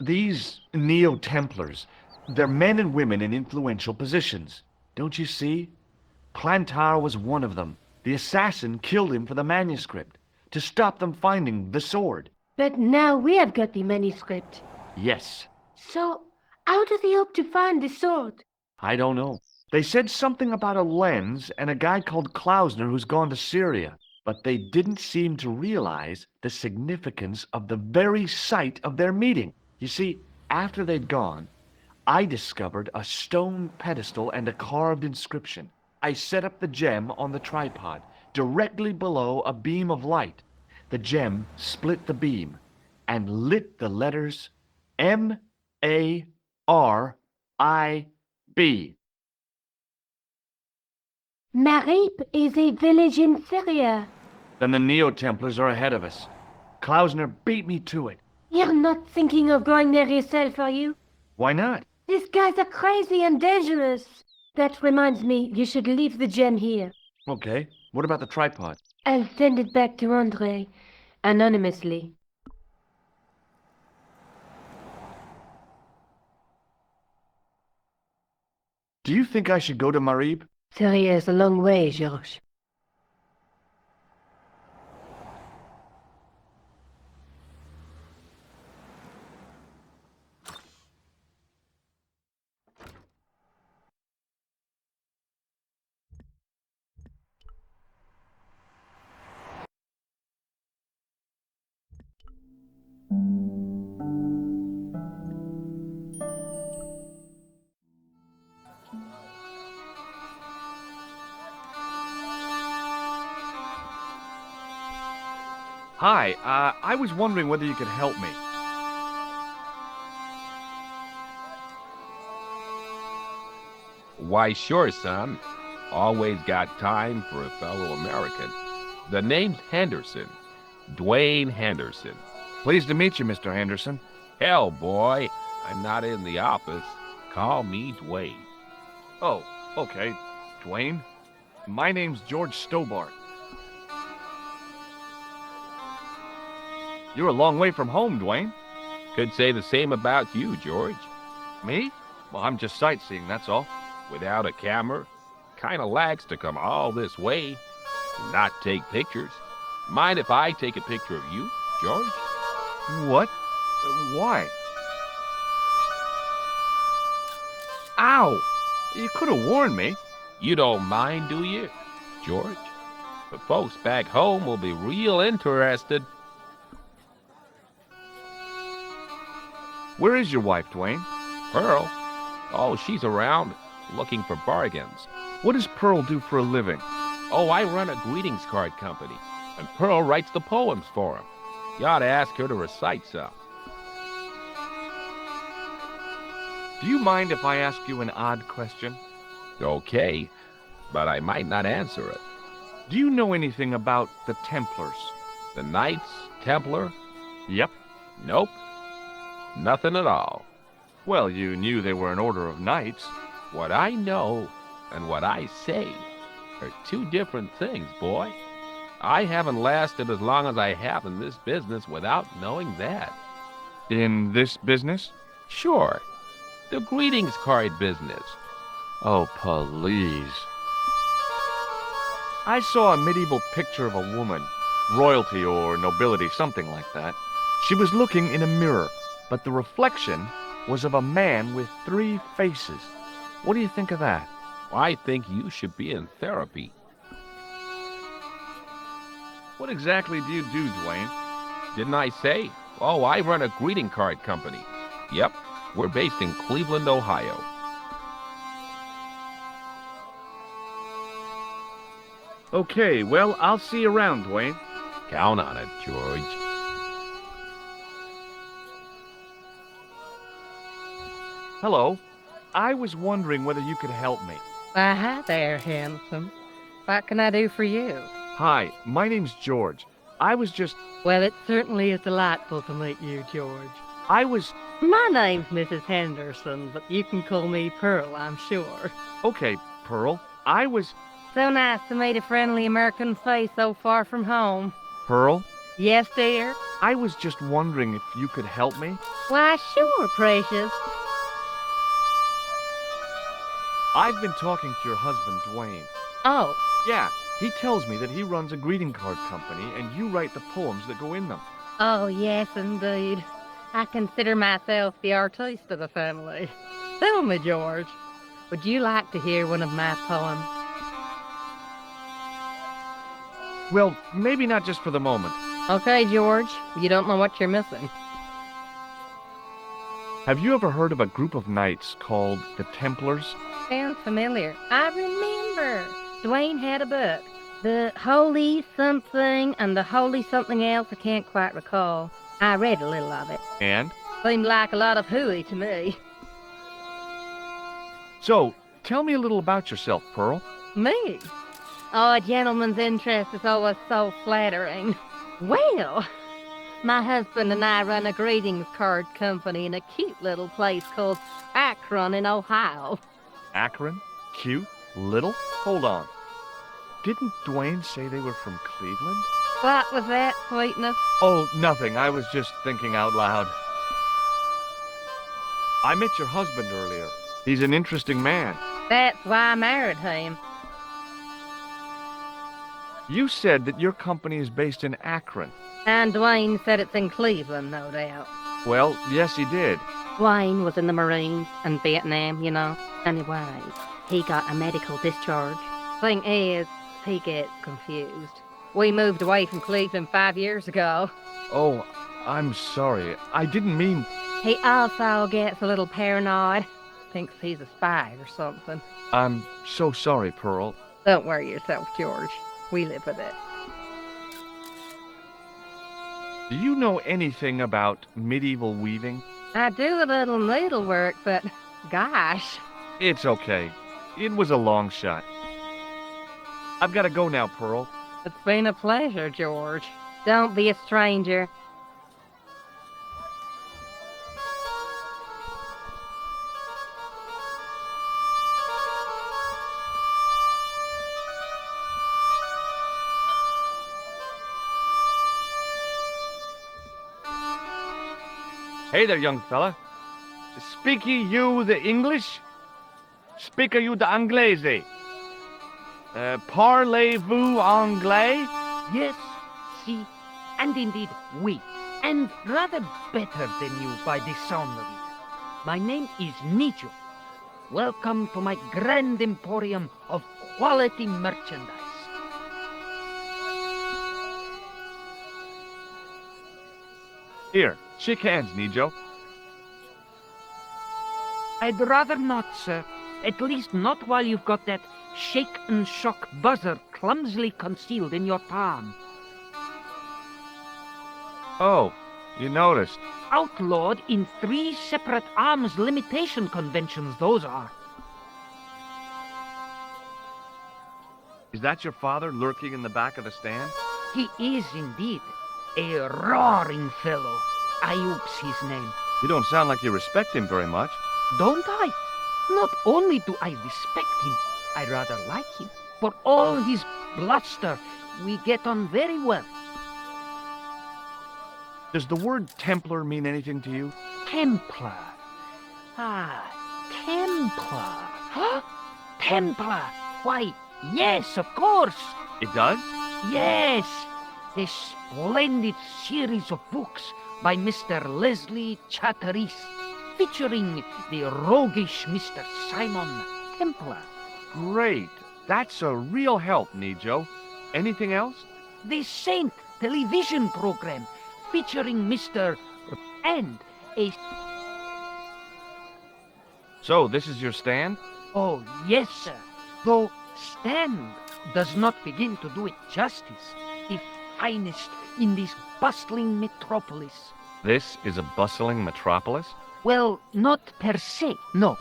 S17: These Neo-Templars, they're men and women in influential positions. Don't you see? Plantar was one of them. The assassin killed him for the manuscript, to stop them finding the sword.
S5: But now we have got the manuscript.
S17: Yes.
S5: So, how does he hope to find the sword?
S17: I don't know. They said something about a lens and a guy called Klausner who's gone to Syria, but they didn't seem to realize the significance of the very site of their meeting. You see, after they'd gone, I discovered a stone pedestal and a carved inscription. I set up the gem on the tripod, directly below a beam of light. The gem split the beam and lit the letters M-A-R-I-B.
S5: Marib is a village in Syria.
S17: Then the Neo-Templars are ahead of us. Klausner beat me to it.
S5: You're not thinking of going there yourself, are you?
S17: Why not?
S5: These guys are crazy and dangerous. That reminds me, you should leave the gem here.
S17: Okay, what about the tripod?
S5: I'll send it back to Andre, anonymously.
S17: Do you think I should go to Marib?
S5: Syria is a long way, George.
S17: Hi, I was wondering whether you could help me.
S6: Why, sure, son. Always got time for a fellow American. The name's Henderson. Dwayne Henderson.
S17: Pleased to meet you, Mr. Henderson.
S6: Hell, boy, I'm not in the office. Call me Dwayne.
S17: Oh, okay. Dwayne. My name's George Stobbart. You're a long way from home, Dwayne.
S6: Could say the same about you, George.
S17: Me? Well, I'm just sightseeing, that's all.
S6: Without a camera, kinda lags to come all this way and not take pictures. Mind if I take a picture of you, George?
S17: What? Why? Ow! You could have warned me.
S6: You don't mind, do you, George? The folks back home will be real interested.
S17: Where is your wife, Dwayne?
S6: Pearl? Oh, she's around, looking for bargains.
S17: What does Pearl do for a living?
S6: Oh, I run a greetings card company, and Pearl writes the poems for him. You ought to ask her to recite some.
S17: Do you mind if I ask you an odd question?
S6: Okay, but I might not answer it.
S17: Do you know anything about the Templars?
S6: The Knights Templar?
S1: Yep.
S6: Nope. Nothing at all.
S1: Well, you knew they were an order of knights.
S6: What I know and what I say are two different things, boy. I haven't lasted as long as I have in this business without knowing that.
S1: In this business?
S6: Sure. The greetings card business.
S1: Oh, please. I saw a medieval picture of a woman, royalty or nobility, something like that. She was looking in a mirror, but the reflection was of a man with 3 faces. What do you think of that?
S6: I think you should be in therapy.
S1: What exactly do you do, Dwayne?
S6: Didn't I say? Oh, I run a greeting card company. Yep, we're based in Cleveland, Ohio.
S1: Okay, well, I'll see you around, Dwayne.
S6: Count on it, George.
S1: Hello. I was wondering whether you could help me.
S12: Why, hi there, handsome. What can I do for you?
S1: Hi, my name's George. I was just...
S12: Well, it certainly is delightful to meet you, George.
S1: I was...
S12: My name's Mrs. Henderson, but you can call me Pearl, I'm sure.
S1: Okay, Pearl. I was...
S12: So nice to meet a friendly American face so far from home.
S1: Pearl?
S12: Yes, dear?
S1: I was just wondering if you could help me.
S12: Why, sure, precious.
S1: I've been talking to your husband, Dwayne.
S12: Oh.
S1: Yeah, he tells me that he runs a greeting card company and you write the poems that go in them.
S12: Oh, yes, indeed. I consider myself the artiste of the family. Tell me, George, would you like to hear one of my poems?
S1: Well, maybe not just for the moment.
S12: Okay, George, you don't know what you're missing.
S1: Have you ever heard of a group of knights called the Templars?
S12: Sounds familiar. I remember. Dwayne had a book. The Holy Something and the Holy Something Else, I can't quite recall. I read a little of it.
S1: And?
S12: Seemed like a lot of hooey to me.
S1: So, tell me a little about yourself, Pearl.
S12: Me? Oh, a gentleman's interest is always so flattering. Well, my husband and I run a greetings card company in a cute little place called Akron in Ohio.
S1: Akron? Cute? Little? Hold on. Didn't Dwayne say they were from Cleveland?
S12: What was that, sweetness?
S1: Oh, nothing. I was just thinking out loud. I met your husband earlier. He's an interesting man.
S12: That's why I married him.
S1: You said that your company is based in Akron.
S12: And Dwayne said it's in Cleveland, no doubt.
S1: Well, yes, he did.
S12: Dwayne was in the Marines and Vietnam, you know. Anyways, he got a medical discharge. Thing is, he gets confused. We moved away from Cleveland 5 years ago.
S1: Oh, I'm sorry. I didn't mean...
S12: He also gets a little paranoid. Thinks he's a spy or something.
S1: I'm so sorry, Pearl.
S12: Don't worry yourself, George. We live with it.
S1: Do you know anything about medieval weaving?
S12: I do a little needlework, but gosh.
S1: It's okay. It was a long shot. I've got to go now, Pearl.
S12: It's been a pleasure, George. Don't be a stranger.
S1: Hey there, young fella. Speak you the English? Speak you the Anglais? Parlez-vous anglais?
S9: Yes, si, and indeed oui, and rather better than you by the sound of it. My name is Nico. Welcome to my grand emporium of quality merchandise.
S1: Here, shake hands, Nijo.
S9: I'd rather not, sir. At least not while you've got that shake and shock buzzer clumsily concealed in your palm.
S1: Oh, you noticed.
S9: Outlawed in 3 separate arms limitation conventions, those are.
S1: Is that your father lurking in the back of the stand?
S9: He is indeed. A roaring fellow. Ayup's his name.
S17: You don't sound like you respect him very much.
S9: Don't I? Not only do I respect him, I rather like him. For all his bluster, we get on very well.
S17: Does the word Templar mean anything to you?
S9: Templar. Ah, Templar. Huh? Templar. Why, yes, of course.
S17: It does?
S9: Yes. A splendid series of books by Mr. Leslie Chatteris, featuring the roguish Mr. Simon Templar.
S17: Great. That's a real help, Nijo. Anything else?
S9: The Saint television program, featuring Mr. and a...
S17: So, this is your stand?
S9: Oh, yes, sir. Though stand does not begin to do it justice. The finest in this bustling metropolis.
S17: This is a bustling metropolis?
S9: Well, not per se, no.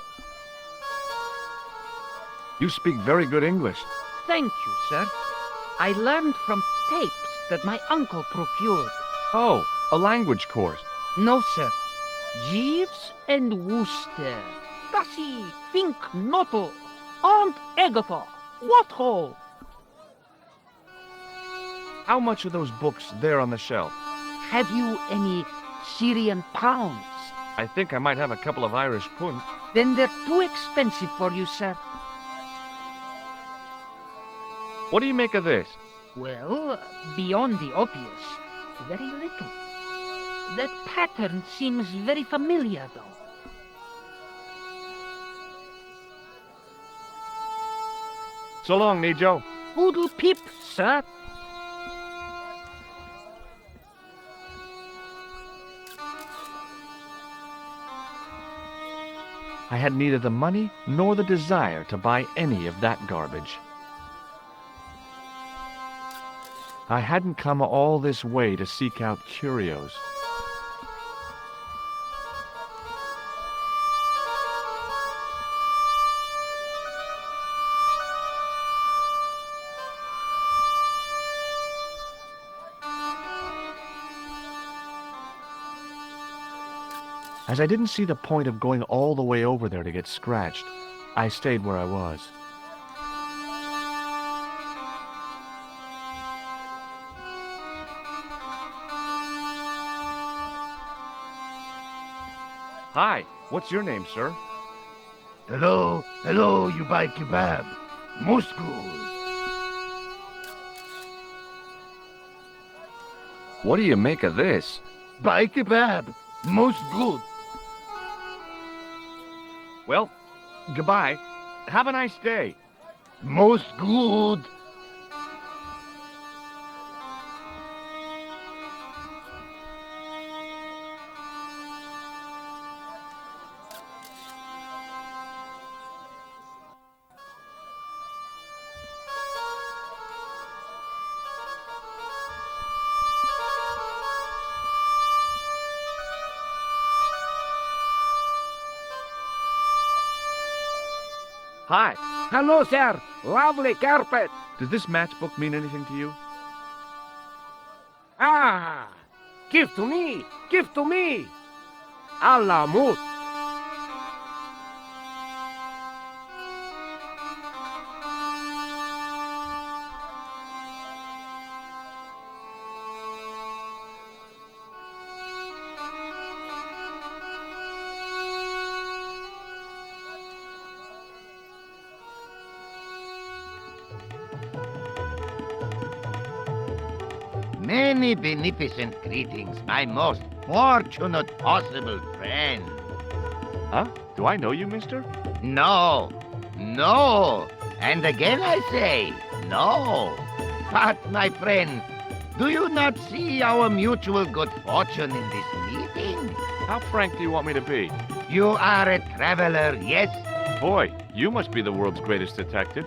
S17: You speak very good English.
S9: Thank you, sir. I learned from tapes that my uncle procured.
S17: Oh, a language course.
S9: No, sir. Jeeves and Wooster. Dassie, Fink, Noto, Aunt Agatha. What ho?
S17: How much are those books there on the shelf?
S9: Have you any Syrian pounds?
S17: I think I might have a couple of Irish punts.
S9: Then they're too expensive for you, sir.
S17: What do you make of this?
S9: Well, beyond the obvious, very little. That pattern seems very familiar, though.
S17: So long, Nijo.
S9: Poodle pip, sir.
S17: I had neither the money nor the desire to buy any of that garbage. I hadn't come all this way to seek out curios. As I didn't see the point of going all the way over there to get scratched, I stayed where I was. Hi, what's your name, sir?
S3: Hello, hello, you buy kebab. Most good.
S17: What do you make of this?
S3: Buy kebab. Most good.
S17: Well, goodbye. Have a nice day.
S3: Most good.
S17: Hi.
S15: Hello, sir. Lovely carpet.
S17: Does this matchbook mean anything to you?
S15: Ah, give to me. Give to me. A la mousse.
S4: Many beneficent greetings, my most fortunate possible friend.
S17: Huh? Do I know you, mister?
S4: No, no, and again I say, no. But, my friend, do you not see our mutual good fortune in this meeting?
S17: How frank do you want me to be?
S4: You are a traveler, yes?
S17: Boy, you must be the world's greatest detective.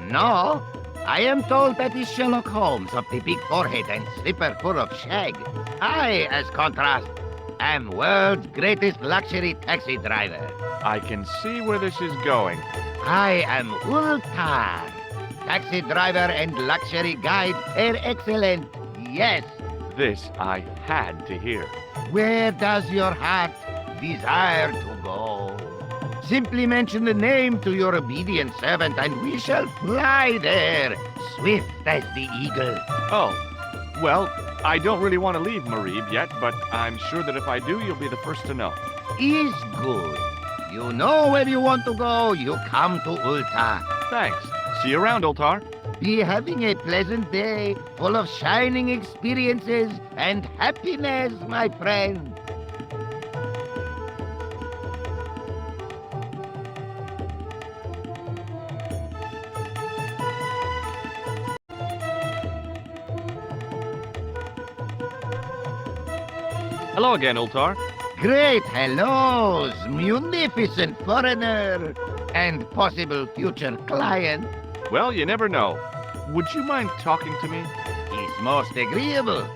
S4: No, I am told that is Sherlock Holmes of the big forehead and slipper full of shag. I, as contrast, am world's greatest luxury taxi driver.
S17: I can see where this is going.
S4: I am Ultar, taxi driver and luxury guide per excellence. Yes,
S1: This I had to hear.
S4: Where does your heart desire to go? Simply mention the name to your obedient servant, and we shall fly there, swift as the eagle.
S1: Oh, well, I don't really want to leave Marib yet, but I'm sure that if I do, you'll be the first to know.
S4: Is good. You know where you want to go, you come to Ultar.
S1: Thanks. See you around, Ultar.
S4: Be having a pleasant day, full of shining experiences and happiness, my friend.
S1: Hello again, Ultar.
S4: Great hellos, munificent foreigner, and possible future client.
S1: Well, you never know. Would you mind talking to me?
S4: Is most agreeable.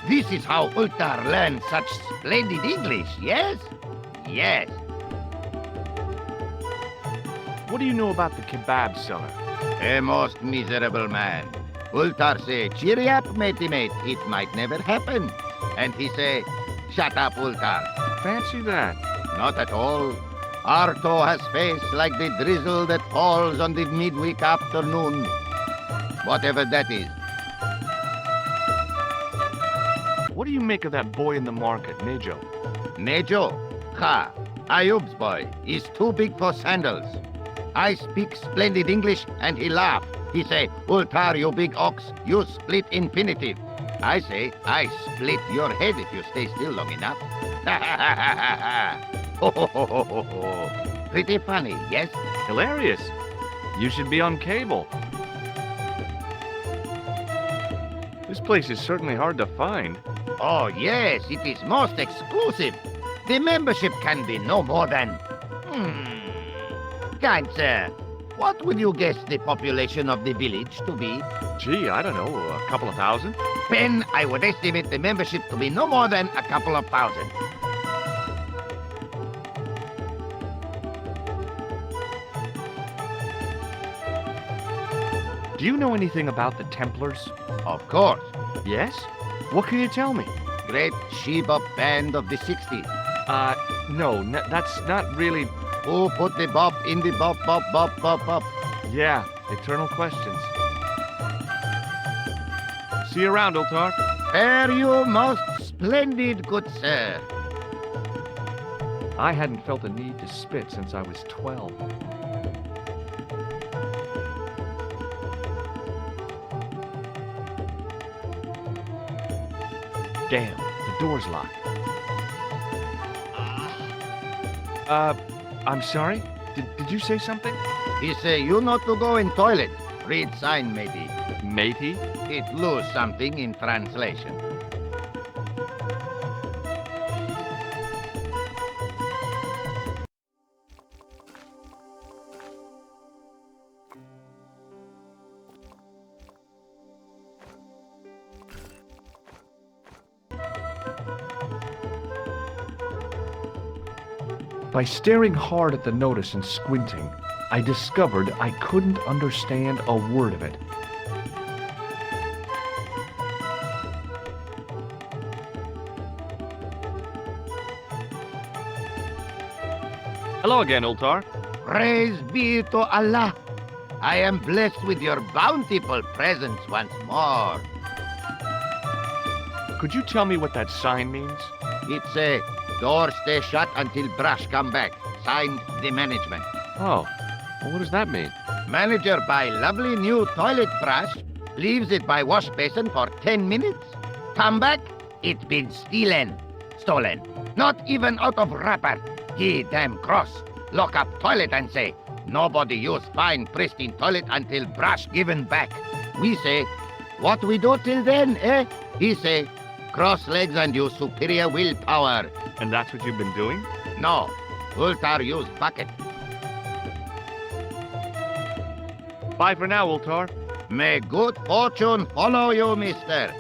S4: This is how Ultar learned such splendid English, yes? Yes.
S1: What do you know about the kebab seller?
S4: A most miserable man. Ultar say, cheery up, matey mate, it might never happen. And he say, shut up, Ultar.
S1: Fancy that.
S4: Not at all. Arto has face like the drizzle that falls on the midweek afternoon. Whatever that is.
S1: What do you make of that boy in the market, Nejo?
S4: Nejo? Ha! Ayub's boy is too big for sandals. I speak splendid English and he laugh. He say, Ultar, you big ox, you split infinitive. I say, I split your head if you stay still long enough. Ha ha ha ha ha! Ho ho ho ho ho ho! Pretty funny, yes?
S1: Hilarious. You should be on cable. This place is certainly hard to find.
S4: Oh yes, it is most exclusive. The membership can be no more than... Kind sir, what would you guess the population of the village to be?
S1: Gee, I don't know, a couple of thousand?
S4: Ben, I would estimate the membership to be no more than a couple of thousand.
S1: Do you know anything about the Templars?
S4: Of course.
S1: Yes? What can you tell me?
S4: Great she-bop band of the 60s.
S1: No, that's not really...
S4: Who put the bop in the bop, bop, bop, bop, bop?
S1: Yeah, eternal questions. See you around, Ultar.
S4: Fare you most splendid, good sir.
S1: I hadn't felt a need to spit since I was 12. Damn, the door's locked. I'm sorry? Did you say something?
S4: He say you not to go in toilet. Read sign, matey.
S1: Matey?
S4: It lose something in translation.
S1: By staring hard at the notice and squinting, I discovered I couldn't understand a word of it. Hello again, Ultar.
S4: Praise be to Allah. I am blessed with your bountiful presence once more.
S1: Could you tell me what that sign means?
S4: It's a door stay shut until brush come back. Signed, the management.
S1: Oh, well, what does that mean?
S4: Manager buy lovely new toilet brush, leaves it by wash basin for 10 minutes. Come back, it been stolen. Not even out of wrapper. He damn cross. Lock up toilet and say, nobody use fine pristine toilet until brush given back. We say, what we do till then, eh? He say, cross legs and use superior willpower.
S1: And that's what you've been doing?
S4: No. Ultar use bucket.
S1: Bye for now, Ultar.
S4: May good fortune follow you, mister.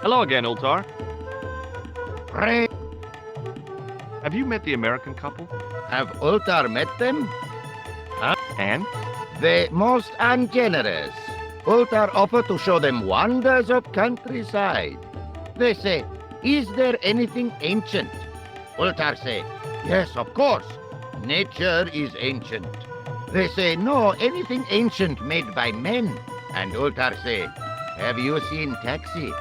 S1: Hello again, Ultar.
S4: Pray.
S1: Have you met the American couple?
S4: Have Ultar met them?
S1: Huh? And?
S4: The most ungenerous. Ultar offer to show them wonders of countryside. They say, is there anything ancient? Ultar say, yes, of course. Nature is ancient. They say, no, anything ancient made by men. And Ultar say, have you seen Taxi?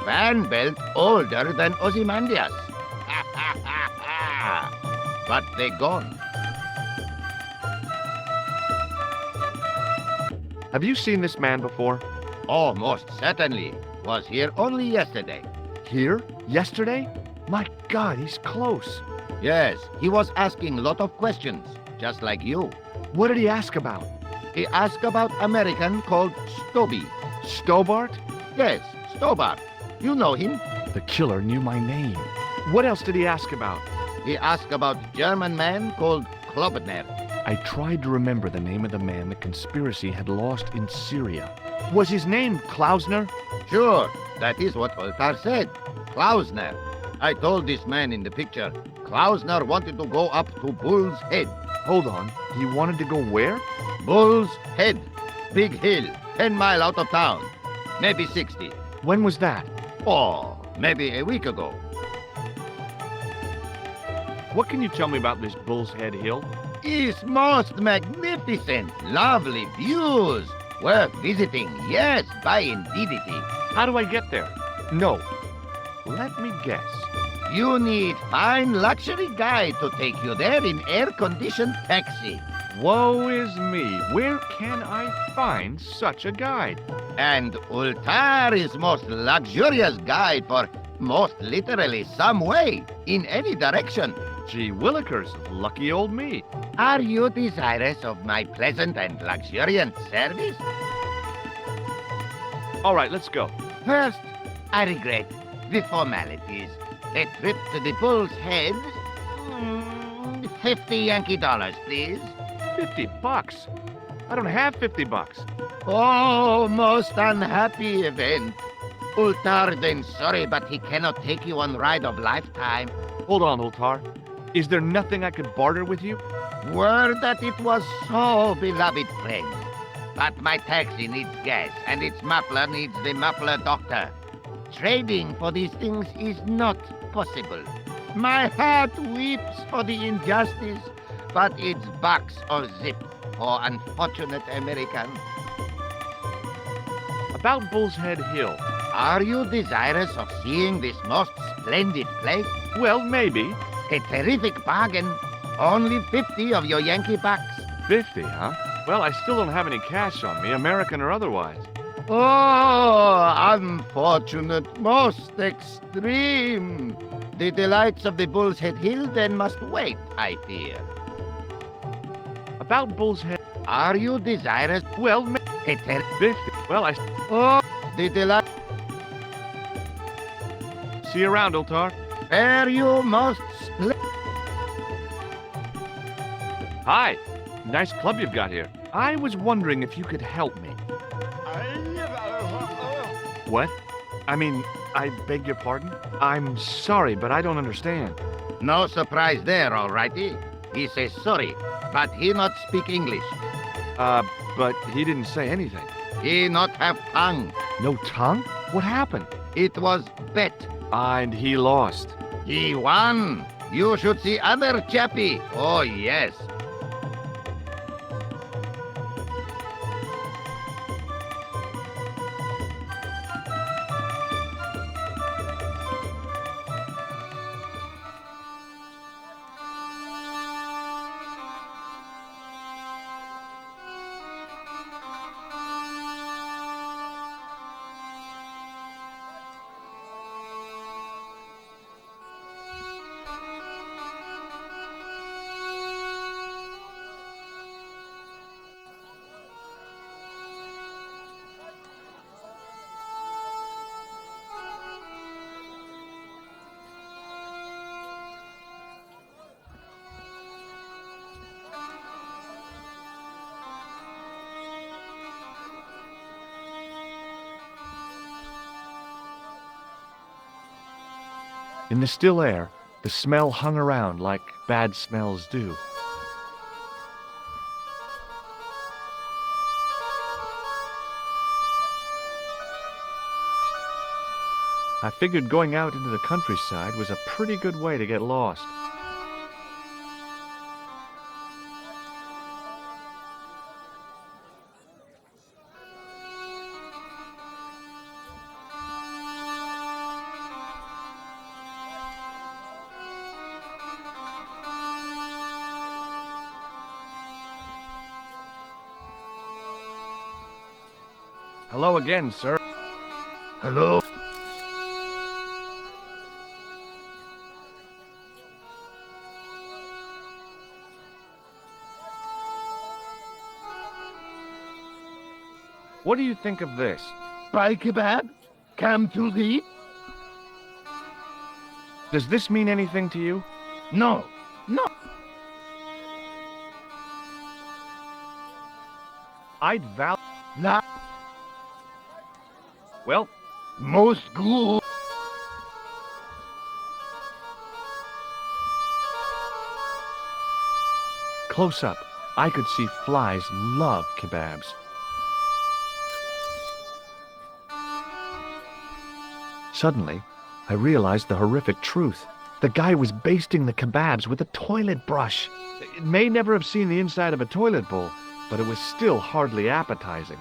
S4: Fan belt older than Ozymandias. Ha ha ha ha! But they gone.
S17: Have you seen this man before?
S4: Oh, most certainly. Was here only yesterday.
S17: Here? Yesterday? My God, he's close.
S4: Yes, he was asking lot of questions, just like you.
S17: What did he ask about?
S4: He asked about American called Stobby.
S17: Stobbart?
S4: Yes, Stobbart. You know him.
S17: The killer knew my name. What else did he ask about?
S4: He asked about German man called Klobner.
S17: I tried to remember the name of the man the conspiracy had lost in Syria. Was his name Klausner?
S4: Sure, that is what Ultar said. Klausner. I told this man in the picture, Klausner wanted to go up to Bull's Head.
S17: Hold on, he wanted to go where?
S4: Bull's Head. Big hill, 10 miles out of town. Maybe 60.
S17: When was that?
S4: Oh, maybe a week ago.
S17: What can you tell me about this Bull's Head Hill?
S4: It's most magnificent. Lovely views. Worth visiting, yes, by indeedity.
S17: How do I get there? No. Let me guess.
S4: You need fine luxury guide to take you there in air-conditioned taxi.
S17: Woe is me. Where can I find such a guide?
S4: And Ultar is most luxurious guide for most literally some way, in any direction.
S17: Gee willikers, lucky old me.
S4: Are you desirous of my pleasant and luxuriant service?
S17: All right, let's go.
S4: First, I regret the formalities. A trip to the Bull's Head. 50 Yankee dollars, please.
S17: $50? I don't have $50.
S4: Oh, most unhappy event. Ultar then sorry, but he cannot take you on ride of lifetime.
S17: Hold on, Ultar. Is there nothing I could barter with you?
S4: Word that it was so, beloved friend. But my taxi needs gas, and its muffler needs the muffler doctor. Trading for these things is not possible. My heart weeps for the injustice, but it's box or zip for unfortunate American.
S17: About Bull's Head Hill.
S4: Are you desirous of seeing this most splendid place?
S17: Well, maybe.
S4: A terrific bargain. Only 50 of your Yankee bucks.
S17: 50, huh? Well, I still don't have any cash on me, American or otherwise.
S4: Oh, unfortunate, most extreme. The delights of the Bull's Head Hill then must wait, I fear.
S17: About Bull's Head...
S4: Are you desirous?
S17: Well,
S4: 50.
S17: Well,
S4: Oh, the delight...
S17: See you around, Ultar.
S4: Fare you most
S17: Hi. Nice club you've got here. I was wondering if you could help me. What? I mean, I beg your pardon? I'm sorry, but I don't understand.
S4: No surprise there, all righty. He says sorry, but he not speak English.
S17: But he didn't say anything.
S4: He not have tongue.
S17: No tongue? What happened?
S4: It was bet.
S17: And he lost.
S4: He won. You should see other chappie. Oh, yes.
S17: In the still air, the smell hung around like bad smells do.
S1: I figured going out into the countryside was a pretty good way to get lost.
S17: Hello again, sir.
S3: Hello?
S17: What do you think of this?
S3: Pie kebab? Come to eat?
S17: Does this mean anything to you?
S3: No. No.
S17: I'd value...
S3: Nah.
S17: Well,
S3: most good.
S1: Close up, I could see flies love kebabs. Suddenly, I realized the horrific truth. The guy was basting the kebabs with a toilet brush. It may never have seen the inside of a toilet bowl, but it was still hardly appetizing.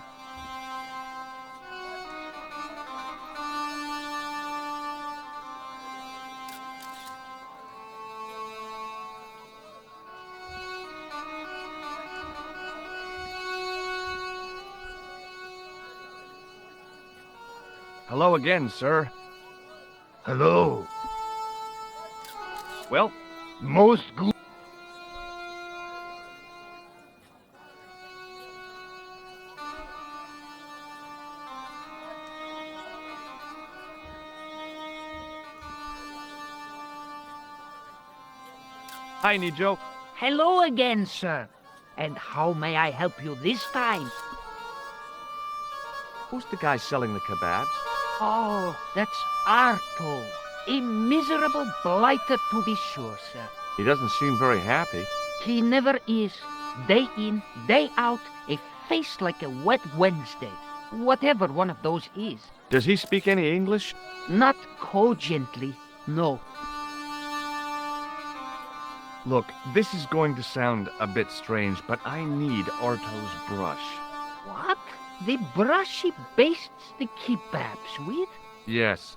S17: hello again, sir.
S3: Hello.
S17: Well,
S3: most good.
S17: Hi, Nico.
S20: Hello again, sir. And how may I help you this time?
S17: Who's the guy selling the kebabs?
S20: Oh, that's Arto. A miserable blighter, to be sure, sir.
S17: He doesn't seem very happy.
S20: He never is. Day in, day out, a face like a wet Wednesday. Whatever one of those is.
S17: Does he speak any English?
S20: Not cogently, no.
S17: Look, this is going to sound a bit strange, but I need Arto's brush.
S20: What? The brush he bastes the kebabs with?
S17: Yes.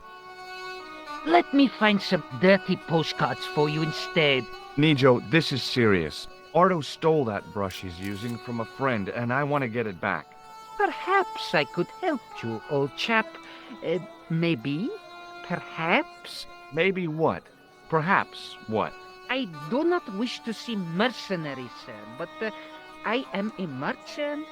S20: Let me find some dirty postcards for you instead.
S17: Nijo, this is serious. Arto stole that brush he's using from a friend, and I want to get it back.
S20: Perhaps I could help you, old chap. Maybe? Perhaps?
S17: Maybe what? Perhaps what?
S20: I do not wish to seem mercenary, sir, but I am a merchant,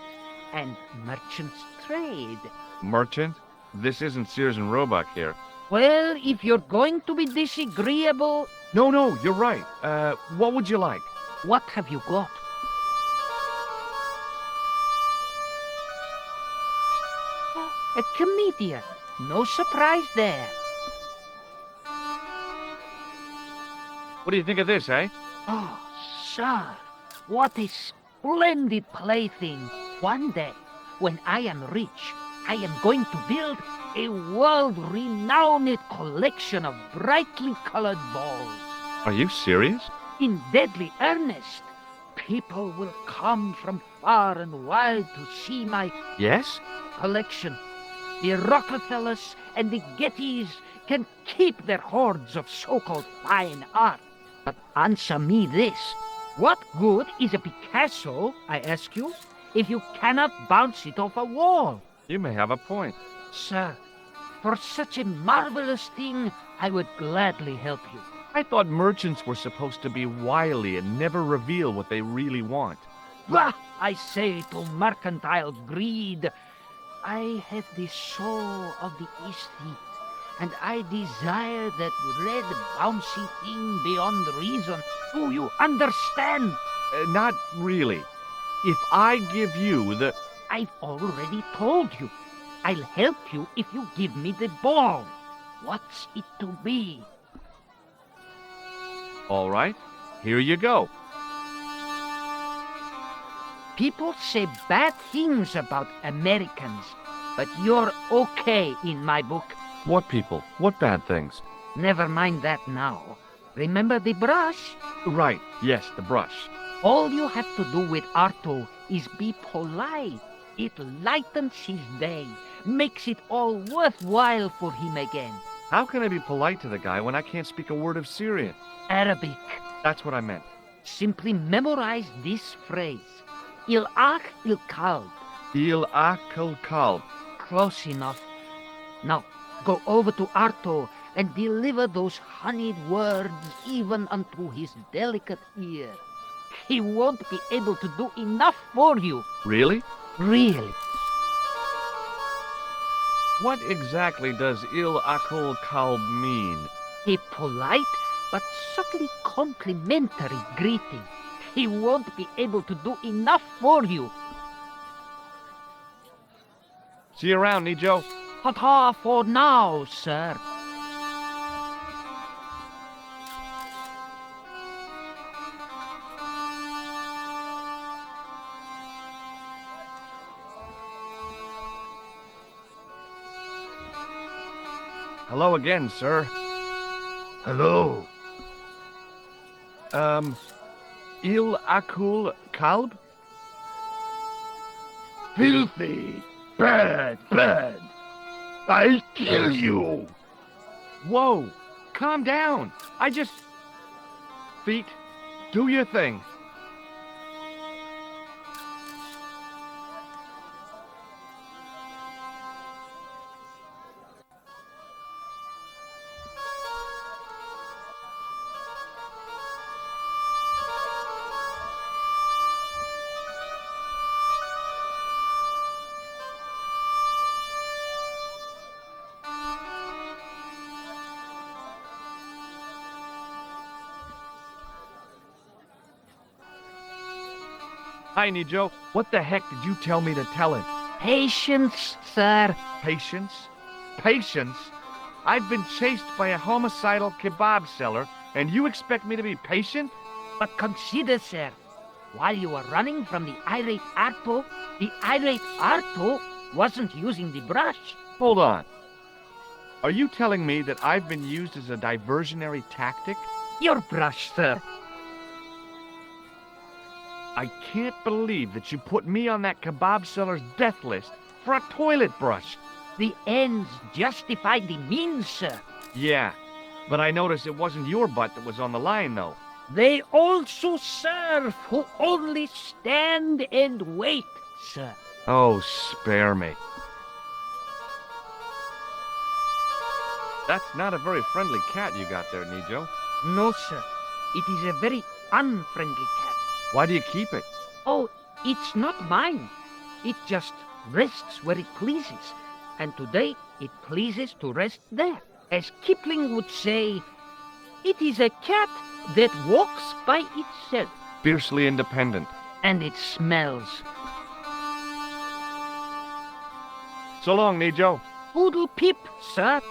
S20: and merchants trade.
S17: Merchant? This isn't Sears and Roebuck here.
S20: Well, if you're going to be disagreeable...
S17: No, you're right. What would you like?
S20: What have you got? A comedian. No surprise there.
S17: What do you think of this, eh?
S20: Oh, sir, what a splendid plaything. One day, when I am rich, I am going to build a world-renowned collection of brightly colored balls.
S17: Are you serious?
S20: In deadly earnest. People will come from far and wide to see my
S17: Yes?
S20: collection. The Rockefellers and the Gettys can keep their hoards of so-called fine art. But answer me this. What good is a Picasso, I ask you, if you cannot bounce it off a wall?
S17: You may have a point.
S20: Sir, for such a marvelous thing, I would gladly help you.
S17: I thought merchants were supposed to be wily and never reveal what they really want.
S20: Bah! I say to mercantile greed, I have the soul of the aesthete, and I desire that red bouncy thing beyond reason. Do you understand?
S17: Not really. If I give you the...
S20: I've already told you. I'll help you if you give me the ball. What's it to be?
S17: All right, here you go.
S20: People say bad things about Americans, but you're okay in my book.
S17: What people? What bad things?
S20: Never mind that now. Remember the brush?
S17: Right, yes, the brush.
S20: All you have to do with Arto is be polite. It lightens his day, makes it all worthwhile for him again.
S17: How can I be polite to the guy when I can't speak a word of Syrian?
S20: Arabic.
S17: That's what I meant.
S20: Simply memorize this phrase. Il ach il kalb.
S17: Il akal kalb.
S20: Close enough. Now, go over to Arto and deliver those honeyed words even unto his delicate ear. He won't be able to do enough for you.
S17: Really?
S20: Really.
S17: What exactly does il akal kalb mean?
S20: A polite but subtly complimentary greeting. He won't be able to do enough for you.
S17: See you around, Nijo.
S20: Ta-ta for now, sir.
S17: Hello again, sir.
S3: Hello.
S17: Il akul kalb?
S3: Filthy. Bad. I'll kill you.
S17: Whoa, calm down. Feet, do your thing. Hi, Nijo. What the heck did you tell me to tell him?
S20: Patience, sir.
S17: Patience? Patience? I've been chased by a homicidal kebab seller, and you expect me to be patient?
S20: But consider, sir, while you were running from the irate Arto wasn't using the brush.
S17: Hold on. Are you telling me that I've been used as a diversionary tactic?
S20: Your brush, sir.
S17: I can't believe that you put me on that kebab seller's death list for a toilet brush.
S20: The ends justify the means, sir.
S17: Yeah, but I noticed it wasn't your butt that was on the line, though.
S20: They also serve who only stand and wait, sir.
S17: Oh, spare me. That's not a very friendly cat you got there, Nijo.
S20: No, sir. It is a very unfriendly cat.
S17: Why do you keep it?
S20: Oh, it's not mine. It just rests where it pleases. And today, it pleases to rest there. As Kipling would say, it is a cat that walks by itself.
S17: Fiercely independent.
S20: And it smells.
S17: So long, Nijo.
S20: Poodle peep, sir.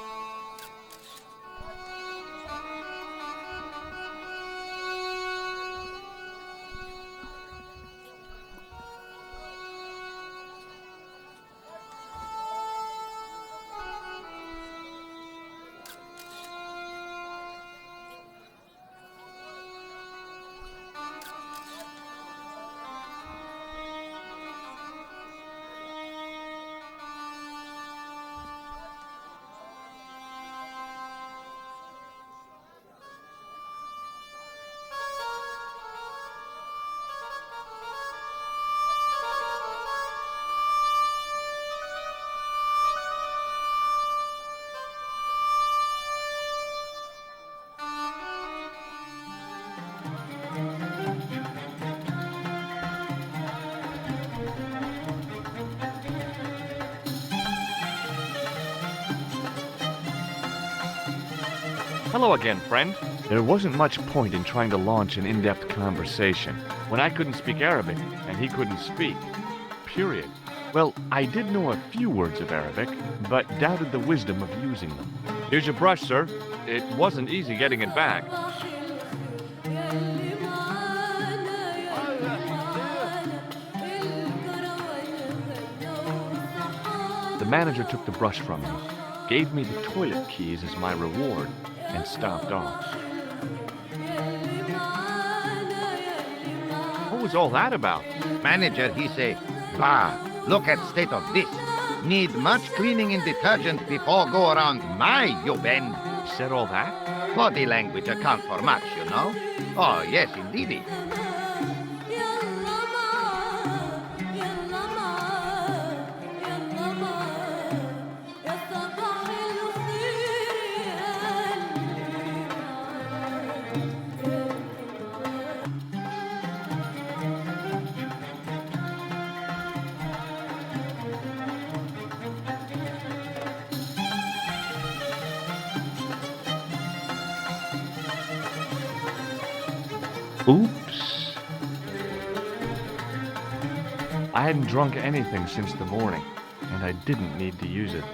S17: Hello again, friend. There wasn't much point in trying to launch an in-depth conversation when I couldn't speak Arabic and he couldn't speak. Period. Well, I did know a few words of Arabic, but doubted the wisdom of using them. Here's your brush, sir. It wasn't easy getting it back. The manager took the brush from me,
S1: gave me the toilet keys as my reward, and stomped off.
S17: What was all that about?
S4: Manager, he say, bah, look at state of this. Need much cleaning and detergent before go around my you bend.
S17: He said all that?
S4: Body language account for much, you know. Oh, yes, indeedy.
S1: Oops. I hadn't drunk anything since the morning, and I didn't need to use it.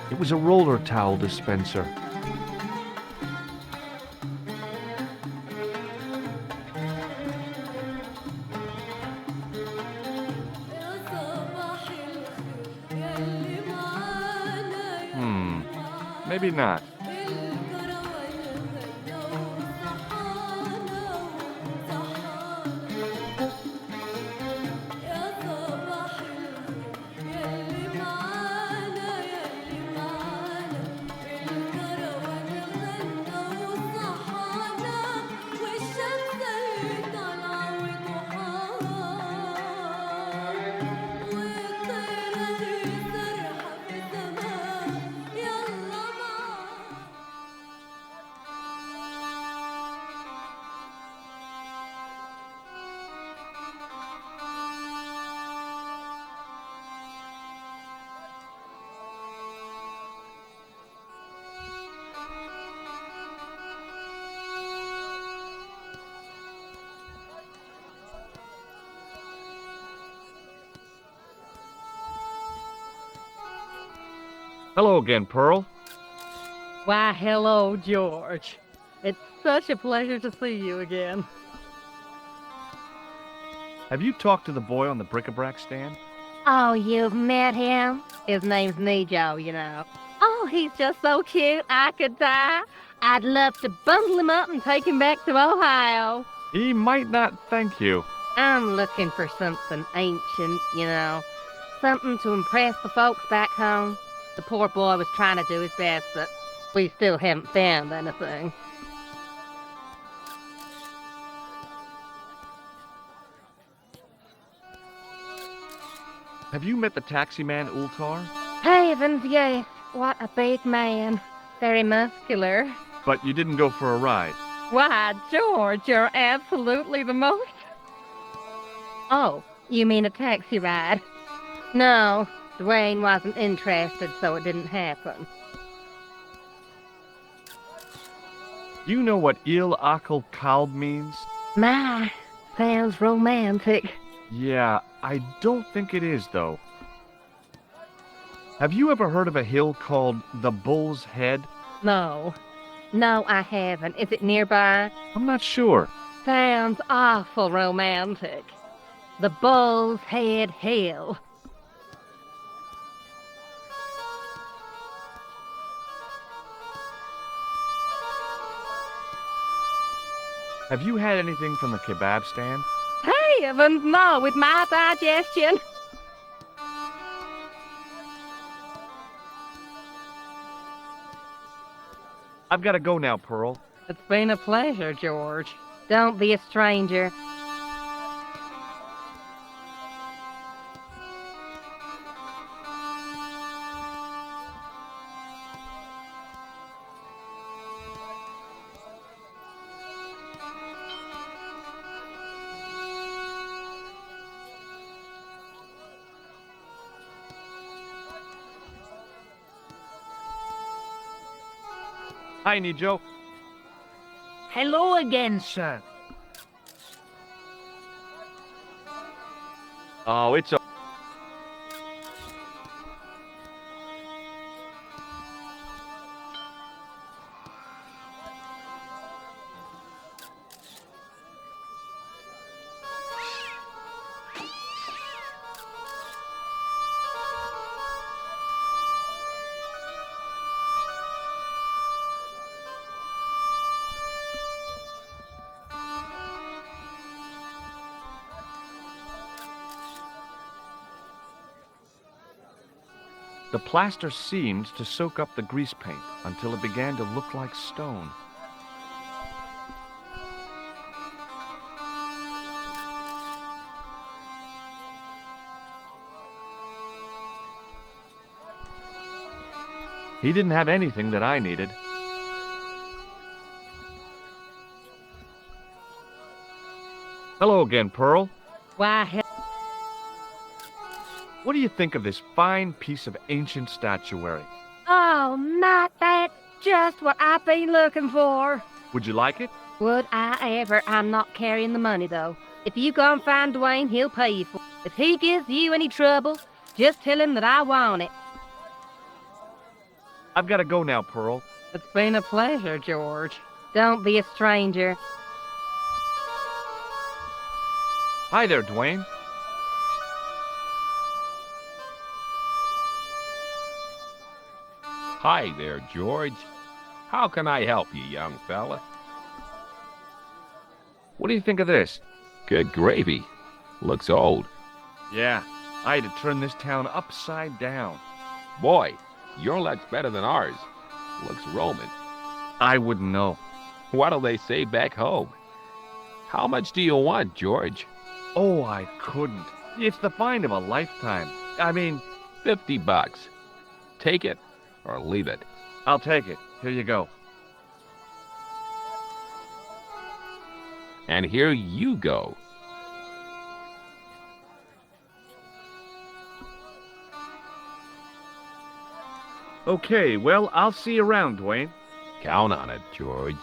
S1: It was a roller towel dispenser. Maybe not. Hello again, Pearl.
S12: Why, hello, George. It's such a pleasure to see you again.
S17: Have you talked to the boy on the bric-a-brac stand?
S5: Oh, you've met him?
S12: His name's Nico, you know. Oh, he's just so cute, I could die. I'd love to bundle him up and take him back to Ohio.
S17: He might not thank you.
S12: I'm looking for something ancient, you know. Something to impress the folks back home. The poor boy was trying to do his best, but we still haven't found anything.
S17: Have you met the taxi man, Ultar?
S12: Heavens, yes. What a big man. Very muscular.
S17: But you didn't go for a ride.
S12: Why, George, you're absolutely the most... Oh, you mean a taxi ride? No, Dwayne wasn't interested, so it didn't happen.
S17: You know what Il Akal Kalb means?
S12: My, sounds romantic.
S17: Yeah, I don't think it is, though. Have you ever heard of a hill called the Bull's Head?
S12: No. No, I haven't. Is it nearby?
S17: I'm not sure.
S12: Sounds awful romantic. The Bull's Head Hill.
S17: Have you had anything from the kebab stand?
S12: Heavens, no, with my digestion.
S17: I've got to go now, Pearl.
S12: It's been a pleasure, George. Don't be a stranger.
S17: Hi, Nijo.
S20: Hello again, sir.
S17: Oh, it's a... The plaster seemed to soak up the grease paint until it began to look like stone. He didn't have anything that I needed. Hello again, Pearl.
S12: Why,
S17: What do you think of this fine piece of ancient statuary?
S12: oh, not that. Just what I've been looking for.
S17: Would you like it?
S12: Would I ever? I'm not carrying the money, though. If you go and find Dwayne, he'll pay you for it. If he gives you any trouble, just tell him that I want it.
S17: I've got to go now, Pearl.
S12: It's been a pleasure, George. Don't be a stranger.
S17: Hi there, Dwayne.
S6: Hi there, George. How can I help you, young fella?
S17: What do you think of this?
S6: Good gravy. Looks old.
S17: Yeah, I had to turn this town upside down.
S6: Boy, your luck's better than ours. Looks Roman.
S17: I wouldn't know.
S6: What'll they say back home? How much do you want, George?
S17: Oh, I couldn't. It's the find of a lifetime. I mean...
S6: $50. Take it or leave it.
S17: I'll take it. Here you go.
S6: And here you go.
S17: Okay, well, I'll see you around, Dwayne.
S6: Count on it, George.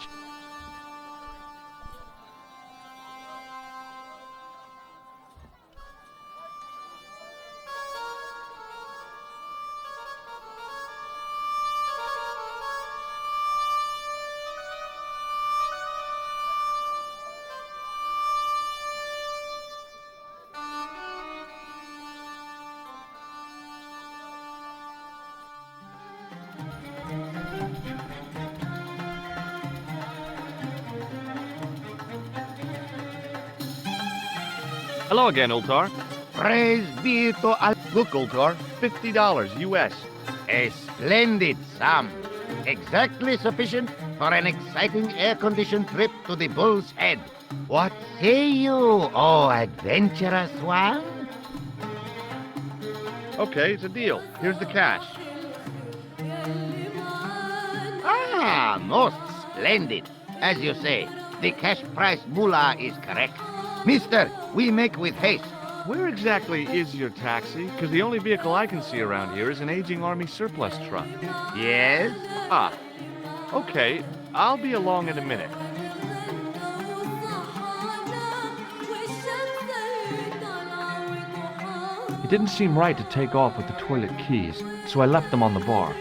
S17: Hello again, Ultar.
S4: Praise be to Allah.
S17: Look, Ultar, $50 US.
S4: A splendid sum. Exactly sufficient for an exciting air-conditioned trip to the Bull's Head. What say you, oh adventurous one?
S17: Okay, it's a deal. Here's the cash.
S4: Ah, most splendid. As you say, the cash price moolah is correct. Mister, we make with haste.
S17: Where exactly is your taxi? Because the only vehicle I can see around here is an aging Army surplus truck.
S4: Yes?
S17: Ah, okay. I'll be along in a minute. It didn't seem right to take off with the toilet keys, so I left them on the bar.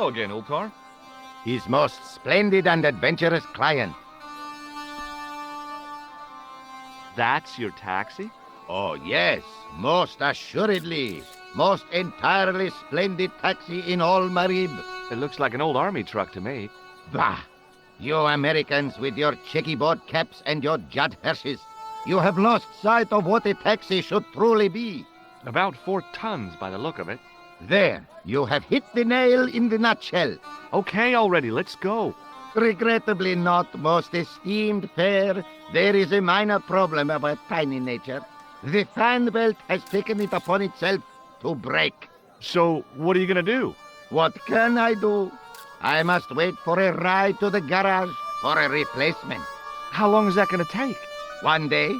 S17: again, Ultar.
S4: His most splendid and adventurous client.
S17: That's your taxi?
S4: Oh, yes, most assuredly. Most entirely splendid taxi in all Marib.
S17: It looks like an old army truck to me.
S4: Bah! You Americans with your checkerboard caps and your judd hearses. You have lost sight of what a taxi should truly be.
S17: About 4 tons by the look of it.
S4: There, you have hit the nail in the nutshell.
S17: Okay, already, let's go.
S4: Regrettably not, most esteemed pair. There is a minor problem of a tiny nature. The fan belt has taken it upon itself to break.
S17: So, what are you gonna do?
S4: What can I do? I must wait for a ride to the garage for a replacement.
S17: How long is that gonna take?
S4: 1 day,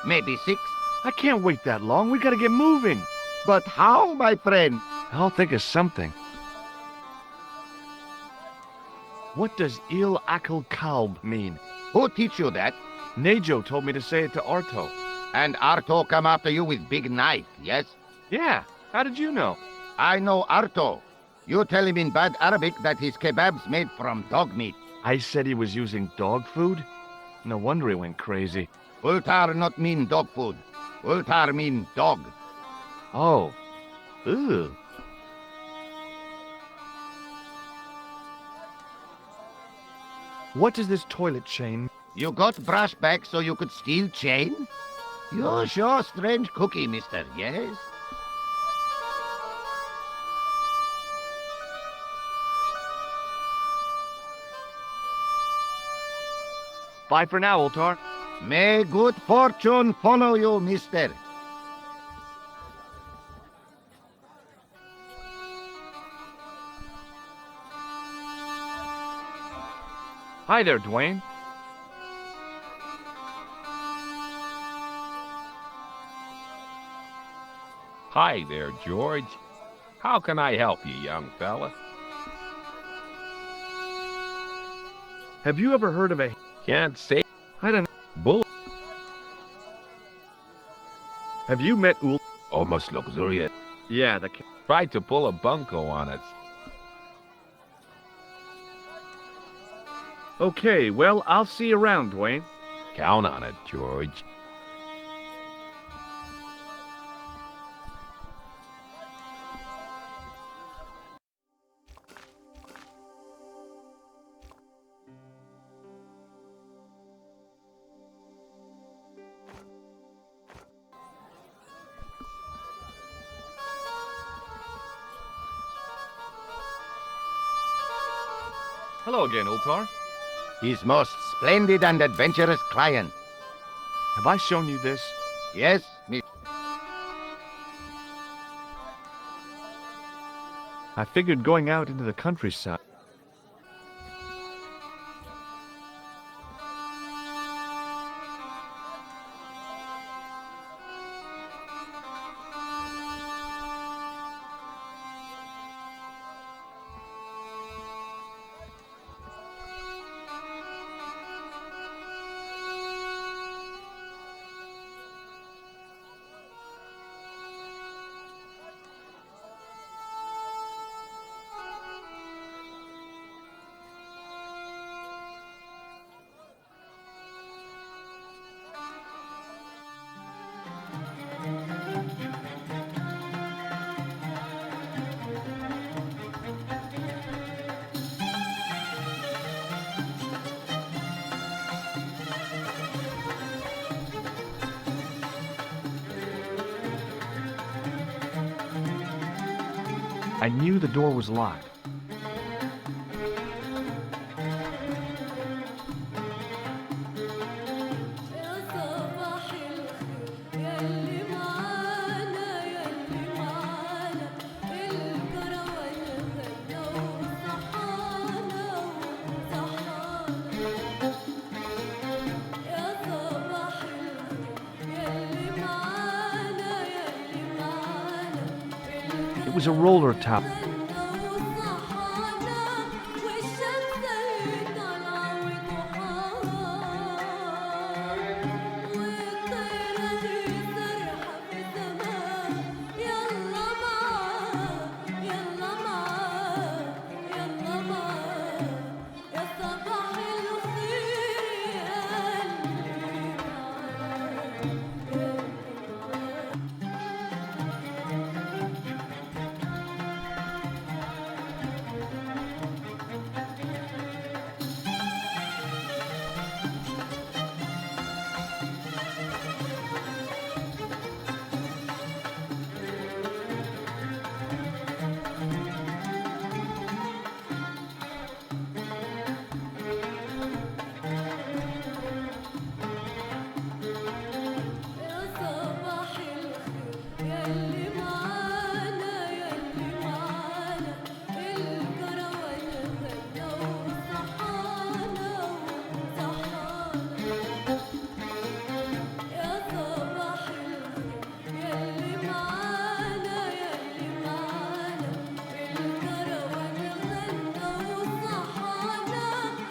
S4: maybe 6.
S17: I can't wait that long. We gotta get moving.
S4: But how, my friend?
S17: I'll think of something. What does Il Akal Kalb mean?
S4: Who teach you that?
S17: Nejo told me to say it to Arto.
S4: And Arto come after you with big knife, yes?
S17: Yeah, how did you know?
S4: I know Arto. You tell him in bad Arabic that his kebab's made from dog meat.
S17: I said he was using dog food? No wonder he went crazy.
S4: Ultar not mean dog food. Ultar mean dog.
S17: Oh. Ew. What does this toilet chain?
S4: You got brush back so you could steal chain? You're sure strange cookie, mister, yes?
S17: Bye for now, Ultar.
S4: May good fortune follow you, mister.
S17: Hi there, Dwayne.
S6: Hi there, George. How can I help you, young fella?
S17: Have you ever heard of a...
S6: Can't say.
S17: I don't...
S6: Bull.
S17: Have you met Ul...
S6: Almost luxurious.
S17: Yeah, the...
S6: Tried to pull a bunco on us.
S17: Okay, well, I'll see you around, Dwayne.
S6: Count on it, George.
S17: Hello again, Ultar.
S4: His most splendid and adventurous client.
S17: Have I shown you this?
S4: Yes, miss.
S17: I figured going out into the countryside. I knew the door was locked. It was a roller top.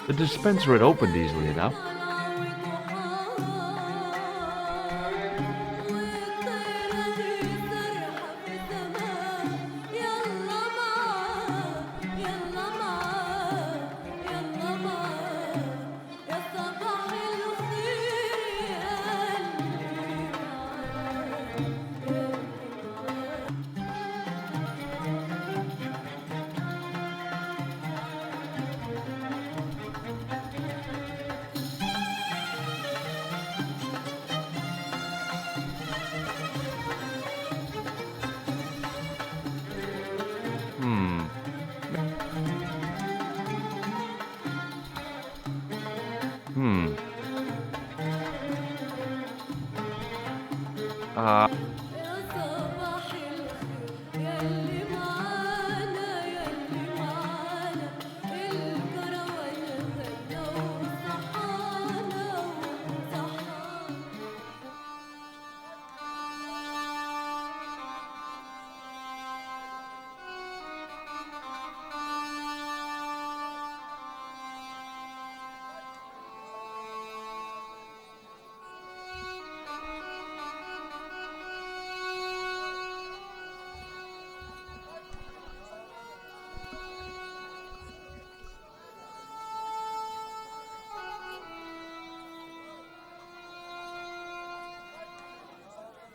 S1: The dispenser had opened easily enough.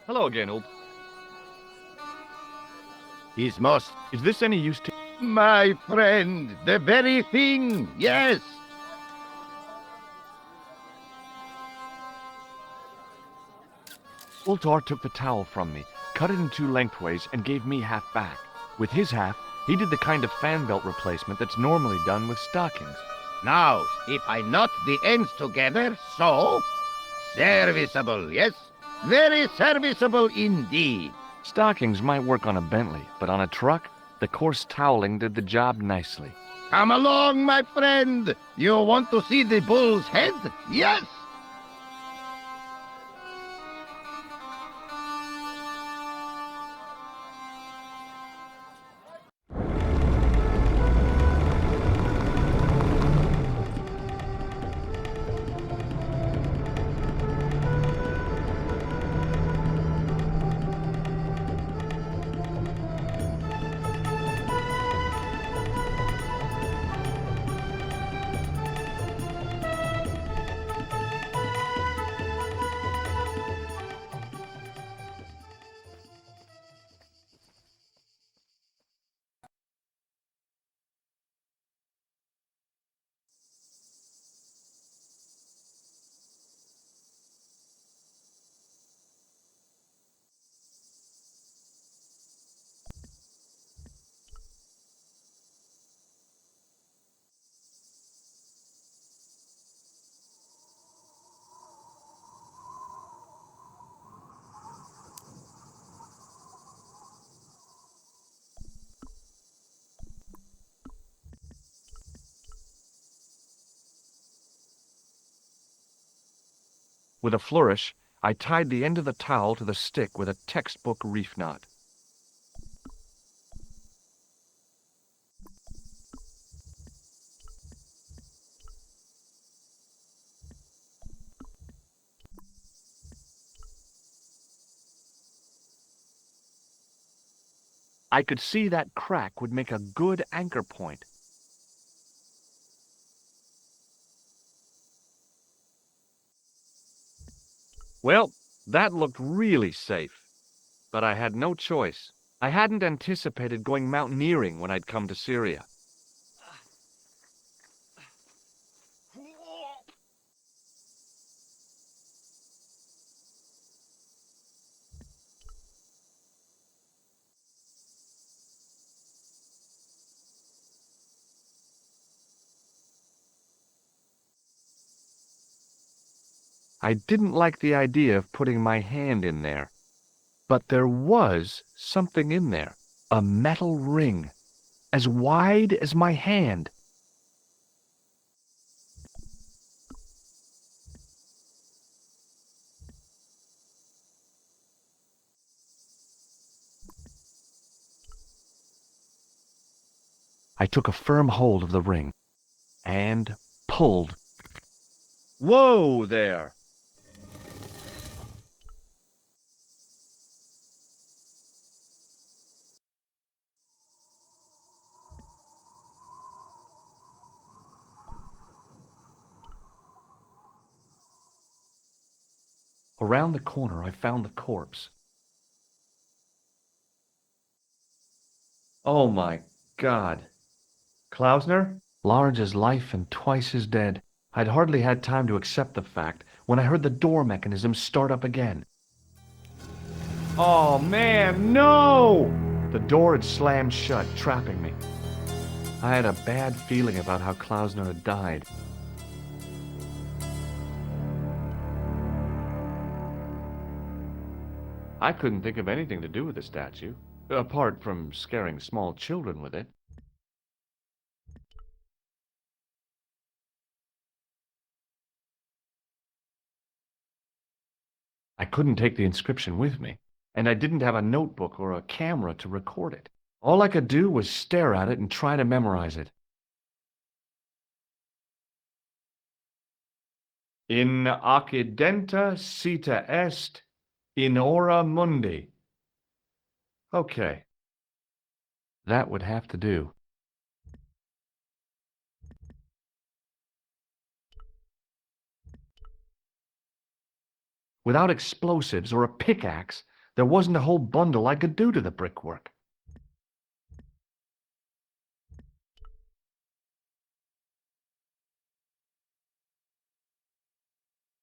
S17: Hello again, old.
S4: His most.
S17: Is this any use to...
S4: My friend, the very thing, yes.
S17: Ultar took the towel from me, cut it in two lengthways, and gave me half back. With his half, he did the kind of fan belt replacement that's normally done with stockings.
S4: Now, if I knot the ends together, so... Serviceable, yes? Very serviceable indeed.
S1: Stockings might work on a Bentley, but on a truck, the coarse toweling did the job nicely.
S4: Come along, my friend. You want to see the bull's head? Yes?
S17: With a flourish, I tied the end of the towel to the stick with a textbook reef knot. I could see that crack would make a good anchor point. Well, that looked really safe. But I had no choice. I hadn't anticipated going mountaineering when I'd come to Syria. I didn't like the idea of putting my hand in there. But there was something in there. A metal ring, as wide as my hand. I took a firm hold of the ring and
S8: pulled. Whoa there!
S1: Around the corner, I found the corpse.
S8: Oh my God. Klausner?
S1: Large as life and twice as dead. I'd hardly had time to accept the fact when I heard the door mechanism start up again.
S8: Oh man, no!
S1: The door had slammed shut, trapping me. I had a bad feeling about how Klausner had died. I couldn't think of anything to do with the statue, apart from scaring small children with it. I couldn't take the inscription with me, and I didn't have a notebook or a camera to record it. All I could do was stare at it and try to memorize it. In occidenta cita est, in ora mundi. Okay. That would have to do. Without explosives or a pickaxe, there wasn't a whole bundle I could do to the brickwork.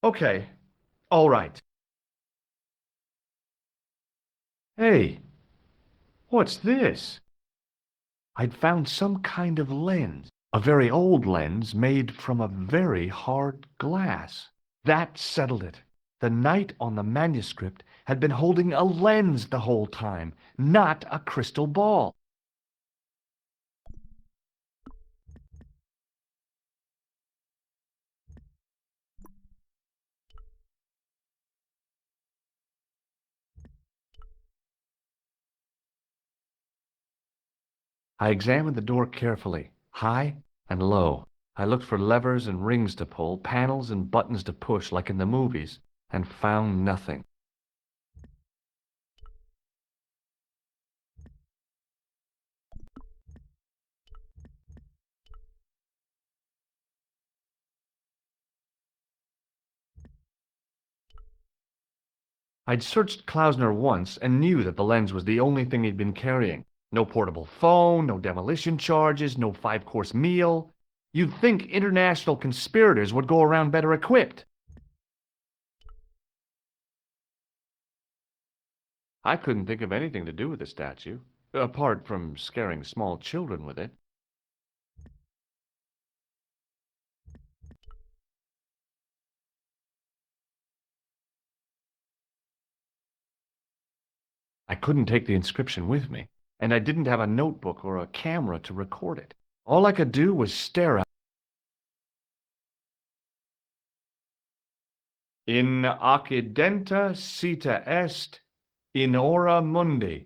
S8: Okay, all right.
S1: Hey, what's this? I'd found some kind of lens, a very old lens made from a very hard glass. That settled it. The knight on the manuscript had been holding a lens the whole time, not a crystal ball. I examined the door carefully, high and low. I looked for levers and rings to pull, panels and buttons to push like in the movies, and found nothing. I'd searched Klausner once and knew that the lens was the only thing he'd been carrying. No portable phone, no demolition charges, no 5-course meal. You'd think international conspirators would go around better equipped. I couldn't think of anything to do with the statue, apart from scaring small children with it. I couldn't take the inscription with me, and I didn't have a notebook or a camera to record it. All I could do was stare at it. In occidenta cita est, in ora mundi.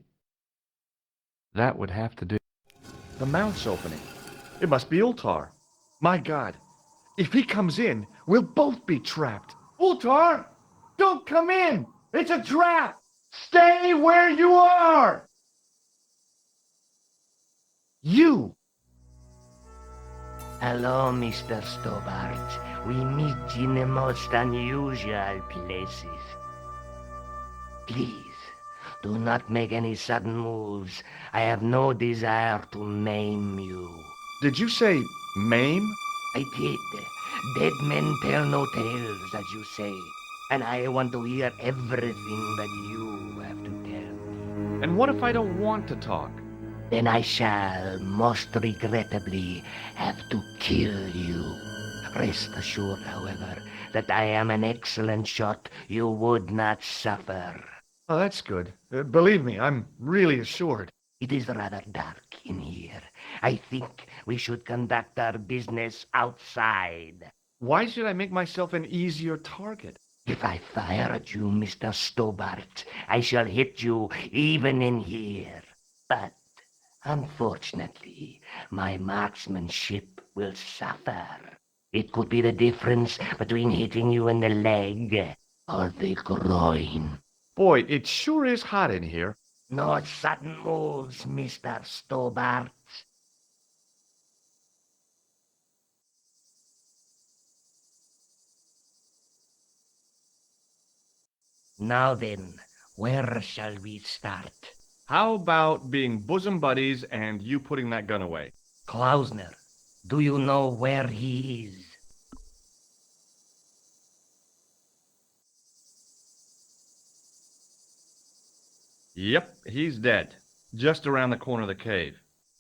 S1: That would have to do.
S8: The mouth's opening. It must be Ultar. My God, if he comes in, we'll both be trapped. Ultar, don't come in! It's a trap! Stay where you are! You!
S15: Hello, Mr. Stobbart. We meet in the most unusual places. Please, do not make any sudden moves. I have no desire to maim you.
S8: Did you say maim?
S15: I did. Dead men tell no tales, as you say. And I want to hear everything that you have to tell me.
S8: And what if I don't want to talk?
S15: Then I shall, most regrettably, have to kill you. Rest assured, however, that I am an excellent shot. You would not suffer.
S8: Oh, that's good. Believe me, I'm really assured.
S15: It is rather dark in here. I think we should conduct our business outside.
S8: Why should I make myself an easier target?
S15: If I fire at you, Mr. Stobbart, I shall hit you even in here. But, unfortunately, my marksmanship will suffer.
S20: It could be the difference between hitting you in the leg or the groin.
S17: Boy, it sure is hot in here.
S20: No sudden moves, Mr. Stobbart. Now then, where shall we start?
S17: How about being bosom buddies and you putting that gun away?
S20: Klausner, do you know where he is?
S17: Yep, he's dead. Just around the corner of the cave.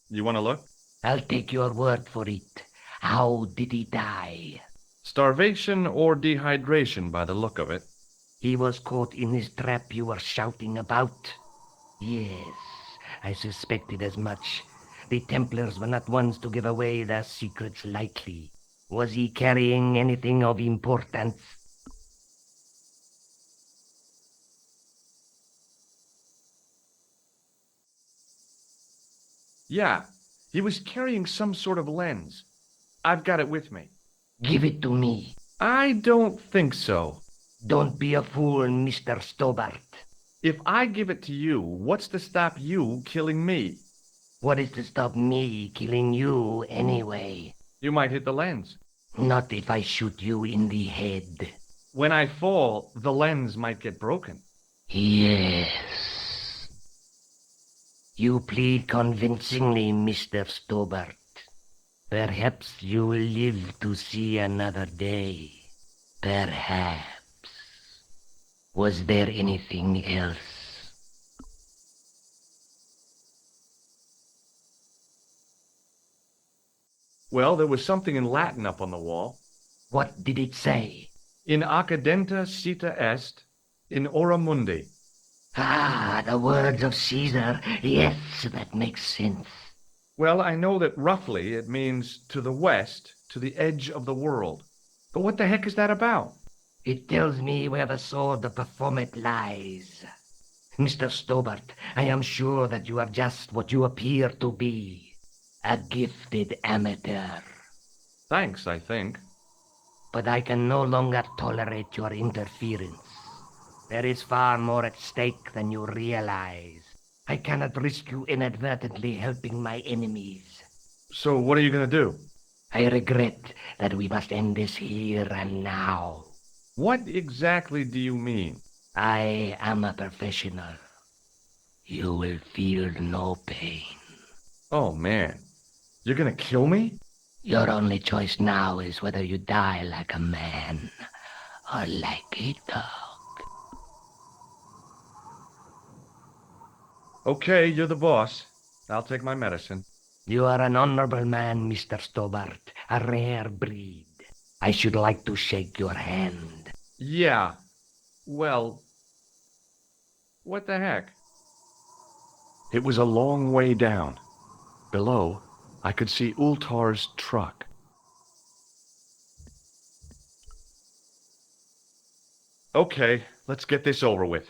S17: You want to look?
S20: I'll take your word for it. How did he die?
S17: Starvation or dehydration by the look of it.
S20: He was caught in this trap you were shouting about? Yes, I suspected as much. The Templars were not ones to give away their secrets lightly. Was he carrying anything of importance?
S17: Yeah, he was carrying some sort of lens. I've got it with me.
S20: Give it to me.
S17: I don't think so.
S20: Don't be a fool, Mr. Stobbart.
S17: If I give it to you, what's to stop you killing me?
S20: What is to stop me killing you anyway?
S17: You might hit the lens.
S20: Not if I shoot you in the head.
S17: When I fall, the lens might get broken.
S20: Yes. You plead convincingly, Mr. Stobbart. Perhaps you will live to see another day. Perhaps. Was there anything else?
S17: Well, there was something in Latin up on the wall.
S20: What did it say?
S17: In accidenta cita est, in ora mundi.
S20: Ah, the words of Caesar. Yes, that makes sense.
S17: Well, I know that roughly it means to the west, to the edge of the world. But what the heck is that about?
S20: It tells me where the sword of Baphomet lies. Mr. Stobbart, I am sure that you are just what you appear to be. A gifted amateur.
S17: Thanks, I think.
S20: But I can no longer tolerate your interference. There is far more at stake than you realize. I cannot risk you inadvertently helping my enemies.
S17: So what are you going to do?
S20: I regret that we must end this here and now.
S17: What exactly do you mean?
S20: I am a professional. You will feel no pain.
S17: Oh, man. You're going to kill me?
S20: Your only choice now is whether you die like a man or like a dog.
S17: Okay, you're the boss. I'll take my medicine.
S20: You are an honorable man, Mr. Stobbart. A rare breed. I should like to shake your hand.
S17: Yeah. Well, what the heck? It was a long way down. Below, I could see Ultar's truck. Okay, let's get this over with.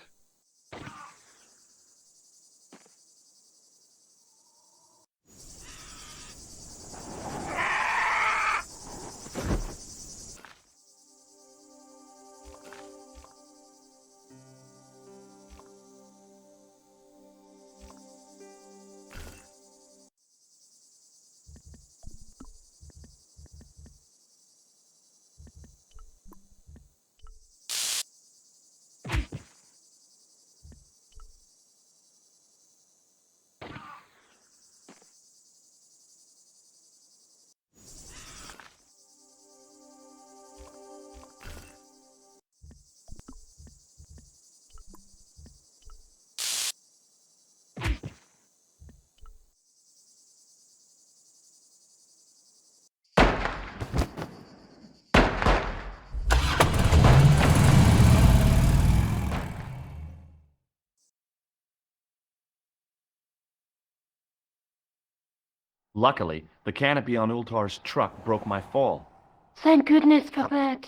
S17: Luckily, the canopy on Ultar's truck broke my fall.
S19: Thank goodness for that.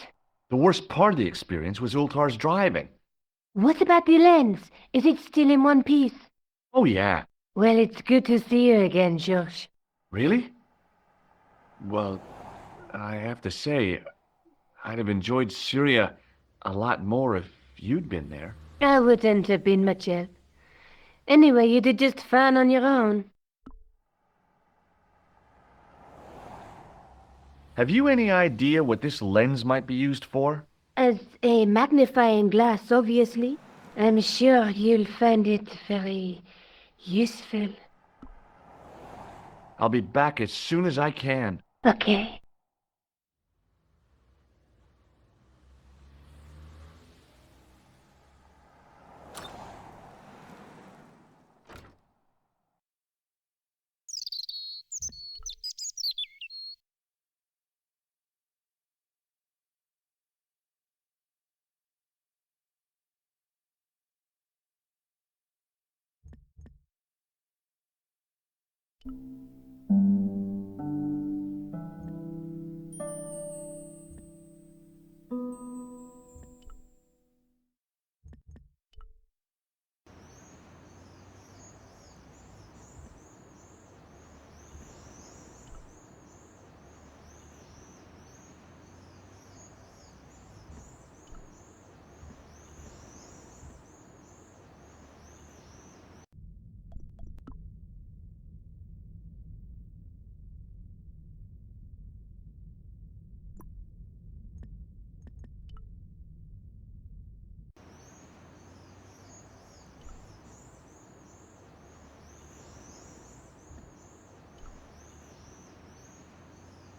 S17: The worst part of the experience was Ultar's driving.
S5: What about the lens? Is it still in one piece?
S17: Oh, yeah.
S5: Well, it's good to see you again, George.
S17: Really? Well,
S1: I have to say, I'd have enjoyed Syria a lot more if you'd been there.
S5: I wouldn't have been much help. Anyway, you did just fine on your own.
S1: Have you any idea what this lens might be used for?
S5: As a magnifying glass, obviously. I'm sure you'll find it very useful.
S1: I'll be back as soon as I can.
S5: Okay.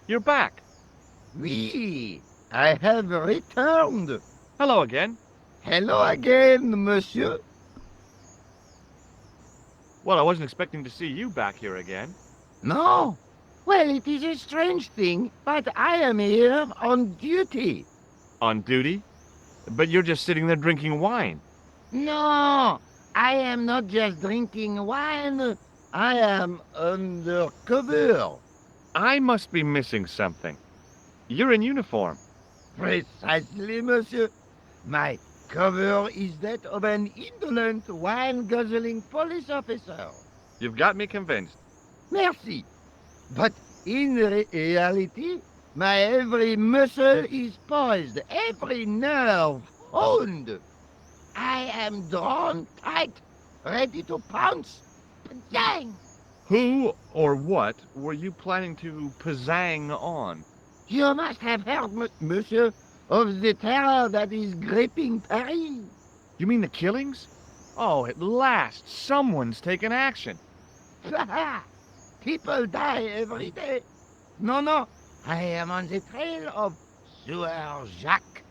S17: You're back.
S4: Oui, I have returned.
S17: Hello again.
S4: Hello again, monsieur.
S17: Well, I wasn't expecting to see you back here again.
S4: No? Well, it is a strange thing, but I am here on duty.
S17: On duty? But you're just sitting there drinking wine.
S4: No, I am not just drinking wine. I am undercover.
S17: I must be missing something. You're in uniform.
S4: Precisely, monsieur. My cover is that of an indolent, wine-guzzling police officer.
S17: You've got me convinced.
S4: Merci. But in reality, my every muscle is poised, every nerve honed. I am drawn tight, ready to pounce. Bang!
S17: Who or what were you planning to pizzang on?
S4: You must have heard, monsieur, of the terror that is gripping Paris.
S17: You mean the killings? Oh, at last, someone's taken action.
S4: People die every day. No, I am on the trail of Sieur Jacques.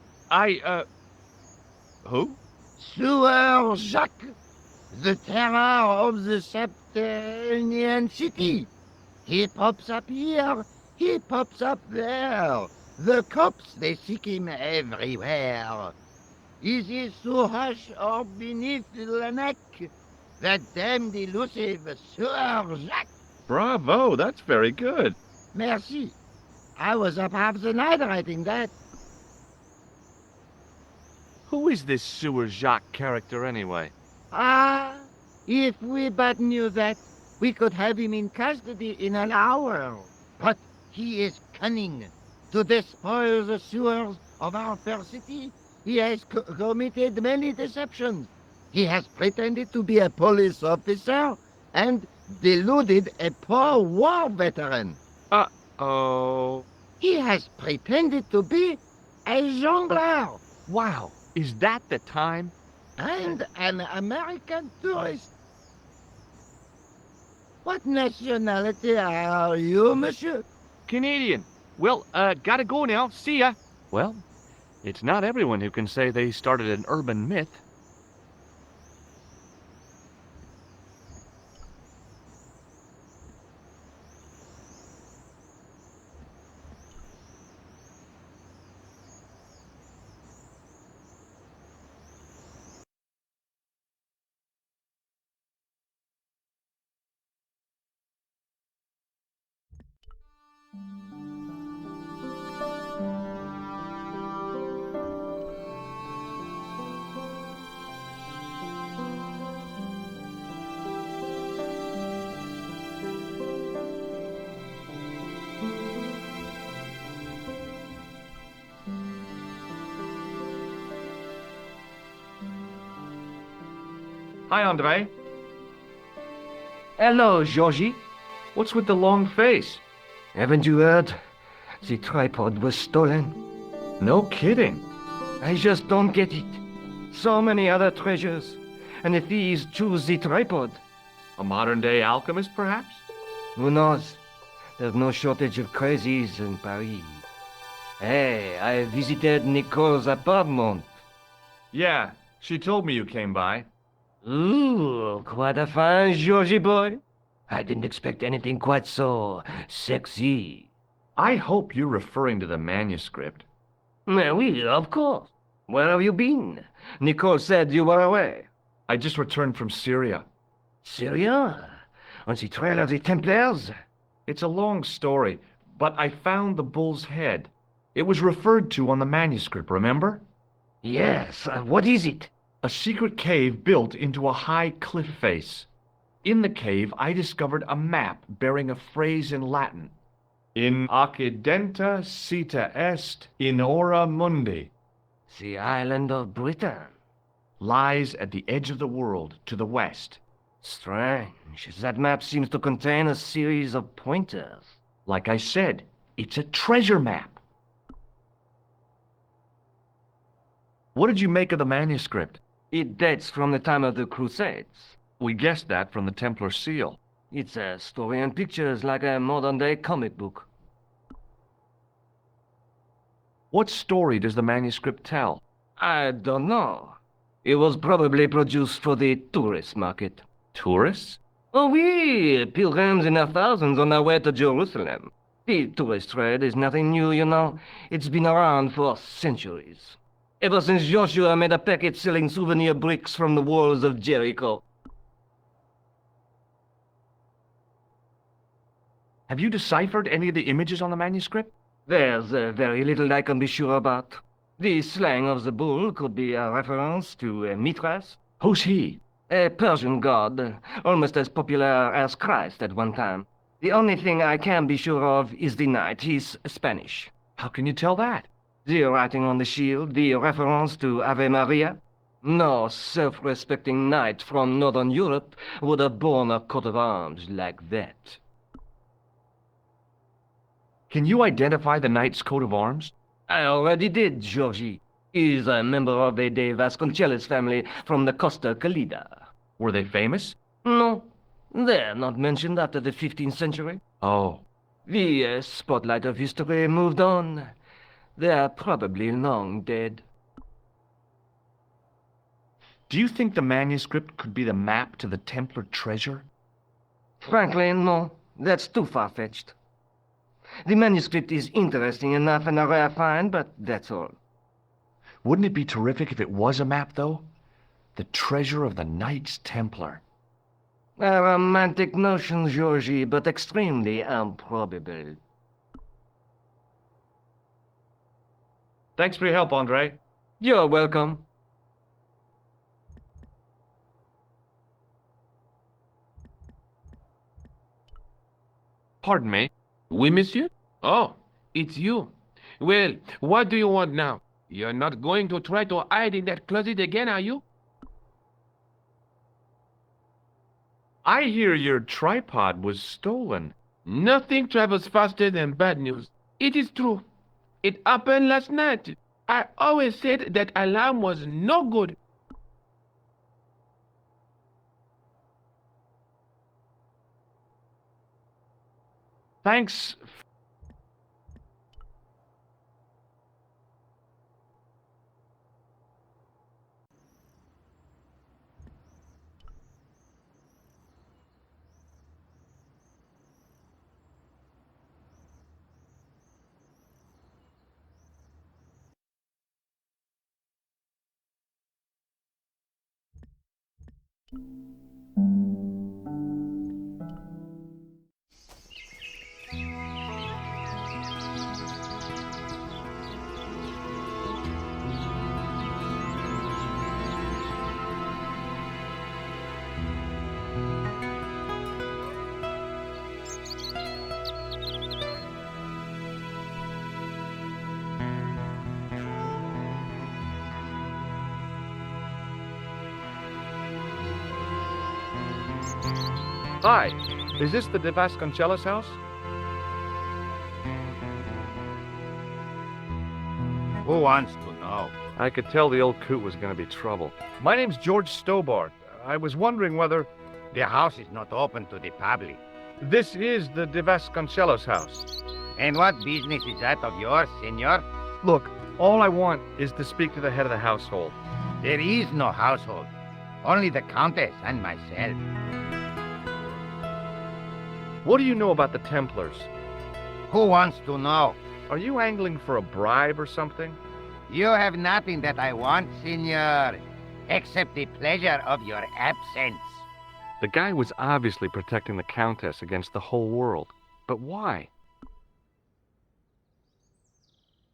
S17: Who?
S4: Sieur Jacques, the terror of the subterranean city. He pops up here, he pops up there. The cops, they seek him everywhere. Is he so hush or beneath the neck? That damned elusive Sieur Jacques.
S17: Bravo, that's very good.
S4: Merci. I was up half the night writing that.
S17: Who is this Sieur Jacques character anyway?
S4: Ah, if we but knew that, we could have him in custody in an hour. But he is cunning. To despoil the sewers of our fair city, he has committed many deceptions. He has pretended to be a police officer and deluded a poor war veteran.
S17: Uh-oh.
S4: He has pretended to be a jongleur.
S17: Wow, is that the time?
S4: And an American tourist. What nationality are you, monsieur?
S17: Canadian. Well, gotta go now. See ya.
S1: Well, it's not everyone who can say they started an urban myth.
S17: Hi, Andre.
S15: Hello, Georgie.
S17: What's with the long face?
S15: Haven't you heard? The tripod was stolen.
S17: No kidding.
S15: I just don't get it. So many other treasures, and the thieves choose the tripod.
S17: A modern-day alchemist, perhaps?
S15: Who knows? There's no shortage of crazies in Paris. Hey, I visited Nicole's apartment.
S17: Yeah, she told me you came by.
S15: Ooh, quite a fine Georgie boy. I didn't expect anything quite so sexy.
S17: I hope you're referring to the manuscript.
S15: Oui, of course. Where have you been? Nicole said you were away.
S17: I just returned from Syria.
S15: Syria? On the trail of the Templars?
S17: It's a long story, but I found the bull's head. It was referred to on the manuscript, remember?
S15: Yes, what is it?
S17: A secret cave built into a high cliff face. In the cave, I discovered a map bearing a phrase in Latin. In occidenta cita est in ora mundi.
S15: The island of Britain.
S17: Lies at the edge of the world, to the west.
S15: Strange. That map seems to contain a series of pointers.
S17: Like I said, it's a treasure map. What did you make of the manuscript?
S15: It dates from the time of the Crusades.
S17: We guessed that from the Templar seal.
S15: It's a story and pictures like a modern-day comic book.
S17: What story does the manuscript tell?
S15: I don't know. It was probably produced for the tourist market.
S17: Tourists?
S15: Oh, oui, pilgrims in their thousands on their way to Jerusalem. The tourist trade is nothing new, you know. It's been around for centuries. Ever since Joshua made a packet selling souvenir bricks from the walls of Jericho.
S17: Have you deciphered any of the images on the manuscript?
S15: There's very little I can be sure about. The slang of the bull could be a reference to Mithras.
S17: Who's he?
S15: A Persian god, almost as popular as Christ at one time. The only thing I can be sure of is the knight. He's Spanish.
S17: How can you tell that?
S15: The writing on the shield, the reference to Ave Maria. No self-respecting knight from Northern Europe would have borne a coat of arms like that.
S17: Can you identify the knight's coat of arms?
S15: I already did, Georgie. He's a member of the De Vasconcelos family from the Costa Calida.
S17: Were they famous?
S15: No, they're not mentioned after the 15th century.
S17: Oh.
S15: The spotlight of history moved on. They're probably long dead.
S17: Do you think the manuscript could be the map to the Templar treasure?
S15: Frankly, no. That's too far-fetched. The manuscript is interesting enough and a rare find, but that's all.
S17: Wouldn't it be terrific if it was a map, though? The treasure of the Knights Templar.
S15: A romantic notion, Georgie, but extremely improbable.
S17: Thanks for your help, Andre.
S15: You're welcome.
S17: Pardon me.
S6: Oui, monsieur? Oh, it's you. Well, what do you want now? You're not going to try to hide in that closet again, are you?
S17: I hear your tripod was stolen.
S6: Nothing travels faster than bad news. It is true. It happened last night. I always said that alarm was no good.
S17: Thanks. Hi, is this the De Vasconcelos house?
S4: Who wants to know?
S1: I could tell the old coot was going to be trouble.
S17: My name's George Stobbart. I was wondering whether...
S4: The house is not open to the public.
S17: This is the De Vasconcelos house.
S4: And what business is that of yours, senor?
S17: Look, all I want is to speak to the head of the household.
S4: There is no household. Only the Countess and myself.
S17: What do you know about the Templars?
S4: Who wants to know?
S17: Are you angling for a bribe or something?
S4: You have nothing that I want, senor, except the pleasure of your absence.
S1: The guy was obviously protecting the Countess against the whole world. But why?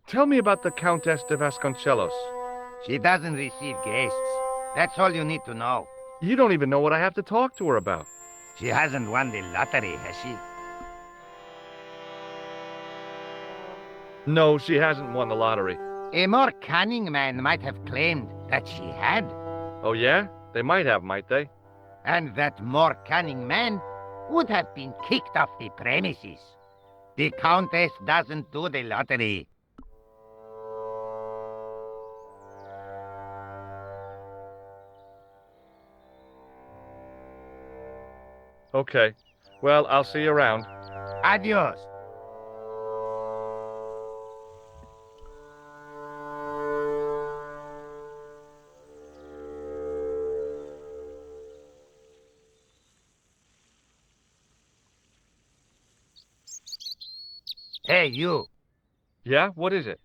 S17: Tell me about the Countess de Vasconcelos.
S4: She doesn't receive guests. That's all you need to know.
S17: You don't even know what I have to talk to her about.
S4: She hasn't won the lottery, has she?
S17: No, she hasn't won the lottery.
S4: A more cunning man might have claimed that she had.
S17: Oh yeah? They might have, might they?
S4: And that more cunning man would have been kicked off the premises. The Countess doesn't do the lottery.
S17: Okay. Well, I'll see you around.
S4: Adios. Hey, you.
S17: Yeah? What is it?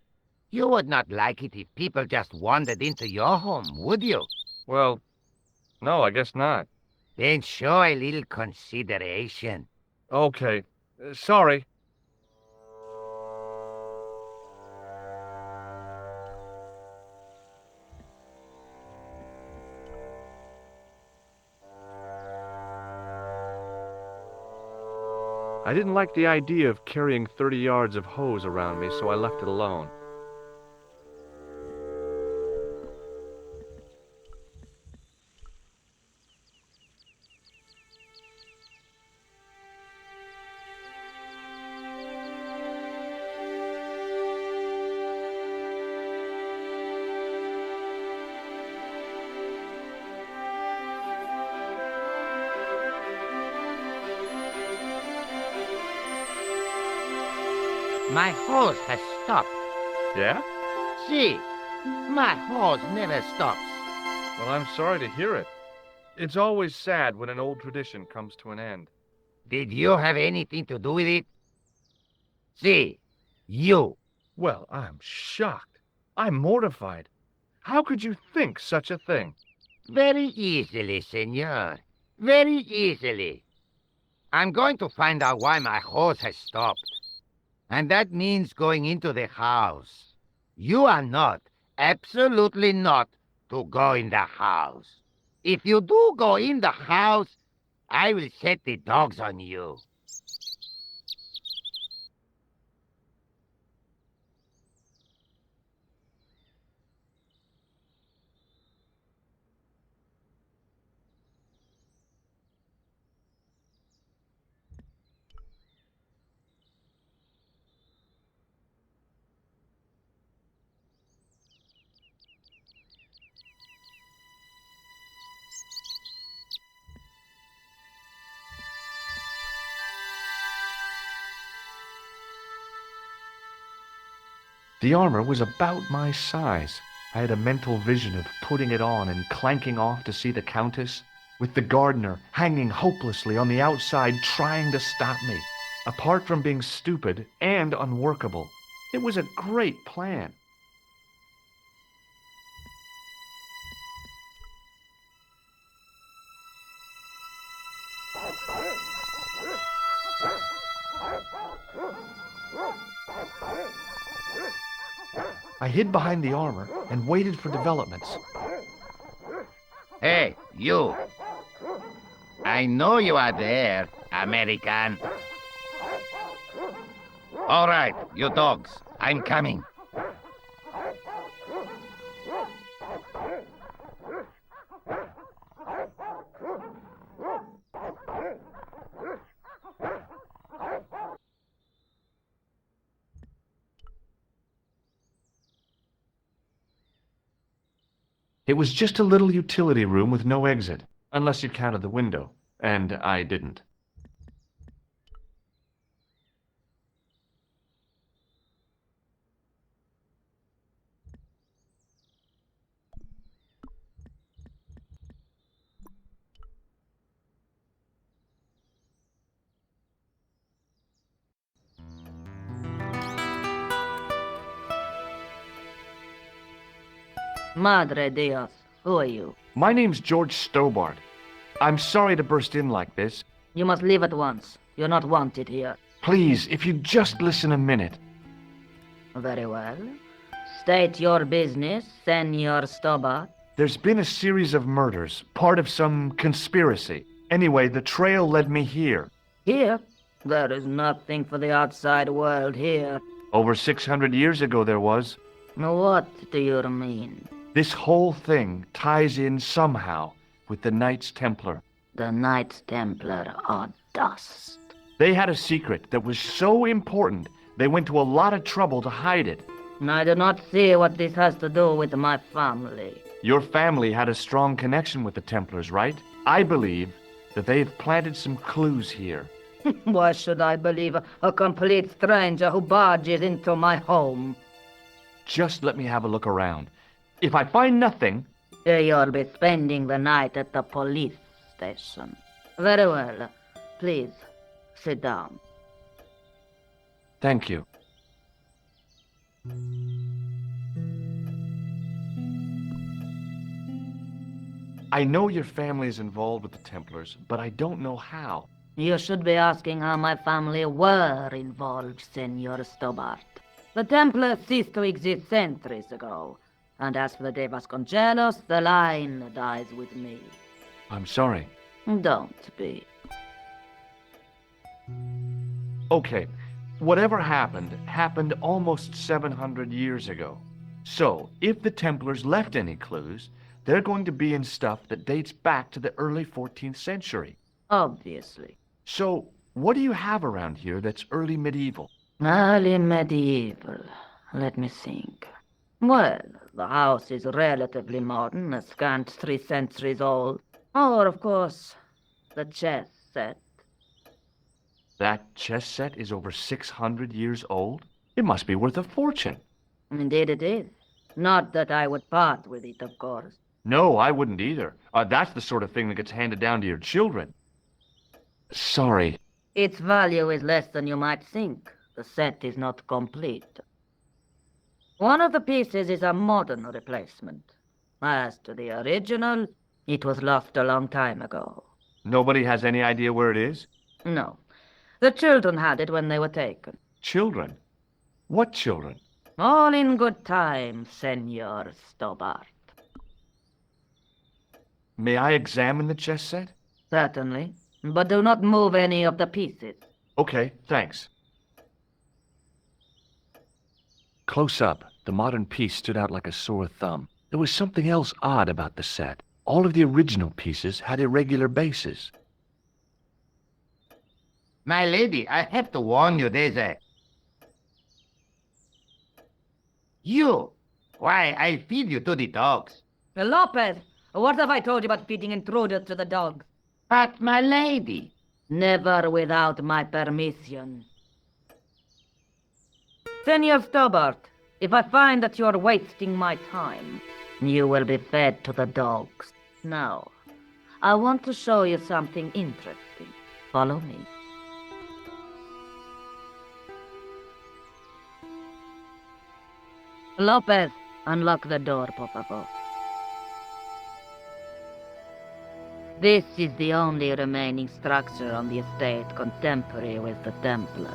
S4: You would not like it if people just wandered into your home, would you?
S17: Well, no, I guess not.
S4: Then show a little consideration.
S17: Okay. Sorry.
S1: I didn't like the idea of carrying 30 yards of hose around me, so I left it alone.
S4: My hose has stopped.
S17: Yeah?
S4: See, my hose never stops.
S17: Well, I'm sorry to hear it. It's always sad when an old tradition comes to an end.
S4: Did you have anything to do with it? See, you.
S17: Well, I'm shocked. I'm mortified. How could you think such a thing?
S4: Very easily, senor. Very easily. I'm going to find out why my hose has stopped. And that means going into the house. You are not, absolutely not, to go in the house. If you do go in the house, I will set the dogs on you.
S1: The armor was about my size. I had a mental vision of putting it on and clanking off to see the Countess, with the gardener hanging hopelessly on the outside trying to stop me. Apart from being stupid and unworkable, it was a great plan. I hid behind the armor and waited for developments.
S4: Hey, you. I know you are there, American. All right, you dogs. I'm coming.
S1: It was just a little utility room with no exit, unless you counted the window, and I didn't.
S20: Madre Dios, who are you?
S17: My name's George Stobbart. I'm sorry to burst in like this.
S20: You must leave at once. You're not wanted here.
S17: Please, if you'd just listen a minute.
S20: Very well. State your business, Senor Stobbart.
S17: There's been a series of murders, part of some conspiracy. Anyway, the trail led me here.
S20: Here? There is nothing for the outside world here.
S17: Over 600 years ago there was.
S20: What do you mean?
S17: This whole thing ties in somehow with the Knights Templar.
S20: The Knights Templar are dust.
S17: They had a secret that was so important, they went to a lot of trouble to hide it.
S20: I do not see what this has to do with my family.
S17: Your family had a strong connection with the Templars, right? I believe that they've planted some clues here.
S20: Why should I believe a complete stranger who barges into my home?
S17: Just let me have a look around. If I find nothing...
S20: You'll be spending the night at the police station. Very well. Please, sit down.
S17: Thank you. I know your family is involved with the Templars, but I don't know how.
S20: You should be asking how my family were involved, Senor Stobbart. The Templars ceased to exist centuries ago. And as for the De Vasconcelos, the line dies with me.
S17: I'm sorry.
S20: Don't be.
S17: Okay, whatever happened almost 700 years ago. So, if the Templars left any clues, they're going to be in stuff that dates back to the early 14th century.
S20: Obviously.
S17: So, what do you have around here that's early medieval?
S20: Early medieval. Let me think. Well, the house is relatively modern, a scant 3 centuries old. Or, of course, the chess set.
S17: That chess set is over 600 years old? It must be worth a fortune.
S20: Indeed it is. Not that I would part with it, of course.
S17: No, I wouldn't either. That's the sort of thing that gets handed down to your children. Sorry.
S20: Its value is less than you might think. The set is not complete. One of the pieces is a modern replacement. As to the original, it was lost a long time ago.
S17: Nobody has any idea where it is?
S20: No. The children had it when they were taken.
S17: Children? What children?
S20: All in good time, Senor Stobbart.
S17: May I examine the chess set?
S20: Certainly. But do not move any of the pieces.
S17: Okay, thanks. Close up, the modern piece stood out like a sore thumb. There was something else odd about the set. All of the original pieces had irregular bases.
S4: My lady, I have to warn you, there's a... You! Why, I feed you to the dogs.
S20: Lopez, what have I told you about feeding intruders to the dogs?
S4: But, my lady...
S20: Never without my permission. Senor Stobbart, if I find that you're wasting my time, you will be fed to the dogs. Now, I want to show you something interesting. Follow me. Lopez, unlock the door, por favor. This is the only remaining structure on the estate contemporary with the Templars.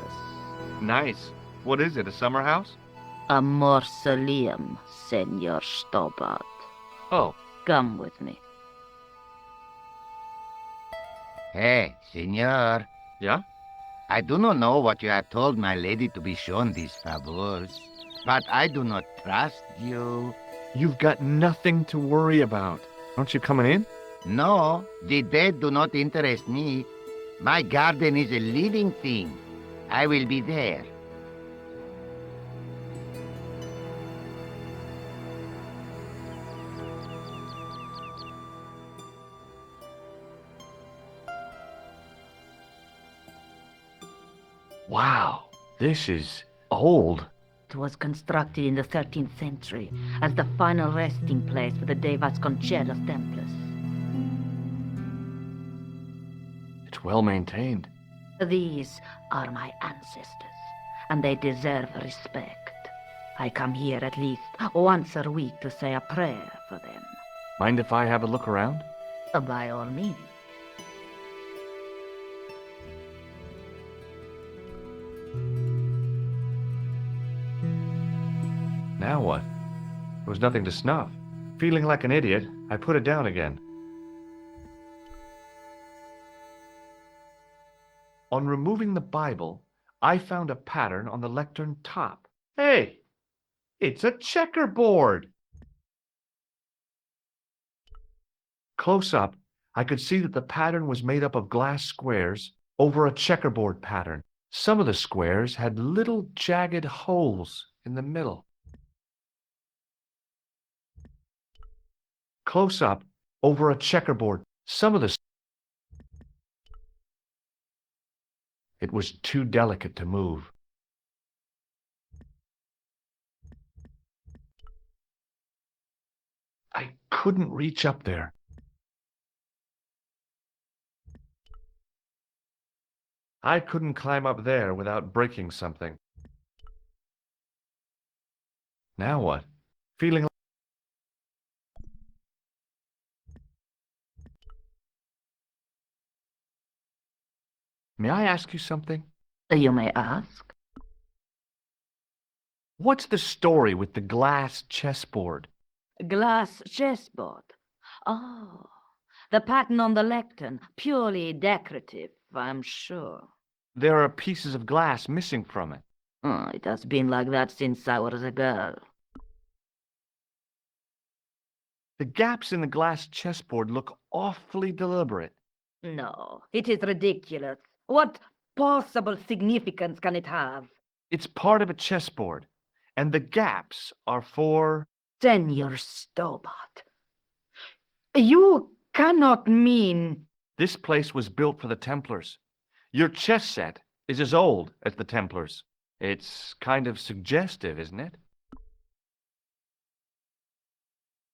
S17: Nice. What is it, a summer house?
S20: A mausoleum, Senor Stobbart.
S17: Oh.
S20: Come with me.
S4: Hey, senor.
S17: Yeah?
S4: I do not know what you have told my lady to be shown these favors, but I do not trust you.
S17: You've got nothing to worry about. Aren't you coming in?
S4: No, the dead do not interest me. My garden is a living thing. I will be there.
S1: Wow, this is old.
S5: It was constructed in the 13th century as the final resting place for the De Vasconcelos Templars.
S1: It's well maintained.
S5: These are my ancestors, and they deserve respect. I come here at least once a week to say a prayer for them.
S1: Mind if I have a look around?
S5: By all means.
S1: Now what? There was nothing to snuff. Feeling like an idiot, I put it down again. On removing the Bible, I found a pattern on the lectern top. Hey! It's a checkerboard! Close up, I could see that the pattern was made up of glass squares over a checkerboard pattern. Some of the squares had little jagged holes in the middle. Close up, over a checkerboard, it was too delicate to move. I couldn't reach up there. I couldn't climb up there without breaking something. Now what? Feeling like... May I ask you something?
S5: You may ask.
S1: What's the story with the glass chessboard?
S5: Glass chessboard. Oh, the pattern on the lectern, purely decorative, I'm sure.
S1: There are pieces of glass missing from it.
S5: Oh, it has been like that since I was a girl.
S1: The gaps in the glass chessboard look awfully deliberate.
S5: No, it is ridiculous. What possible significance can it have?
S1: It's part of a chessboard, and the gaps are for...
S5: Senor Stobbart. You cannot mean...
S1: This place was built for the Templars. Your chess set is as old as the Templars. It's kind of suggestive, isn't it?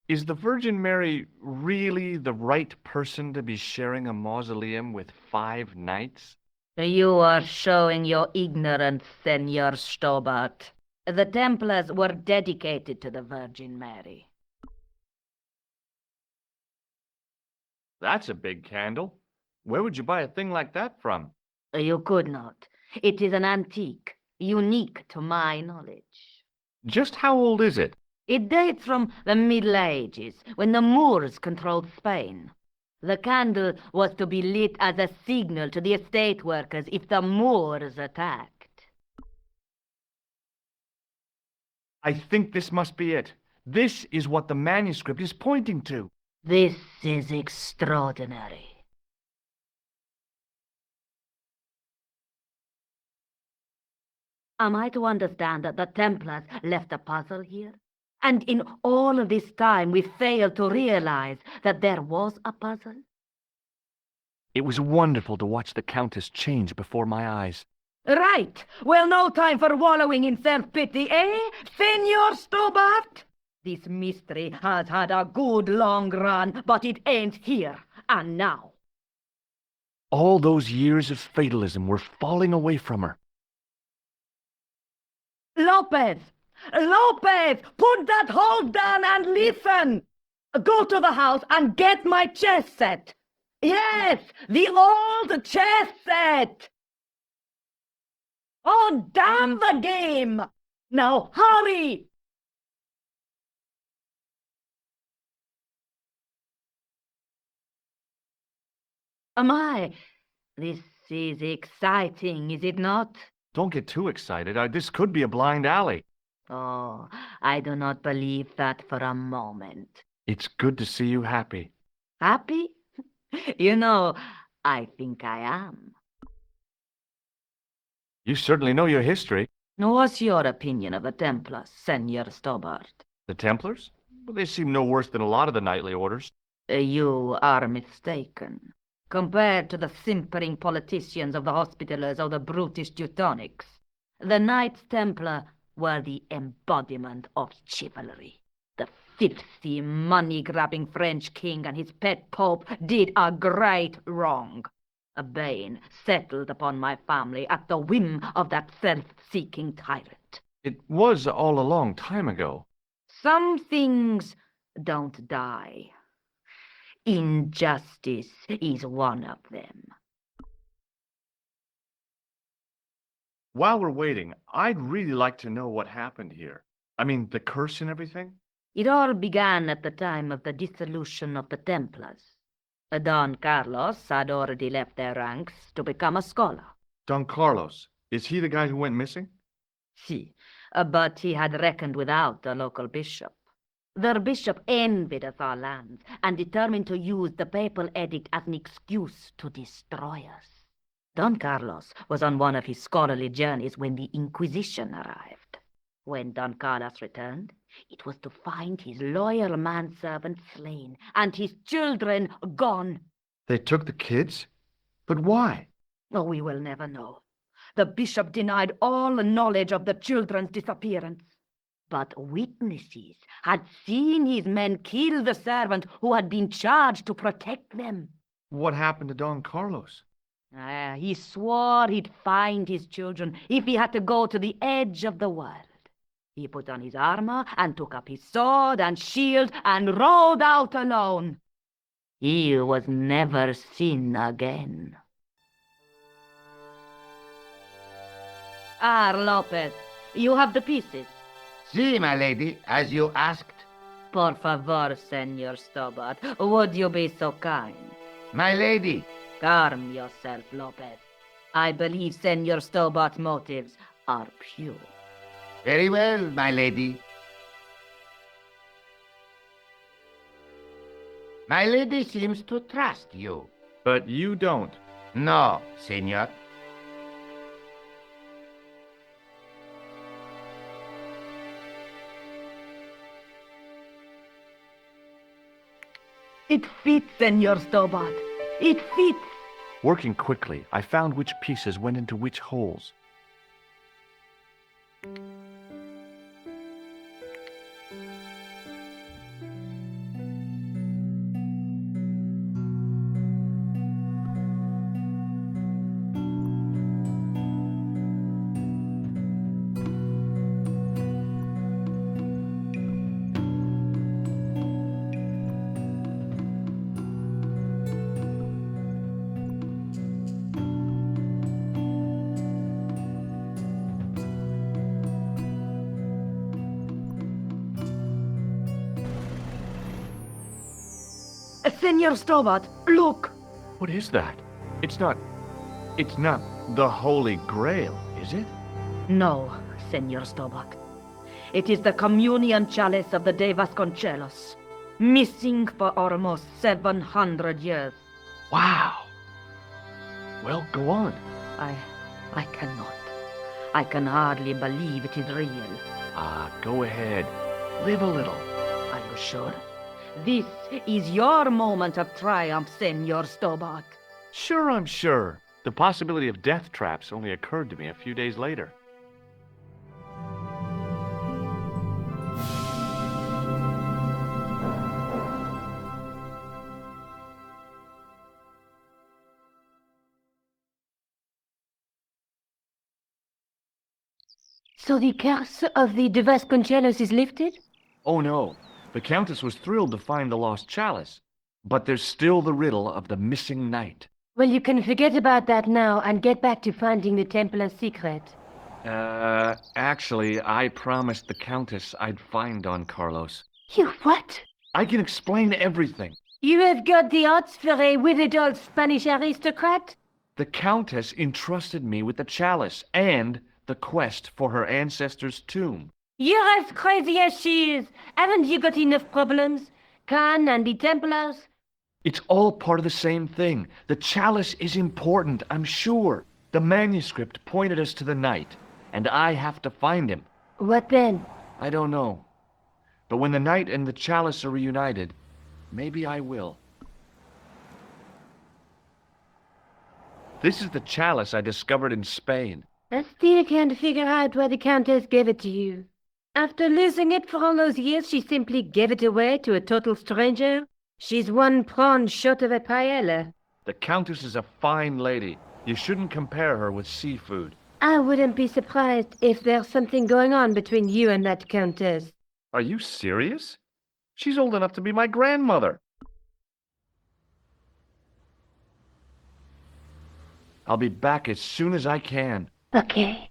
S1: Is the Virgin Mary really the right person to be sharing a mausoleum with 5 knights?
S5: You are showing your ignorance, Senor Stobbart. The Templars were dedicated to the Virgin Mary.
S1: That's a big candle. Where would you buy a thing like that from?
S5: You could not. It is an antique, unique to my knowledge.
S1: Just how old is it?
S5: It dates from the Middle Ages, when the Moors controlled Spain. The candle was to be lit as a signal to the estate workers if the Moors attacked.
S1: I think this must be it. This is what the manuscript is pointing to.
S5: This is extraordinary. Am I to understand that the Templars left a puzzle here? And in all of this time we failed to realize that there was a puzzle?
S1: It was wonderful to watch the Countess change before my eyes.
S5: Right! Well, no time for wallowing in self-pity, eh, Senor Stobbart? This mystery has had a good long run, but it ends here and now.
S1: All those years of fatalism were falling away from her.
S5: Lopez! Lopez! Put that hold down and listen! Go to the house and get my chess set! Yes! The old chess set! Oh, damn the game! Now, hurry! This is exciting, is it not?
S1: Don't get too excited. This could be a blind alley.
S5: Oh, I do not believe that for a moment.
S1: It's good to see you happy.
S5: Happy? You know, I think I am.
S1: You certainly know your history.
S5: What's your opinion of the Templars, Senor Stobbart?
S1: The Templars? Well, they seem no worse than a lot of the knightly orders.
S5: You are mistaken.
S21: compared to the simpering politicians of the Hospitallers or the brutish Teutonics. The Knights Templar were the embodiment of chivalry. The filthy, money-grabbing French king and his pet pope did a great wrong. A bane settled upon my family at the whim of that self-seeking tyrant.
S17: It was all a long time ago.
S21: Some things don't die. Injustice is one of them.
S17: While we're waiting, I'd really like to know what happened here. I mean, the curse and everything?
S21: It all began at the time of the dissolution of the Templars. Don Carlos had already left their ranks to become a scholar.
S17: Don Carlos, is he the guy who went missing?
S21: Si, but he had reckoned without the local bishop. Their bishop envied us our lands and determined to use the papal edict as an excuse to destroy us. Don Carlos was on one of his scholarly journeys when the Inquisition arrived. When Don Carlos returned, it was to find his loyal manservant slain and his children gone.
S17: They took the kids? But why?
S21: Oh, we will never know. The bishop denied all knowledge of the children's disappearance. But witnesses had seen his men kill the servant who had been charged to protect them.
S17: What happened to Don Carlos?
S21: He swore he'd find his children if he had to go to the edge of the world. He put on his armor and took up his sword and shield and rode out alone. He was never seen again. Lopez, you have the pieces.
S4: Si, my lady, as you asked.
S21: Por favor, Senor Stobbart, would you be so kind?
S4: My lady.
S21: Calm yourself, Lopez. I believe Senor Stobbart's motives are pure.
S4: Very well, my lady. My lady seems to trust you.
S17: But you don't.
S4: No, senor.
S21: It fits, Senor Stobbart. It fits.
S17: Working quickly, I found which pieces went into which holes.
S21: Senor Stobbart, look!
S17: What is that? It's not the Holy Grail, is it?
S21: No, Senor Stobbart. It is the communion chalice of the De Vasconcelos, missing for almost 700 years.
S17: Wow! Well, go on.
S21: I cannot. I can hardly believe it is real.
S17: Go ahead. Live a little.
S21: Are you sure? This is your moment of triumph, Senor Stobbart.
S17: Sure, I'm sure. The possibility of death traps only occurred to me a few days later.
S5: So the curse of the De Vasconcelos is lifted?
S17: Oh no. The Countess was thrilled to find the lost chalice. But there's still the riddle of the missing knight.
S5: Well, you can forget about that now and get back to finding the Templar's secret.
S17: Actually, I promised the Countess I'd find Don Carlos.
S5: You what?
S17: I can explain everything.
S5: You have got the odds for a withered old Spanish aristocrat?
S17: The Countess entrusted me with the chalice and the quest for her ancestor's tomb.
S5: You're as crazy as she is. Haven't you got enough problems? Khan and the Templars?
S17: It's all part of the same thing. The chalice is important, I'm sure. The manuscript pointed us to the knight, and I have to find him.
S5: What then?
S17: I don't know. But when the knight and the chalice are reunited, maybe I will. This is the chalice I discovered in Spain.
S5: I still can't figure out why the Countess gave it to you. After losing it for all those years, she simply gave it away to a total stranger? She's one prawn short of a paella.
S17: The Countess is a fine lady. You shouldn't compare her with seafood.
S5: I wouldn't be surprised if there's something going on between you and that Countess.
S17: Are you serious? She's old enough to be my grandmother. I'll be back as soon as I can.
S5: Okay.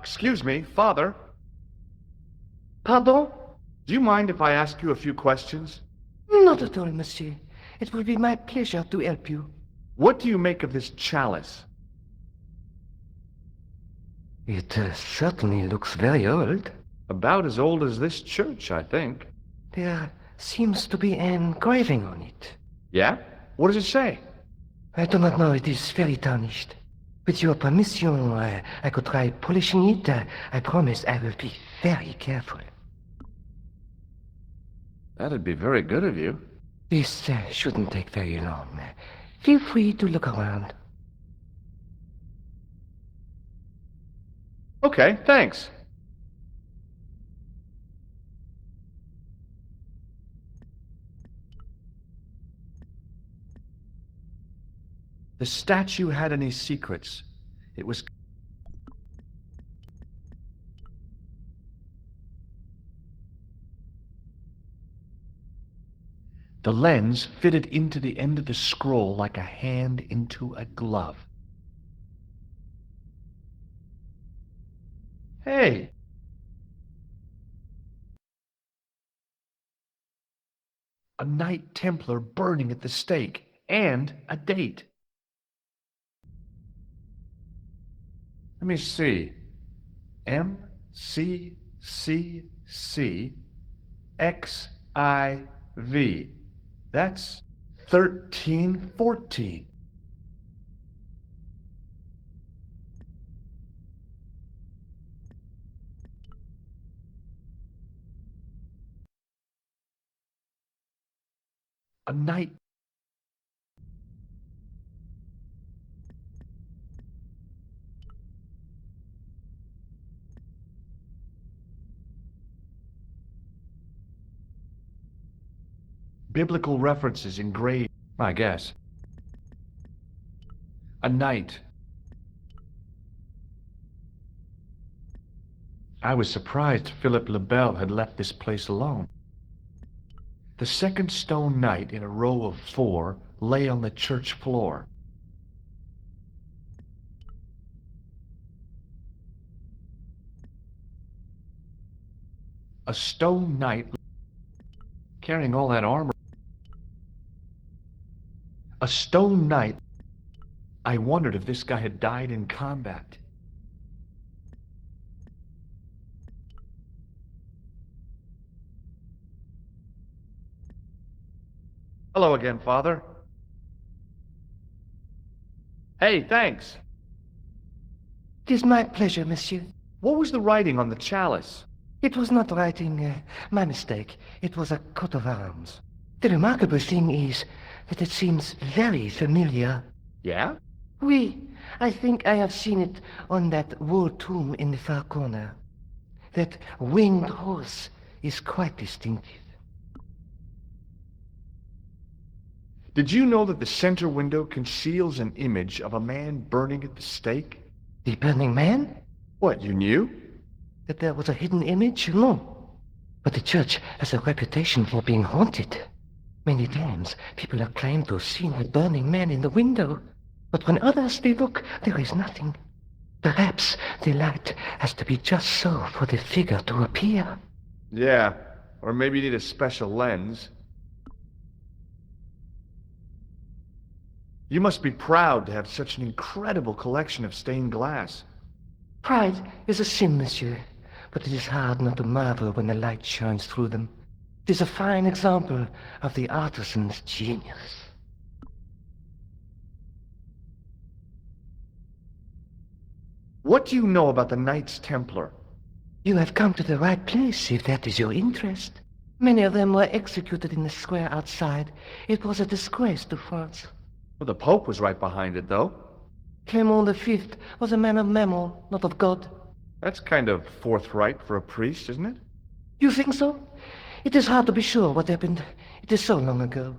S17: Excuse me, Father.
S11: Pardon?
S17: Do you mind if I ask you a few questions?
S11: Not at all, monsieur. It will be my pleasure to help you.
S17: What do you make of this chalice?
S11: It certainly looks very old.
S17: About as old as this church, I think.
S11: There seems to be an engraving on it.
S17: Yeah? What does it say?
S11: I do not know. It is very tarnished. With your permission, I could try polishing it. I promise I will be very careful.
S17: That'd be very good of you.
S11: This shouldn't take very long. Feel free to look around.
S17: Okay, thanks. The statue had any secrets. It was... The lens fitted into the end of the scroll like a hand into a glove. Hey! A Knight Templar burning at the stake, and a date. Let me see. MCCC That's 1314. A knight. Biblical references engraved, I guess. A knight. I was surprised Philip le Bel had left this place alone. The second stone knight in a row of 4 lay on the church floor. A stone knight carrying all that armor. A stone knight. I wondered if this guy had died in combat. Hello again, Father. Hey, thanks.
S11: It is my pleasure, monsieur.
S17: What was the writing on the chalice?
S11: It was not writing, my mistake. It was a coat of arms. The remarkable thing is that it seems very familiar.
S17: Yeah?
S11: Oui, I think I have seen it on that wall tomb in the far corner. That winged horse is quite distinctive.
S17: Did you know that the center window conceals an image of a man burning at the stake?
S11: The burning man?
S17: What, you knew?
S11: That there was a hidden image? No. But the church has a reputation for being haunted. Many times people have claimed to have seen the burning man in the window, but when others they look, there is nothing. Perhaps the light has to be just so for the figure to appear.
S17: Yeah, or maybe you need a special lens. You must be proud to have such an incredible collection of stained glass.
S11: Pride is a sin, monsieur, but it is hard not to marvel when the light shines through them. It is a fine example of the artisan's genius.
S17: What do you know about the Knights Templar?
S11: You have come to the right place, if that is your interest. Many of them were executed in the square outside. It was a disgrace to France.
S17: Well, the Pope was right behind it, though.
S11: Clement V was a man of mammon, not of God.
S17: That's kind of forthright for a priest, isn't it?
S11: You think so? It is hard to be sure what happened. It is so long ago.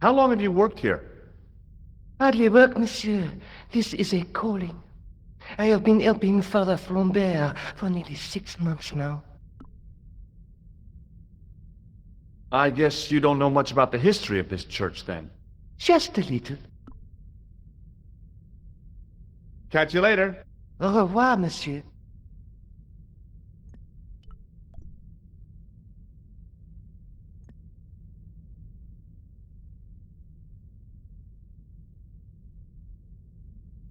S17: How long have you worked here?
S11: Hardly work, monsieur. This is a calling. I have been helping Father Flambert for nearly 6 months now.
S17: I guess you don't know much about the history of this church, then.
S11: Just a little.
S17: Catch you later.
S11: Au revoir, monsieur.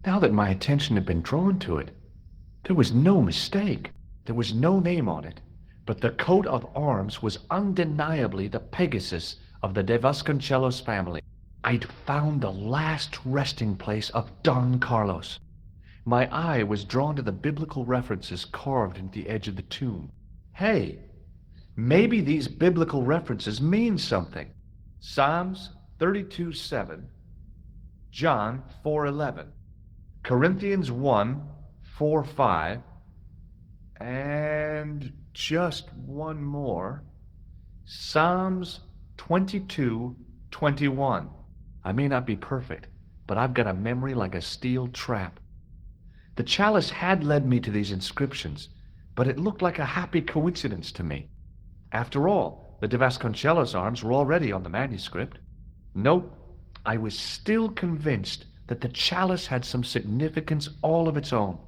S1: Now that my attention had been drawn to it, there was no mistake. There was no name on it, but the coat of arms was undeniably the Pegasus of the De Vasconcelos family. I'd found the last resting place of Don Carlos. My eye was drawn to the biblical references carved into the edge of the tomb. Hey, maybe these biblical references mean something. Psalms 32:7, John 4:11, Corinthians 1:4-5, and just one more, Psalms 22:21. I may not be perfect, but I've got a memory like a steel trap. The chalice had led me to these inscriptions, but it looked like a happy coincidence to me. After all, the De Vasconcelos arms were already on the manuscript. Nope, I was still convinced that the chalice had some significance all of its own.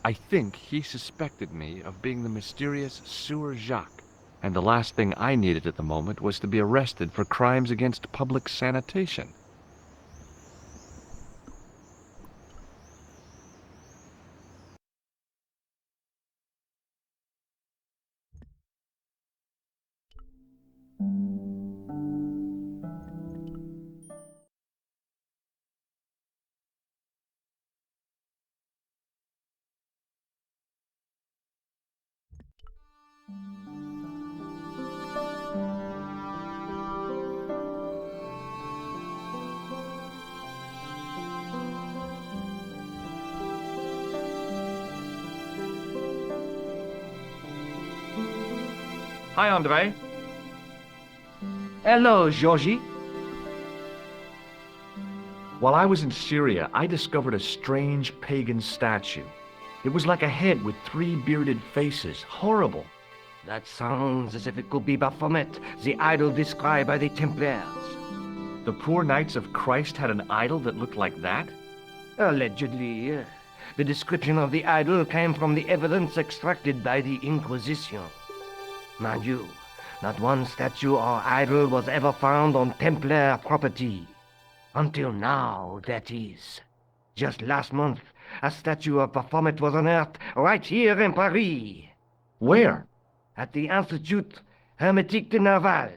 S1: I think he suspected me of being the mysterious Sieur Jacques, and the last thing I needed at the moment was to be arrested for crimes against public sanitation.
S17: Hi, Andre.
S9: Hello, Georgie.
S1: While I was in Syria, I discovered a strange pagan statue. It was like a head with 3 bearded faces. Horrible.
S15: That sounds as if it could be Baphomet, the idol described by the Templars.
S1: The poor Knights of Christ had an idol that looked like that?
S15: Allegedly. The description of the idol came from the evidence extracted by the Inquisition. Mind you, not one statue or idol was ever found on Templar property. Until now, that is. Just last month, a statue of Baphomet was unearthed right here in Paris.
S1: Where?
S15: At the Institut Hermétique de Naval.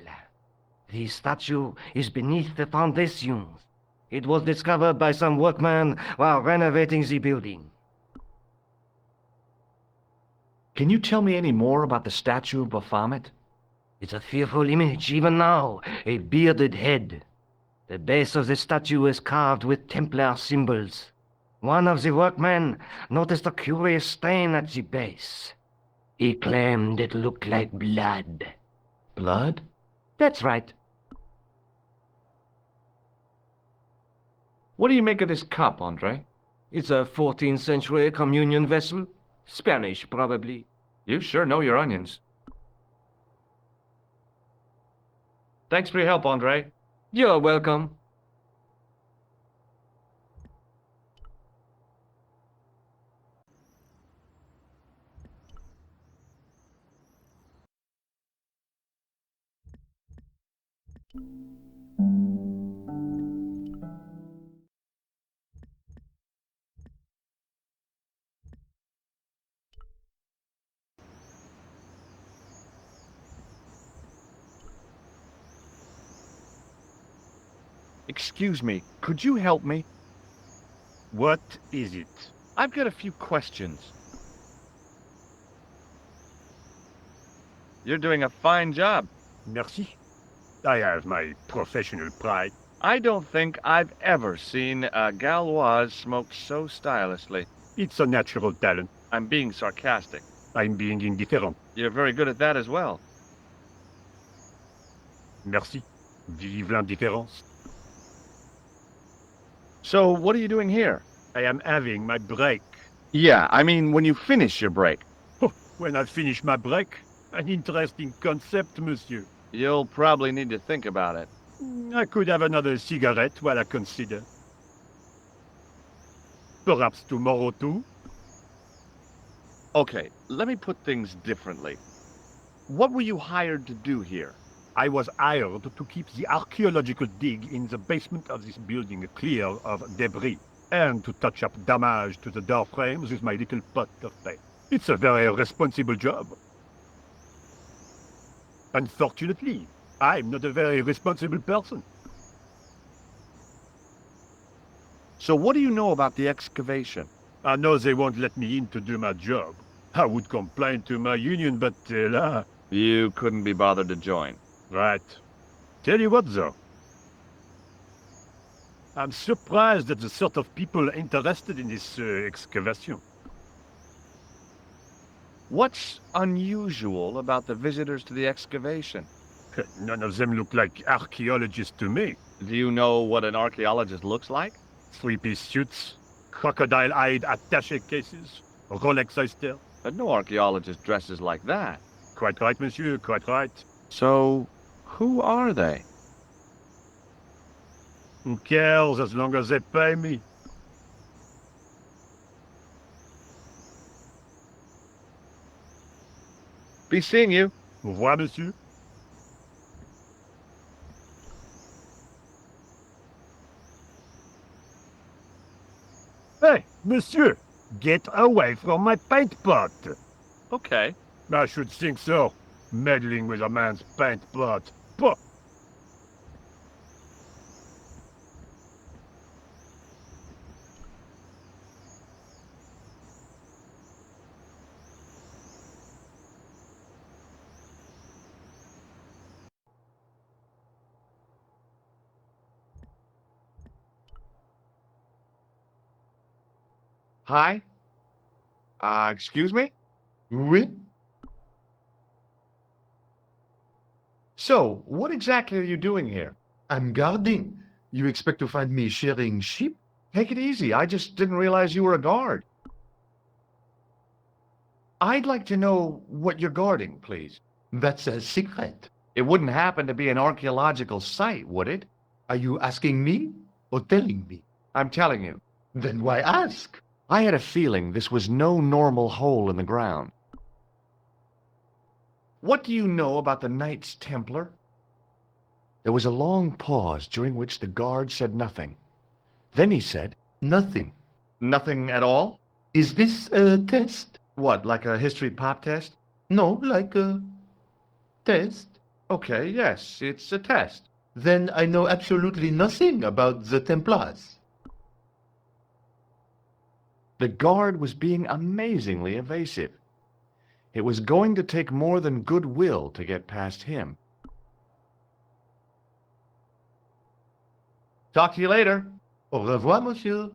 S15: The statue is beneath the foundations. It was discovered by some workmen while renovating the building.
S1: Can you tell me any more about the statue of Baphomet?
S11: It's a fearful image, even now, a bearded head. The base of the statue is carved with Templar symbols. One of the workmen noticed a curious stain at the base. He claimed it looked like blood.
S17: Blood?
S11: That's right.
S17: What do you make of this cup, Andre?
S11: It's a 14th century communion vessel. Spanish, probably.
S17: You sure know your onions. Thanks for your help, Andre.
S11: You're welcome.
S17: Excuse me, could you help me?
S3: What is it?
S17: I've got a few questions. You're doing a fine job.
S3: Merci. I have my professional pride.
S17: I don't think I've ever seen a Gauloise smoke so stylishly.
S3: It's a natural talent.
S17: I'm being sarcastic.
S3: I'm being indifferent.
S17: You're very good at that as well.
S3: Merci. Vive l'indifférence.
S17: So, what are you doing here?
S3: I am having my break.
S17: Yeah, I mean when you finish your break.
S3: Oh, when I finish my break? An interesting concept, monsieur.
S17: You'll probably need to think about it.
S3: I could have another cigarette while I consider. Perhaps tomorrow too?
S17: Okay, let me put things differently. What were you hired to do here?
S3: I was hired to keep the archaeological dig in the basement of this building clear of debris, and to touch up damage to the door frames with my little pot of paint. It's a very responsible job. Unfortunately, I'm not a very responsible person.
S17: So what do you know about the excavation?
S3: I know they won't let me in to do my job. I would complain to my union, but là...
S17: You couldn't be bothered to join.
S3: Right. Tell you what, though. I'm surprised at the sort of people interested in this excavation.
S17: What's unusual about the visitors to the excavation?
S3: None of them look like archaeologists to me.
S17: Do you know what an archaeologist looks like?
S3: Three-piece suits, crocodile-eyed attaché cases, Rolex oyster.
S17: But no archaeologist dresses like that.
S3: Quite right, monsieur, quite right.
S17: So, who are they?
S3: Who cares as long as they pay me?
S17: Be seeing you.
S3: Au revoir, monsieur. Hey, monsieur! Get away from my paint pot!
S17: Okay.
S3: I should think so. Meddling with a man's paint pot. Puh!
S17: Hi? Excuse me?
S7: Oui?
S17: So, what exactly are you doing here?
S7: I'm guarding. You expect to find me shearing sheep?
S17: Take it easy. I just didn't realize you were a guard. I'd like to know what you're guarding, please.
S7: That's a secret.
S17: It wouldn't happen to be an archaeological site, would it?
S7: Are you asking me or telling me?
S17: I'm telling you.
S7: Then why ask?
S17: I had a feeling this was no normal hole in the ground. What do you know about the Knights Templar? There was a long pause during which the guard said nothing. Then he said,
S7: Nothing.
S17: Nothing at all?
S7: Is this a test?
S17: What, like a history pop test?
S7: No, like a test.
S17: Okay, yes, it's a test.
S7: Then I know absolutely nothing about the Templars.
S17: The guard was being amazingly evasive.
S1: It was going to take more than goodwill to get past him.
S17: Talk to you later.
S7: Au revoir, monsieur.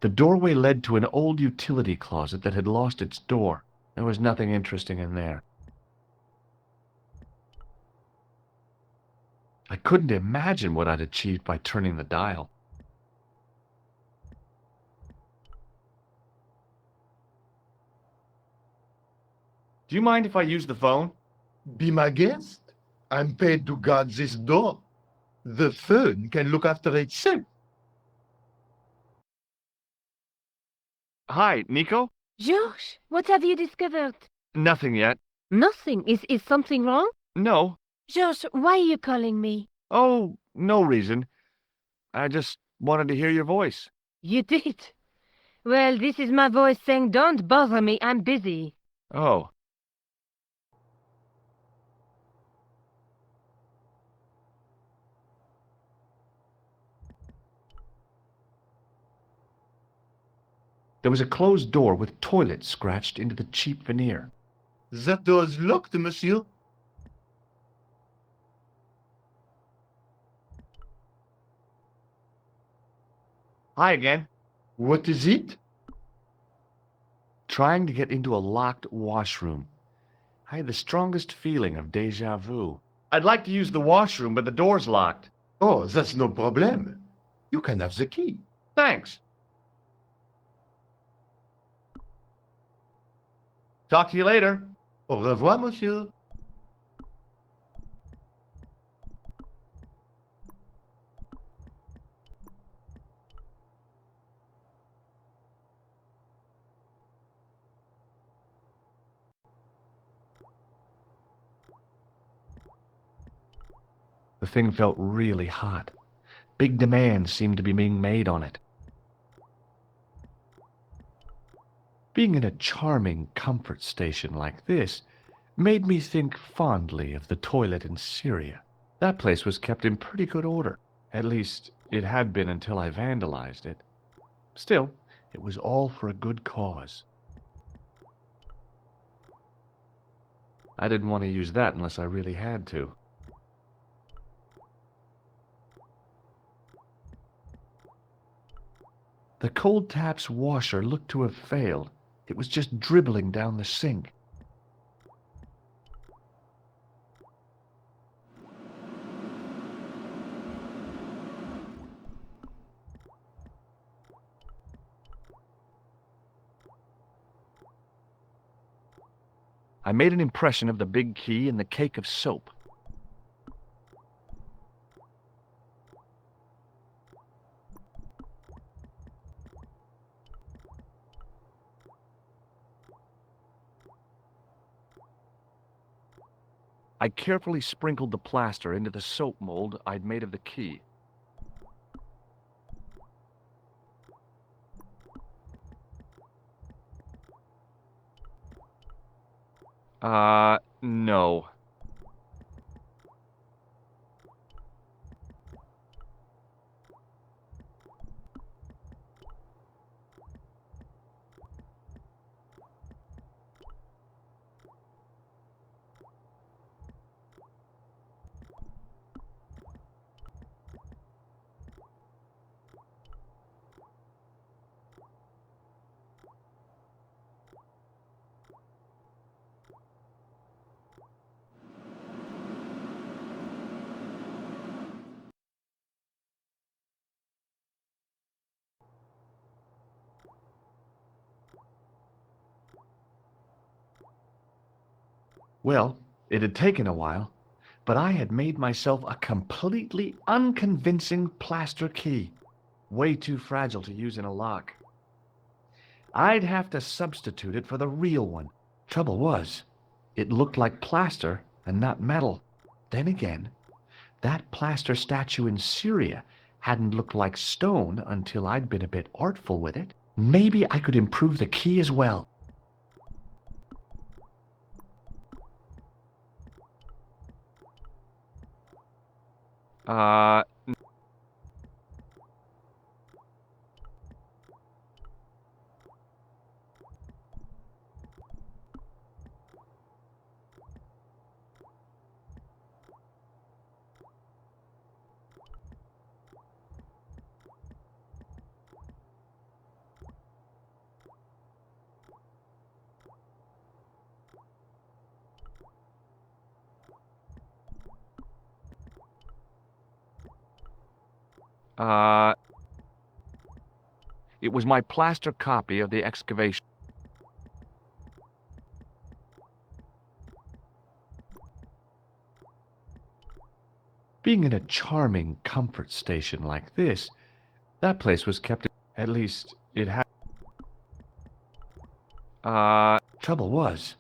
S1: The doorway led to an old utility closet that had lost its door. There was nothing interesting in there. I couldn't imagine what I'd achieved by turning the dial.
S17: Do you mind if I use the phone?
S7: Be my guest. I'm paid to guard this door. The phone can look after itself.
S17: Hi, Nico?
S5: George, what have you discovered?
S17: Nothing yet.
S5: Nothing. Is something wrong?
S17: No.
S5: George, why are you calling me?
S17: Oh, no reason. I just wanted to hear your voice.
S5: You did? Well, this is my voice saying, don't bother me, I'm busy.
S17: Oh.
S1: There was a closed door with toilets scratched into the cheap veneer.
S7: That door's locked, monsieur.
S17: Hi again.
S7: What is it?
S1: Trying to get into a locked washroom. I had the strongest feeling of déjà vu.
S17: I'd like to use the washroom, but the door's locked.
S7: Oh, that's no problem. You can have the key.
S17: Thanks. Talk to you later.
S7: Au revoir, monsieur.
S1: The thing felt really hot. Big demands seemed to be being made on it. Being in a charming comfort station like this made me think fondly of the toilet in Syria. That place was kept in pretty good order. At least, it had been until I vandalized it. Still, it was all for a good cause. I didn't want to use that unless I really had to. The cold tap's washer looked to have failed. It was just dribbling down the sink. I made an impression of the big key and the cake of soap. I carefully sprinkled the plaster into the soap mold I'd made of the key. No. Well, it had taken a while, but I had made myself a completely unconvincing plaster key. Way too fragile to use in a lock. I'd have to substitute it for the real one. Trouble was, it looked like plaster and not metal. Then again, that plaster statue in Syria hadn't looked like stone until I'd been a bit artful with it. Maybe I could improve the key as well. It was my plaster copy of the excavation. Being in a charming comfort station like this, that place was kept, at least it had. Trouble was,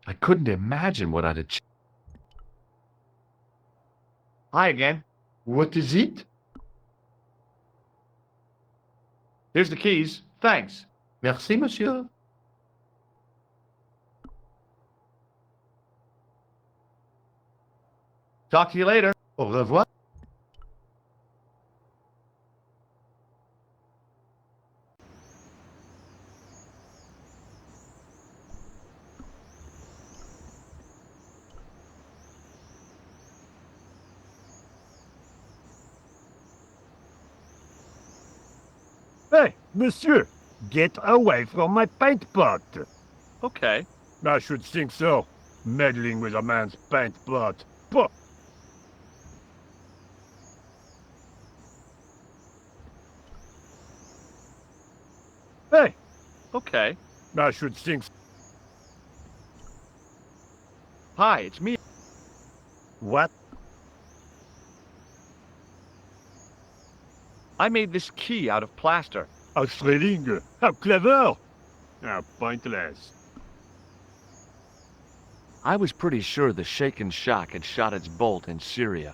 S1: I couldn't imagine what I'd achieved.
S17: Hi again.
S7: What is it?
S17: Here's the keys. Thanks.
S7: Merci, monsieur.
S17: Talk to you later.
S7: Au revoir.
S3: Hey, monsieur, get away from my paint pot.
S17: Okay.
S3: I should think so. Meddling with a man's paint pot. Puh. Hey,
S17: Okay.
S3: I should think.
S17: Hi, it's me.
S3: What?
S17: I made this key out of plaster.
S3: A thrilling. How clever. How pointless.
S1: I was pretty sure the shaken shock had shot its bolt in Syria.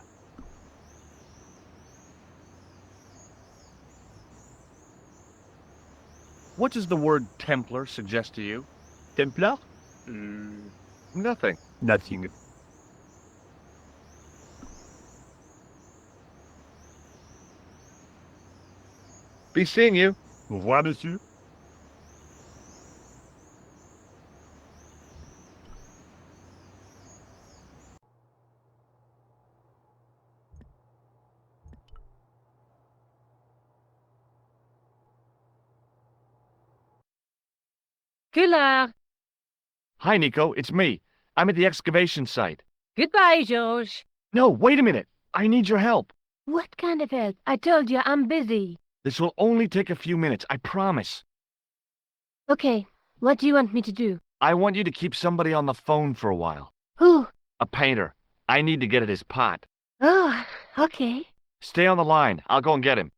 S17: What does the word Templar suggest to you?
S3: Templar?
S17: Nothing.
S3: Nothing.
S17: Be seeing you.
S3: Au revoir, monsieur.
S5: Collard!
S17: Hi, Nico. It's me. I'm at the excavation site.
S5: Goodbye, George.
S17: No, wait a minute. I need your help.
S5: What kind of help? I told you I'm busy.
S17: This will only take a few minutes, I promise.
S5: Okay, what do you want me to do?
S17: I want you to keep somebody on the phone for a while.
S5: Who?
S17: A painter. I need to get at his pot.
S5: Oh, okay.
S17: Stay on the line. I'll go and get him.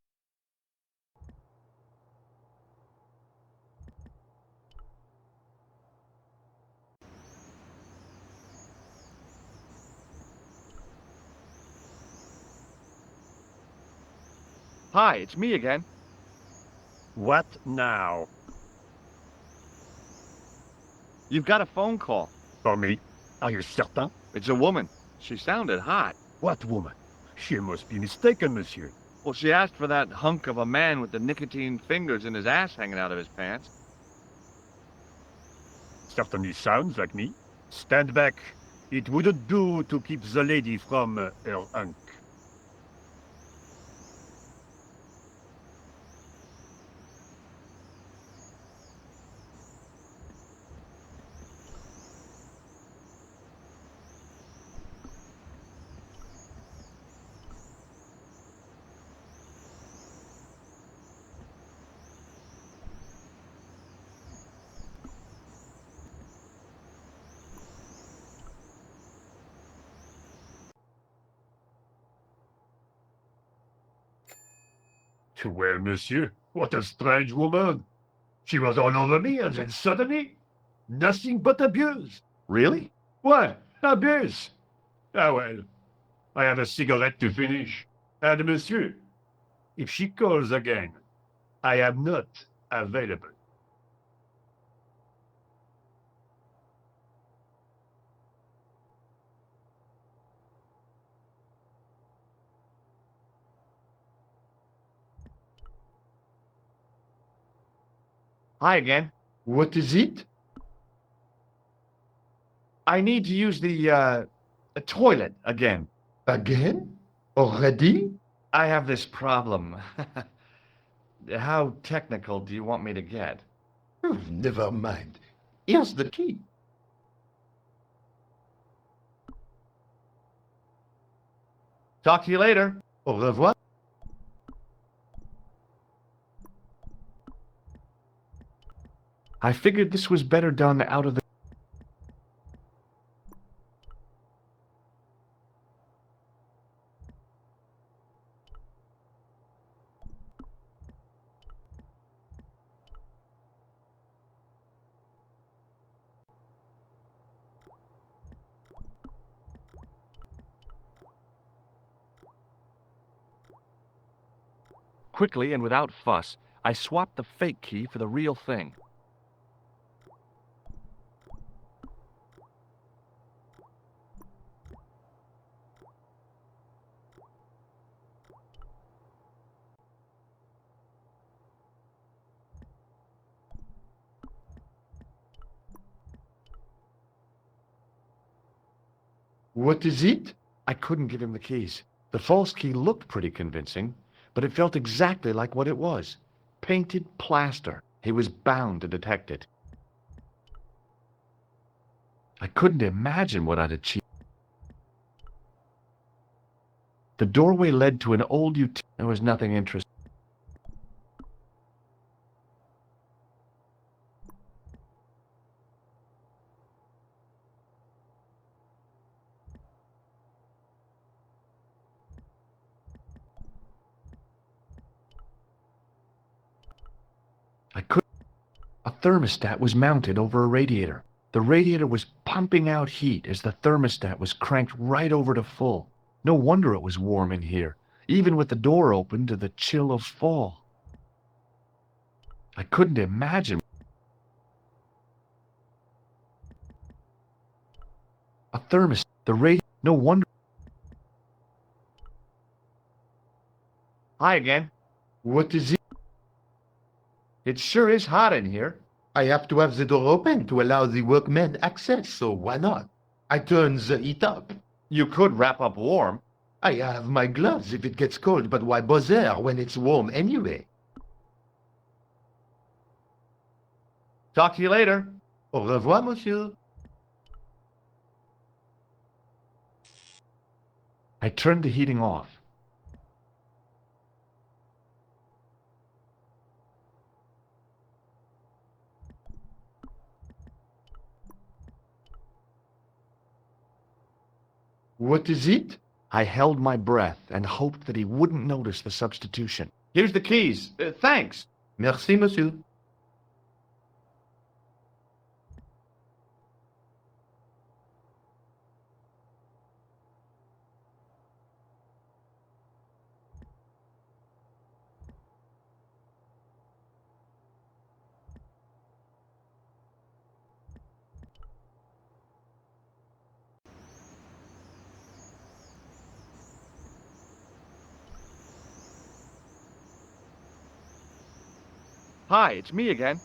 S17: Hi, it's me again.
S3: What now?
S17: You've got a phone call.
S3: For me? Are you certain?
S17: It's a woman. She sounded hot.
S3: What woman? She must be mistaken, monsieur.
S17: Well, she asked for that hunk of a man with the nicotine fingers and his ass hanging out of his pants.
S3: Certainly sounds like me. Stand back. It wouldn't do to keep the lady from her hunk. Well, monsieur, what a strange woman. She was all over me, and then suddenly... Nothing but abuse.
S13: Really?
S3: What? Abuse? Ah well, I have a cigarette to finish. And monsieur, if she calls again, I am not available.
S17: Hi again.
S7: What is it?
S17: I need to use the toilet again.
S7: Again? Already?
S17: I have this problem. How technical do you want me to get?
S7: Never mind. Here's the key.
S17: Talk to you later.
S7: Au revoir.
S1: I figured this was better done out of the...
S8: Quickly and without fuss, I swapped the fake key for the real thing.
S7: What is it?
S1: I couldn't give him the keys. The false key looked pretty convincing, but it felt exactly like what it was. Painted plaster. He was bound to detect it. I couldn't imagine what I'd achieved. The doorway led to an old There was nothing interesting. A thermostat was mounted over a radiator. The radiator was pumping out heat as the thermostat was cranked right over to full. No wonder it was warm in here, even with the door open to the chill of fall. I couldn't imagine. A thermostat, the radiator, no wonder.
S17: Hi again.
S7: What is it?
S17: It sure is hot in here.
S7: I have to have the door open to allow the workmen access, so why not? I turn the heat up.
S17: You could wrap up warm.
S7: I have my gloves if it gets cold, but why bother when it's warm anyway?
S17: Talk to you later.
S7: Au revoir, monsieur.
S1: I turned the heating off.
S7: What is it?
S1: I held my breath and hoped that he wouldn't notice the substitution.
S17: Here's the keys. Thanks.
S7: Merci, monsieur.
S17: Hi, it's me again.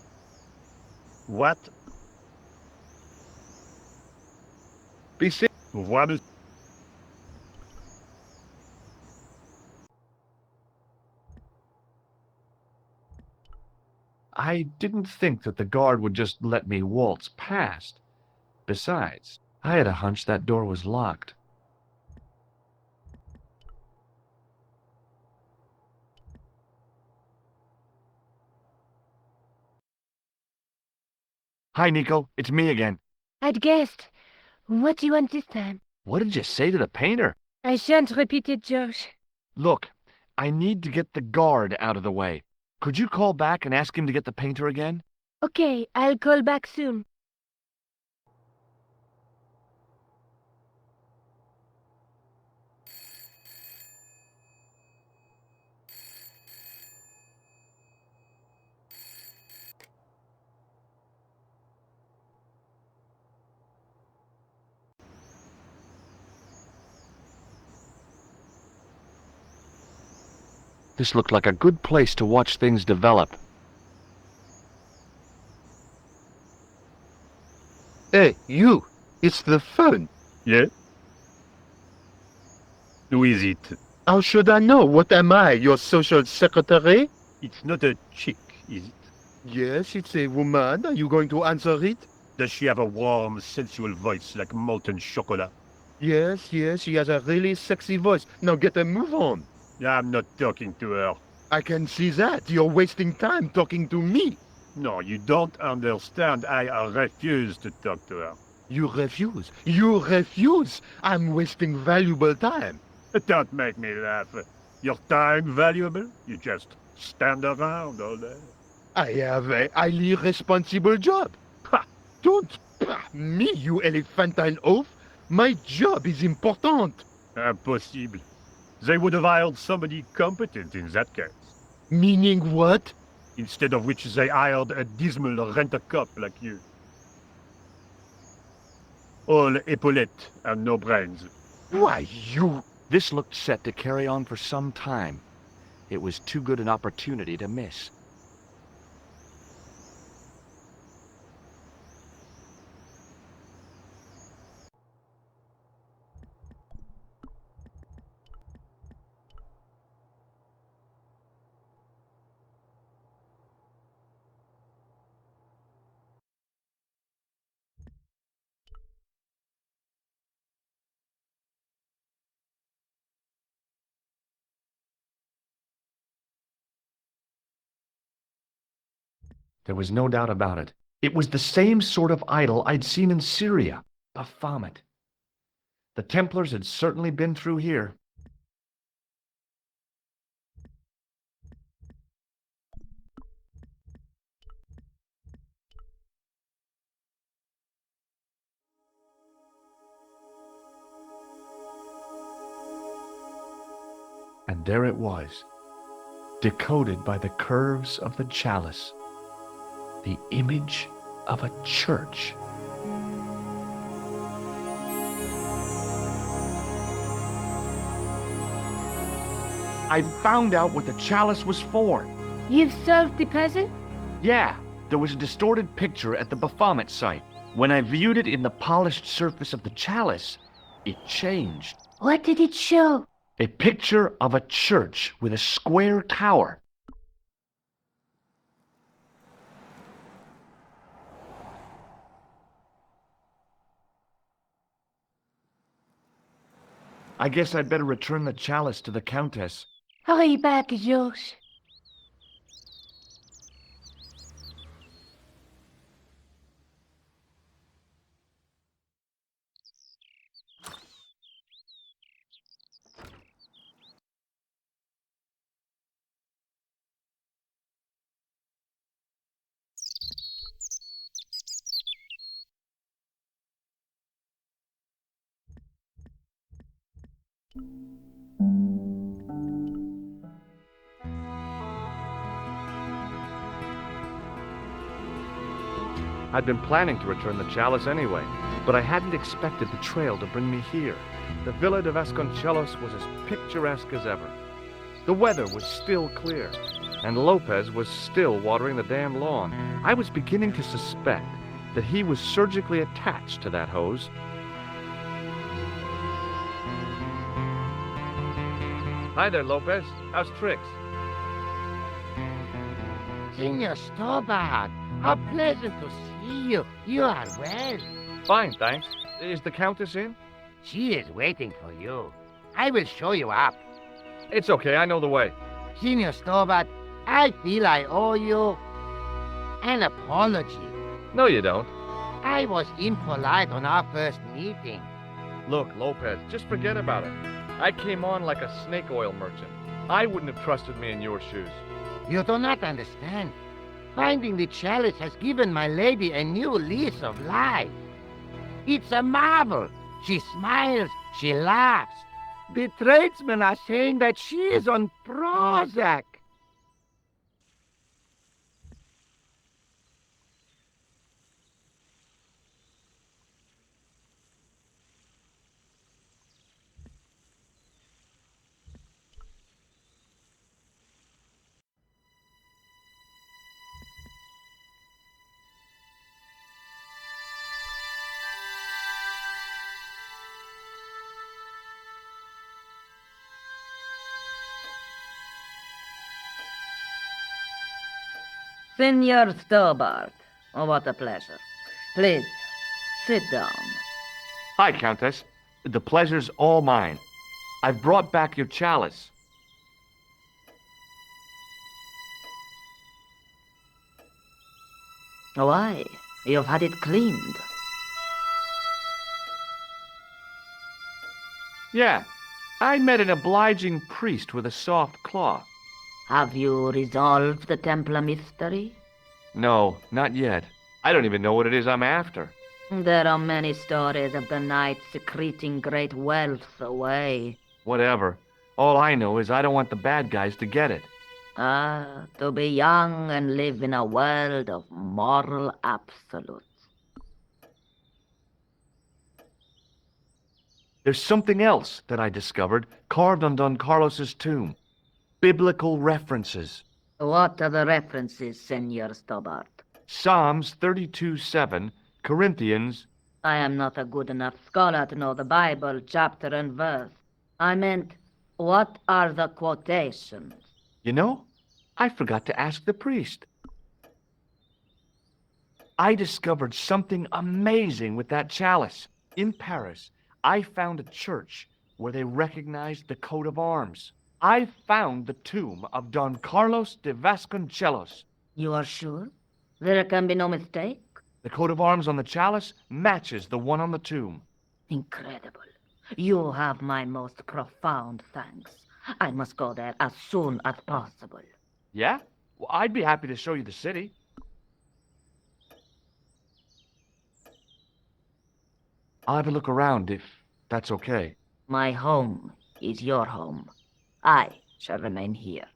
S3: What?
S17: Be safe.
S3: What is...
S1: I didn't think that the guard would just let me waltz past. Besides, I had a hunch that door was locked.
S8: Hi, Nico. It's me again.
S5: I'd guessed. What do you want this time?
S8: What did you say to the painter?
S5: I shan't repeat it, Josh.
S8: Look, I need to get the guard out of the way. Could you call back and ask him to get the painter again?
S5: Okay, I'll call back soon.
S1: This looked like a good place to watch things develop.
S7: Hey, you! It's the phone.
S3: Yeah? Who is it?
S7: How should I know? What am I, your social secretary?
S3: It's not a chick, is it?
S7: Yes, it's a woman. Are you going to answer it?
S3: Does she have a warm, sensual voice like molten chocolate?
S7: Yes, she has a really sexy voice. Now get a move on.
S3: I'm not talking to her.
S7: I can see that. You're wasting time talking to me.
S3: No, you don't understand. I refuse to talk to her.
S7: You refuse. You refuse. I'm wasting valuable time.
S3: Don't make me laugh. Your time valuable? You just stand around all day.
S7: I have a highly responsible job. Ha! Don't me, you elephantine oaf. My job is important.
S3: Impossible. They would have hired somebody competent in that case.
S7: Meaning what?
S3: Instead of which they hired a dismal rent-a-cop like you. All epaulettes and no brains.
S7: Why, you...
S1: This looked set to carry on for some time. It was too good an opportunity to miss. There was no doubt about it. It was the same sort of idol I'd seen in Syria, Baphomet. The Templars had certainly been through here. And there it was, decoded by the curves of the chalice, the image of a church. I'd found out what the chalice was for.
S5: You've solved the puzzle?
S1: Yeah, there was a distorted picture at the Baphomet site. When I viewed it in the polished surface of the chalice, it changed.
S5: What did it show?
S1: A picture of a church with a square tower. I guess I'd better return the chalice to the Countess.
S5: Hurry back, George.
S1: I'd been planning to return the chalice anyway, but I hadn't expected the trail to bring me here. The Villa de Vasconcelos was as picturesque as ever. The weather was still clear, and Lopez was still watering the damn lawn. I was beginning to suspect that he was surgically attached to that hose. Hi there, Lopez. How's tricks?
S4: Senor Stobbart, how pleasant to see you. You are well.
S1: Fine, thanks. Is the Countess in?
S4: She is waiting for you. I will show you up.
S1: It's okay, I know the way.
S4: Senor Stobbart, I feel I owe you an apology.
S1: No, you don't.
S4: I was impolite on our first meeting.
S1: Look, Lopez, just forget about it. I came on like a snake oil merchant. I wouldn't have trusted me in your shoes.
S4: You do not understand. Finding the chalice has given my lady a new lease of life. It's a marvel. She smiles, she laughs. The tradesmen are saying that she is on Prozac.
S21: Senor Stobbart. Oh, what a pleasure. Please, sit down.
S17: Hi, Countess. The pleasure's all mine. I've brought back your chalice.
S21: Why? You've had it cleaned.
S17: Yeah, I met an obliging priest with a soft cloth.
S21: Have you resolved the Templar mystery?
S17: No, not yet. I don't even know what it is I'm after.
S21: There are many stories of the knight secreting great wealth away.
S17: Whatever. All I know is I don't want the bad guys to get it.
S21: Ah, to be young and live in a world of moral absolutes.
S17: There's something else that I discovered carved on Don Carlos's tomb. Biblical references.
S21: What are the references, Senor Stobbart?
S17: Psalms 32:7, Corinthians.
S21: I am not a good enough scholar to know the Bible chapter and verse. I meant, what are the quotations?
S17: You know, I forgot to ask the priest. I discovered something amazing with that chalice. In Paris, I found a church where they recognized the coat of arms. I found the tomb of Don Carlos de Vasconcelos.
S21: You are sure? There can be no mistake?
S17: The coat of arms on the chalice matches the one on the tomb.
S21: Incredible. You have my most profound thanks. I must go there as soon as possible.
S17: Yeah? Well, I'd be happy to show you the city. I'll have a look around if that's okay.
S21: My home is your home. I shall remain here.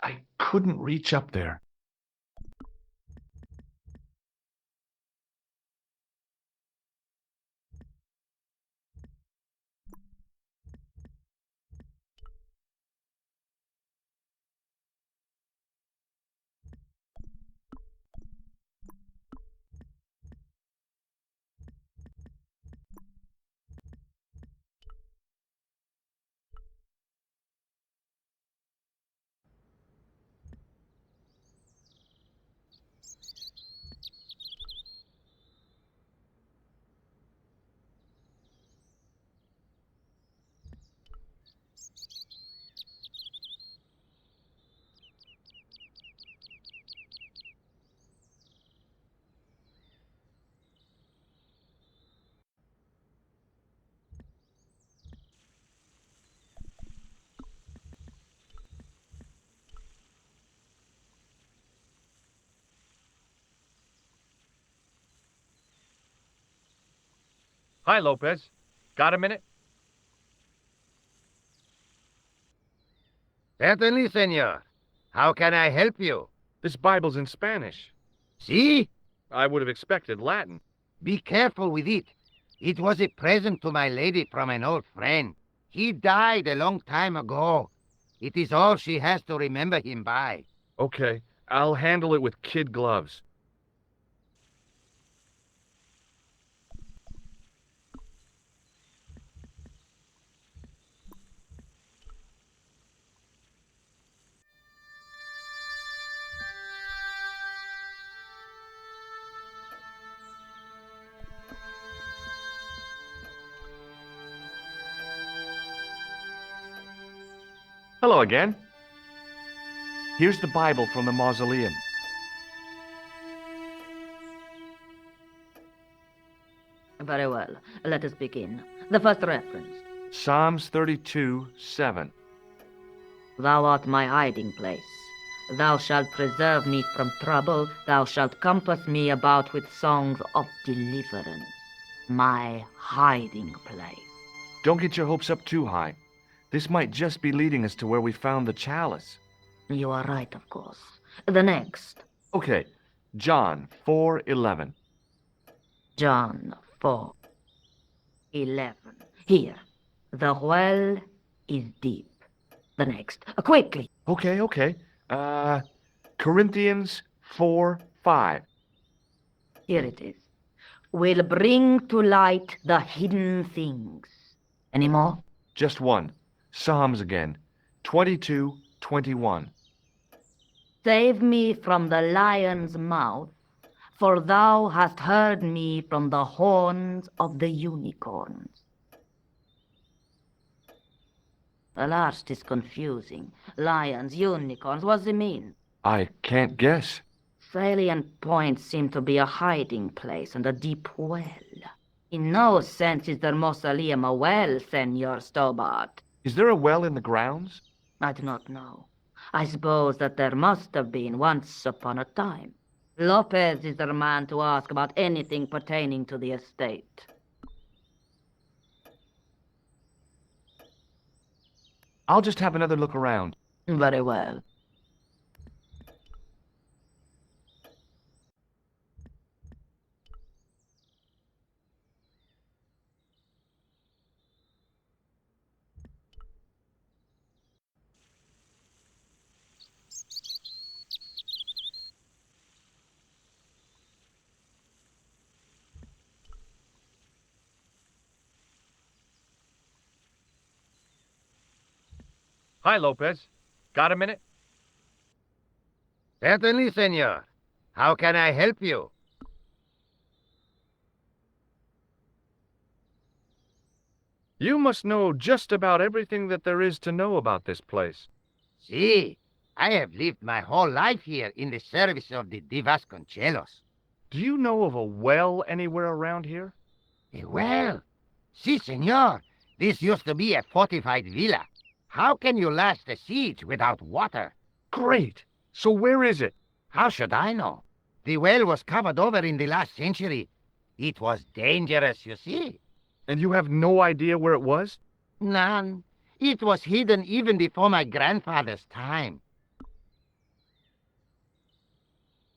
S17: I couldn't reach up there.
S7: Hi, Lopez. Got a minute?
S4: Certainly, senor. How can I help you?
S17: This Bible's in Spanish.
S4: See?
S1: I would have expected Latin.
S4: Be careful with it. It was a present to my lady from an old friend. He died a long time ago. It is all she has to remember him by.
S1: Okay, I'll handle it with kid gloves.
S17: Hello again. Here's the Bible from the mausoleum.
S21: Very well. Let us begin. The first reference.
S17: Psalms 32:7.
S21: Thou art my hiding place. Thou shalt preserve me from trouble. Thou shalt compass me about with songs of deliverance. My hiding place.
S17: Don't get your hopes up too high. This might just be leading us to where we found the chalice.
S21: You are right, of course. The next.
S17: Okay, John 4:11.
S21: John 4:11. Here. The well is deep. The next. Quickly.
S17: Okay. Corinthians 4:5.
S21: Here it is. Will bring to light the hidden things. Any more?
S17: Just one. Psalms again. 22:21.
S21: Save me from the lion's mouth, for thou hast heard me from the horns of the unicorns. The last is confusing. Lions, unicorns, what does it mean?
S17: I can't guess.
S21: Salient points seem to be a hiding place and a deep well. In no sense is their mausoleum a well, Senor Stobbart.
S17: Is there a well in the grounds?
S21: I do not know. I suppose that there must have been once upon a time. Lopez is the man to ask about anything pertaining to the estate.
S17: I'll just have another look around.
S21: Very well.
S17: Hi, Lopez. Got a minute?
S4: Certainly, senor. How can I help you?
S1: You must know just about everything that there is to know about this place.
S4: See, I have lived my whole life here in the service of the Vasconcelos.
S17: Do you know of a well anywhere around here?
S4: A well? Si, senor. This used to be a fortified villa. How can you last a siege without water?
S17: Great! So where is it?
S4: How should I know? The well was covered over in the last century. It was dangerous, you see.
S1: And you have no idea where it was?
S4: None. It was hidden even before my grandfather's time.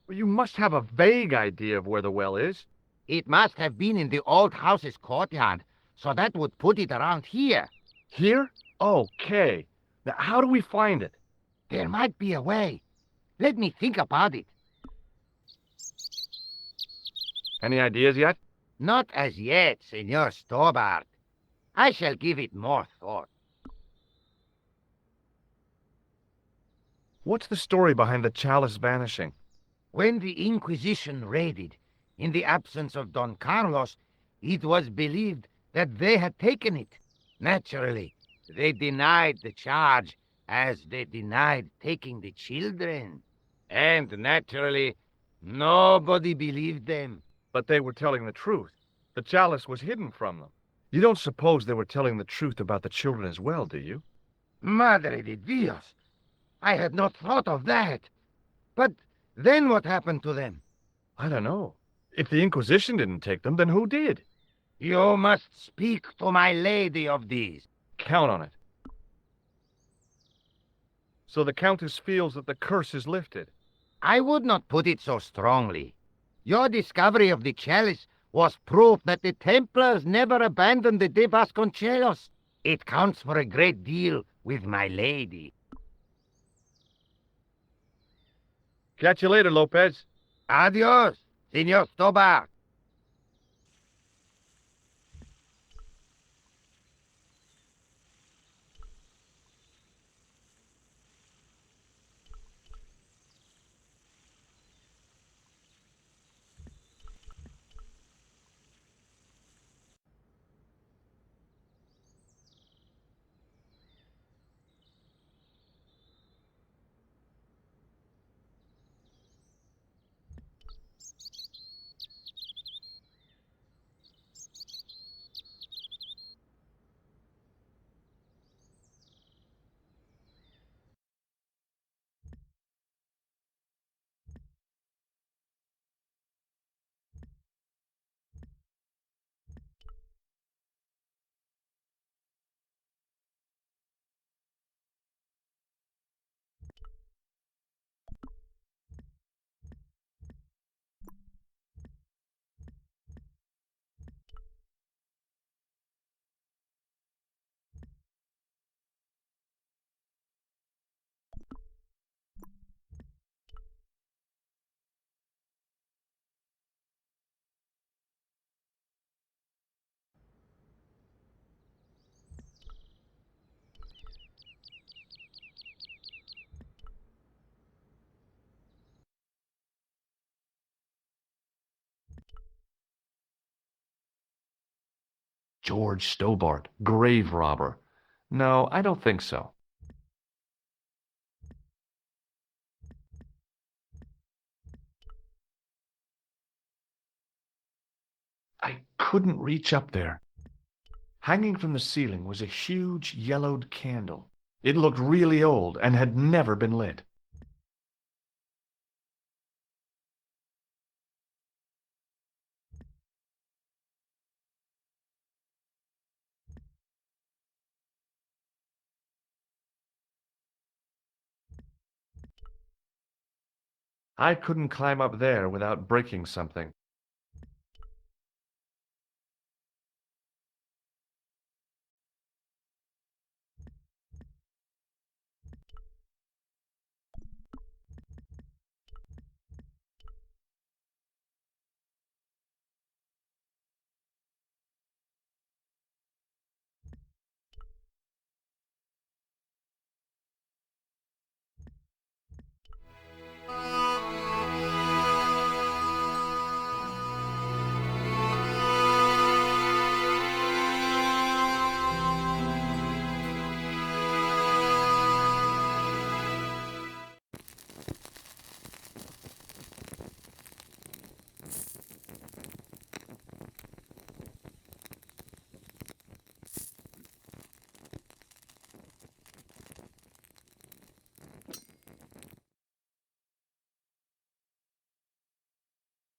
S1: Well, you must have a vague idea of where the well is.
S4: It must have been in the old house's courtyard, so that would put it around here.
S1: Here? Okay. Now, how do we find it?
S4: There might be a way. Let me think about it.
S1: Any ideas yet?
S4: Not as yet, Senor Stobbart. I shall give it more thought.
S1: What's the story behind the chalice vanishing?
S4: When the Inquisition raided, in the absence of Don Carlos, it was believed that they had taken it. Naturally, they denied the charge, as they denied taking the children. And naturally, nobody believed them.
S1: But they were telling the truth. The chalice was hidden from them. You don't suppose they were telling the truth about the children as well, do you?
S4: Madre de Dios! I had not thought of that. But then what happened to them?
S1: I don't know. If the Inquisition didn't take them, then who did?
S4: You must speak to my lady of these.
S1: Count on it. So the Countess feels that the curse is lifted.
S4: I would not put it so strongly. Your discovery of the chalice was proof that the Templars never abandoned the De Vasconcelos. It counts for a great deal with my lady.
S7: Catch you later, Lopez.
S4: Adios, Senor Stobbart.
S1: George Stobbart, grave robber. No, I don't think so. I couldn't reach up there. Hanging from the ceiling was a huge yellowed candle. It looked really old and had never been lit. I couldn't climb up there without breaking something.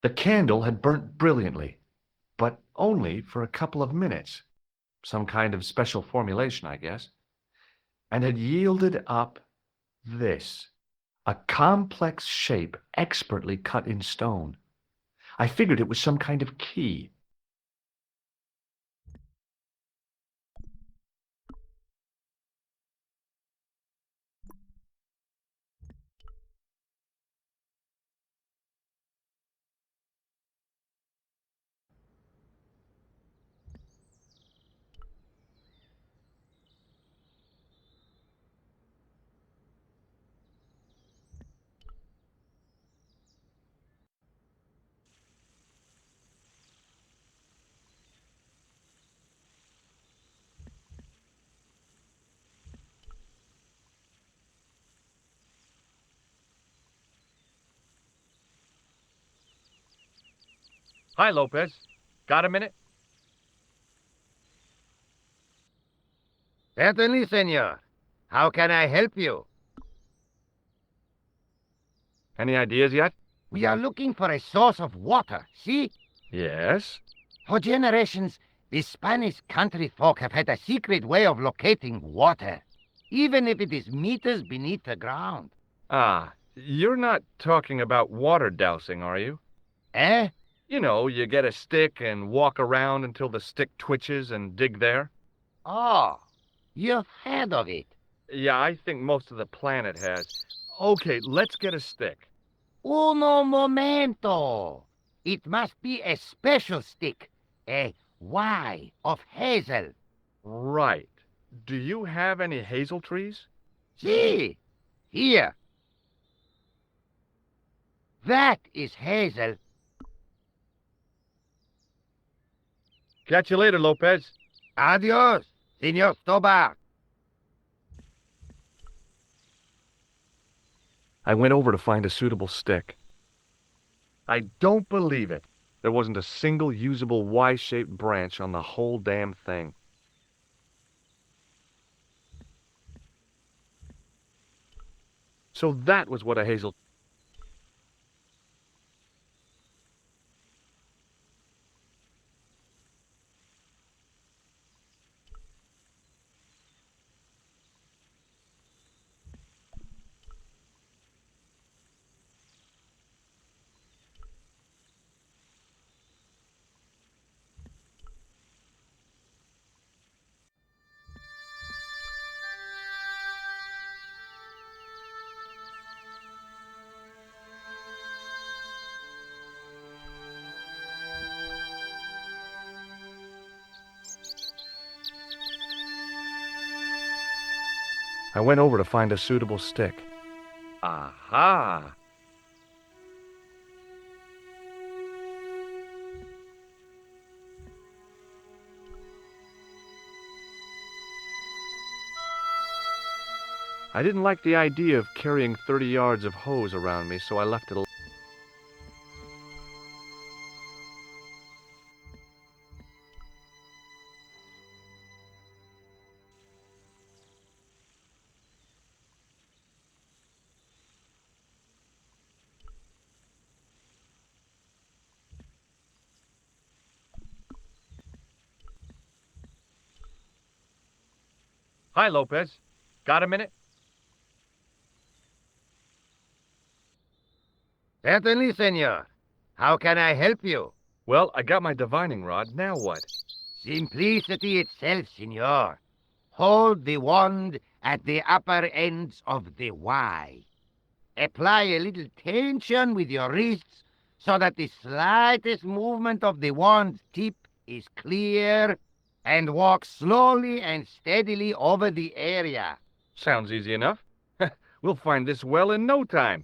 S1: The candle had burnt brilliantly, but only for a couple of minutes. Some kind of special formulation, I guess. And had yielded up this, a complex shape expertly cut in stone. I figured it was some kind of key.
S7: Hi, Lopez. Got a minute?
S4: Certainly, senor. How can I help you?
S1: Any ideas yet?
S4: We are looking for a source of water, see?
S1: Yes.
S4: For generations, the Spanish country folk have had a secret way of locating water, even if it is meters beneath the ground.
S1: Ah, you're not talking about water dowsing, are you?
S4: Eh?
S1: You know, you get a stick and walk around until the stick twitches and dig there.
S4: Oh, you've heard of it.
S1: Yeah, I think most of the planet has. Okay, let's get a stick.
S4: Uno momento. It must be a special stick. A Y of hazel.
S1: Right. Do you have any hazel trees?
S4: See, here. That is hazel.
S1: Catch you later, Lopez.
S4: Adios, Senor Stobbart.
S1: I went over to find a suitable stick. I don't believe it. There wasn't a single usable Y-shaped branch on the whole damn thing. So that was what a hazel... I went over to find a suitable stick. Aha! I didn't like the idea of carrying 30 yards of hose around me, so I left it alone. Hi, Lopez. Got a minute?
S4: Certainly, senor. How can I help you?
S1: Well, I got my divining rod. Now what?
S4: Simplicity itself, senor. Hold the wand at the upper ends of the Y. Apply a little tension with your wrists so that the slightest movement of the wand's tip is clear, and walk slowly and steadily over the area.
S1: Sounds easy enough. We'll find this well in no time.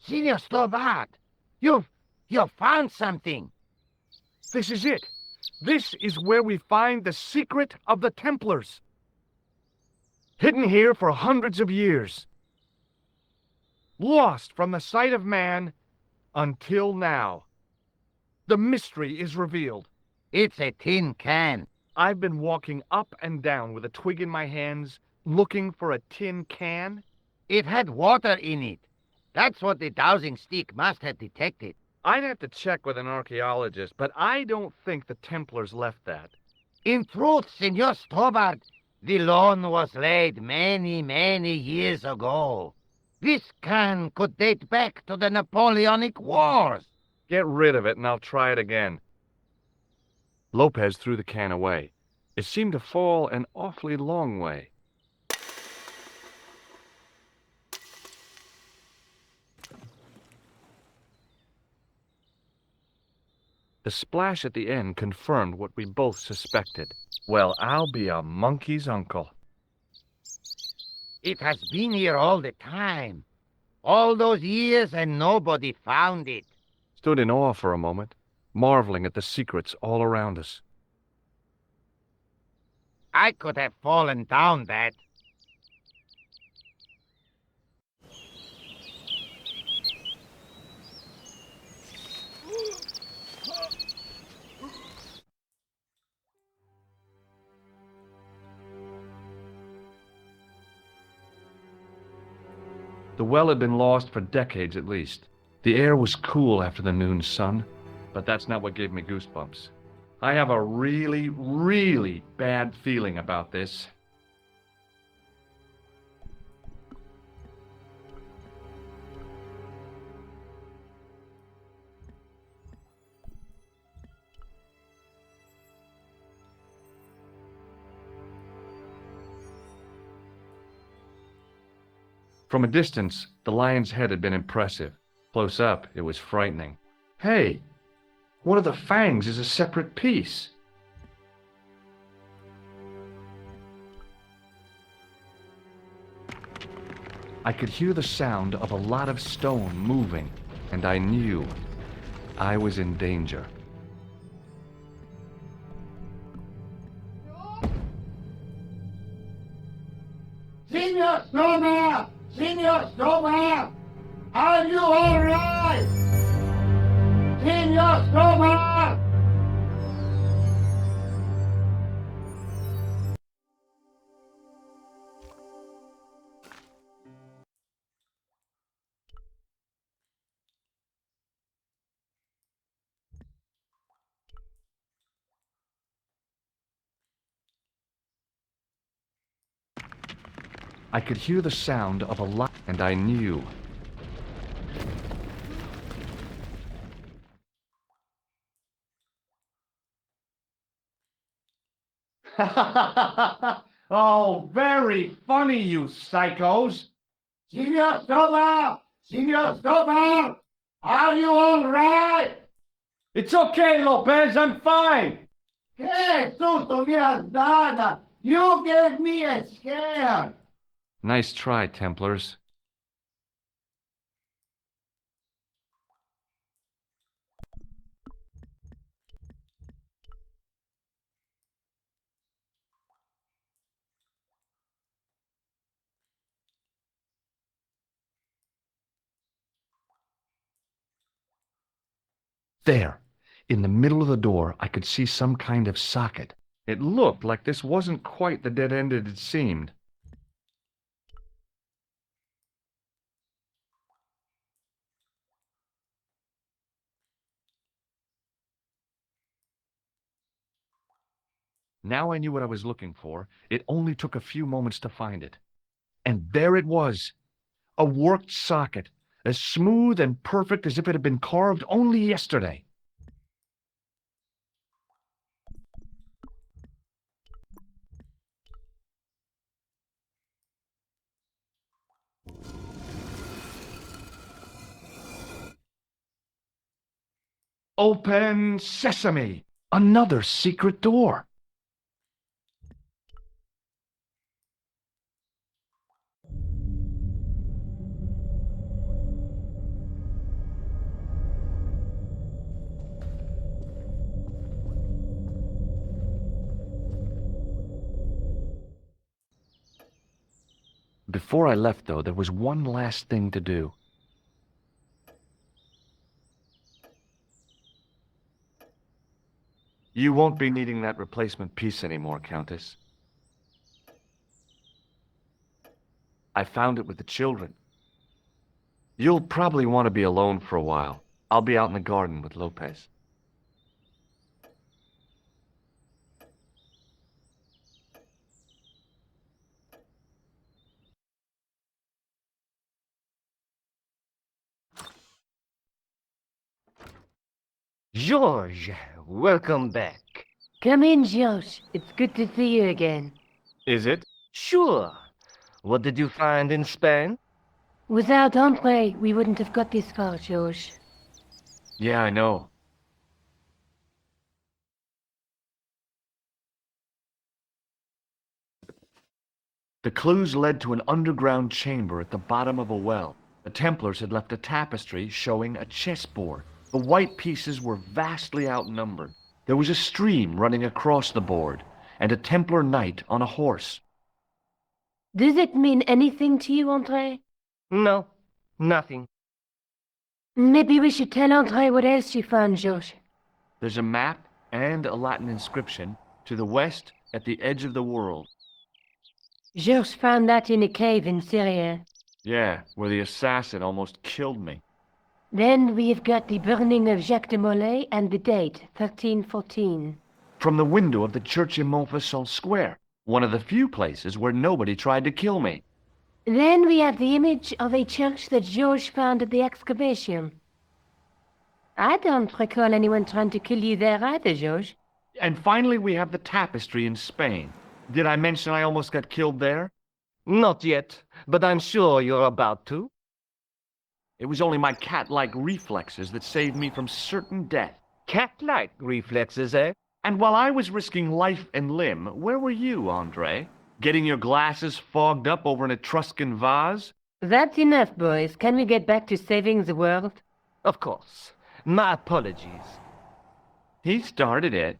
S4: Senor Stobbart, you've found something.
S1: This is it. This is where we find the secret of the Templars. Hidden here for hundreds of years. Lost from the sight of man until now. The mystery is revealed.
S4: It's a tin can.
S1: I've been walking up and down with a twig in my hands, looking for a tin can.
S4: It had water in it. That's what the dowsing stick must have detected.
S1: I'd have to check with an archaeologist, but I don't think the Templars left that.
S4: In truth, Senor Stobbart, the loan was laid many, many years ago. This can could date back to the Napoleonic Wars.
S1: Get rid of it and I'll try it again. Lopez threw the can away. It seemed to fall an awfully long way. The splash at the end confirmed what we both suspected. Well, I'll be a monkey's uncle.
S4: It has been here all the time. All those years and nobody found it.
S1: Stood in awe for a moment, marveling at the secrets all around us.
S4: I could have fallen down that.
S1: The well had been lost for decades at least. The air was cool after the noon sun, but that's not what gave me goosebumps. I have a really, really bad feeling about this. From a distance, the lion's head had been impressive. Close up, it was frightening. Hey, one of the fangs is a separate piece. I could hear the sound of a lot of stone moving, and I knew I was in danger.
S3: Signor Stobbart! Signor Stobbart! Are you all right? Signor Stobbart!
S1: I could hear the sound of a lot, and I knew.
S3: Oh, very funny, you psychos! Signor Stobbart! Signor Stobbart! Are you all right?
S6: It's okay, Lopez, I'm fine.
S3: Hey, tutto mia dada! You gave me a scare!
S1: Nice try, Templars. There, in the middle of the door, I could see some kind of socket. It looked like this wasn't quite the dead end it had seemed. Now I knew what I was looking for. It only took a few moments to find it. And there it was, a worked socket, as smooth and perfect as if it had been carved only yesterday. Open sesame! Another secret door! Before I left, though, there was one last thing to do. You won't be needing that replacement piece anymore, Countess. I found it with the children. You'll probably want to be alone for a while. I'll be out in the garden with Lopez.
S15: George, welcome back.
S5: Come in, George. It's good to see you again.
S15: Is it? Sure. What did you find in Spain?
S5: Without Longplay, we wouldn't have got this far, George.
S1: Yeah, I know. The clues led to an underground chamber at the bottom of a well. The Templars had left a tapestry showing a chessboard. The white pieces were vastly outnumbered. There was a stream running across the board. and a Templar knight on a horse.
S5: Does it mean anything to you, Andre?
S15: No, nothing.
S5: Maybe we should tell Andre what else you found, George.
S1: There's a map and a Latin inscription to the west at the edge of the world.
S5: George found that in a cave in Syria.
S1: Yeah, where the assassin almost killed me.
S5: Then we've got the burning of Jacques de Molay and the date, 1314.
S1: From the window of the church in Montfaucon Square, one of the few places where nobody tried to kill me.
S5: Then we have the image of a church that George found at the excavation. I don't recall anyone trying to kill you there either, George.
S1: And finally we have the tapestry in Spain. Did I mention I almost got killed there?
S15: Not yet, but I'm sure you're about to.
S1: It was only my cat-like reflexes that saved me from certain death.
S15: Cat-like reflexes, eh?
S1: And while I was risking life and limb, where were you, Andre? Getting your glasses fogged up over an Etruscan vase?
S5: That's enough, boys. Can we get back to saving the world?
S15: Of course. My apologies.
S1: He started it.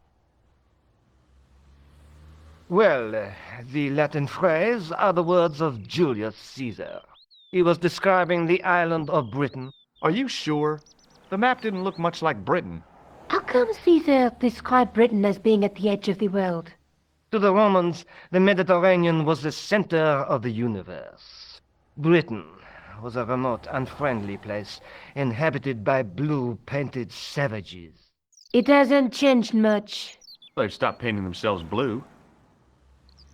S15: Well, the Latin phrase are the words of Julius Caesar. He was describing the island of Britain.
S1: Are you sure? The map didn't look much like Britain.
S5: How come Caesar described Britain as being at the edge of the world?
S15: To the Romans, the Mediterranean was the center of the universe. Britain was a remote, unfriendly place, inhabited by blue-painted savages.
S5: It hasn't changed much.
S1: They've stopped painting themselves blue.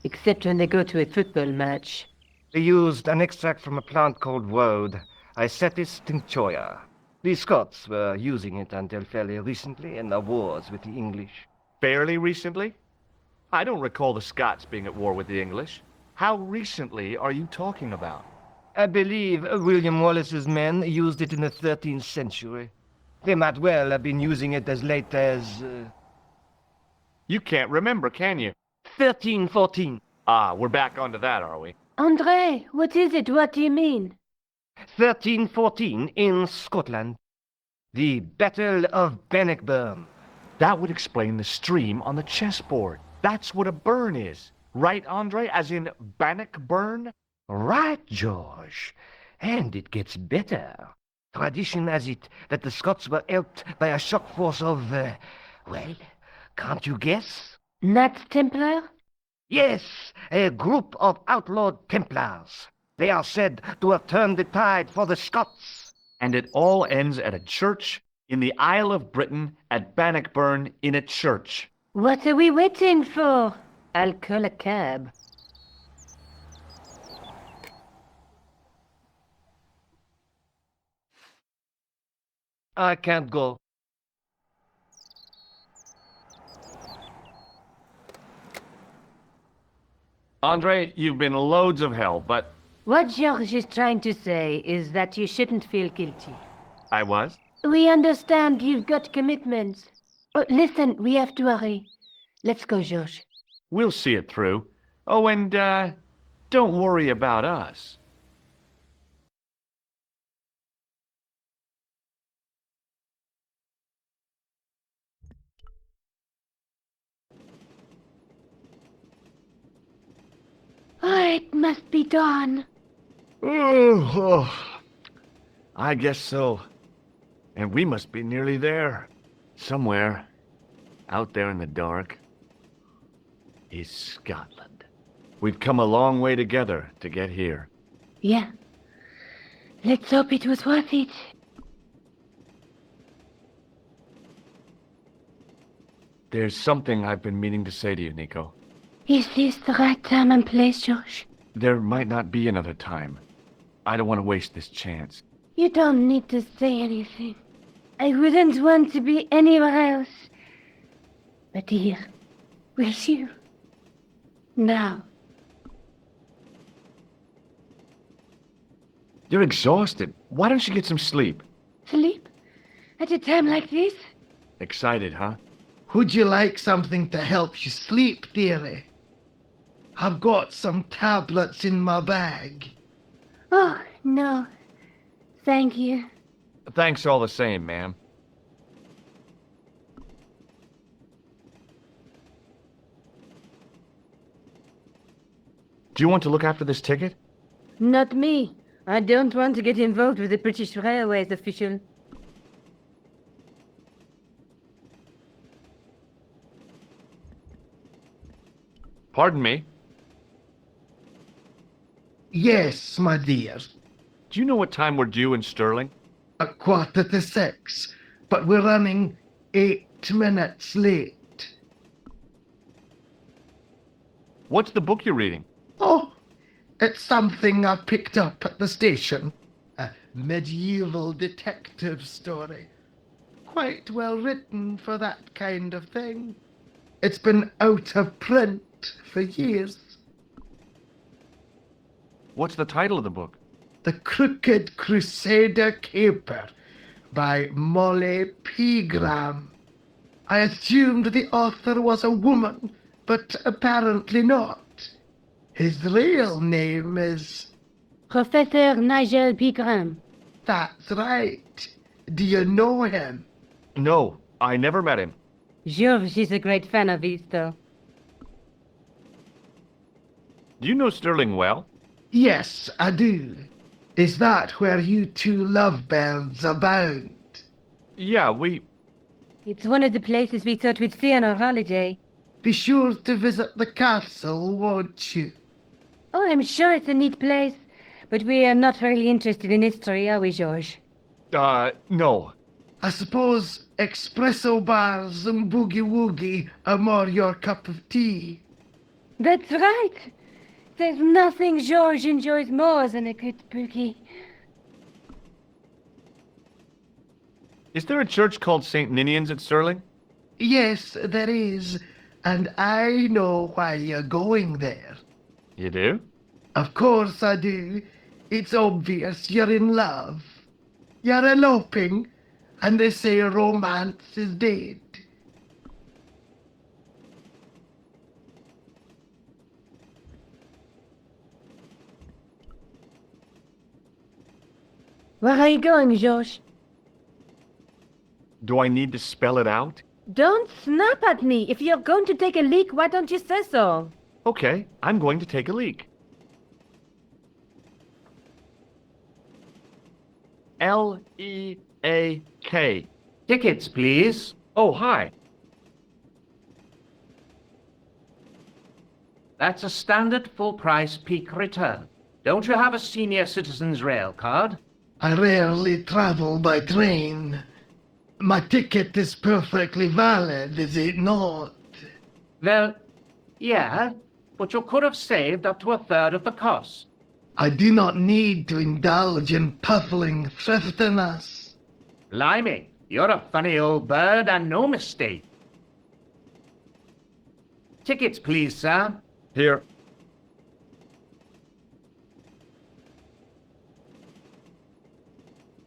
S5: Except when they go to a football match.
S15: They used an extract from a plant called woad, Icetis tinctoria. The Scots were using it until fairly recently in the wars with the English.
S1: Fairly recently? I don't recall the Scots being at war with the English. How recently are you talking about?
S15: I believe William Wallace's men used it in the 13th century. They might well have been using it as late as...
S1: You can't remember, can you?
S15: 1314.
S1: Ah, we're back onto that, are we?
S5: Andre, what is it? What do you mean?
S15: 1314 in Scotland. The Battle of Bannockburn.
S1: That would explain the stream on the chessboard. That's what a burn is. Right, Andre? As in Bannockburn?
S15: Right, George. And it gets better. Tradition has it that the Scots were helped by a shock force of, well, can't you guess?
S5: Not Templar?
S15: Yes, a group of outlawed Templars. They are said to have turned the tide for the Scots.
S1: And it all ends at a church in the Isle of Britain at Bannockburn in a church.
S5: What are we waiting for? I'll call a cab.
S15: I can't go.
S1: Andre, you've been loads of help, but...
S5: What George is trying to say is that you shouldn't feel guilty.
S1: I was?
S5: We understand you've got commitments. Oh, listen, we have to hurry. Let's go, George.
S1: We'll see it through. Oh, and, don't worry about us.
S2: Oh, it must be dawn.
S1: Oh, I guess so. And we must be nearly there. Somewhere, out there in the dark, is Scotland. We've come a long way together to get here.
S2: Yeah. Let's hope it was worth it.
S1: There's something I've been meaning to say to you, Nico.
S2: Is this the right time and place, George?
S1: There might not be another time. I don't want to waste this chance.
S2: You don't need to say anything. I wouldn't want to be anywhere else. But here, with you. Now.
S1: You're exhausted. Why don't you get some sleep?
S2: Sleep? At a time like this?
S1: Excited, huh?
S16: Would you like something to help you sleep, dearie? I've got some tablets in my bag.
S2: Oh, no. Thank you.
S1: Thanks all the same, ma'am.
S17: Do you want to look after this ticket?
S5: Not me. I don't want to get involved with the British Railways official.
S17: Pardon me?
S16: Yes, my dear.
S17: Do you know what time we're due in Stirling?
S16: 6:15, but we're running 8 minutes late.
S17: What's the book you're reading?
S16: Oh, it's something I picked up at the station. A medieval detective story. Quite well written for that kind of thing. It's been out of print for years.
S17: What's the title of the book?
S16: The Crooked Crusader Caper by Molly Pegram. I assumed the author was a woman, but apparently not. His real name is...
S5: Professor Nigel Pegram.
S16: That's right. Do you know him?
S17: No, I never met him.
S5: George is a great fan of his, though.
S17: Do you know Stirling well?
S16: Yes, I do. Is that where you two lovebirds abound?
S17: Yeah,
S5: It's one of the places we thought we'd see on our holiday.
S16: Be sure to visit the castle, won't you?
S5: Oh, I'm sure it's a neat place, but we are not really interested in history, are we, George?
S17: No.
S16: I suppose espresso bars and boogie-woogie are more your cup of tea.
S5: That's right. There's nothing George enjoys more than a good boogie.
S17: Is there a church called St. Ninian's at Stirling?
S16: Yes, there is, and I know why you're going there.
S17: You do?
S16: Of course I do. It's obvious you're in love. You're eloping, and they say romance is dead.
S5: Where are you going, George?
S17: Do I need to spell it out?
S5: Don't snap at me. If you're going to take a leak, why don't you say so?
S17: Okay, I'm going to take a leak. L-E-A-K.
S9: Tickets, please.
S17: Oh, hi.
S9: That's a standard full-price peak return. Don't you have a senior citizen's rail card?
S16: I rarely travel by train. My ticket is perfectly valid, is it not?
S9: Well, yeah, but you could have saved up to 1/3 of the cost.
S16: I do not need to indulge in puffling thriftiness.
S9: Blimey, you're a funny old bird and no mistake. Tickets, please, sir.
S17: Here.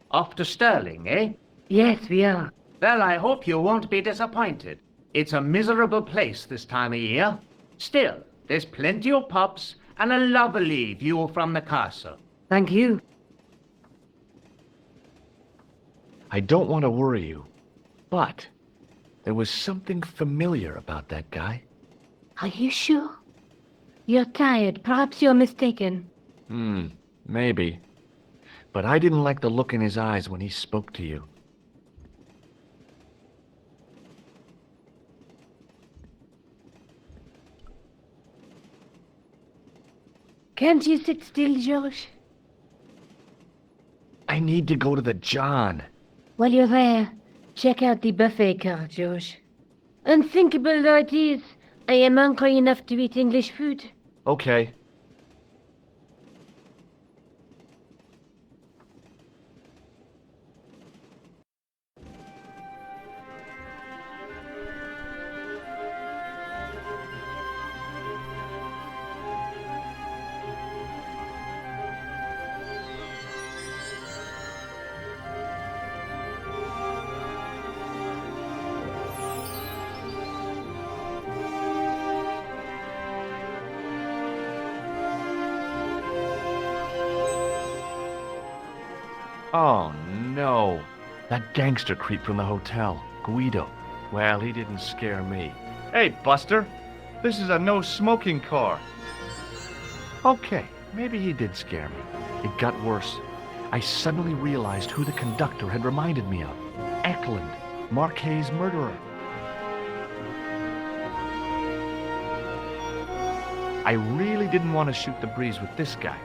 S9: Off to Stirling, eh?
S5: Yes, we are.
S9: Well, I hope you won't be disappointed. It's a miserable place this time of year. Still, there's plenty of pubs and a lovely view from the castle.
S5: Thank you.
S17: I don't want to worry you, but there was something familiar about that guy.
S5: Are you sure? You're tired. Perhaps you're mistaken.
S17: Maybe. But I didn't like the look in his eyes when he spoke to you.
S5: Can't you sit still, George?
S17: I need to go to the John.
S5: While you're there, check out the buffet car, George. Unthinkable though it is, I am hungry enough to eat English food.
S17: Okay. Oh, no. That gangster creep from the hotel, Guido. Well, he didn't scare me.
S7: Hey, Buster. This is a no-smoking car.
S17: Okay, maybe he did scare me. It got worse. I suddenly realized who the conductor had reminded me of. Eklund, Marquet's murderer. I really didn't want to shoot the breeze with this guy.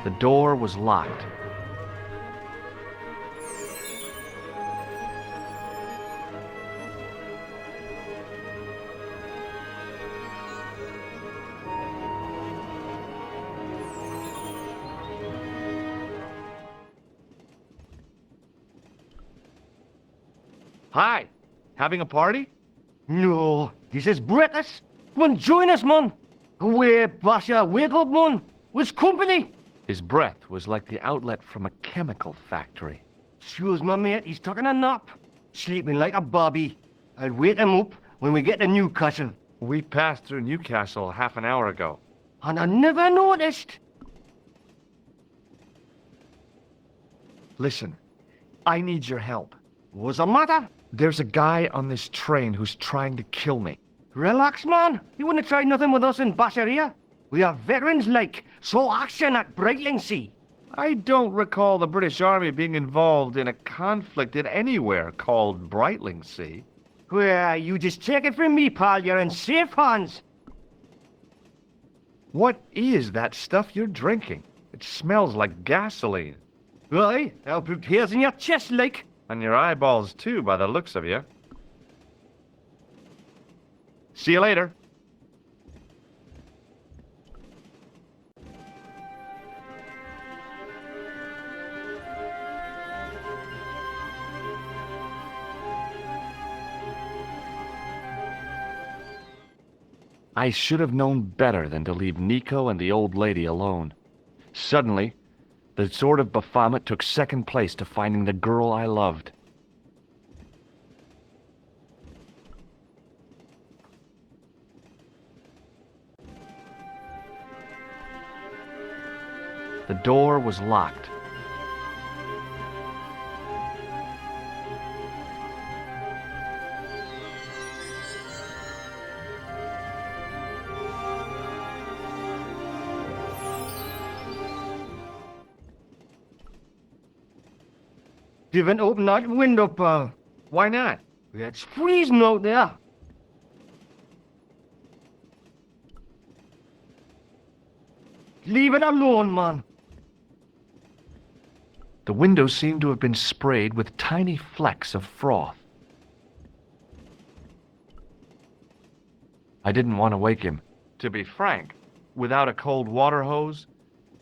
S17: The door was locked. Hi, having a party?
S15: No, this is breakfast. Come on, join us, man. Away, Basha, wake up, man. What's company?
S17: His breath was like the outlet from a chemical factory.
S15: Excuse my mate, he's taking a nap. Sleeping like a bobby. I'll wake him up when we get to Newcastle.
S17: We passed through Newcastle half an hour ago.
S15: And I never noticed.
S17: Listen, I need your help.
S15: What's the matter?
S17: There's a guy on this train who's trying to kill me.
S15: Relax, man. You wouldn't try nothing with us in Basharia. We are veterans like, so action at Brightlingsea.
S17: I don't recall the British Army being involved in a conflict in anywhere called Brightlingsea.
S15: Well, you just take it from me, pal. You're in safe hands.
S17: What is that stuff you're drinking? It smells like gasoline.
S15: Right, I'll put hairs in your chest, like.
S17: And your eyeballs, too, by the looks of you. See you later. I should have known better than to leave Nico and the old lady alone. Suddenly, the sword of Baphomet took second place to finding the girl I loved. The door was locked.
S15: Didn't open that window, pal.
S17: Why not?
S15: It's freezing out there. Leave it alone, man.
S17: The window seemed to have been sprayed with tiny flecks of froth. I didn't want to wake him. To be frank, without a cold water hose,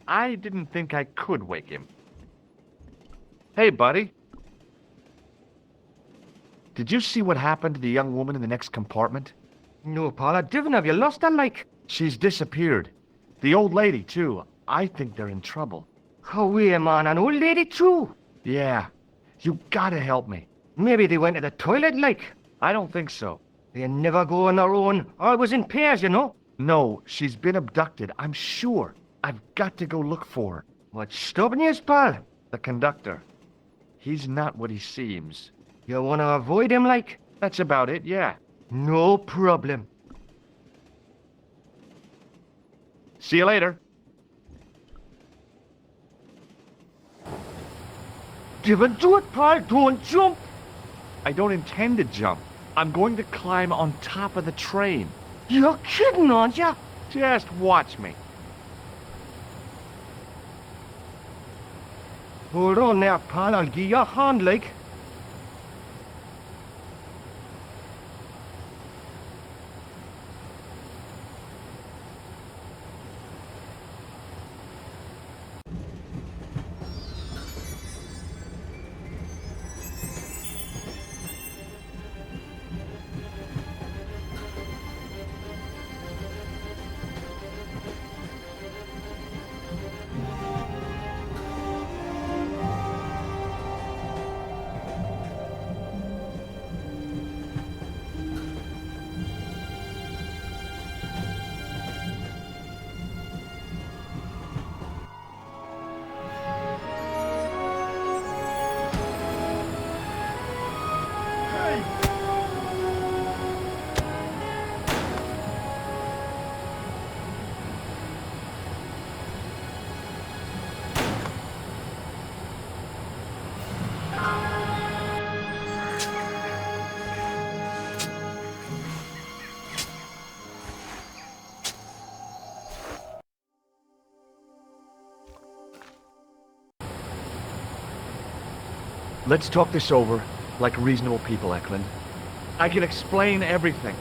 S17: I didn't think I could wake him. Hey, buddy. Did you see what happened to the young woman in the next compartment?
S15: No, pal, I didn't. Have you lost her, like?
S17: She's disappeared. The old lady, too. I think they're in trouble.
S15: Oh, yeah, man, an old lady, too?
S17: Yeah. You gotta help me.
S15: Maybe they went to the toilet, like?
S17: I don't think so.
S15: They never go on their own. Always in pairs, you know?
S17: No, she's been abducted, I'm sure. I've got to go look for her.
S15: What's stopping you, pal?
S17: The conductor. He's not what he seems.
S15: You want to avoid him, like?
S17: That's about it, yeah.
S15: No problem.
S17: See you later.
S15: Don't do it, pal. Don't jump.
S17: I don't intend to jump. I'm going to climb on top of the train.
S15: You're kidding, aren't you?
S17: Just watch me.
S15: Hold on there, pal. I'll give you a hand, like.
S17: Let's talk this over like reasonable people, Eklund. I can explain everything.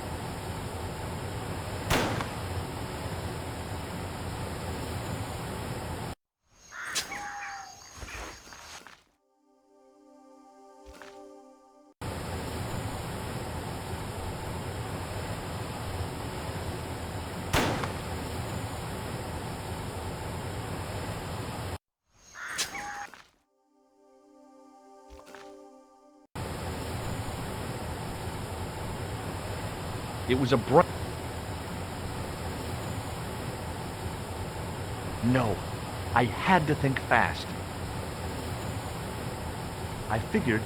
S17: It was a No, I had to think fast. I figured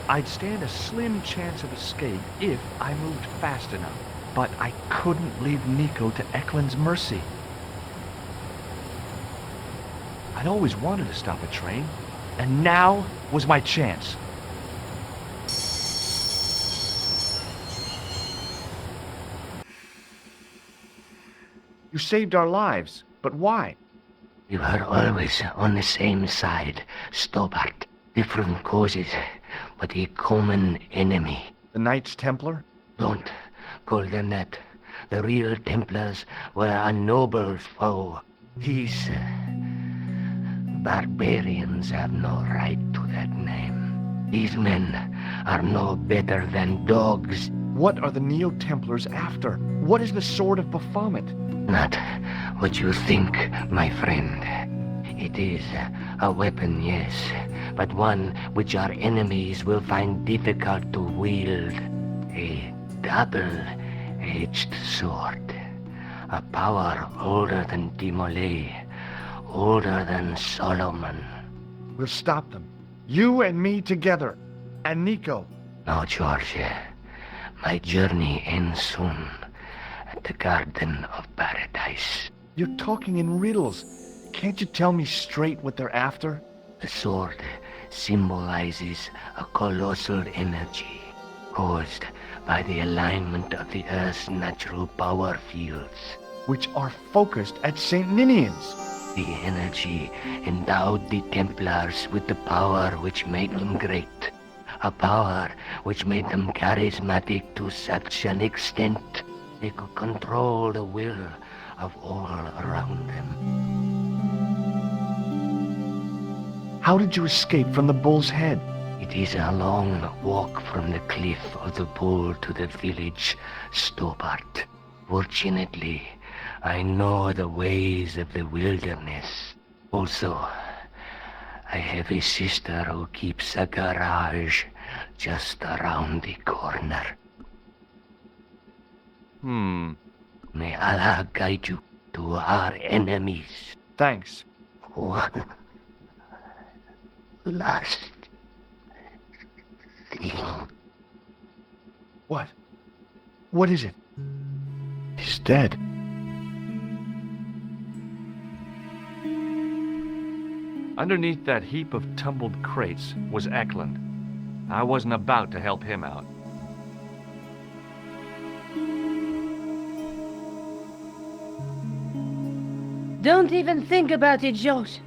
S17: I'd stand a slim chance of escape if I moved fast enough. But I couldn't leave Nico to Eklund's mercy. I'd always wanted to stop a train, and now was my chance. You saved our lives, but why?
S11: You are always on the same side, Stobbart. Different causes, but a common enemy.
S17: The Knights Templar?
S11: Don't call them that. The real Templars were a noble foe. These barbarians have no right to that name. These men are no better than dogs.
S17: What are the Neo-Templars after? What is the Sword of Baphomet?
S11: Not what you think, my friend. It is a weapon, yes, but one which our enemies will find difficult to wield. A double-edged sword. A power older than Timolay, older than Solomon.
S17: We'll stop them. You and me together. And Nico.
S11: No, George. My journey ends soon at the Garden of Paradise.
S17: You're talking in riddles. Can't you tell me straight what they're after?
S11: The sword symbolizes a colossal energy caused by the alignment of the Earth's natural power fields,
S17: which are focused at St. Ninian's.
S11: The energy endowed the Templars with the power which made them great. A power which made them charismatic to such an extent they could control the will of all around them.
S17: How did you escape from the Bull's Head?
S11: It is a long walk from the cliff of the Bull to the village, Stobbart. Fortunately, I know the ways of the wilderness. Also, I have a sister who keeps a garage just around the corner. May Allah guide you to our enemies.
S17: Thanks.
S11: One last thing.
S17: What? What is it? He's dead. Underneath that heap of tumbled crates was Eklund. I wasn't about to help him out.
S5: Don't even think about it, George.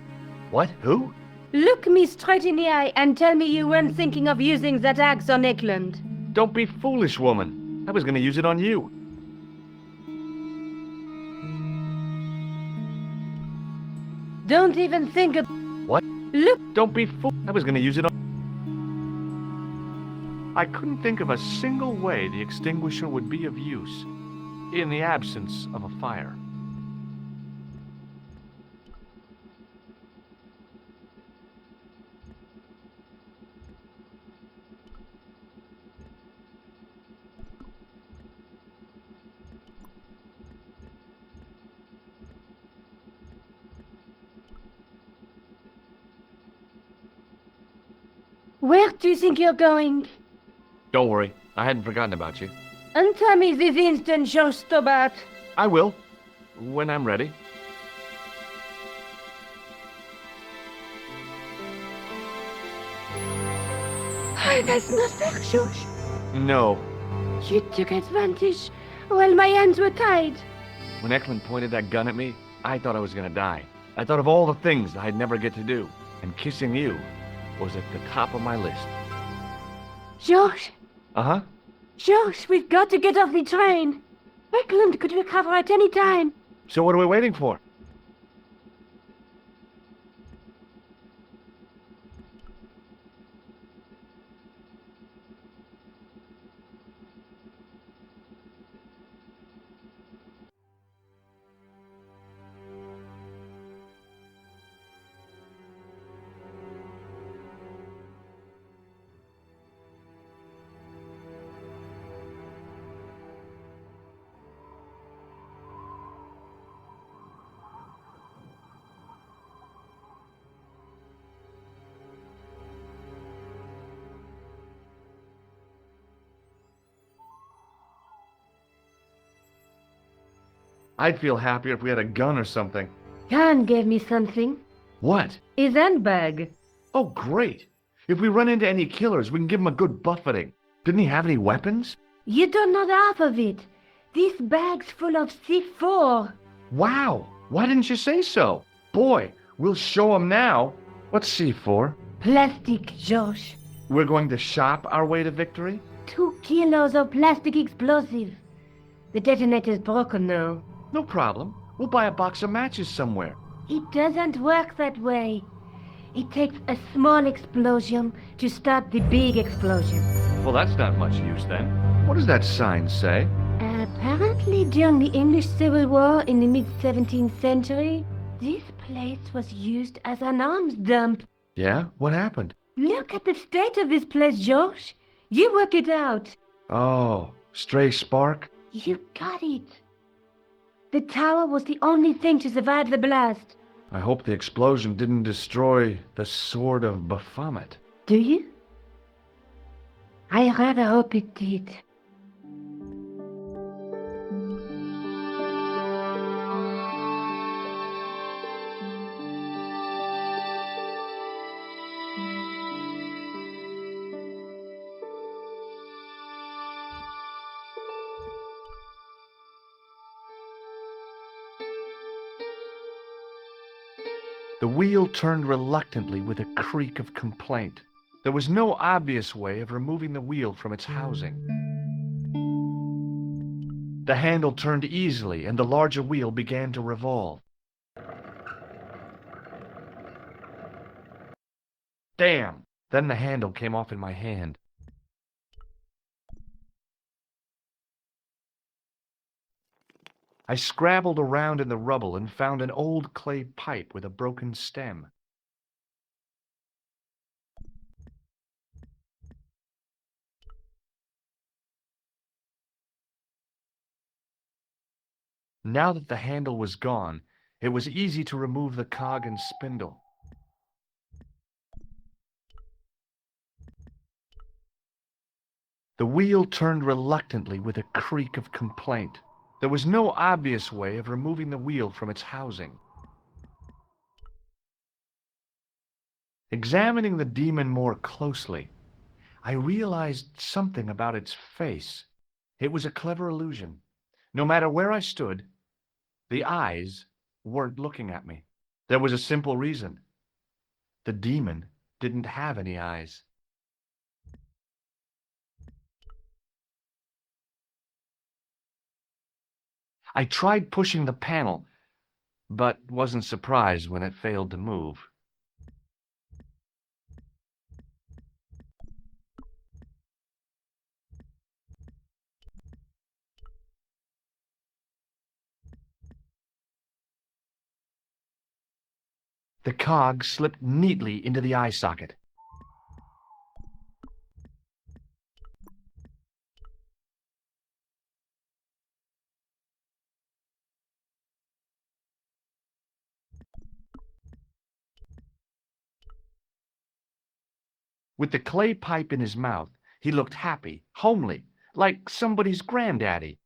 S17: What? Who?
S5: Look me straight in the eye and tell me you weren't thinking of using that axe on Eklund.
S17: Don't be foolish, woman. I was gonna use it on you.
S5: Don't even think of...
S17: What?
S5: Look!
S17: Don't be I was gonna use it on... I couldn't think of a single way the extinguisher would be of use in the absence of a fire.
S5: Where do you think you're going?
S17: Don't worry, I hadn't forgotten about you.
S5: Untell me this instant, George Stobbart.
S17: I will, when I'm ready.
S5: I was not there, George.
S17: No.
S5: You took advantage. Well, my hands were tied.
S17: When Eklund pointed that gun at me, I thought I was gonna die. I thought of all the things I'd never get to do. And kissing you
S1: was at the top of my list.
S19: George!
S1: Uh-huh.
S19: George, we've got to get off the train. Eklund could recover at any time.
S1: So what are we waiting for? I'd feel happier if we had a gun or something.
S5: Khan gave me something.
S1: What?
S5: His handbag.
S1: Oh, great. If we run into any killers, we can give them a good buffeting. Didn't he have any weapons?
S5: You don't know half of it. This bag's full of C4.
S1: Wow. Why didn't you say so? Boy, we'll show him now. What's C4?
S5: Plastic, Josh.
S1: We're going to shop our way to victory?
S5: 2 kilos of plastic explosive. The detonator's broken now.
S1: No problem. We'll buy a box of matches somewhere.
S5: It doesn't work that way. It takes a small explosion to start the big explosion.
S1: Well, that's not much use then. What does that sign say?
S5: Apparently, during the English Civil War in the mid-17th century, this place was used as an arms dump.
S1: Yeah? What happened?
S5: Look at the state of this place, George. You work it out.
S1: Oh, stray spark?
S5: You got it. The tower was the only thing to survive the blast.
S1: I hope the explosion didn't destroy the Sword of Baphomet.
S5: Do you? I rather hope it did.
S1: The wheel turned reluctantly with a creak of complaint. There was no obvious way of removing the wheel from its housing. The handle turned easily, and the larger wheel began to revolve. Damn! Then the handle came off in my hand. I scrabbled around in the rubble and found an old clay pipe with a broken stem. Now that the handle was gone, it was easy to remove the cog and spindle. The wheel turned reluctantly with a creak of complaint. There was no obvious way of removing the wheel from its housing. Examining the demon more closely, I realized something about its face. It was a clever illusion. No matter where I stood, the eyes weren't looking at me. There was a simple reason. The demon didn't have any eyes. I tried pushing the panel, but wasn't surprised when it failed to move. The cog slipped neatly into the eye socket. With the clay pipe in his mouth, he looked happy, homely, like somebody's granddaddy.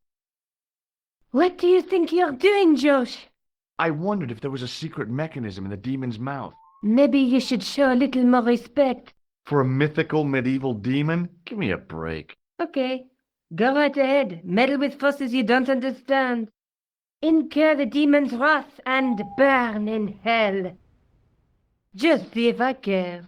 S5: What do you think you're doing, Josh?
S1: I wondered if there was a secret mechanism in the demon's mouth.
S5: Maybe you should show a little more respect.
S1: For a mythical medieval demon? Give me a break.
S5: Okay, go right ahead. Meddle with forces you don't understand. Incur the demon's wrath and burn in hell. Just see if I care.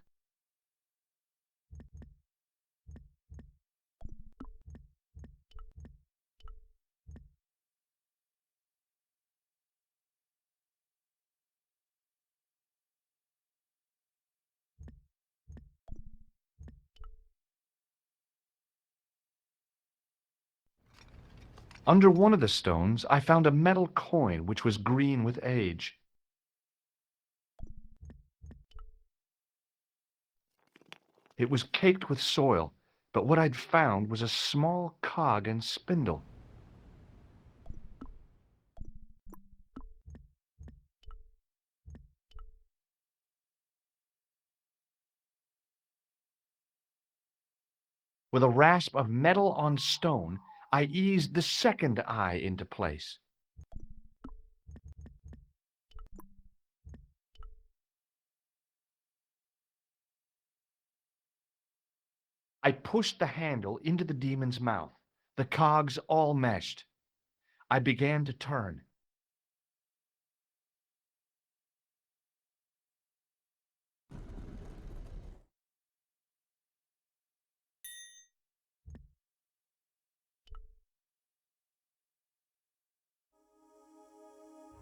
S1: Under one of the stones, I found a metal coin which was green with age. It was caked with soil, but what I'd found was a small cog and spindle. With a rasp of metal on stone, I eased the second eye into place. I pushed the handle into the demon's mouth. The cogs all meshed. I began to turn.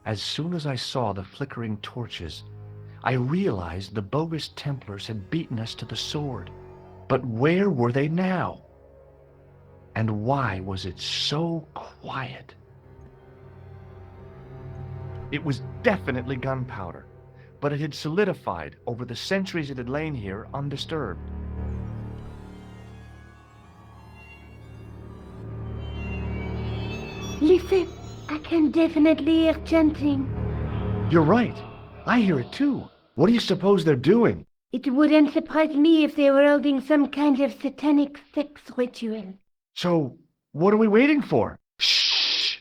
S1: As soon as I saw the flickering torches, I realized the bogus Templars had beaten us to the sword. But where were they now? And why was it so quiet? It was definitely gunpowder, but it had solidified over the centuries it had lain here undisturbed.
S2: Listen, I can definitely hear chanting.
S1: You're right. I hear it too. What do you suppose they're doing?
S2: It wouldn't surprise me if they were holding some kind of satanic sex ritual.
S1: So, what are we waiting for? Shh!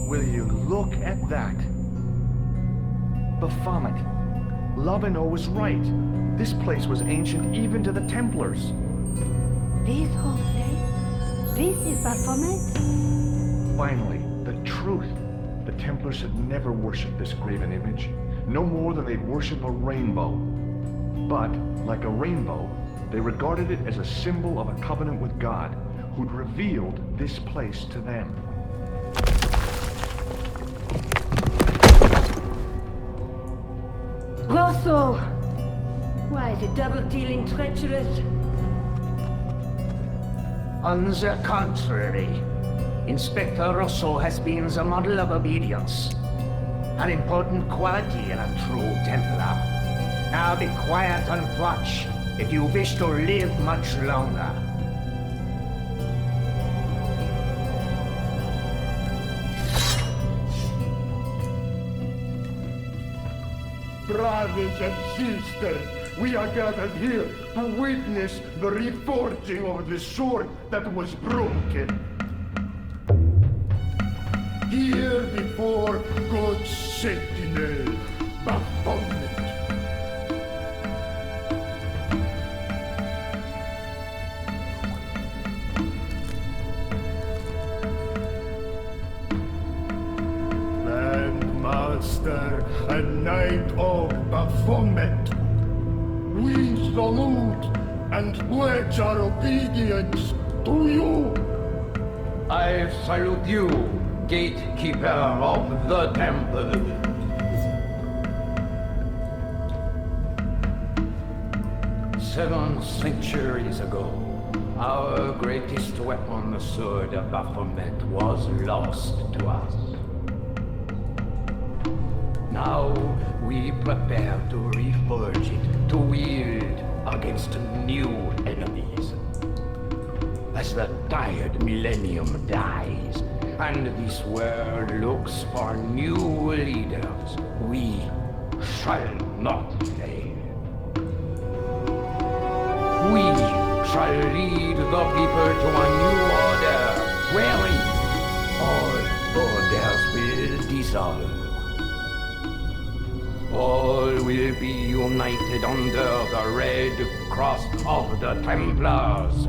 S1: Will you look at that? Baphomet. Lobino was right. This place was ancient even to the Templars.
S2: This whole place? This is Baphomet?
S1: Finally, the truth. The Templars had never worshipped this graven image, no more than they'd worship a rainbow. But, like a rainbow, they regarded it as a symbol of a covenant with God, who'd revealed this place to them.
S2: Rosso! Why is it double-dealing treacherous?
S9: On the contrary, Inspector Rosso has been the model of obedience, an important quality in a true Templar. Now be quiet and watch if you wish to live much longer.
S3: Brothers and sisters, we are gathered here to witness the reforging of the sword that was broken. Here before God's sentinel, Baphomet. Master and Knight of Baphomet, we salute and pledge our obedience to you.
S6: I salute you, gatekeeper of the temple. Seven centuries ago, our greatest weapon, the sword of Baphomet, was lost to us. Now we prepare to reforge it, to wield against new enemies. As the tired millennium dies, and this world looks for new leaders, we shall not fail. We shall lead the people to a new order, wherein all borders will dissolve. All will be united under the red cross of the Templars.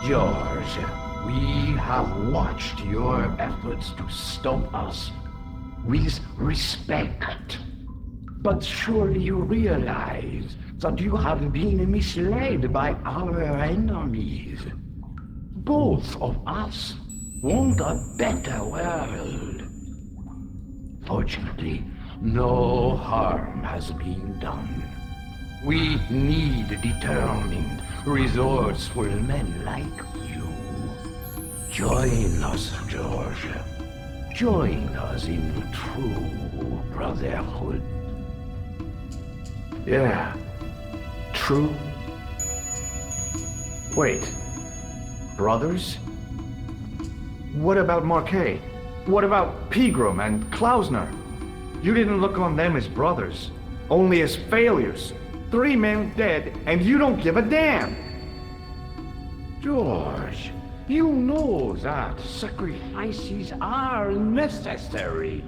S6: George, we have watched your efforts to stop us with respect. But surely you realize that you have been misled by our enemies. Both of us want a better world. Fortunately, no harm has been done. We need determined, resourceful men like you. Join us, George. Join us in true brotherhood. Yeah, true.
S14: Wait. Brothers? What about Marquet? What about Pegram and Klausner? You didn't look on them as brothers, only as failures. 3 men dead, and you don't give a damn!
S6: George, you know that sacrifices are necessary.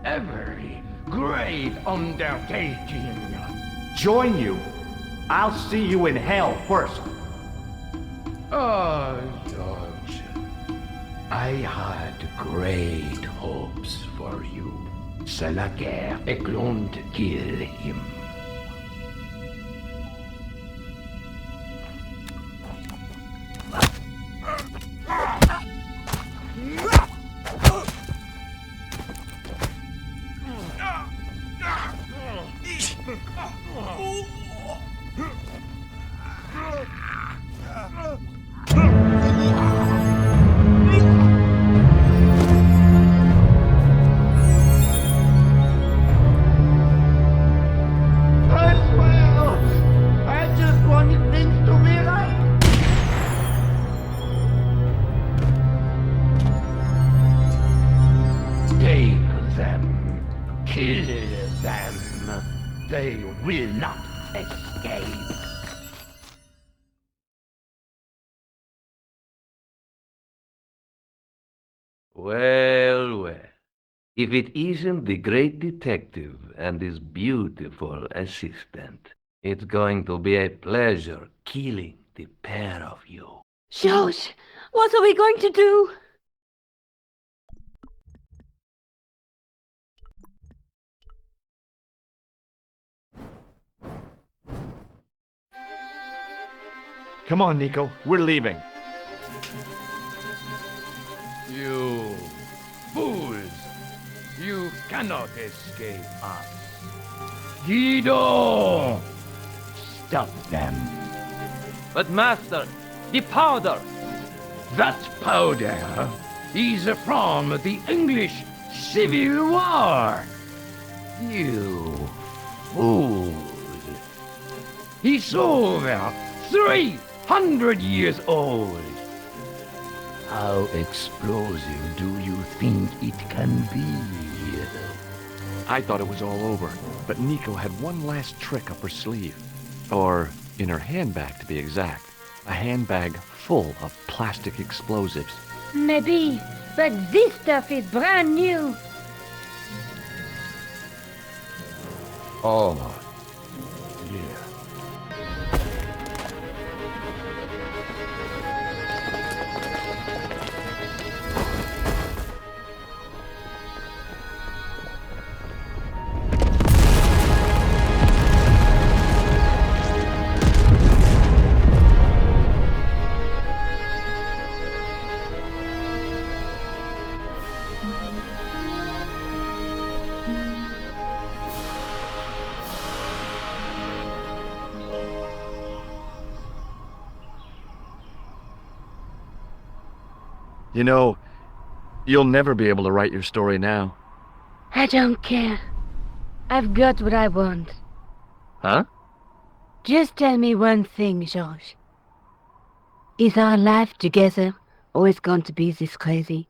S6: Every great undertaking.
S14: Join you? I'll see you in hell first.
S6: Oh, George, I had great hopes for you. C'est la guerre est going to kill him. They will not escape.
S22: Well, well. If it isn't the great detective and his beautiful assistant, it's going to be a pleasure killing the pair of you.
S19: George, what are we going to do?
S14: Come on, Nico. We're leaving.
S6: You fools! You cannot escape us. Guido! Stop them.
S9: But master, the powder!
S6: That powder is from the English Civil War. You fool. It's over 300 years old. How explosive do you think it can be?
S1: I thought it was all over, but Nico had one last trick up her sleeve. Or in her handbag, to be exact. A handbag full of plastic explosives.
S5: Maybe, but this stuff is brand new.
S6: Oh, dear.
S1: You know, you'll never be able to write your story now.
S5: I don't care. I've got what I want.
S1: Huh?
S5: Just tell me one thing, George. Is our life together always going to be this crazy?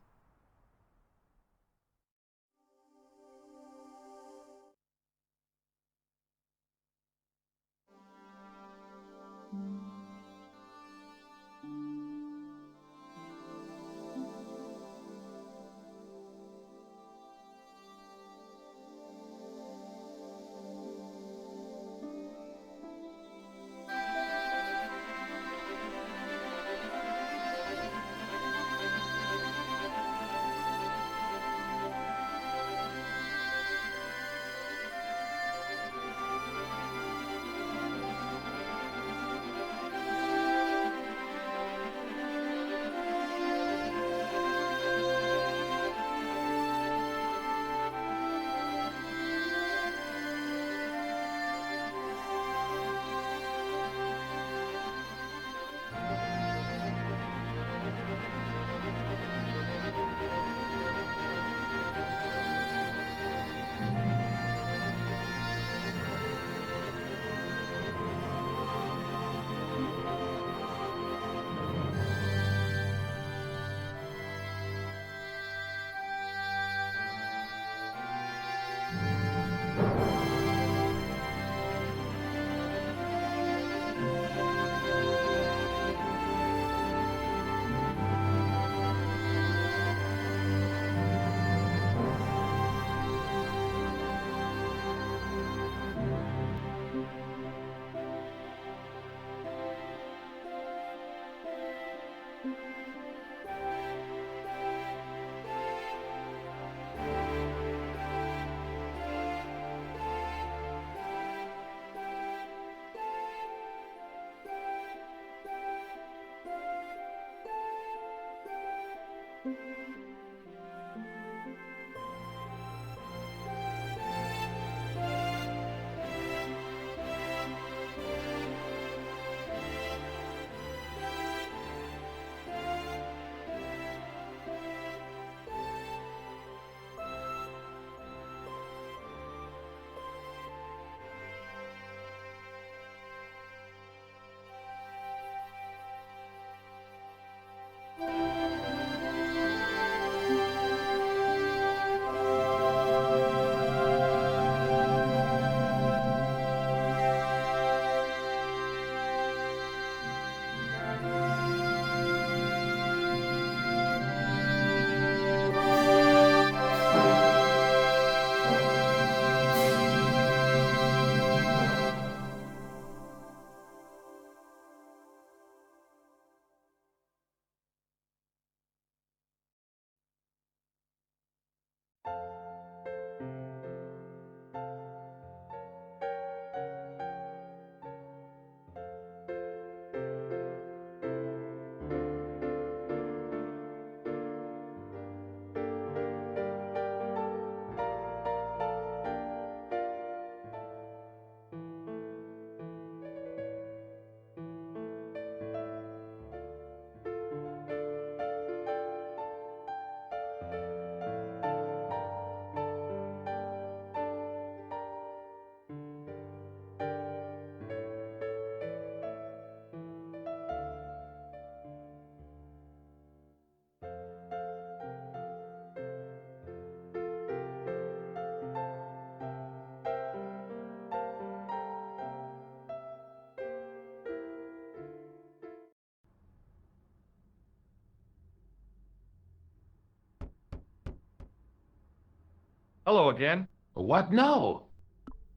S1: Hello again.
S6: What now?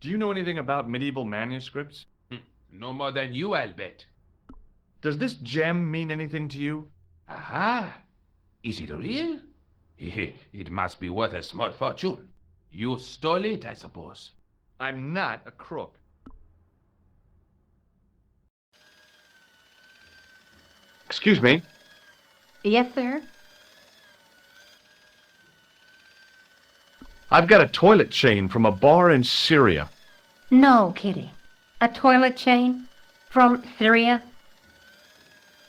S1: Do you know anything about medieval manuscripts?
S6: No more than you, I'll bet.
S1: Does this gem mean anything to you?
S6: Aha! Is it real? It must be worth a small fortune. You stole it, I suppose.
S1: I'm not a crook. Excuse me.
S12: Yes, sir?
S1: I've got a toilet chain from a bar in Syria.
S12: No, Kitty. A toilet chain? From Syria?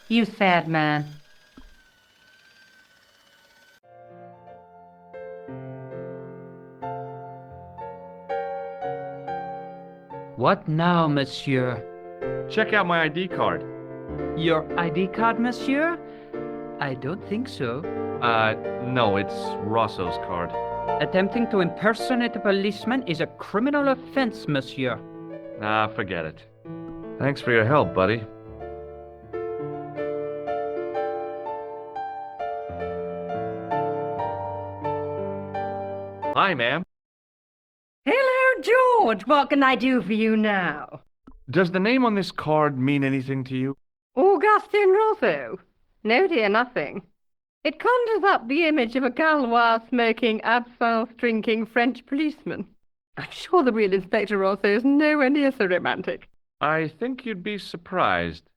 S12: You sad man.
S10: What now, monsieur?
S1: Check out my ID card.
S10: Your ID card, monsieur? I don't think so.
S1: No, it's Rosso's card.
S10: Attempting to impersonate a policeman is a criminal offense, monsieur.
S1: Ah, forget it. Thanks for your help, buddy. Hi, ma'am.
S12: Hello, George. What can I do for you now?
S1: Does the name on this card mean anything to you?
S12: Augustin Rosso? No, dear, nothing. It conjures up the image of a Gaulois-smoking, absinthe-drinking French policeman. I'm sure the real Inspector Rosso is nowhere near so romantic.
S1: I think you'd be surprised.